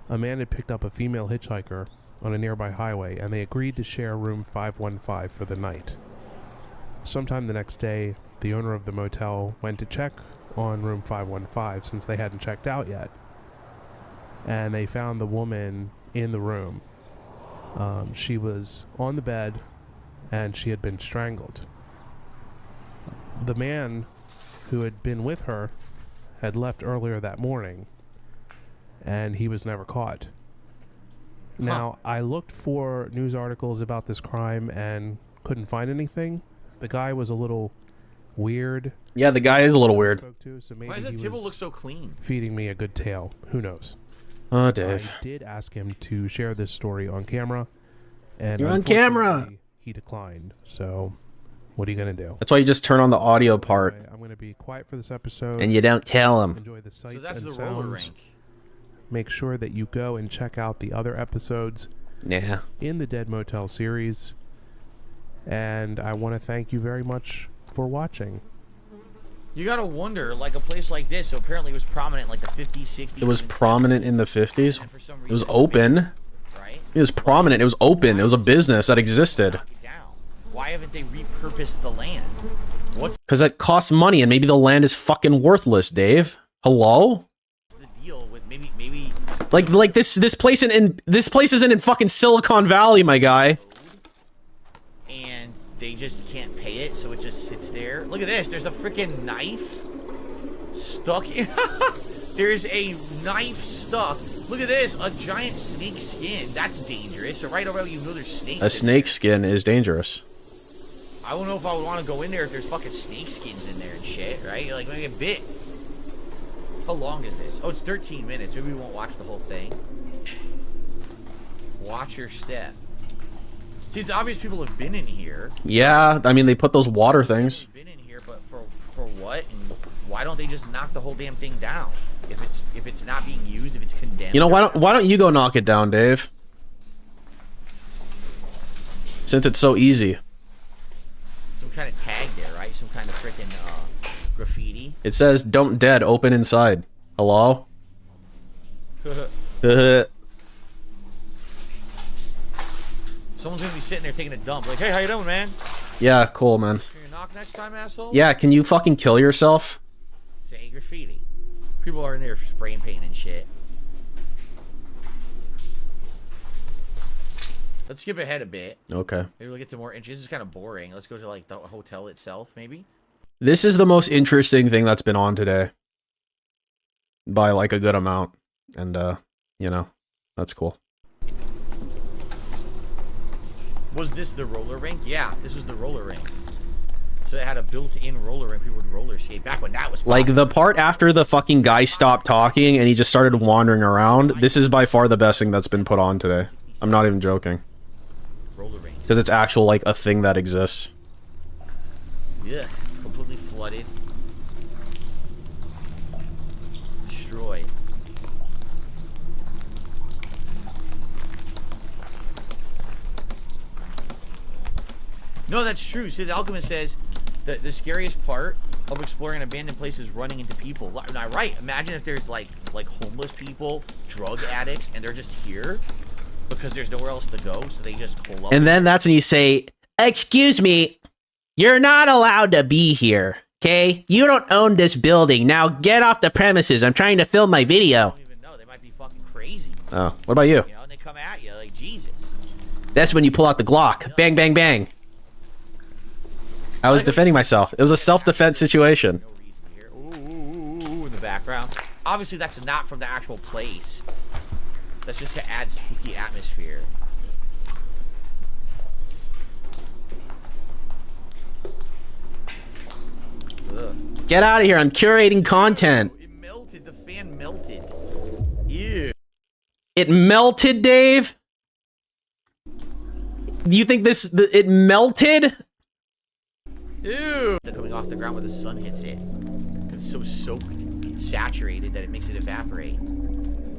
a man had picked up a female hitchhiker on a nearby highway, and they agreed to share room 515 for the night. Sometime the next day, the owner of the motel went to check on room 515 since they hadn't checked out yet, and they found the woman in the room. She was on the bed, and she had been strangled. The man who had been with her had left earlier that morning, and he was never caught. Now, I looked for news articles about this crime and couldn't find anything. The guy was a little weird. Yeah, the guy is a little weird. So why does that table look so clean? Feeding me a good tale. Who knows? Oh, Dave. I did ask him to share this story on camera, and you're on camera. He declined. So, what are you gonna do? That's why you just turn on the audio part. I'm gonna be quiet for this episode, and you don't tell him. Enjoy the sights So that's and the sounds. roller rink. Make sure that you go and check out the other episodes in the Dead Motel series. And I want to thank you very much for watching. You gotta wonder, like a place like this, so apparently it was prominent in like the 50s, 60s. It was prominent in the 50s. It was open. It was prominent. It was open. It was a business that existed. Why haven't they repurposed the land? What's Because it costs money, and maybe the land is fucking worthless, Dave. Hello? the deal with maybe Like this place this place isn't in fucking Silicon Valley, my guy. and they just can't pay it, so it just sits there. Look at this. There's a freaking knife stuck in. There's a knife stuck. Look at this. A giant snake skin. That's dangerous. So right away you know there's snakes. A snake skin is dangerous. I don't know if I would want to go in there if there's fucking snake skins in there and shit, right? You're like, maybe a bit. How long is this? Oh, it's 13 minutes. Maybe we won't watch the whole thing. Watch your step. See, it's obvious people have been in here. Yeah, I mean, they put those water things. Been in here, but for what? And why don't they just knock the whole damn thing down? If it's not being used, if it's condemned. You know, why don't you go knock it down, Dave? Since it's so easy. Some kind of tag there, right? Some kind of freaking graffiti. It says, "Don't dead, open inside." Hello? Someone's gonna be sitting there taking a dump. Like, hey, how you doing, man? Yeah, cool, man. Can you knock next time, asshole? Yeah, can you fucking kill yourself? Say graffiti. People are in there spraying paint and shit. Let's skip ahead a bit. Okay. Maybe we'll get to more interesting. This is kind of boring. Let's go to like the hotel itself, maybe. This is the most interesting thing that's been on today. By like a good amount. And, you know, that's cool. Was this the roller rink? Yeah, this was the roller rink. So it had a built-in roller rink. People would roller skate back when that was popular. Like, the part after the fucking guy stopped talking and he just started wandering around, this is by far the best thing that's been put on today. I'm not even joking. Roller rinks. Because it's actual, like, a thing that exists. Yeah, completely flooded. Destroyed. No, that's true. See, the Alchemist says that the scariest part of exploring an abandoned place is running into people. Now, right, imagine if there's like homeless people, drug addicts, and they're just here because there's nowhere else to go, so they just clump. And then that's when you say, "Excuse me, you're not allowed to be here, okay? You don't own this building. Now get off the premises. I'm trying to film my video." They might be fucking crazy. Oh, what about you? You know, and they come at you like, Jesus. That's when you pull out the Glock. Bang, bang, bang. I was defending myself. It was a self-defense situation. Ooh, in the background. Obviously, that's not from the actual place. That's just to add spooky atmosphere. Get out of here. I'm curating content. It melted. The fan melted. Ew. It melted, Dave? You think it melted? Ew. They're coming off the ground when the sun hits it. It's so soaked, saturated that it makes it evaporate.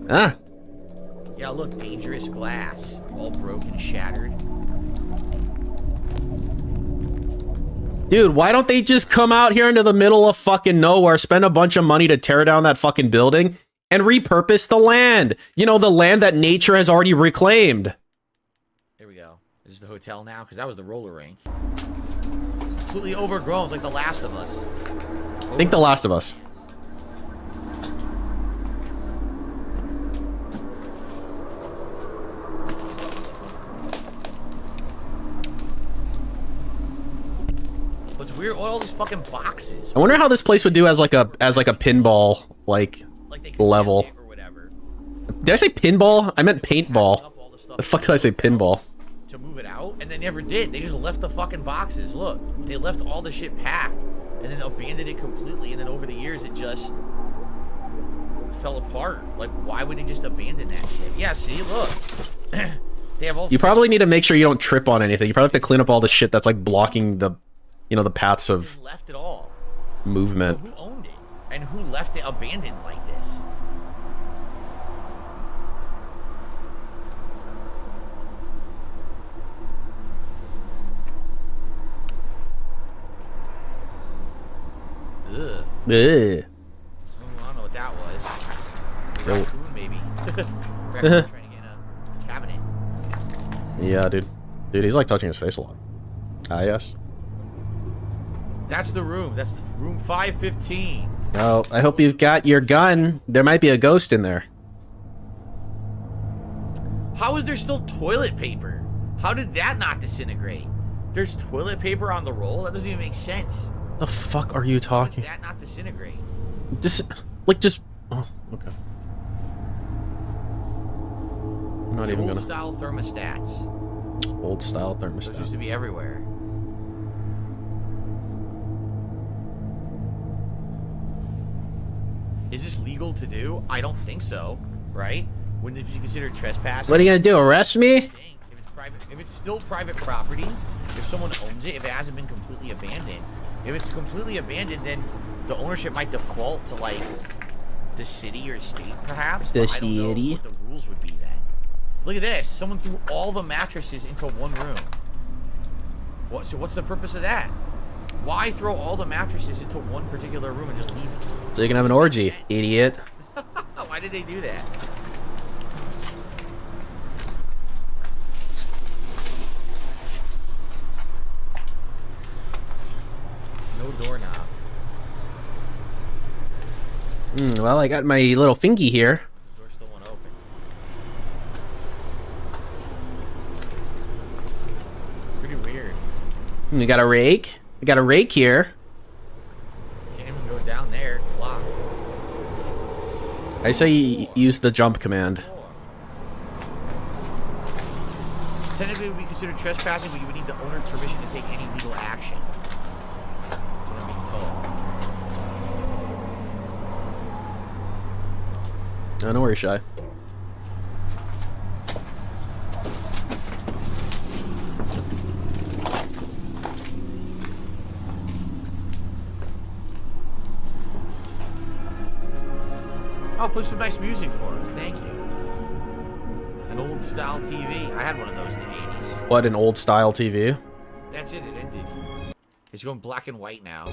Ah. Yeah, look, dangerous glass. All broken, shattered. Dude, why don't they just come out here into the middle of fucking nowhere, spend a bunch of money to tear down that fucking building, and repurpose the land? You know, the land that nature has already reclaimed. There we go. Is this the hotel now? Because that was the roller rink. Completely overgrown. It's like The Last of Us. Think The Last of Us. What's weird? All these fucking boxes. I wonder how this place would do as like a pinball like level. Did I say pinball? I meant paintball. The fuck did I say pinball? To move it out, and they never did. They just left the fucking boxes. Look, they left all the shit packed, and then abandoned it completely. And then over the years, it just fell apart. Like, why would they just abandon that shit? Yeah, see, look. They have all. You probably need to make sure you don't trip on anything. You probably have to clean up all the shit that's like blocking the, you know, the paths of left it all. movement. So who owned it, and who left it abandoned like this? Ugh. Ugh. I don't know what that was. A Nope. raccoon, maybe. Raccoon trying to get a cabinet. Yeah, dude. Dude, he's like touching his face a lot. Ah, yes. That's the room. That's room 515. Oh, I hope you've got your gun. There might be a ghost in there. How is there still toilet paper? How did that not disintegrate? There's toilet paper on the roll? That doesn't even make sense. The fuck are you talking? How did that not disintegrate? Just. Oh, okay. I'm not even old gonna. style thermostats. Old style Those thermostat. used to be everywhere. Is this legal to do? I don't think so, right? Wouldn't it be considered trespassing? What are you gonna do? Arrest me? If it's still private property, if someone owns it, if it hasn't been completely abandoned, if it's completely abandoned, then the ownership might default to like the city or state, perhaps. The but I don't know city? what the rules would be then. Look at this. Someone threw all the mattresses into one room. What? So what's the purpose of that? Why throw all the mattresses into one particular room and just leave it? So you can have an orgy, idiot. Why did they do that? No doorknob. Well, I got my little fingy here. The door still won't open. Pretty weird. You got a rake. We got a rake here. Can't even go down there. Locked. I say you use the jump command. Technically, it would be considered trespassing, but you would need the owner's permission to take any legal action. That's what I'm being told. No worries, Shy. Oh, play some nice music for us. Thank you. An old style TV. I had one of those in the 80s. What, an old style TV? That's it. It ended. It's going black and white now.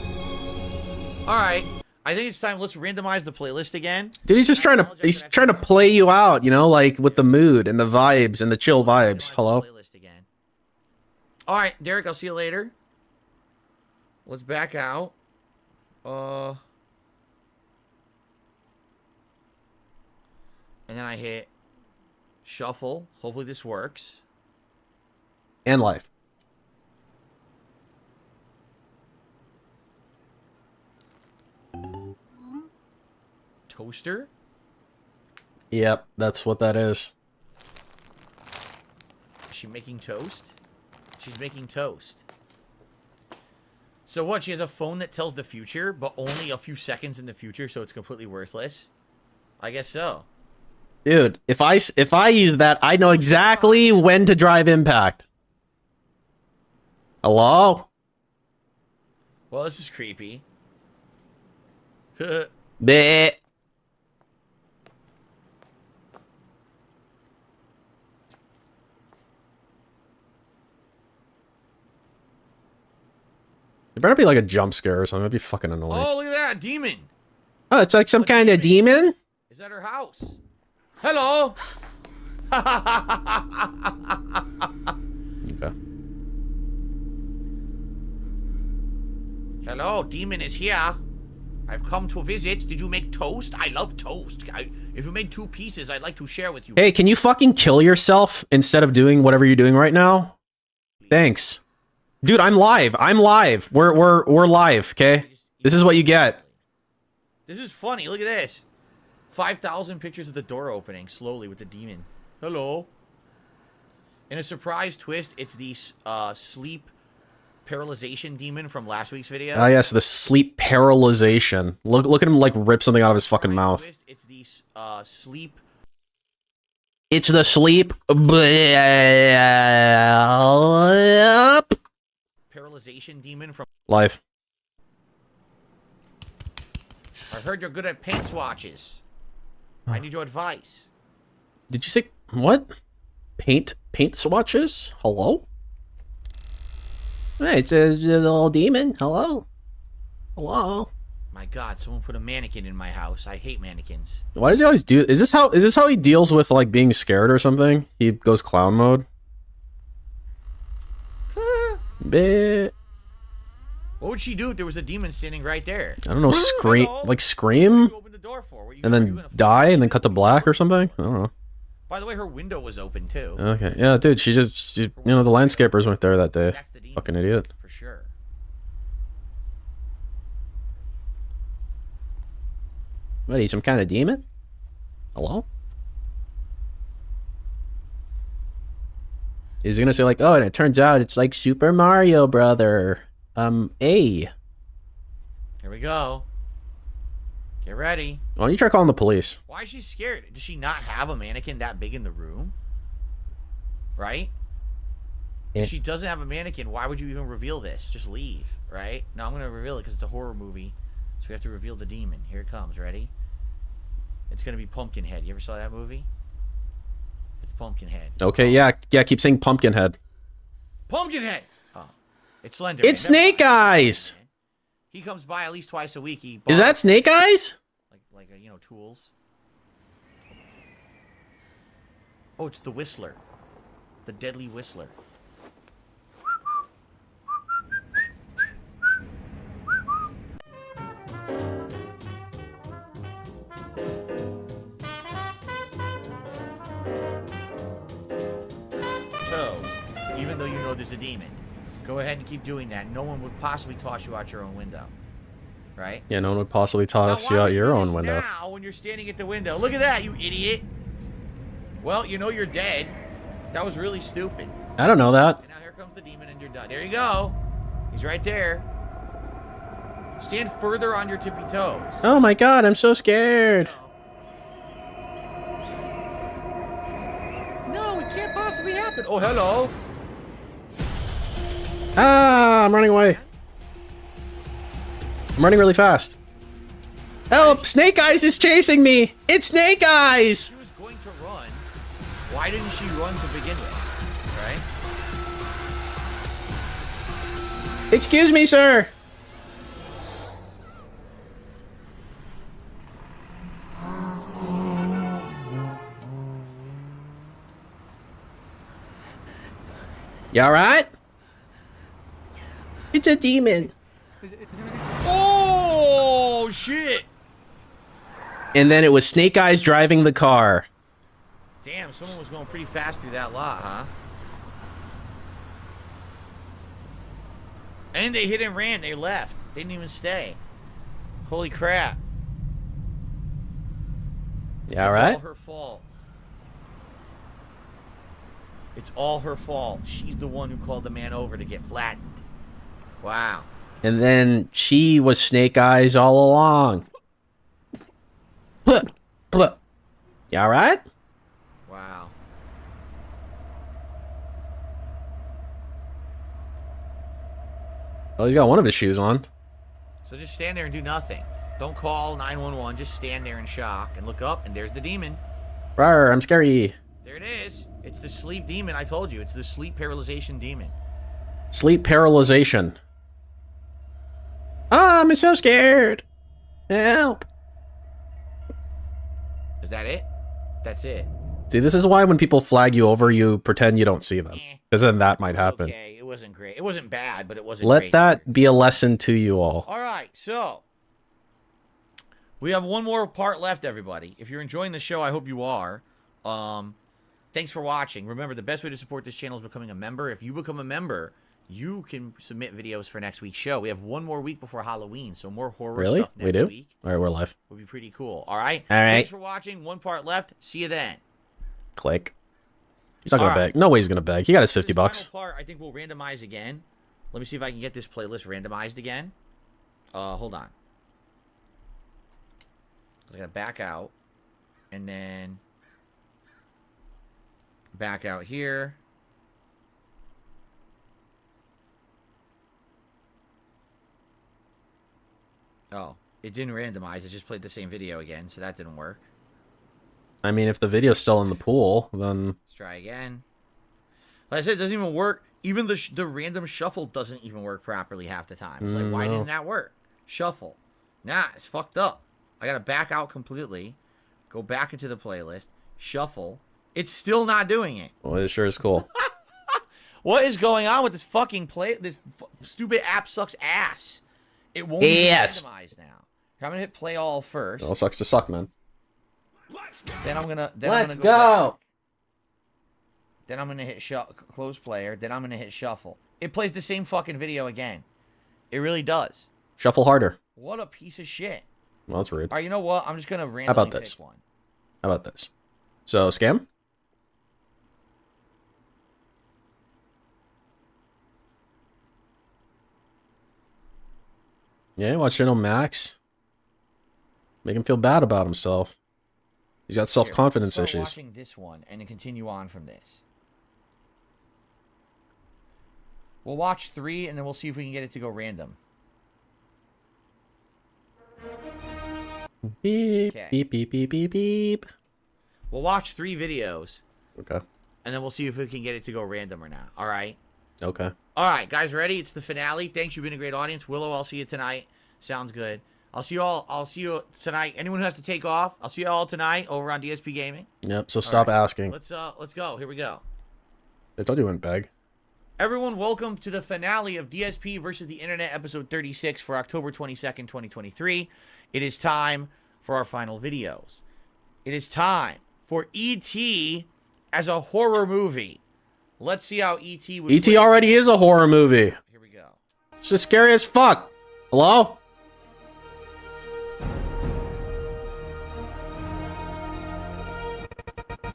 All right. I think it's time. Let's randomize the playlist again. Dude, he's just trying to play you out, you know, like with the mood and the vibes and the chill vibes. Hello? All right, Derek, I'll see you later. Let's back out. And then I hit shuffle. Hopefully this works. And life. Toaster? Yep, that's what that is. Is she making toast? She's making toast. So what? She has a phone that tells the future, but only a few seconds in the future, so it's completely worthless? I guess so. Dude, if I use that, I know exactly when to drive impact. Hello? Well, this is creepy. Bleh. There better be like a jump scare or something. That'd be fucking annoying. Oh, look at that, demon. Oh, it's like some kind of demon? Is that her house? Hello. Okay. Hello, demon is here. I've come to visit. Did you make toast? I love toast. If you made 2 pieces, I'd like to share with you. Hey, can you fucking kill yourself instead of doing whatever you're doing right now? Thanks. Dude, I'm live. I'm live. We're live, okay? This is what you get. This is funny. Look at this. 5,000 pictures of the door opening slowly with the demon. Hello. In a surprise twist, it's the sleep paralyzation demon from last week's video. Ah, yes, the sleep paralyzation. Look at him like rip something out of his fucking mouth. Twist, it's the sleep. It's the sleep Paralyzation demon from live. I heard you're good at paint swatches. I need your advice. Did you say what? Paint swatches? Hello? Hey, it's a little demon. Hello? Hello? My God, someone put a mannequin in my house. I hate mannequins. Why does he always do? Is this how he deals with like being scared or something? He goes clown mode. Bit. What would she do if there was a demon standing right there? I don't know. Scream, like scream, and then die, and then cut to black or something. I don't know. By the way, her window was open too. Okay, yeah, dude. She the landscapers weren't there that day. Fucking idiot. For sure. What, he's some kind of demon? Hello? Is he gonna say like, oh, and it turns out it's like Super Mario Brother. A. Here we go. Get ready. Why don't you try calling the police? Why is she scared? Does she not have a mannequin that big in the room? Right? If she doesn't have a mannequin, why would you even reveal this? Just leave, right? No, I'm going to reveal it because it's a horror movie. So we have to reveal the demon. Here it comes. Ready? It's going to be Pumpkinhead. You ever saw that movie? It's Pumpkinhead. Okay, yeah, keep saying Pumpkinhead. Pumpkinhead! Oh, it's Slender. It's Snake Eyes! He comes by at least twice a week. Is that Snake Eyes? Like tools. Oh, it's the Whistler. The Deadly Whistler. Toes, even though you know there's a demon. Go ahead and keep doing that. No one would possibly toss you out your own window. Right? Yeah, no one would possibly toss you out your own window. Now, when you're standing at the window. Look at that, you idiot. Well, you know you're dead. That was really stupid. I don't know that. And now here comes the demon and you're done. There you go. He's right there. Stand further on your tippy toes. Oh my god, I'm so scared. No, it can't possibly happen. Oh, hello. Ah, I'm running away. I'm running really fast. Help! Snake Eyes is chasing me! It's Snake Eyes! She was going to run. Why didn't she run to begin with? Right? Excuse me, sir! You alright? It's a demon. Oh, shit! And then it was Snake Eyes driving the car. Damn, someone was going pretty fast through that lot, huh? And they hit and ran. They left. They didn't even stay. Holy crap. Yeah, alright? It's all her fault. It's all her fault. She's the one who called the man over to get flattened. Wow. And then she was Snake Eyes all along. You alright? Wow. Oh, he's got one of his shoes on. So just stand there and do nothing. Don't call 911. Just stand there in shock and look up, and there's the demon. Rawr, I'm scary. There it is. It's the sleep demon. I told you. It's the sleep paralyzation demon. Sleep paralyzation. Oh, I'm so scared. Help. Is that it? That's it. See, this is why when people flag you over, you pretend you don't see them. Because then that might happen. Okay, it wasn't great. It wasn't bad, but it wasn't Let great. that be a lesson to you all. All right, so we have one more part left, everybody. If you're enjoying the show, I hope you are. Thanks for watching. Remember, the best way to support this channel is becoming a member. If you become a member, you can submit videos for next week's show. We have one more week before Halloween, so more horror stuff next We do? week. All right, we're live. Would be pretty cool. All right? All right. Thanks for watching. One part left. See you then. Click. He's not going to beg. No way he's going to beg. He got his 50 bucks. Final part, I think we'll randomize again. Let me see if I can get this playlist randomized again. Hold on. I gotta back out, and then back out here. Oh, it didn't randomize. It just played the same video again, so that didn't work. I mean, if the video's still in the pool, then... Let's try again. Like I said, it doesn't even work. Even the random shuffle doesn't even work properly half the time. It's like, why didn't that work? Shuffle. Nah, it's fucked up. I gotta back out completely. Go back into the playlist. Shuffle. It's still not doing it. Well, it sure is cool. What is going on with this fucking This stupid app sucks ass. It won't be randomized now. I'm gonna hit play all first. It all sucks to suck, man. Then I'm gonna. Let's go. Back. Then I'm gonna hit close player. Then I'm gonna hit shuffle. It plays the same fucking video again. It really does. Shuffle harder. What a piece of shit. Well, that's rude. All right, you know what? I'm just gonna randomly How about this? pick one. How about this? So, scam? Yeah, watch Channel Max. Make him feel bad about himself. He's got self-confidence Start issues. Watching this one and then continue on from this. We'll watch 3 and then we'll see if we can get it to go random. Beep, beep, beep, beep, beep, beep. We'll watch 3 videos. Okay. And then we'll see if we can get it to go random or not. All right? Okay. All right, guys, ready? It's the finale. Thanks, you've been a great audience. Willow, I'll see you tonight. Sounds good. I'll see you tonight. Anyone who has to take off, I'll see you all tonight over on DSP Gaming. Yep, so stop asking. Let's go. Here we go. I told you wouldn't beg. Everyone, welcome to the finale of DSP versus the Internet, episode 36 for October 22nd, 2023. It is time for our final videos. It is time for E.T. as a horror movie. Let's see how E.T. was. E.T. already is a horror movie. Here we go. It's just scary as fuck. Hello?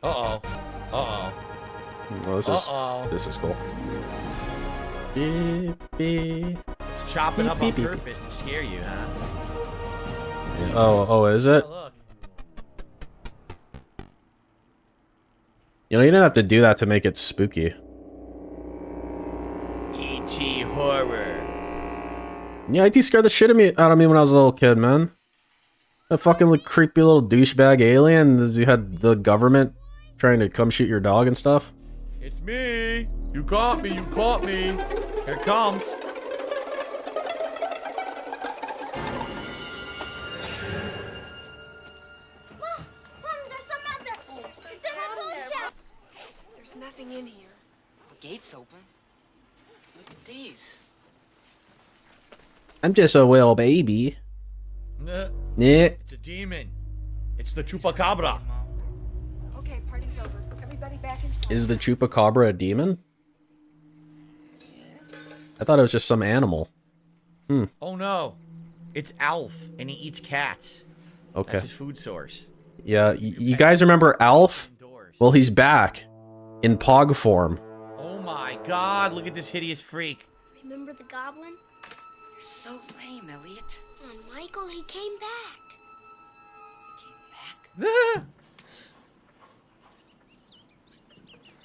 Uh-oh. Uh-oh. Well, this is cool. Beep, beep. It's chopping up on beep, beep. purpose to scare you, huh? Oh, is it? Oh, look. You know, you didn't have to do that to make it spooky. E.T. horror. Yeah, E.T. scared the shit out of me when I was a little kid, man. That fucking creepy little douchebag alien. You had the government trying to come shoot your dog and stuff. It's me. You caught me. You caught me. Here it comes. There's nothing in here. The gate's open. Look at these. I'm just a little baby. Nah. Yeah. It's a demon. It's the chupacabra. Okay, party's over. Everybody back inside. Is the chupacabra a demon? I thought it was just some animal. Oh no. It's Alf, and he eats cats. Okay. That's his food source. Yeah, you guys remember Alf? Well, he's back. In Pog form. Oh my god, look at this hideous freak. Remember the goblin? So lame, Elliot. Michael, he came back.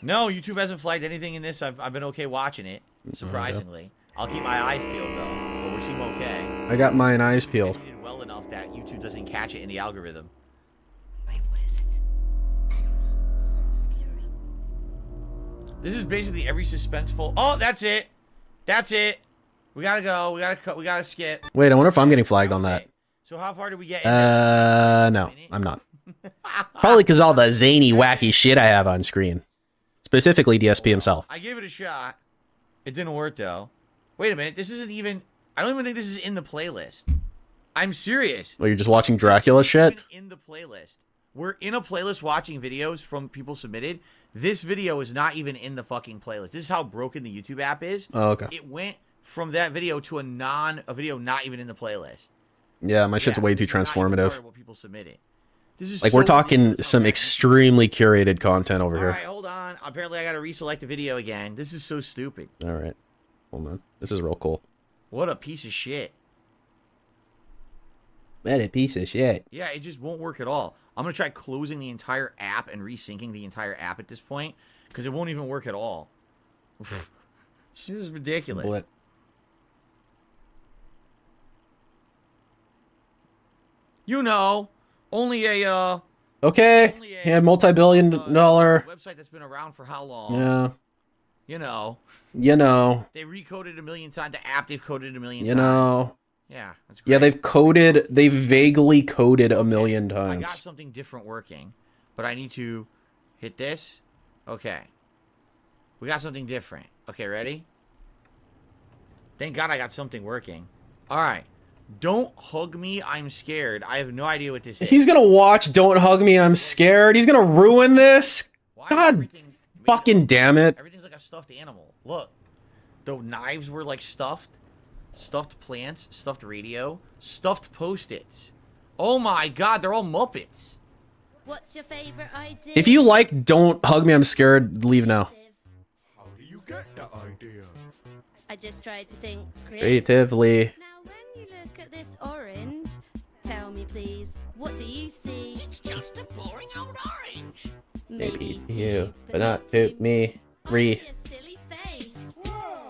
No, YouTube hasn't flagged anything in this. I've been okay watching it, surprisingly. I'll keep my eyes peeled, though, but we seem okay. I got mine eyes peeled. We did well enough that YouTube doesn't catch it in the algorithm. Wait, what is it? I don't know. Something scary. This is basically every suspenseful... Oh, that's it. That's it. We gotta go. We gotta cut. We gotta skip. Wait, I wonder if I'm getting flagged on that. So how far did we get in there? No, I'm not. Probably because all the zany, wacky shit I have on screen. Specifically DSP himself. I gave it a shot. It didn't work, though. Wait a minute. This isn't even... I don't even think this is in the playlist. I'm serious. Well, you're just watching Dracula shit? In the playlist. We're in a playlist watching videos from people submitted. This video is not even in the fucking playlist. This is how broken the YouTube app is. Oh, okay. It went from that video to a video not even in the playlist. Yeah, my shit's way too transformative. What people submitted. This is Like, so we're talking some extremely curated content over here. Alright, hold on. Apparently I gotta reselect the video again. This is so stupid. Alright. Hold on. This is real cool. What a piece of shit. What a piece of shit. Yeah, it just won't work at all. I'm gonna try closing the entire app and resyncing the entire app at this point, because it won't even work at all. This is ridiculous. What? You know, only a Okay. Yeah, multi-billion-dollar. website that's been around for how long? Yeah. You know. You know. They recoded a million times. The app they've coded a million You times. know. Yeah, that's Yeah, they've vaguely coded a million I got times. something different working, but I need to hit this. Okay. We got something different. Okay, ready? Thank God I got something working. All right. Don't hug me. I'm scared. I have no idea what this is. He's gonna watch Don't Hug Me, I'm Scared. He's gonna ruin this. God fucking damn it. Everything's like a stuffed animal. Look. The knives were like stuffed. Stuffed plants. Stuffed radio. Stuffed Post-its. Oh my God. They're all Muppets. What's your favorite idea? If you like Don't Hug Me, I'm Scared, leave now. How do you get that idea? I just tried to think Creatively. Now, when you look at this orange, tell me please, what do you see? It's just a boring old orange. Maybe you, but not to me. Silly face.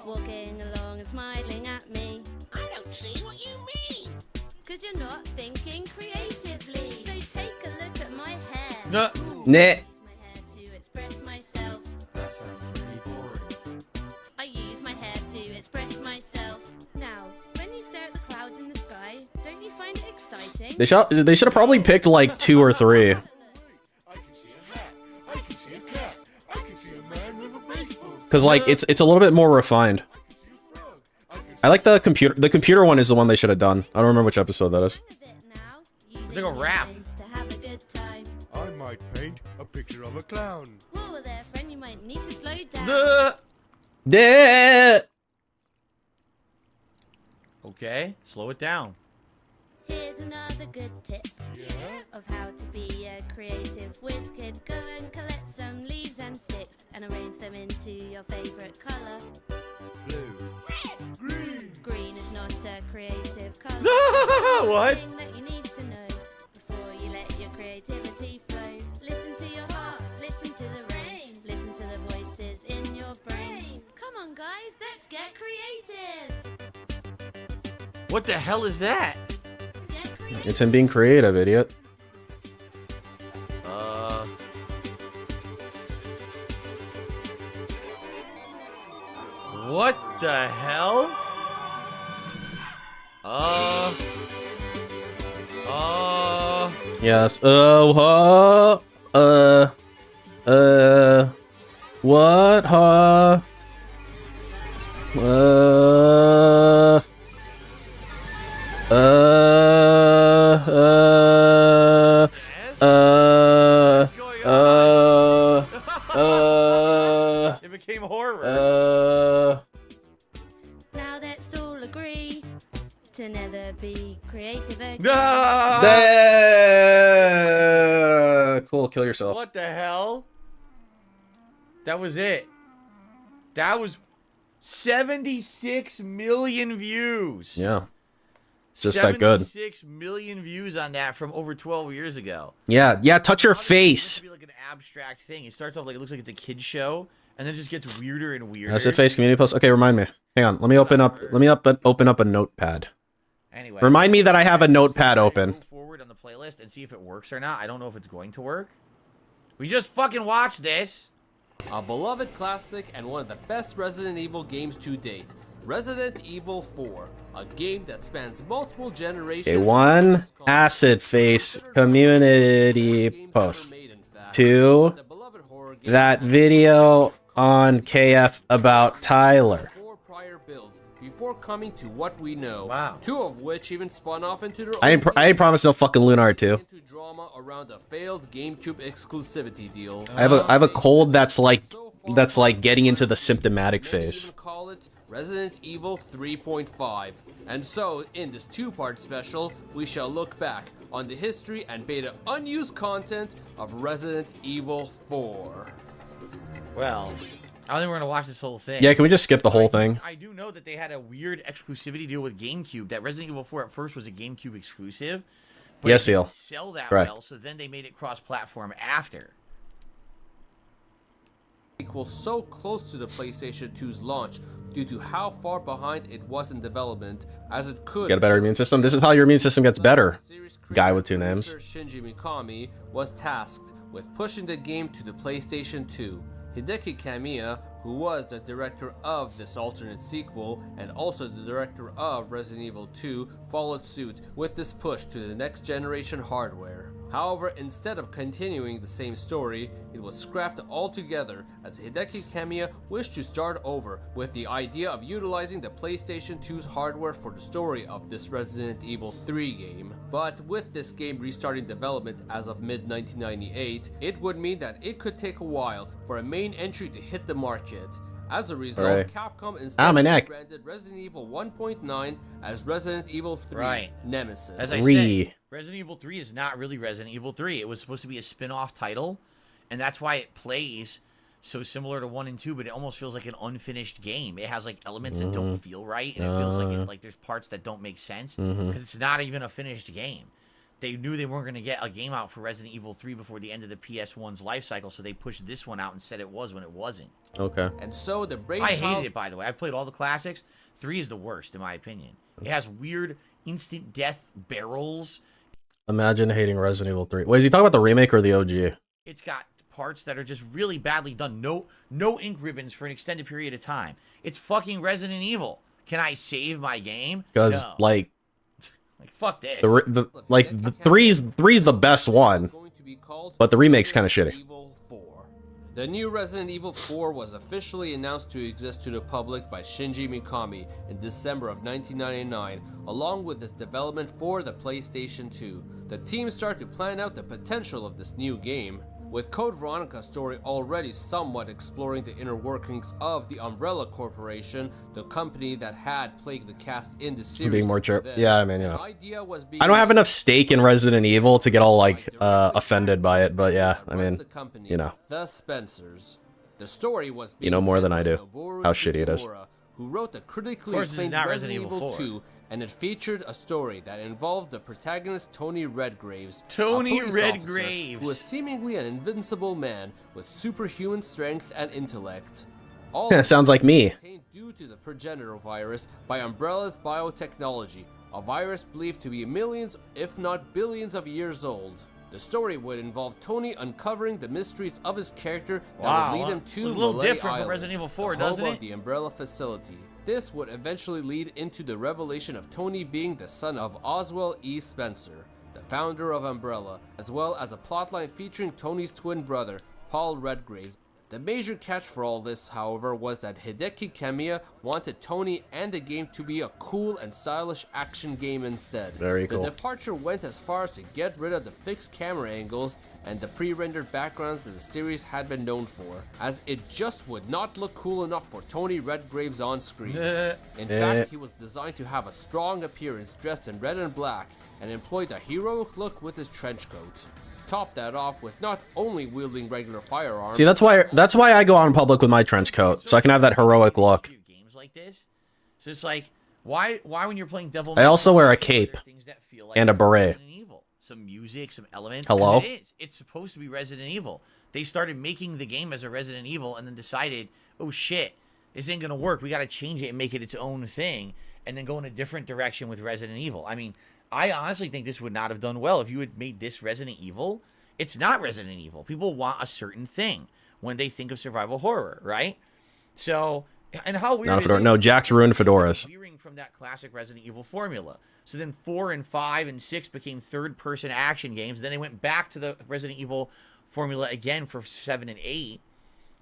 Walking along and smiling at me. I don't see what you mean. Cause you're not thinking creatively. So take a look at my hair. Nah. To express myself. That sounds really boring. I use my hair to express myself. Now, when you stare at the clouds in the sky, don't you find it exciting? They should have probably picked like 2 or 3. I can see a hat. I can see a cat. I can see a man with a baseball. Cause like it's a little bit more refined. I like the computer. The computer one is the one they should have done. I don't remember which episode that is. It's like a rap. I might paint a picture of a clown. Whoa there, friend, you might need to slow down. Okay, slow it down. Here's another good tip of how to be a creative whiz kid. Go and collect some leaves and sticks and arrange them into your favorite color. Blue. Red. Green. Green is not a creative color. What? Thing that you need to know before you let your creativity flow. Listen to your heart. Listen to the rain. Listen to the voices in your brain. Come on, guys, let's get creative. What the hell is that? It's him being creative, idiot. What the hell? Yes. What? Huh? It became horror. Now let's all agree to never be creative again. Cool, kill yourself. What the hell? That was it. That was... 76 million views. Yeah. Just that good. 76 million views on that from over 12 years ago. Yeah, yeah, touch your face. It like an abstract thing. It starts off like it looks like it's a kid show, and then it just gets weirder and weirder. Acid face community post. Okay, remind me. Hang on. Let me open up a notepad. Anyway, remind me that I have a notepad open. Move forward on the playlist and see if it works or not. I don't know if it's going to work. We just fucking watched this. A beloved classic and one of the best Resident Evil games to date. Resident Evil 4, a game that spans multiple generations. Okay, 1 acid face community post. 2 that video on KF about Tyler. Before coming to what we know. Wow. 2 of which even spun off into their I ain't promised no fucking Lunar 2. drama around a failed GameCube exclusivity deal. I have a cold that's like getting into the symptomatic phase. Call it Resident Evil 3.5. And so, in this 2-part special, we shall look back on the history and beta unused content of Resident Evil 4. Well, I don't think we're gonna watch this whole thing. Yeah, can we just skip the whole thing? I do know that they had a weird exclusivity deal with GameCube. That Resident Evil 4 at first was a GameCube exclusive. But Yes, it didn't Seal. sell that Right. well, so then they made it cross-platform after. Equals so close to the PlayStation 2's launch due to how far behind it was in development as it could Get a better immune system. This is how your immune system gets better. Guy with 2 names. Shinji Mikami was tasked with pushing the game to the PlayStation 2. Hideki Kamiya, who was the director of this alternate sequel and also the director of Resident Evil 2, followed suit with this push to the next generation hardware. However, instead of continuing the same story, it was scrapped altogether as Hideki Kamiya wished to start over with the idea of utilizing the PlayStation 2's hardware for the story of this Resident Evil 3 game. But with this game restarting development as of mid-1998, it would mean that it could take a while for a main entry to hit the market. As a result, Right. Capcom instead my neck. rebranded Resident Evil 1.9 as Resident Evil 3 Nemesis. As I said, Resident Evil 3 is not really Resident Evil 3. It was supposed to be a spin-off title, and that's why it plays so similar to 1 and 2, but it almost feels like an unfinished game. It has like elements that don't feel right, and it feels like there's parts that don't make sense because it's not even a finished game. They knew they weren't going to get a game out for Resident Evil 3 before the end of the PS1's life cycle, so they pushed this one out and said it was when it wasn't. Okay. And so the I hated it, by the way. I've played all the classics. 3 is the worst, in my opinion. It has weird instant death barrels. Imagine hating Resident Evil 3. Wait, is he talking about the remake or the OG? It's got parts that are just really badly done. No ink ribbons for an extended period of time. It's fucking Resident Evil. Can I save my game? Because No. like fuck this. the three's the best one, but the remake's kind of shitty. The new Resident Evil 4 was officially announced to exist to the public by Shinji Mikami in December of 1999, along with its development for the PlayStation 2. The team started to plan out the potential of this new game, with Code Veronica's story already somewhat exploring the inner workings of the Umbrella Corporation, the company that had plagued the cast in the series. Being more chirp. Yeah, I mean, you know. Idea was I don't have enough stake in Resident Evil to get all like offended by it, but yeah, I mean, you know. The Spencers. The story was You know more than I do how shitty it is. who wrote the critically Of course, this is acclaimed not Resident Resident Evil Evil 2, and it featured a story that involved the protagonist Tony Redgraves. Tony a police Redgraves. officer who was seemingly an invincible man with superhuman strength and intellect. All Yeah, sounds like me. obtained due to the progenitor virus by Umbrella's biotechnology, a virus believed to be millions, if not billions of years old. The story would involve Tony uncovering the mysteries of his character that Wow, would lead him to a little Malay different from Island, Resident Evil 4, the home doesn't of it? the Umbrella facility. This would eventually lead into the revelation of Tony being the son of Oswald E. Spencer, the founder of Umbrella, as well as a plotline featuring Tony's twin brother, Paul Redgraves. The major catch for all this, however, was that Hideki Kamiya wanted Tony and the game to be a cool and stylish action game instead. Very cool. The departure went as far as to get rid of the fixed camera angles and the pre-rendered backgrounds that the series had been known for, as it just would not look cool enough for Tony Redgraves on screen. In fact, he was designed to have a strong appearance dressed in red and black and employed a heroic look with his trench coat. Top that off with not only wielding regular firearms. See, that's why I go out in public with my trench coat, so I can have that heroic look. like this. So it's like, why when you're playing Devil I May also Cry, wear a there are cape things that feel like and a beret. Resident Evil. Some music, some elements. Hello? 'Cause it is. It's supposed to be Resident Evil. They started making the game as a Resident Evil and then decided, oh shit, this ain't gonna work. We gotta change it and make it its own thing, and then go in a different direction with Resident Evil. I mean, I honestly think this would not have done well if you had made this Resident Evil. It's not Resident Evil. People want a certain thing when they think of survival horror, right? So, and how weird Not a is fedora. it? No, Jack's ruined fedoras. Veering from that classic Resident Evil formula. So then 4 and 5 and 6 became third-person action games. Then they went back to the Resident Evil formula again for 7 and 8,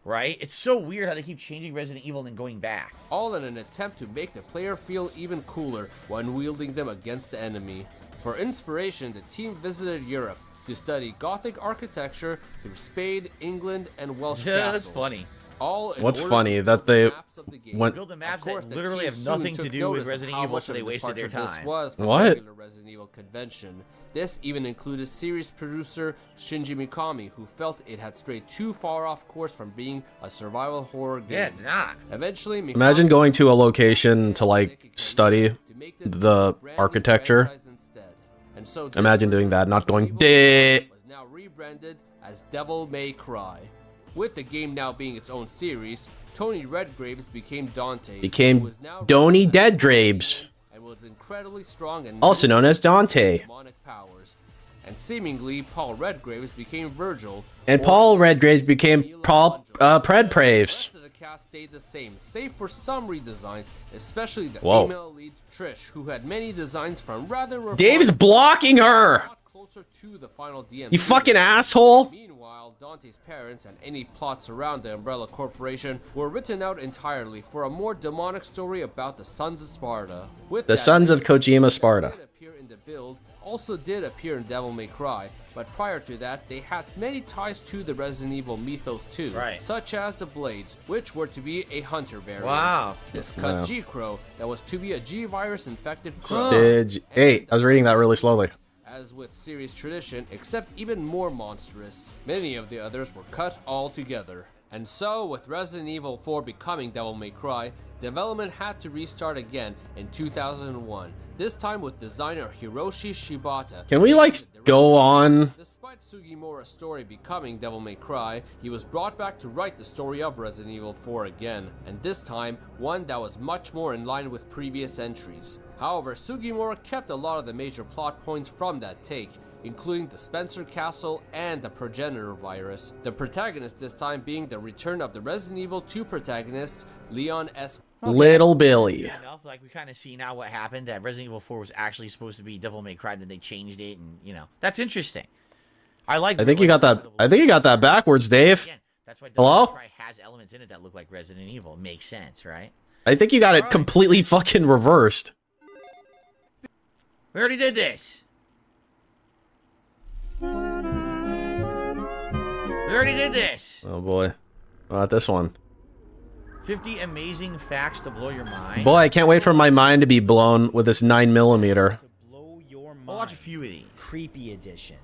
right? It's so weird how they keep changing Resident Evil and then going back. All in an attempt to make the player feel even cooler when wielding them against the enemy. For inspiration, the team visited Europe to study Gothic architecture through Spain, England, and Welsh Yeah, that's castles. funny. All in What's order funny to that build the they maps of the game. went. Build the maps Of course, that the literally team have soon nothing to took do with notice of Resident how Evil, much so of they a wasted their departure this time. was from What? regular Resident Evil convention. This even included series producer Shinji Mikami, who felt it had strayed too far off course from being a survival horror game. Yeah, it's not. Eventually, Mikami Imagine going to a location to like study the architecture. and so this Imagine doing that, not going "Deh." was now rebranded as Devil May Cry. With the game now being its own series, Tony Redgraves became Dante. who Became was now Donny Deadgrabes, and was incredibly strong and also known as Dante. demonic powers. And seemingly, Paul Redgraves became Virgil. And or Paul Redgraves became Paul Predpraves. the cast stayed the same, save for some redesigns, especially the Whoa. female lead Trish, who had many designs from rather Dave's blocking her. closer to the final DMC. You fucking asshole. Meanwhile, Dante's parents and any plots around the Umbrella Corporation were written out entirely for a more demonic story about the Sons of Sparta. With The that, Sons of they Kojima Sparta. did appear in the build, also did appear in Devil May Cry, but prior to that, they had many ties to the Resident Evil mythos too, such as the Blades, which were to be a hunter variant. Wow. This cut Wow. G-Crow that was to be a G-virus infected crow. Stage 8. I was reading that really slowly. As with series tradition, except even more monstrous. Many of the others were cut altogether. And so, with Resident Evil 4 becoming Devil May Cry, development had to restart again in 2001, this time with designer Hiroshi Shibata. Can we like go on? Despite Sugimura's story becoming Devil May Cry, he was brought back to write the story of Resident Evil 4 again, and this time, one that was much more in line with previous entries. However, Sugimura kept a lot of the major plot points from that take, including the Spencer Castle and the Progenitor Virus. The protagonist this time being the return of the Resident Evil 2 protagonist, Leon S. Little Billy. Enough, like we kind of see now what happened. That Resident Evil 4 was actually supposed to be Devil May Cry, then they changed it, and you know that's interesting. I like. I think you got that. I think you got that backwards, Dave. Again, that's why Devil May Hello? Cry has elements in it that look like Resident Evil. Makes sense, right? I think you got it completely fucking reversed. We already did this. We already did this. Oh boy, not this one. 50 amazing facts to blow your mind. Boy, I can't wait for my mind to be blown with this 9mm. I'll watch a few of these. Creepy edition.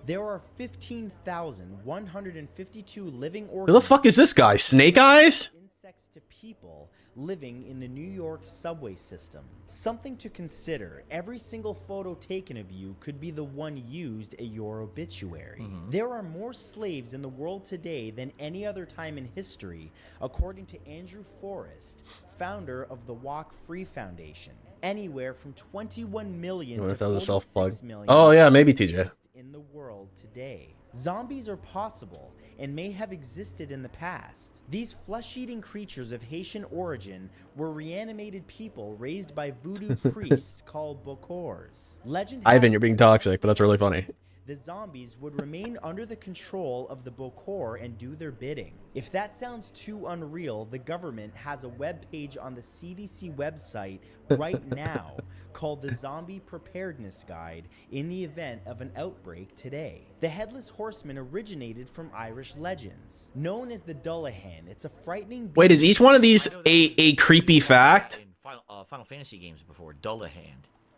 There are 15,152 living organisms. Who the fuck is this guy? Snake Eyes? Insects to people living in the New York subway system. Something to consider. Every single photo taken of you could be the one used at your obituary. There are more slaves in the world today than any other time in history, according to Andrew Forrest, founder of the Walk Free Foundation. Anywhere from 21 million What to if that was a 46 self-plug? million Oh yeah, maybe TJ. in the world today. Zombies are possible and may have existed in the past. These flesh-eating creatures of Haitian origin were reanimated people raised by voodoo priests called Bokors. Legend has Ivan, you're being toxic, but that's really funny. the zombies would remain under the control of the Bokor and do their bidding. If that sounds too unreal, the government has a web page on the CDC website right now called the Zombie Preparedness Guide in the event of an outbreak today. The Headless Horseman originated from Irish legends. Known as the Dullahan, it's a frightening... Wait, is each one of these a creepy fact? Final Fantasy games before, Dullahan.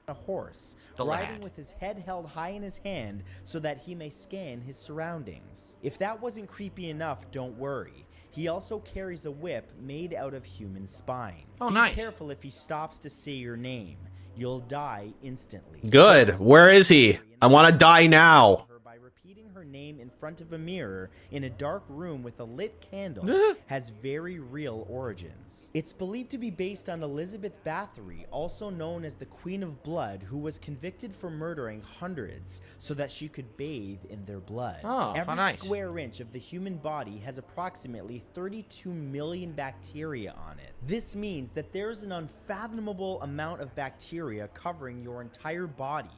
A horse, Dullahan. riding with his head held high in his hand so that he may scan his surroundings. If that wasn't creepy enough, don't worry. He also carries a whip made out of human spine. Oh, Be nice. careful if he stops to say your name. You'll die instantly. Good. Where is he? I want to die now. By repeating her name in front of a mirror in a dark room with a lit candle has very real origins. It's believed to be based on Elizabeth Bathory, also known as the Queen of Blood, who was convicted for murdering hundreds so that she could bathe in their blood. Oh, Every nice. square inch of the human body has approximately 32 million bacteria on it. This means that there's an unfathomable amount of bacteria covering your entire body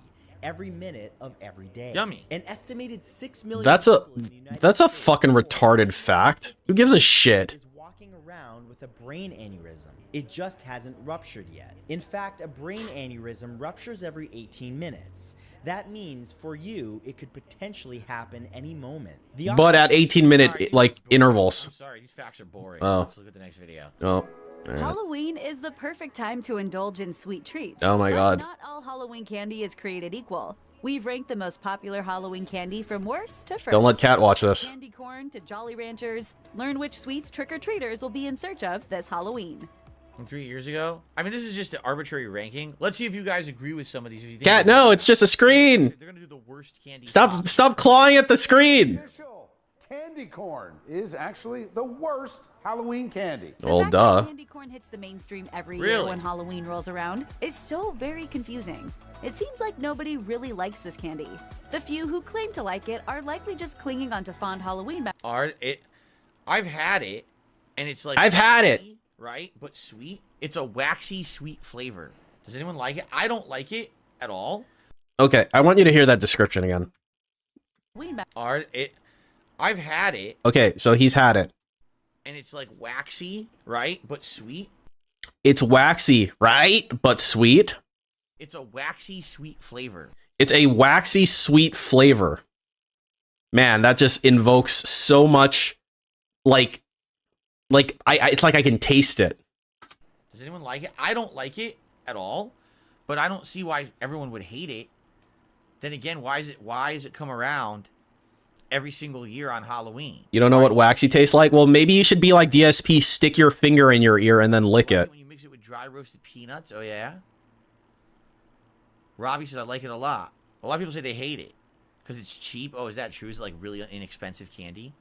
every minute of every day. Yummy. An estimated 6 million That's a fucking retarded fact. Who gives a shit? is walking around with a brain aneurysm. It just hasn't ruptured yet. In fact, a brain aneurysm ruptures every 18 minutes. That means for you, it could potentially happen any moment. But at 18-minute like intervals. I'm sorry, these facts are boring. Oh. Let's look at the next video. Oh. Alright. Halloween is the perfect time to indulge in sweet treats. Oh my But God. Not all Halloween candy is created equal. We've ranked the most popular Halloween candy from worst to first. Don't let Kat watch this. Candy corn to Jolly Ranchers. Learn which sweets trick-or-treaters will be in search of this Halloween. From 3 years ago? I mean, this is just an arbitrary ranking. Let's see if you guys agree with some of these. If you think Kat, no, it's just a screen. They're gonna do the worst candy. Stop clawing at the screen. Candy corn is actually the worst Halloween candy. Well, duh. Candy corn hits the mainstream every year Really? when Halloween rolls around is so very confusing. It seems like nobody really likes this candy. The few who claim to like it are likely just clinging onto fond Halloween. I've had it, and it's like I've had it. waxy, right? But sweet. It's a waxy sweet flavor. Does anyone like it? I don't like it at all. Okay, I want you to hear that description again. I've had it, Okay, so he's had it. and it's like waxy, right? But sweet. It's waxy, right? But sweet. It's a waxy sweet flavor. It's a waxy sweet flavor. Man, that just invokes so much like it's like I can taste it. Does anyone like it? I don't like it at all, but I don't see why everyone would hate it. Then again, why is it come around every single year on Halloween? You don't know what waxy tastes like? Well, maybe you should be like DSP, stick your finger in your ear and then lick it. When you mix it with dry roasted peanuts, oh yeah? Robbie says I like it a lot. A lot of people say they hate it because it's cheap. Oh, is that true? Is it like really inexpensive candy?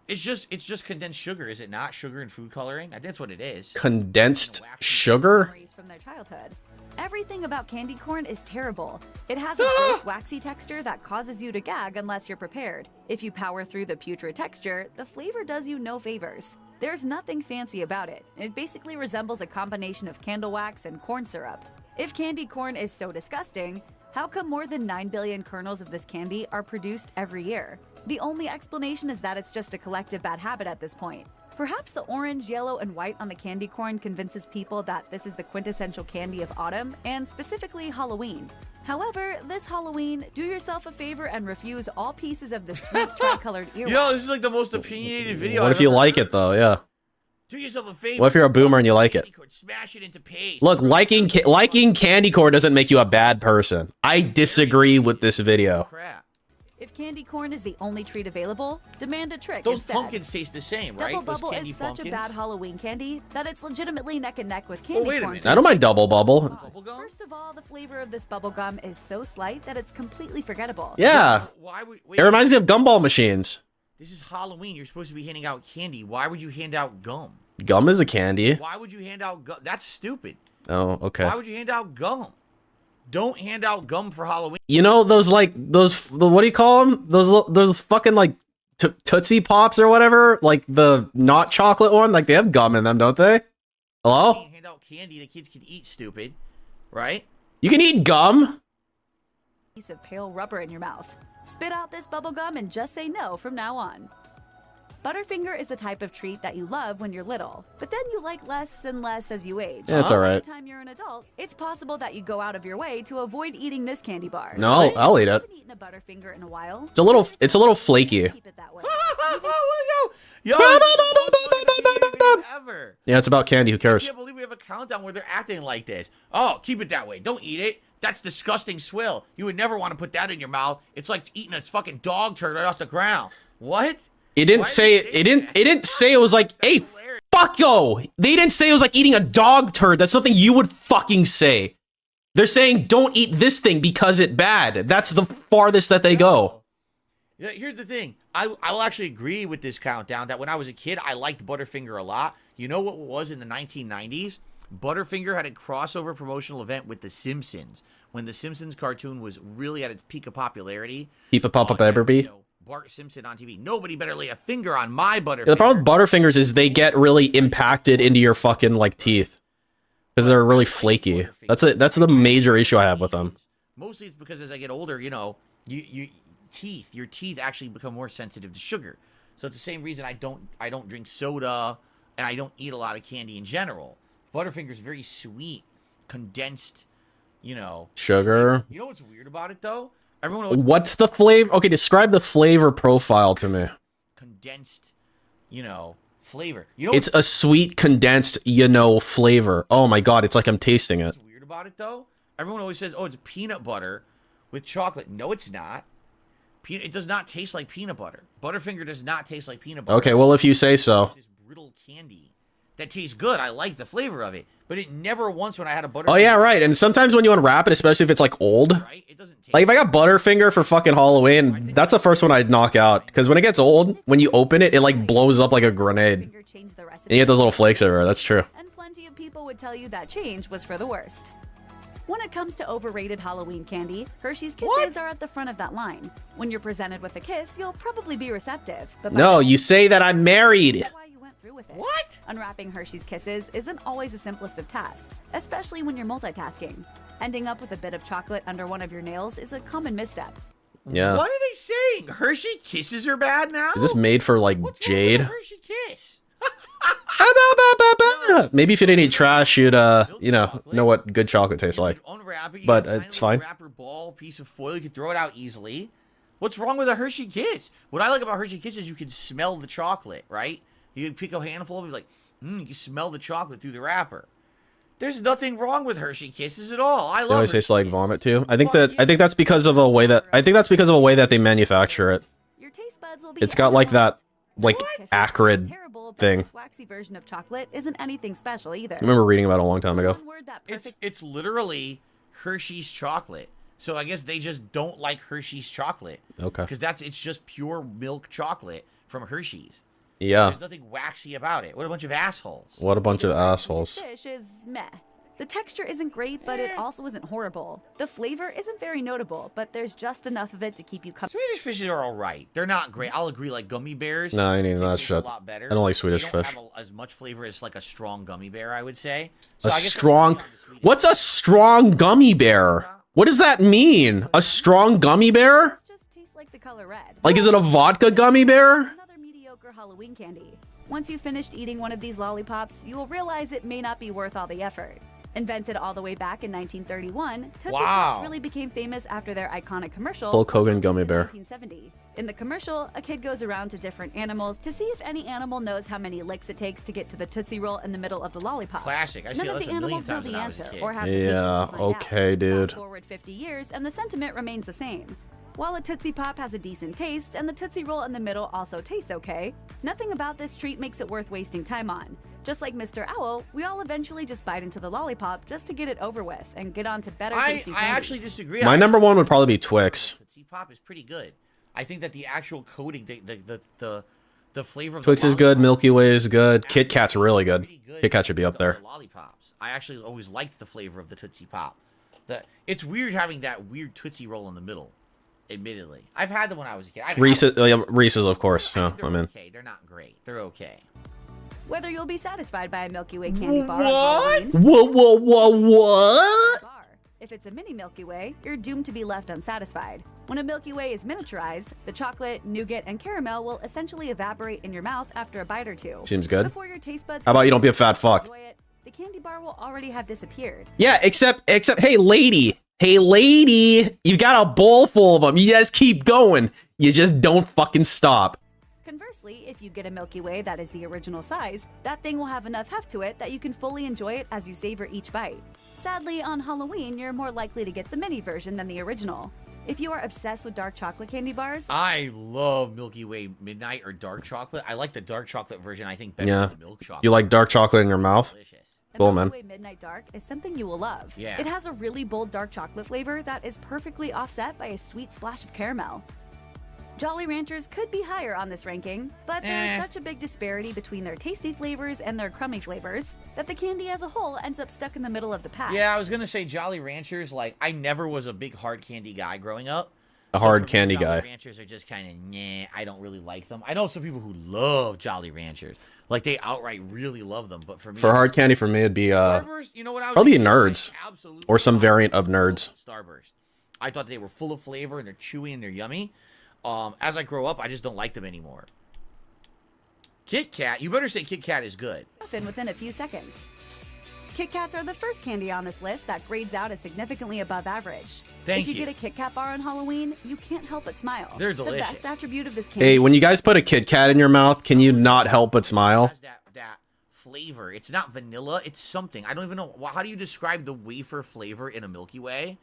It's just condensed sugar, is it not? Sugar and food coloring? I think that's what it is. Condensed sugar? From their childhood. Everything about candy corn is terrible. It has a gross waxy texture that causes you to gag unless you're prepared. If you power through the putrid texture, the flavor does you no favors. There's nothing fancy about it. It basically resembles a combination of candle wax and corn syrup. If candy corn is so disgusting, how come more than 9 billion kernels of this candy are produced every year? The only explanation is that it's just a collective bad habit at this point. Perhaps the orange, yellow, and white on the candy corn convinces people that this is the quintessential candy of autumn, and specifically Halloween. However, this Halloween, do yourself a favor and refuse all pieces of the sweet tri-colored earwax. Yo, this is like the most opinionated video. What I've if you ever like heard. it though? Yeah. Do yourself a favor. What if you're a boomer and you like it? Smash it into paste. Look, liking candy corn doesn't make you a bad person. I disagree with this video. If candy corn is the only treat available, demand a trick Those instead. pumpkins taste the same, right? Double Those Bubble candy is such pumpkins. a bad Halloween candy that it's legitimately neck and neck with candy wait a corn. minute. I don't mind Double Bubble. First of all, the flavor of this bubble gum is so slight that it's completely forgettable. Yeah. It reminds me of gumball machines. This is Halloween. You're supposed to be handing out candy. Why would you hand out gum? Gum is a candy. Why would you hand out gum? That's stupid. Oh, okay. Why would you hand out gum? Don't hand out gum for Halloween. You know those what do you call them? Those fucking like Tootsie Pops or whatever, like the not chocolate one. Like they have gum in them, don't they? Hello? Hand out candy the kids can eat. Stupid, right? You can eat gum. Piece of pale rubber in your mouth. Spit out this bubble gum and just say no from now on. Butterfinger is the type of treat that you love when you're little, but then you like less and less as you age. Yeah, it's all right. By the time you're an adult, it's possible that you go out of your way to avoid eating this candy bar. No, I'll eat it. I haven't eaten a Butterfinger in a while. It's a little flaky. Yo, ever. Yeah, it's about candy. Who I cares? can't believe we have a countdown where they're acting like this. Oh, keep it that way. Don't eat it. That's disgusting swill. You would never want to put that in your mouth. It's like eating a fucking dog turd right off the ground. What? It didn't say it didn't say it was like, hey, fuck yo. They didn't say it was like eating a dog turd. That's something you would fucking say. They're saying don't eat this thing because it's bad. That's the farthest that they go. Yeah, here's the thing. I will actually agree with this countdown that when I was a kid, I liked Butterfinger a lot. You know what it was in the 1990s? Butterfinger had a crossover promotional event with The Simpsons when The Simpsons cartoon was really at its peak of popularity. Keep a pop up Everby. Bart Simpson on TV. Nobody better lay a finger on my Butterfinger. Yeah, the problem with Butterfingers is they get really impacted into your fucking like teeth because they're really flaky. That's the major issue I have with them. Mostly it's because as I get older, you know, your teeth actually become more sensitive to sugar. So it's the same reason I don't drink soda and I don't eat a lot of candy in general. Butterfinger's very sweet, condensed, you know. Sugar. You know what's weird about it though? Everyone. What's the flavor? Okay, describe the flavor profile to me. Condensed, you know, flavor. You know. It's a sweet condensed, you know, flavor. Oh my god, it's like I'm tasting it. What's weird about it though? Everyone always says, "Oh, it's peanut butter with chocolate." No, it's not. It does not taste like peanut butter. Butterfinger does not taste like peanut butter. Okay, well if you say so. This brittle candy that tastes good. I like the flavor of it, but it never once when I had a Butterfinger. Oh yeah, right. And sometimes when you unwrap it, especially if it's like old, right? It doesn't taste like if I got Butterfinger for fucking Halloween, that's the first one I'd knock out because when it gets old, when you open it, it like blows up like a grenade. And you get those little flakes everywhere. That's true. And plenty of people would tell you that change was for the worst. When it comes to overrated Halloween candy, Hershey's Kisses are at the front of that line. When you're presented with a kiss, you'll probably be receptive. But no, you say that I'm married. What? Unwrapping Hershey's Kisses isn't always the simplest of tasks, especially when you're multitasking. Ending up with a bit of chocolate under one of your nails is a common misstep. Yeah. What are they saying? Hershey Kisses are bad now? Is this made for like Jade? Hershey Kiss. Maybe if you didn't eat trash, you'd you know what good chocolate tastes like. Unwrap it, But it's fine. Wrapper ball, piece of foil, you can throw it out easily. What's wrong with a Hershey Kiss? What I like about Hershey Kiss is you can smell the chocolate, right? You can pick a handful of it, like, you can smell the chocolate through the wrapper. There's nothing wrong with Hershey Kisses at all. I love It always tastes like vomit too. I think that's because of a way that they manufacture it. It's got like that like acrid thing. This waxy version of chocolate isn't anything special either. I remember reading about it a long time ago. It's literally Hershey's chocolate. So I guess they just don't like Hershey's chocolate. Okay. Because it's just pure milk chocolate from Hershey's. Yeah. There's nothing waxy about it. What a bunch of assholes. What a bunch of assholes. Dish is meh. The texture isn't great, but it also isn't horrible. The flavor isn't very notable, but there's just enough of it to keep you comfortable. Swedish fishes are all right. They're not great. I'll agree, like gummy bears. No, I ain't even that shit. I don't like Swedish fish. They don't have as much flavor as like a strong gummy bear, I would say. So What's a strong gummy bear? What does that mean? A strong gummy bear? Tastes like the color red. Like, is it a vodka gummy bear? Another mediocre Halloween candy. Once you've finished eating one of these lollipops, you will realize it may not be worth all the effort. Invented all the way back in 1931, Tootsie Pops really became famous after their iconic commercial. Hulk Hogan gummy bear. 1970. In the commercial, a kid goes around to different animals to see if any animal knows how many licks it takes to get to the Tootsie Roll in the middle of the lollipop. Classic. I see None of this the a million animals know times the when I was a answer kid. or have the patience to find okay, out. dude. Fast forward 50 years, and the sentiment remains the same. While a Tootsie Pop has a decent taste, and the Tootsie Roll in the middle also tastes okay, nothing about this treat makes it worth wasting time on. Just like Mr. Owl, we all eventually just bite into the lollipop just to get it over with and get on to better tasty candy. I actually disagree. My number one would probably be Twix. Tootsie Pop is pretty good. I think that the actual coating, the flavor of Twix is good. Milky Way is good. Kit Kat's really good. Kit Kat should be up there. Lollipops. I actually always liked the flavor of the Tootsie Pop. It's weird having that weird Tootsie Roll in the middle. Admittedly, I've had them when I was a kid. Reese's, of course. No, I'm in. Okay, they're not great. They're okay. Whether you'll be satisfied by a Milky Way candy bar What? If it's a mini Milky Way, you're doomed to be left unsatisfied. When a Milky Way is miniaturized, the chocolate, nougat, and caramel will essentially evaporate in your mouth after a bite or two. Seems good. Before your taste buds How about you don't be a fat fuck? the candy bar will already have disappeared. Yeah, except, hey, lady, you got a bowl full of them. You just keep going. You just don't fucking stop. Conversely, if you get a Milky Way that is the original size, that thing will have enough heft to it that you can fully enjoy it as you savor each bite. Sadly, on Halloween, you're more likely to get the mini version than the original. If you are obsessed with dark chocolate candy bars, I love Milky Way Midnight or dark chocolate. I like the dark chocolate version, I think, better Yeah. than the milk chocolate. You like dark chocolate in your mouth? the Cool, Milky man. Way Midnight Dark is something you will love. Yeah. It has a really bold dark chocolate flavor that is perfectly offset by a sweet splash of caramel. Jolly Ranchers could be higher on this ranking, but there is such a big disparity between their tasty flavors and their crummy flavors that the candy as a whole ends up stuck in the middle of the pack. Yeah, I was gonna say Jolly Ranchers. Like, I never was a big hard candy guy growing up. A So hard for me, candy Jolly guy. Ranchers are just kind of nah. I don't really like them. I know some people who love Jolly Ranchers, like they outright really love them. But for me, For hard candy, for me, it'd be Starburst, you know what I was probably thinking? Nerds, or some variant of Nerds. Starburst. I thought they were full of flavor and they're chewy and they're yummy. As I grow up, I just don't like them anymore. Kit Kat, you better say Kit Kat is good. Within a few seconds. Kit Kats are the first candy on this list that grades out as significantly above average. Thank if you you. get a Kit Kat bar on Halloween, you can't help but smile. They're The delicious. best attribute of this candy. Hey, when you guys put a Kit Kat in your mouth, can you not help but smile? That flavor. It's not vanilla. It's something. I don't even know. How do you describe the wafer flavor in a Milky Way?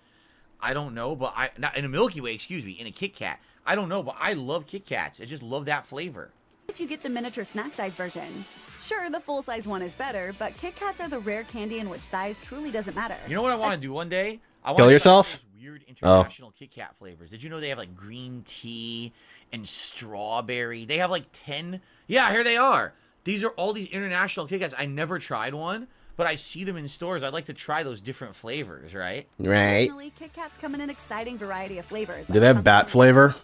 I don't know, but not in a Milky Way, excuse me, in a Kit Kat. I don't know, but I love Kit Kats. I just love that flavor. If you get the miniature snack size version. Sure, the full size one is better, but Kit Kats are the rare candy in which size truly doesn't matter. You know what I want to do one day? I want Kill to yourself? try those weird international Kit Kat flavors. Did you know they have like green tea and strawberry? They have like 10. Yeah, here they are. These are all these international Kit Kats. I never tried one, but I see them in stores. I'd like to try those different flavors, right? Right. Additionally, Kit Kats come in an exciting variety of flavors. Do they have bat flavor?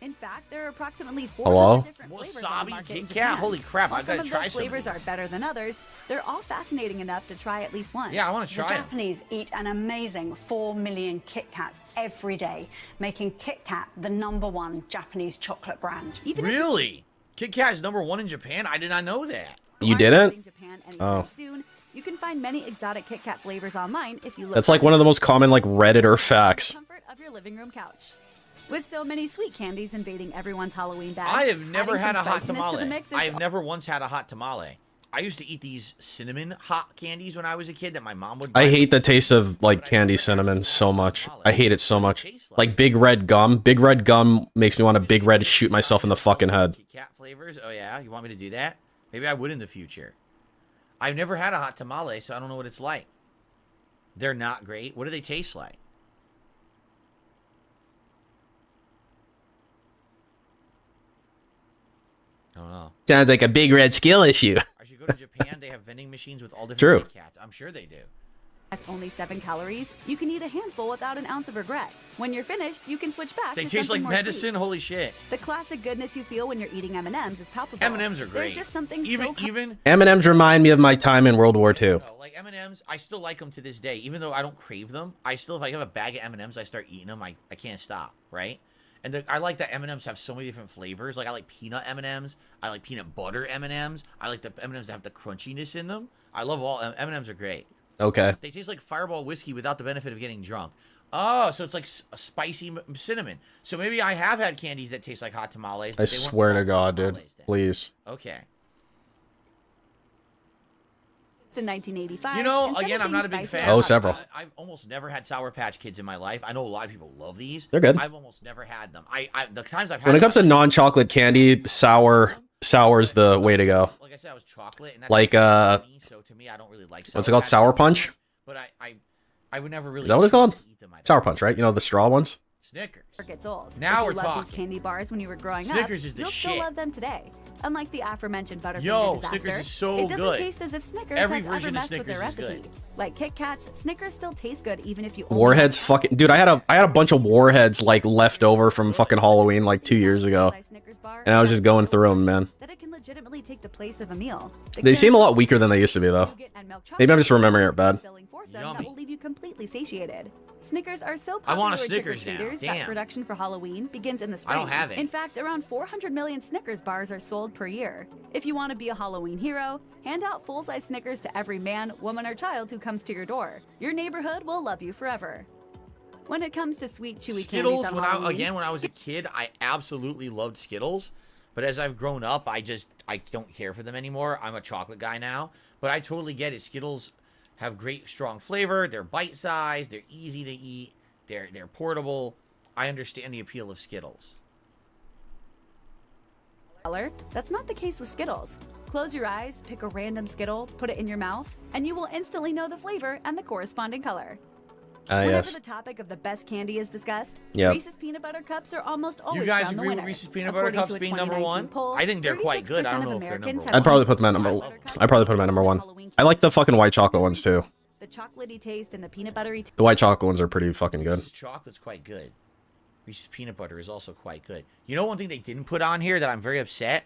In fact, there are approximately 400 Hello? different flavors on the Wasabi market in Kit Kat? Japan. Holy crap, While I've gotta some of try those some of flavors are these. better than others, they're all fascinating enough to try at least once. Yeah, I want to try The them. Japanese eat an amazing 4 million Kit Kats every day, making Kit Kat the #1 Japanese chocolate brand. Really? Kit Kat is #1 in Japan? I did not know that. You didn't? Japan Oh. anytime soon, you can find many exotic Kit Kat flavors online if you look. That's like one of the most common like Redditor facts. Comfort of your living room couch. With so many sweet candies invading everyone's Halloween bags, I have never adding had a some hot spiciness to the tamale. mix is I have never once had a hot tamale. I used to eat these cinnamon hot candies when I was a kid that my mom would buy. I hate the taste of like candy cinnamon so much. I hate it so much. Like Big Red gum. Big Red gum makes me want to Big Red shoot myself in the fucking head. Kit Kat flavors? Oh yeah? You want me to do that? Maybe I would in the future. I've never had a hot tamale, so I don't know what it's like. They're not great. What do they taste like? I don't know. Sounds like a Big Red skill issue. I should go to Japan. They have vending machines with all different True. Kit Kats. I'm sure they do. has only 7 calories. You can eat a handful without an ounce of regret. When you're finished, you can switch back They to taste something like more medicine. sweet. Holy shit. The classic goodness you feel when you're eating M&Ms is palpable. M&Ms are great. There's just something even M&Ms remind me of my time in World War II. like M&Ms, I still like them to this day. Even though I don't crave them, I still, if I have a bag of M&Ms, I start eating them. I can't stop, right? And I like that M&Ms have so many different flavors. Like I like peanut M&Ms. I like peanut butter M&Ms. I like the M&Ms that have the crunchiness in them. I love all M&Ms are great. Okay. They taste like Fireball whiskey without the benefit of getting drunk. Oh, so it's like a spicy cinnamon. So maybe I have had candies that taste like hot tamales. I but they weren't swear to hot God, dude. tamales then. Please. Okay. to 1985. You know, instead of again, I'm being not a big spicy- fan. Oh, several. I've almost never had Sour Patch Kids in my life. I know a lot of people love these. They're good. I've almost never had them. The times I've had When it them, comes to non-chocolate candy, sour's the way to go. like I said, I was chocolate. And that's Like, so to me, I don't really like. what's it called? Sour Punch? But I would never really. Is that what it's called? Sour Punch, right? You know, the straw ones? Snickers. Gets old. Now if we're you loved talking. these candy bars when you were growing Snickers up, is the you'll still shit. love them today. Unlike the aforementioned Butterfinger Yo, disaster, Snickers is so it doesn't good. taste as if Snickers Every has ever version of messed with their Snickers is recipe. good. Like Kit Kats, Snickers still taste good even if you only Warheads fucking... Dude, I had a bunch of Warheads, like, left over from fucking Halloween, like, 2 years ago. And I was just going through them, man. that it can legitimately take the place of a meal. The They seem a caramel lot weaker than they used to be, though. and milk Maybe I'm just remembering it bad. filling foursome that will leave you completely satiated. Snickers are so I popular want a with Snickers now. trick-or-treaters that Damn. production for Halloween begins in the spring. I don't have it. In fact, around 400 million Snickers bars are sold per year. If you want to be a Halloween hero, hand out full-size Snickers to every man, woman, or child who comes to your door. Your neighborhood will love you forever. When it comes to sweet, chewy Skittles. candies on Halloween, When I was a kid, I absolutely loved Skittles. But as I've grown up, I don't care for them anymore. I'm a chocolate guy now. But I totally get it. Skittles have great, strong flavor. They're bite-sized. They're easy to eat. They're portable. I understand the appeal of Skittles. Color. That's not the case with Skittles. Close your eyes, pick a random Skittle, put it in your mouth, and you will instantly know the flavor and the corresponding color. Whenever Yes. the topic of the best candy is discussed, Yep. Reese's Peanut Butter Cups are almost always You guys crowned the agree with winner. Reese's Peanut Butter According Cups to a being number 2019 one? poll, I think they're quite good. I don't 36% know of if they're Americans number have I'd probably put them at number. I'd probably put them at number 1. I like the fucking white chocolate ones too. The chocolatey taste and the peanut buttery The white chocolate ones are pretty fucking good. Reese's chocolate's quite good. Reese's peanut butter is also quite good. You know one thing they didn't put on here that I'm very upset?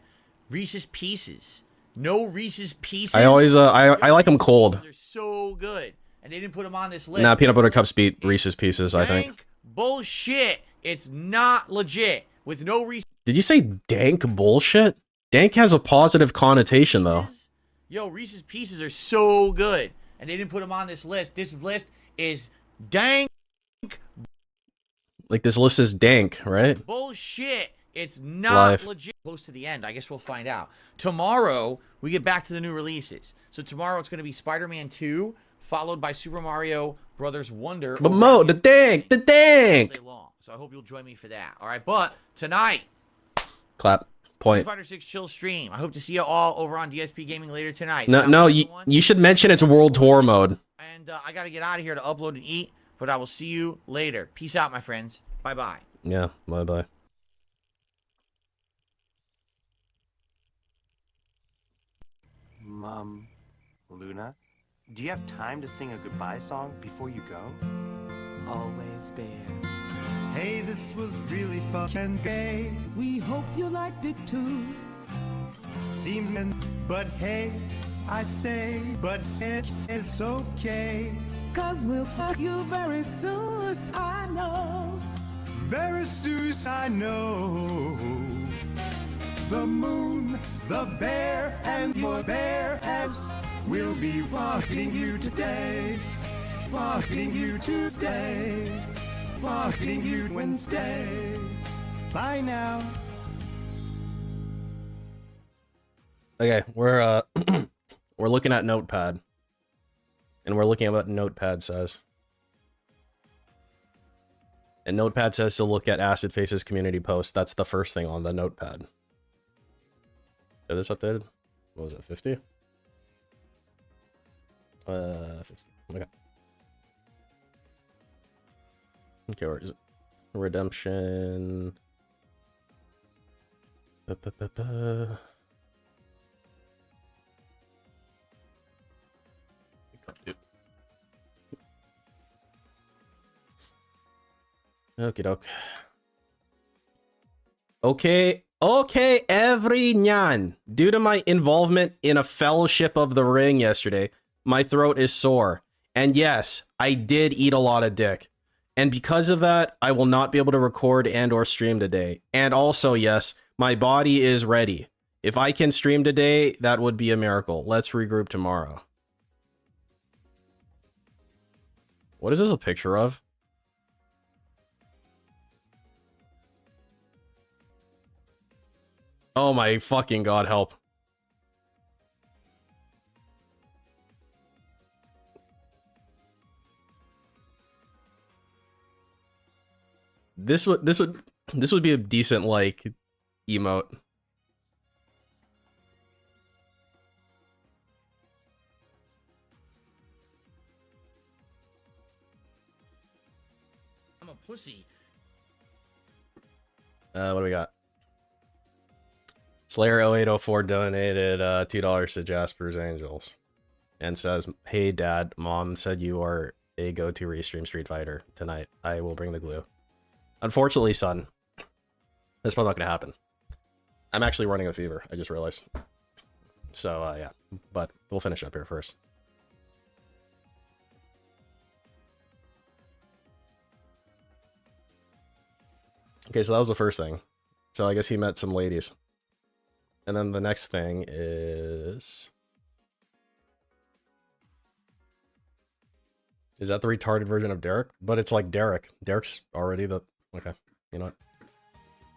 Reese's Pieces. No Reese's Pieces. I always I like them cold. They're so good. And they didn't put them on this list. Nah, peanut butter cups beat Reese's Pieces, I think. Dank bullshit. It's not legit. With no Reese's. Did you say dank bullshit? Dank has a positive connotation though. Yo, Reese's Pieces are so good. And they didn't put them on this list. This list is dank Like this list is dank, right? bullshit. It's not Live. legit. Close to the end. I guess we'll find out. Tomorrow, we get back to the new releases. So tomorrow, it's going to be Spider-Man 2, followed by Super Mario Brothers Wonder. But Mo, the dank. all day long. So I hope you'll join me for that. All right, but tonight, Clap. Point. Fighter 6 Chill stream. I hope to see you all over on DSP Gaming later tonight. No, Sound no, good, you, everyone? you should mention it's World Tour mode. And I got to get out of here to upload and eat, but I will see you later. Peace out, my friends. Bye-bye. Yeah, bye-bye. Mom, Luna, do you have time to sing a goodbye song before you go? Always bear. Hey, this was really fun and gay. We hope you liked it too. Seemed, but hey, I say, but it's okay. Cause we'll fuck you very soon, I know. Very soon, I know. The moon, the bear, and your bear ass will be fucking you today. Fucking you Tuesday. Fucking you Wednesday. Bye now. Okay, we're we're looking at Notepad. And we're looking at what Notepad says. And Notepad says to look at Acid Face's community post. That's the first thing on the Notepad. Is this updated? What was it, 50? 50. Okay. Okay, where is it? Redemption. Okie doke. Okay, every nyan. Due to my involvement in a Fellowship of the Ring yesterday, my throat is sore. And yes, I did eat a lot of dick. And because of that, I will not be able to record and or stream today. And also, yes, my body is ready. If I can stream today, that would be a miracle. Let's regroup tomorrow. What is this a picture of? Oh my fucking god, help. This would be a decent like emote. I'm a pussy. What do we got? Slayer0804 donated $2 to Jasper's Angels and says, "Hey dad, mom said you are a go-to REEstream Street Fighter tonight. I will bring the glue." Unfortunately, son, that's probably not gonna happen. I'm actually running a fever, I just realized. So yeah, but we'll finish up here first. Okay, so that was the first thing. So I guess he met some ladies. And then the next thing is... Is that the retarded version of Derek? But it's like Derek. Derek's already the... Okay, you know what?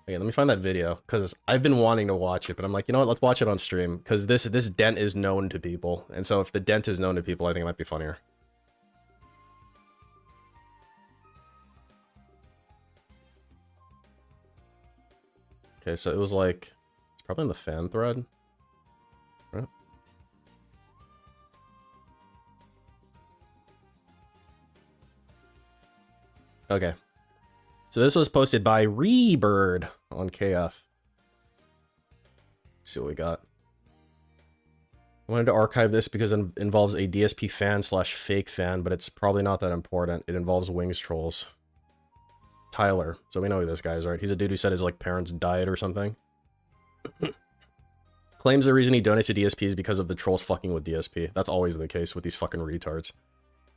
Okay, let me find that video, because I've been wanting to watch it, but I'm like, you know what, let's watch it on stream, because this dent is known to people, and so if the dent is known to people, I think it might be funnier. Okay, so it was like, it's probably in the fan thread. Right? Okay. So this was posted by Rebird on KF. Let's see what we got. I wanted to archive this because it involves a DSP fan / fake fan, but it's probably not that important. It involves Wings trolls. Tyler. So we know who this guy is, right? He's a dude who said his like parents died or something. Claims the reason he donates to DSP is because of the trolls fucking with DSP. That's always the case with these fucking retards.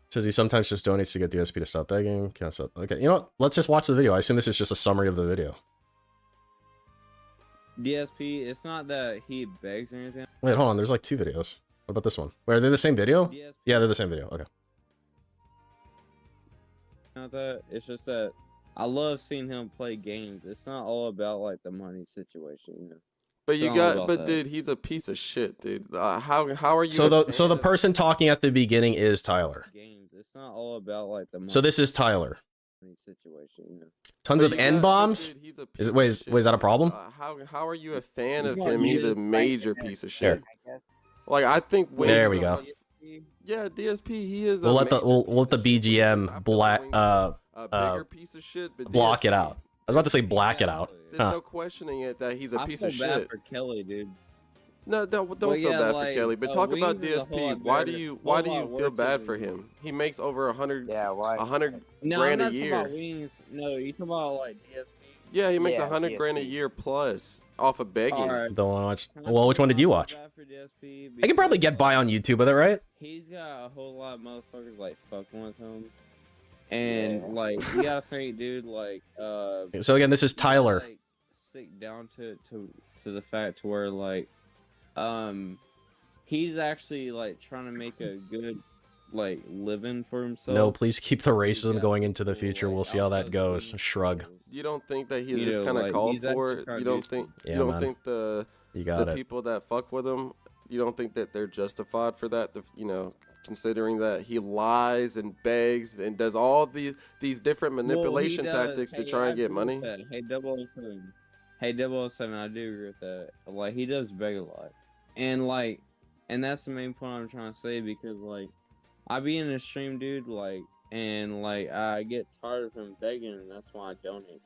Says he sometimes just donates to get DSP to stop begging. Can't stop. Okay, you know what? Let's just watch the video. I assume this is just a summary of the video. DSP, it's not that he begs or anything. Wait, hold on. There's like 2 videos. What about this one? Wait, are they the same video? DSP. Yeah, they're the same video. Okay. Not that. It's just that I love seeing him play games. It's not all about like the money situation, you know. But It's you not all got, about but that. dude, he's a piece of shit, dude. How are you? So the person talking at the beginning is Tyler. Games. It's not all about like the money So this is Tyler. situation, you know. Tons But of you N got- bombs. dude, he's a Is piece it of wait? Is shit, that a dude. problem? How are you a fan of He's not him? He's a using major piece of shit. Here. Like I think. Wings There we is go. Yeah, DSP. He is. We'll a let the major we'll let the BGM black bigger piece of shit. But block DSP, it out. I was about to say black it out. There's Huh. no questioning it that he's a I piece feel of bad shit. for Kelly, dude. No, don't But feel yeah, bad like, for Kelly. But talk about Wings is a whole DSP. lot Why better- do you whole feel lot bad worse for than- him? He makes over 100. Yeah, why? 100 No, grand I'm a not year. talking about Wings. No, you talking about like DSP. Yeah, he makes Yeah, 100 grand a DSP. year plus off of begging. Alright. Don't want to watch. Well, which one did you watch? Bad for DSP I could probably get by on YouTube with it, right? He's got a whole lot of motherfuckers like fucking with him, and like you gotta think, dude. Like, So again, this is you gotta, Tyler. like, stick down to the fact to where like, he's actually like trying to make a good like living for himself. No, please keep the racism going into the future. We'll see how that outside goes. Shrug. You don't think that he You is know, kind of like, called he's actually for it? trying You to don't do think? Yeah, you don't man. think the You got it. people that fuck with him? You don't think that they're justified for that? You know, considering that he lies and begs and does all these different manipulation tactics to try and get money. Hey, 007. Hey, 007, I do agree with that. Like, he does beg a lot. And, like, and that's the main point I'm trying to say because, like, I be in a stream, dude, like, and, like, I get tired of him begging, and that's why I donate.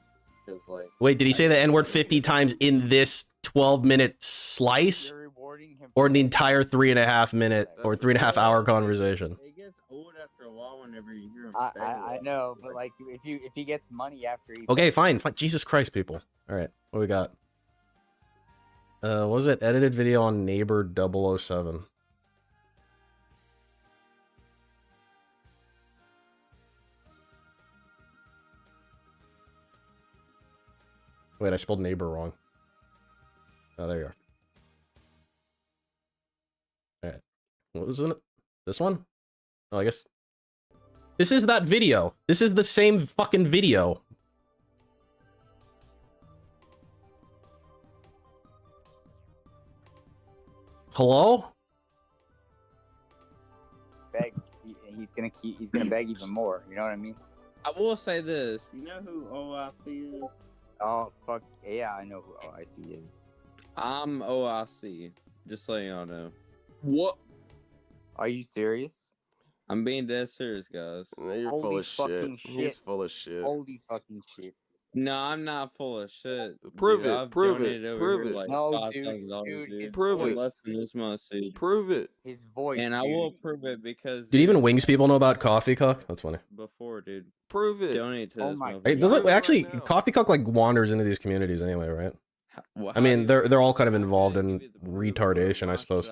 Because, like... Wait, did he say the N-word 50 times in this 12-minute slice? Or in the entire 3.5 minute or 3.5 hour conversation? It gets old after a while whenever you hear him beg. I know, but like if he gets money after he Okay, fine. Jesus Christ, people. All right, what we got? What was it? Edited video on Neighbor 007. Wait, I spelled neighbor wrong. Oh, there you are. Alright. What was it? This one? Oh, I guess... This is that video. This is the same fucking video. Hello? begs, he's gonna beg even more. You know what I mean? I will say this. You know who OIC is? Oh fuck yeah, I know who OIC is. I'm OIC. Just so y'all know. What? Are you serious? I'm being dead serious, guys. You're full of shit. He's full of shit. Holy fucking shit. No, I'm not full of shit. Prove dude. it, I've prove donated it, over prove here it. Like No, $5,000, dude, prove in it. less than this month, dude. Prove it. His voice. And I dude. will prove it because. Did even Wings people know about Coffee Cook? That's funny. Before, dude. Prove it. Donate to this. Hey, does it actually Coffee Cook like wanders into these communities anyway, right? I mean, they're all kind of involved in retardation, I suppose.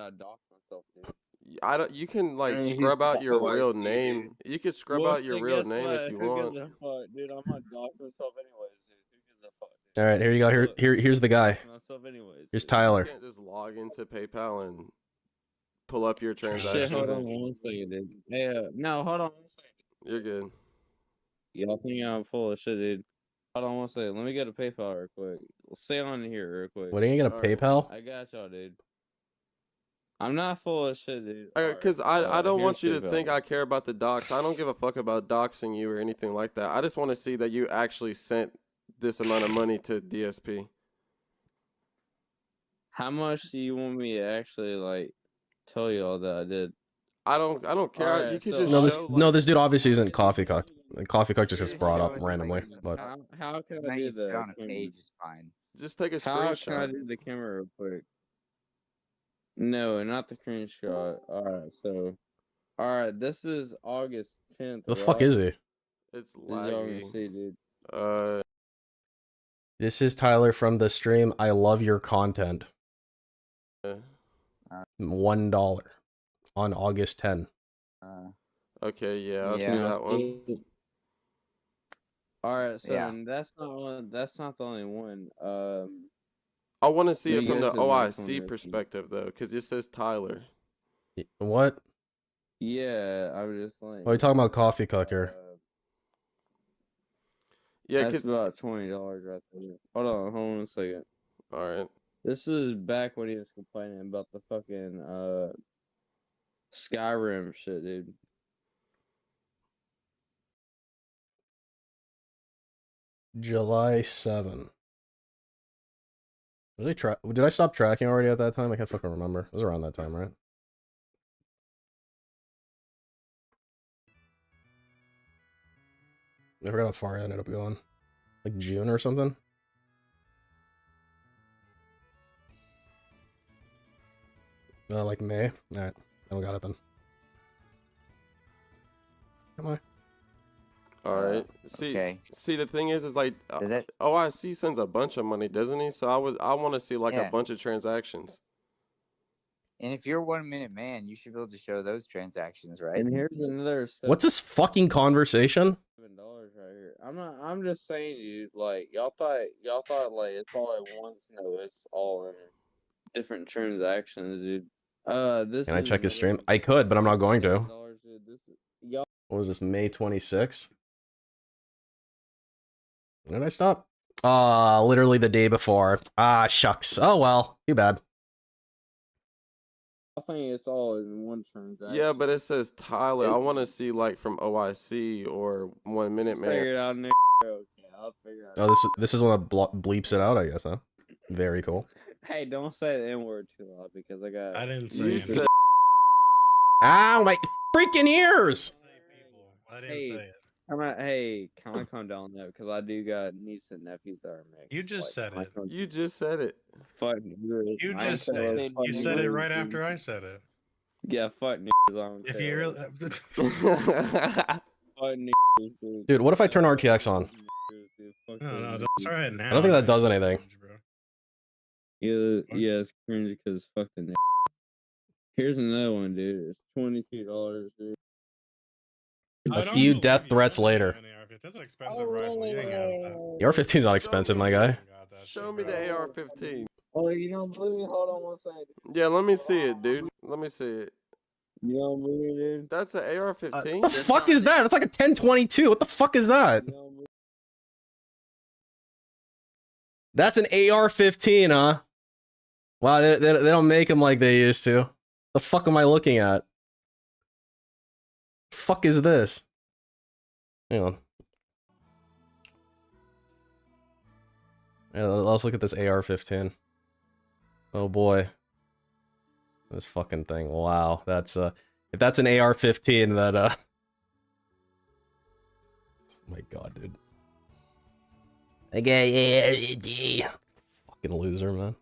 I don't. You can like I mean, scrub he's out your full of real shit, name. You can scrub Well, out your so real guess name what? if you Who want. gives a fuck, dude? I'm gonna dock myself anyways, dude. Who gives a fuck? All right, here you go. Here's the guy. Myself anyways. Here's Tyler. You can't just log into PayPal and pull up your Shit, transactions. hold on one second, dude. Hey, no, hold on one second. You're good. Y'all think I'm full of shit, dude? Hold on one second. Let me get a PayPal real quick. Stay on here real quick. What, are you gonna get a PayPal? I got y'all, dude. I'm not full of shit, dude. Because I don't want you here's to PayPal. think I care about the docs. I don't give a fuck about doxing you or anything like that. I just want to see that you actually sent this amount of money to DSP. How much do you want me to actually like tell y'all that I did? I don't care. Alright, You could so- just No, this dude obviously isn't Coffee Cock. Coffee Cock just gets brought up randomly, but How can I do Nice the on a camera? page is fine. Just take a How can I screenshot. do the camera real quick? No, not the screenshot. Alright, this is August 10th. the fuck is he? It's As y'all can laggy. see, dude. This is Tyler from the stream. I love your content. $1 on August 10. Okay, yeah, I'll see Yeah. that one. Alright, so Yeah. that's not the only one. I want to see Let it me from go the to the next OIC one. perspective though, because it says Tyler. What? Yeah, I'm just like. What are you talking about, Coffee Cock here? Yeah, That's because about $20 right there. Hold on a second. all right. This is back when he was complaining about the fucking Skyrim shit, dude. July 7. Did I stop tracking already at that time? I can't fucking remember. It was around that time, right? I forgot how far I ended up going. Like June or something? Like May? Alright. I don't got it then. Come on. All right. See, okay. see, the thing is like, Does it? OIC sends a bunch of money, doesn't he? So I want to see like Yeah. a bunch of transactions. And if you're 1 minute man, you should be able to show those transactions, right? And here's another What's this fucking conversation? $7 right here. I'm just saying, dude. Like y'all thought like it's all at once. No, it's all in different transactions, dude. This. Can I is check his another stream? I could, but I'm not going to. $7, dude. This is y'all. What was this, May 26th? When did I stop? Literally the day before. Ah, shucks. Oh well, too bad. I think it's all in one transaction. Yeah, but it says Tyler. I want to see like from OIC or 1 minute man. Figure it out, Nick. Okay, I'll figure it out. Oh, this is one that bleeps it out, I guess, huh? Very cool. Hey, don't say the N word too loud because I got. I didn't say You it. said Ow, my freaking ears! I didn't Hey, say it. Hey, can I calm down though? Because I do got nieces and nephews that are mixed. You just said it. you just said it. Fuck niggas. You I just said said it. it. Fuck You said it niggas, right dude. after I said it. Yeah, fuck niggas. I don't If care. you really... Fuck niggas, dude. Dude, what if I turn RTX on? Fuck No, them don't niggas. try it now. I don't think that does anything. Yeah, it's cringe because fuck the niggas. Here's another one, dude. It's $22, dude. A few death threats later. That's an expensive rifle. You ain't got that. The R-15 is not expensive, my guy. Show me the AR-15. Oh, you don't believe me? Hold on one second. Yeah, let me see it, dude. Let me see it. You don't believe me, dude? That's an AR-15. What the fuck is that? That's like a 1022. What the fuck is that? That's an AR-15, huh? Wow, they don't make them like they used to. The fuck am I looking at? Fuck is this? Hang on. Yeah, let's look at this AR-15. Oh boy. This fucking thing. Wow, that's if that's an AR-15, that oh my god, dude. Okay, fucking loser, man.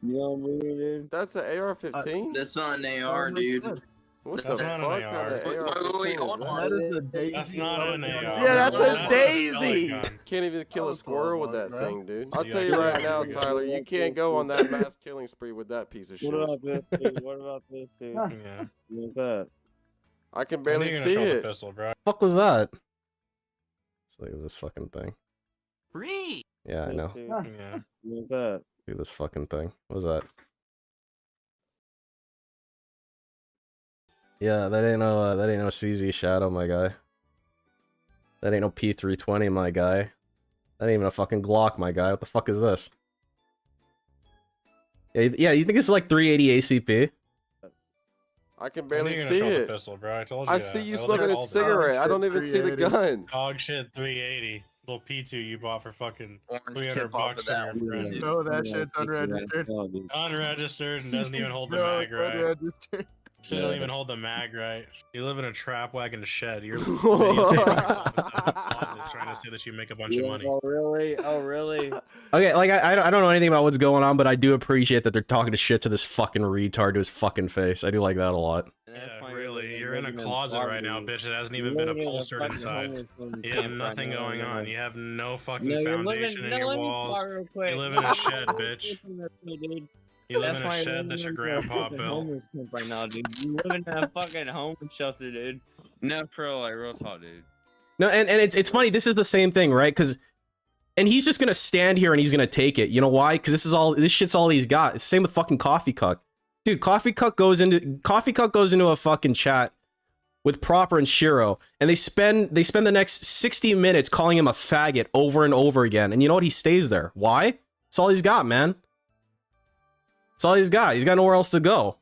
You don't believe me, dude? That's an AR-15. That's not an AR, dude. What That's the not fuck? an Kind AR. of AR-15 Wait, is hold that? on. That is a daisy. That's not an AR. Yeah, that's a That's daisy. pellet gun. Can't even kill a squirrel with that bro. thing, dude. I'll You tell you actually right have now, to go. Tyler, you can't go on that mass killing spree with that piece of shit. What about this, dude? What about this, dude? Yeah. What's that? I can I barely think you're see gonna show the it. pistol, bro. Fuck was that? Let's look at this fucking thing. Ree! Yeah, I know. Yeah. What's that? Look at this fucking thing. What was that? Yeah, that ain't no CZ Shadow, my guy. That ain't no P320, my guy. That ain't even a fucking Glock, my guy. What the fuck is this? Yeah, you think it's like 380 ACP? I can I barely think you're see gonna show the it. pistol, bro. I told you I that. see you I smoking a told you. cigarette. I don't even see the 380. gun. Dog shit 380. Little P2 you bought for fucking Orange 300 tip off bucks of from that your one. friend. No, that shit's unregistered. Unregistered and doesn't even hold the No, mag it's right. unregistered. Shit Yeah. don't even hold the mag right. You live in a trap wagon shed. You're closet trying to say that you make a bunch of money. Oh really? Oh really? Okay, like I don't know anything about what's going on, but I do appreciate that they're talking to shit to this fucking retard to his fucking face. I do like that a lot. Yeah, really. You're in a closet right now, bitch. It hasn't even been upholstered inside. You have nothing going on. You have no fucking foundation in your walls. You live in a shed, bitch. You live in a shed that your grandpa built. Homeless camp right now, dude. You live in a fucking homeless shelter, dude. No, pro, like real talk, dude. No, and it's funny. This is the same thing, right? And he's just gonna stand here and he's gonna take it. You know why? Because this shit's all he's got. It's the same with fucking Coffee Cuck. Dude, Coffee Cuck goes into a fucking chat with Proper and Shiro, and they spend the next 60 minutes calling him a faggot over and over again. And you know what? He stays there. Why? It's all he's got, man. It's all he's got. He's got nowhere else to go.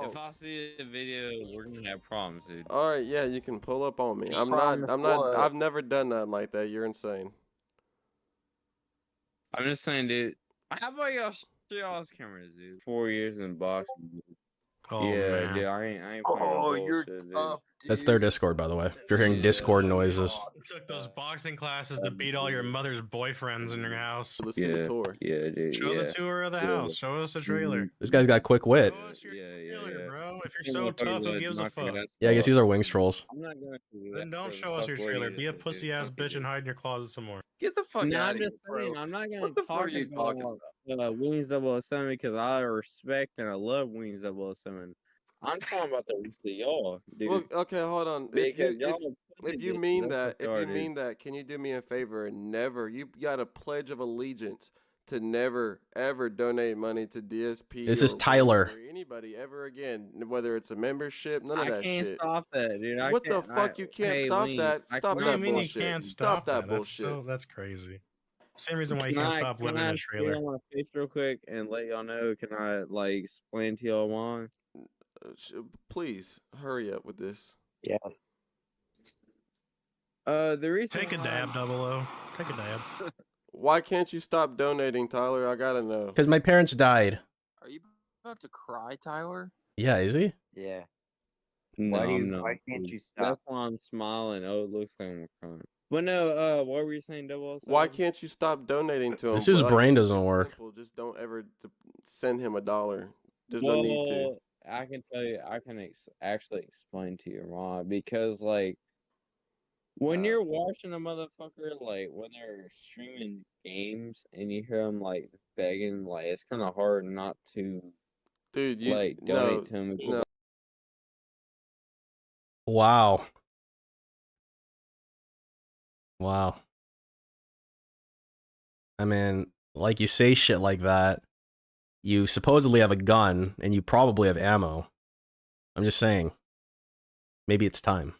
If I see a video, we're gonna have problems, dude. All right, yeah, you can pull up on me. I'm Promise not. what? I've never done nothing like that. You're insane. I'm just saying, dude. How about y'all share y'all's cameras, dude? 4 years in boxing, dude. Oh, yeah, man. dude. I ain't playing bullshit, dude. That's their Discord, by the way. If you're hearing Discord noises. You took those boxing classes to beat all your mother's boyfriends in your house. Let's see the tour. Yeah, dude. Show the tour of the house. Show us the trailer. This guy's got quick wit. Trailer, bro. If you're so tough, who gives a fuck? Yeah, I guess these are Wings trolls. I'm not going to. Then don't show us your trailer. Be a pussy ass bitch and hide in your closet some more. Get the fuck No, out I'm of here, just bro. saying, I'm not gonna What the fuck talk are you talking about Wings 007 because I respect and I love Wings 007. I'm talking about the rest of y'all, dude. Well, okay, hold on. Because If you mean that, can you do me a favor and never? You got a pledge of allegiance to never ever donate money to DSP. This is Tyler. Or anybody ever again, whether it's a membership, none of I that can't shit. stop that, dude. What the fuck? You can't stop that. Stop that You bullshit. can't Stop that That's bullshit. that's crazy. Same reason why you can't stop living in a Can trailer. I on my face real quick and let y'all know? Can I like explain to y'all why? Please hurry up with this. Yes. The reason. Take a dab, 00. Take a dab. Why can't you stop donating, Tyler? I gotta know. Because my parents died. Are you about to cry, Tyler? Yeah, is he? Yeah. No, I'm no. why can't dude. you stop? That's why I'm smiling. Oh, it looks like I'm crying. But no, what were you saying, 007? Why can't you stop donating to him? This dude's Like, brain it's doesn't work. simple. Just don't ever send him $1. There's no need to. Well, I can tell you, I can actually explain to you why. Because, like, when you're watching a motherfucker, like, when they're streaming games and you hear them, like, begging, like, it's kind of hard not to, Dude, you like, donate to them. No. Wow. Wow. I mean, like you say shit like that, you supposedly have a gun and you probably have ammo. I'm just saying, maybe it's time.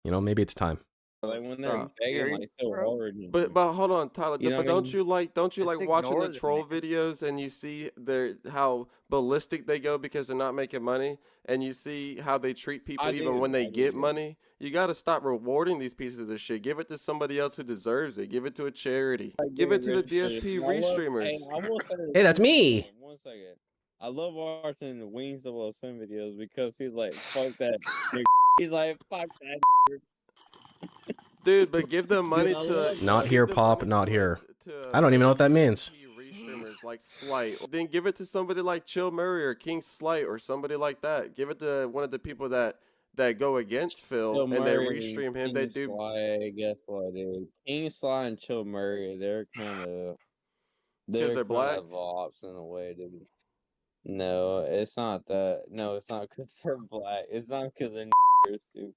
You know, maybe it's time. Like, when they're Stop. begging, like, so hard. But hold on, Tyler. You know But what I don't mean? you like watching ignore the the troll videos and you see how ballistic they go because they're not making money, and you see how they treat people even when they get money? You got to stop rewarding these pieces of shit. Give it to somebody else who deserves it. Give it to a charity. Give it to the DSP REEstreamers. Hey, I will say Hey, that's me. 1 second. I love watching the Wings 007 videos because he's like, fuck that. nigga. He's like, fuck that. Dude, but give them money to Not here, Pop, not here. I don't even know what that means. REEstreamers like Slight. Then give it to somebody like Chill Murray or King Slight or somebody like that. Give it to one of the people that go against Phil Chill and they Murray, restream him. King They do. Sly, guess what, dude? King Sly and Chill Murray, they're kind of. they're black? Kind of ops in a way, dude. No, it's not that. No, it's not because they're black. It's not because they're niggers, dude.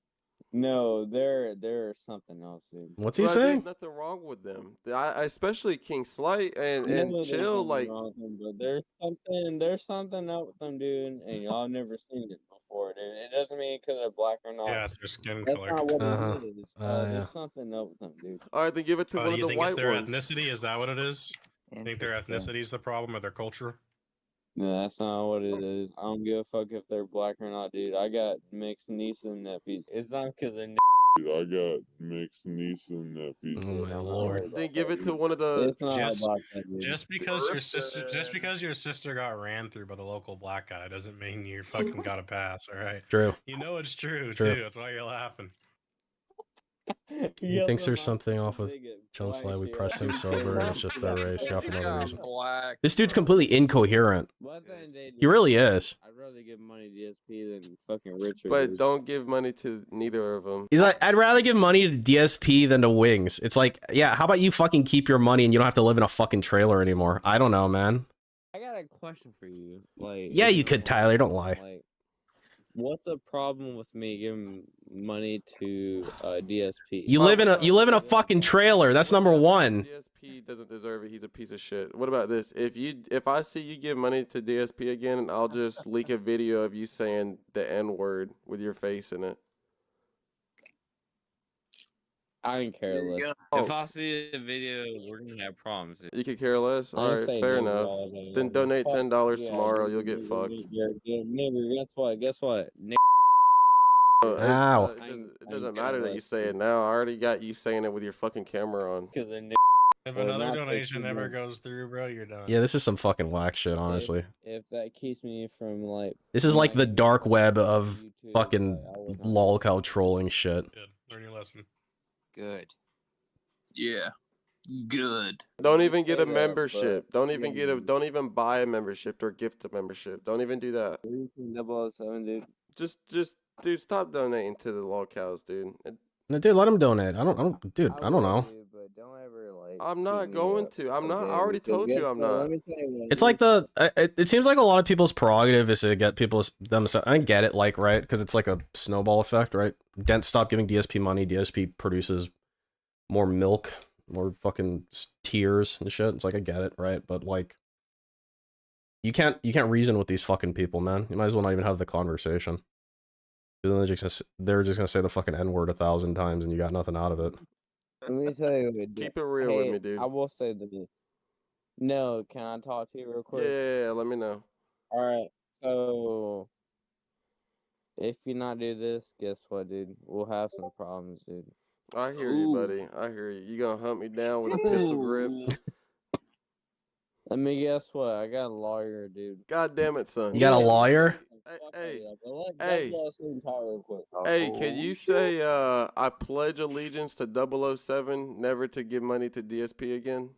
No, they're something else, dude. What's he Well, saying? There's nothing wrong with them. I especially King Slight I know and there's Chill. nothing Like, wrong with them, but there's something up with them, dude, and y'all never seen it before, dude. It doesn't mean because they're black or not. Yeah, it's their skin That's color. not what Uh-huh. it is. Yeah. There's something up with them, dude. all right, then give it to one Do of you the think white it's their ones. ethnicity? Is that what it is? You think their Interesting. ethnicity is the problem or their culture? No, that's not what it is. I don't give a fuck if they're black or not, dude. I got mixed nieces and nephews. It's not because they're I got mixed niece and nephew. Oh my lord. Then give it to one of the. It's not about that, dude. Just because your sister got ran through by the local black guy doesn't mean you fucking got a pass. All right. True. You know it's true True. too. That's why you're laughing. He thinks there's something off with Chill Slide. We pressed him sober, and it's just their race. Yeah, for no other reason. This dude's completely incoherent. He really is. I'd rather give money to DSP than fucking Richard. But don't give money to neither of them. He's like, I'd rather give money to DSP than to Wings. It's like, yeah, how about you fucking keep your money and you don't have to live in a fucking trailer anymore? I don't know, man. I got a question for you. Like, Yeah, you could, Tyler. Don't lie. Like, what's the problem with me giving money to DSP? You live in a fucking trailer. That's number one. DSP doesn't deserve it. He's a piece of shit. What about this? If I see you give money to DSP again, I'll just leak a video of you saying the N-word with your face in it. I didn't care less. If I see a video, we're gonna have problems. You could care less? Alright, fair enough. Then donate $10 tomorrow, you'll get fucked. Nigga, guess what? Ow. It doesn't matter that you say it now. I already got you saying it with your fucking camera on. If another donation ever goes through, bro, you're done. Yeah, this is some fucking whack shit, honestly. If that keeps me from like... This is like the dark web of fucking lolcow trolling shit. Good. Learn your lesson. Good. Yeah. Good. Don't even get a membership. Don't even buy a membership or gift a membership. Don't even do that. 007, dude. Just dude, stop donating to the lolcows, dude. No, dude, let him donate. I don't know. But don't ever, like, I'm not going to. I'm not. I already told you I'm not. It's like it seems like a lot of people's prerogative is to get people themselves. I get it, like, right? Because it's like a snowball effect, right? Dent stopped giving DSP money. DSP produces more milk, more fucking tears and shit. It's like, I get it, right? But like, you can't reason with these fucking people, man. You might as well not even have the conversation. Then they're just gonna say the fucking N-word 1,000 times and you got nothing out of it. Let me tell you. Keep it real with me, dude. I will say this. No, can I talk to you real quick? Yeah, let me know. Alright, so... if you not do this, guess what, dude? We'll have some problems, dude. I hear you, buddy. I hear you. You gonna hunt me down with a pistol grip? Let me guess what? I got a lawyer, dude. God damn it, son. You got a lawyer? Hey, can you say I pledge allegiance to 007, never to give money to DSP again?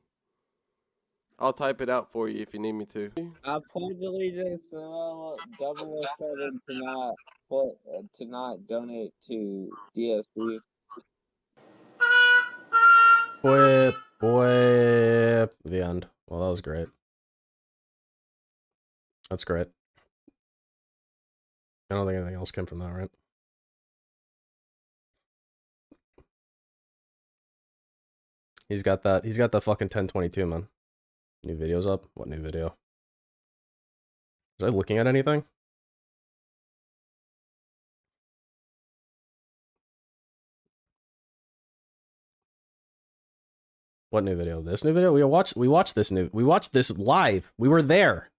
I'll type it out for you if you need me to. I pledge allegiance to 007 to not donate to DSP. Whip. The end. Well, that was great. That's great. I don't think anything else came from that, right? He's got that fucking 1022, man. New video's up? What new video? Was I looking at anything? What new video? This new video? We watched this live. We were there.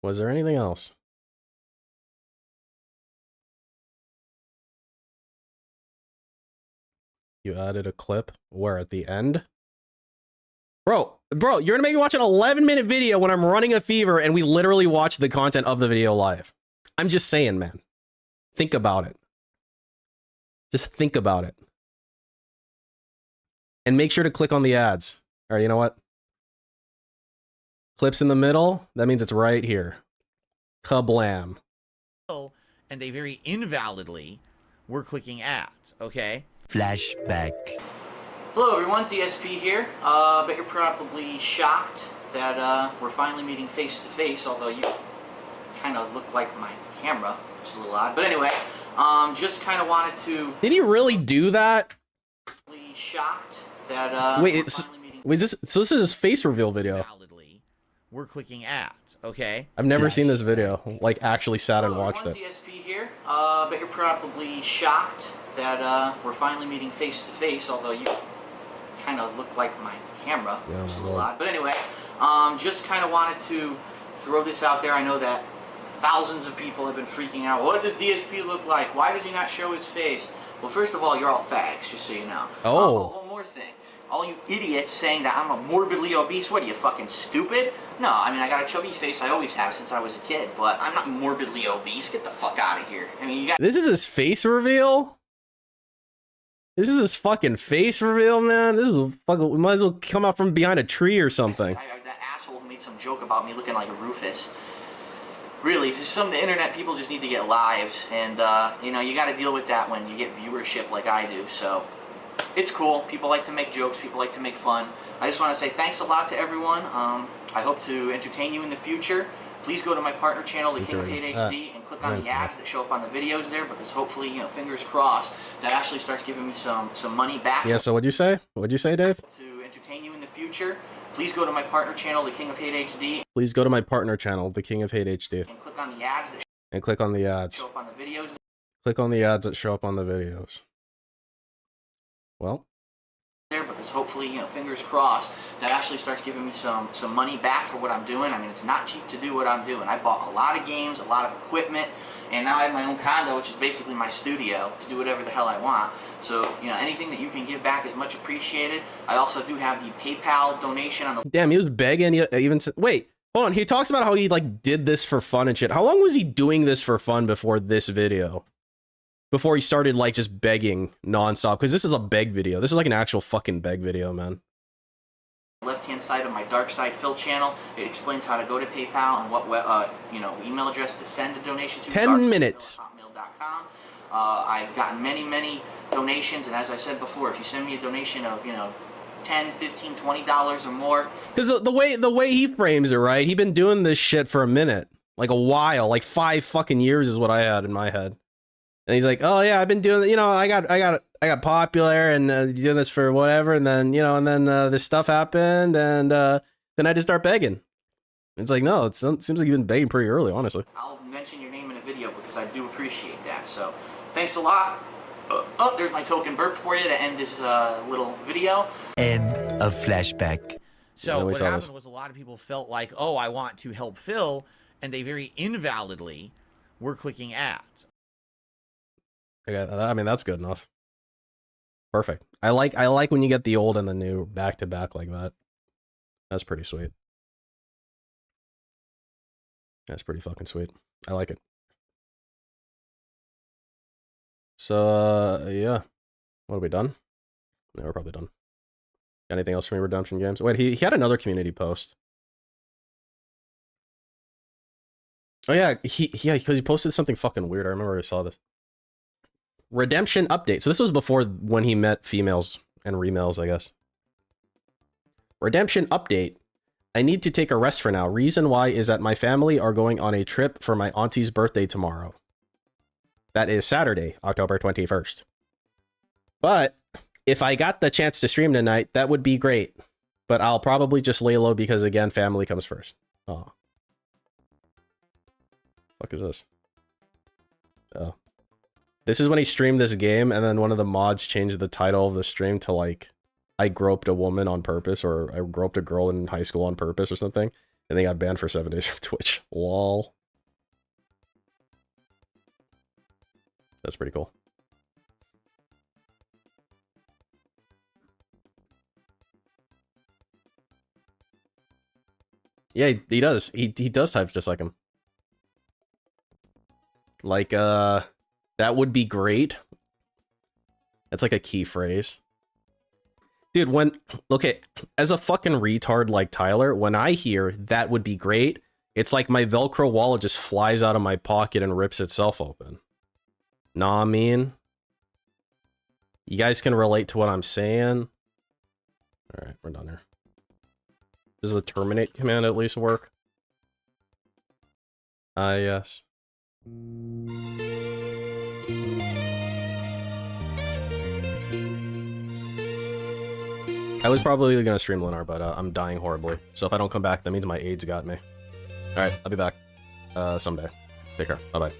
Was there anything else? You added a clip? Where, at the end? Bro, you're gonna make me watch an 11-minute video when I'm running a fever and we literally watch the content of the video live. I'm just saying, man. Think about it. Just think about it. And make sure to click on the ads. Alright, you know what? Clips in the middle, that means it's right here. Kablam. And they very invalidly were clicking ads, okay? Flashback. Hello everyone, DSP here. Bet you're probably shocked that we're finally meeting face to face, although you kind of look like my camera, which is a little odd. But anyway, just kind of wanted to... Did he really do that? Shocked that wait, so this is his face reveal video. We're clicking ads, okay? I've never seen this video, like actually sat and watched it. DSP here. Bet you're probably shocked that we're finally meeting face to face, although you kind of look like my camera, which is a little odd. But anyway, just kind of wanted to throw this out there. I know that thousands of people have been freaking out. What does DSP look like? Why does he not show his face? Well, first of all, you're all fags, just so you know. Oh. One more thing. All you idiots saying that I'm a morbidly obese, what are you, fucking stupid? No, I mean, I got a chubby face, I always have since I was a kid, but I'm not morbidly obese. Get the fuck out of here. I mean, you got... This is his face reveal? This is his fucking face reveal, man? This is fucking... We might as well come out from behind a tree or something. That asshole who made some joke about me looking like a Rufus. Really, it's just some of the internet people just need to get lives, and, you know, you gotta deal with that when you get viewership like I do, so... It's cool. People like to make jokes. People like to make fun. I just want to say thanks a lot to everyone. I hope to entertain you in the future. Please go to my partner channel, The King of Hate HD, and click on the ads that show up on the videos there, because hopefully, you know, fingers crossed, that actually starts giving me some money back. Yeah, so what'd you say? What'd you say, Dave? To entertain you in the future, please go to my partner channel, The King of Hate HD. Please go to my partner channel, The King of Hate HD. And click on the ads that and click on the ads. show up on the videos. Click on the ads that show up on the videos. Well, there, because hopefully, you know, fingers crossed, that actually starts giving me some money back for what I'm doing. I mean, it's not cheap to do what I'm doing. I bought a lot of games, a lot of equipment, and now I have my own condo, which is basically my studio, to do whatever the hell I want. So, you know, anything that you can give back is much appreciated. I also do have the PayPal donation on the... damn, he was begging. Even wait, hold on. He talks about how he like did this for fun and shit. How long was he doing this for fun before this video? Before he started like just begging nonstop, because this is a beg video. This is like an actual fucking beg video, man. Left-hand side of my DarksydePhil channel, it explains how to go to PayPal and what you know, email address to send a donation to. 10 minutes. I've gotten many donations, and as I said before, if you send me a donation of, you know, $10, $15, $20 or more. Because the way he frames it, right? He's been doing this shit for a minute, like a while, like 5 fucking years is what I had in my head. And he's like, oh yeah, I've been doing, you know, I got popular and doing this for whatever, and then, you know, and then this stuff happened, and then I just start begging. It's like, no, it seems like you've been begging pretty early, honestly. I'll mention your name in a video because I do appreciate that. So thanks a lot. Oh, there's my token burp for you to end this little video. End of flashback. So what happened was a lot of people felt like, oh, I want to help Phil, and they very invalidly were clicking ads. Okay, I mean, that's good enough. Perfect. I like when you get the old and the new back to back like that. That's pretty sweet. That's pretty fucking sweet. I like it. So, yeah. What, are we done? No, we're probably done. Got anything else from Redemption Games? Wait, he had another community post. Oh yeah, because he posted something fucking weird. I remember I saw this. Redemption update. So this was before when he met females and remales, I guess. Redemption update. I need to take a rest for now. Reason why is that my family are going on a trip for my auntie's birthday tomorrow. That is Saturday, October 21st. But if I got the chance to stream tonight, that would be great. But I'll probably just lay low because, again, family comes first. Oh. Fuck is this? Oh. This is when he streamed this game, and then one of the mods changed the title of the stream to, like, I groped a woman on purpose, or I groped a girl in high school on purpose, or something. And they got banned for 7 days from Twitch. Lol. That's pretty cool. Yeah, he does. He does type just like him. Like, that would be great. That's like a key phrase. Dude, okay, as a fucking retard like Tyler, when I hear that would be great, it's like my Velcro wallet just flies out of my pocket and rips itself open. Nah, I mean, you guys can relate to what I'm saying. All right, we're done here. Does the terminate command at least work? Yes. I was probably gonna stream Lunar, but I'm dying horribly. So if I don't come back, that means my AIDS got me. Alright, I'll be back someday. Take care. Bye-bye.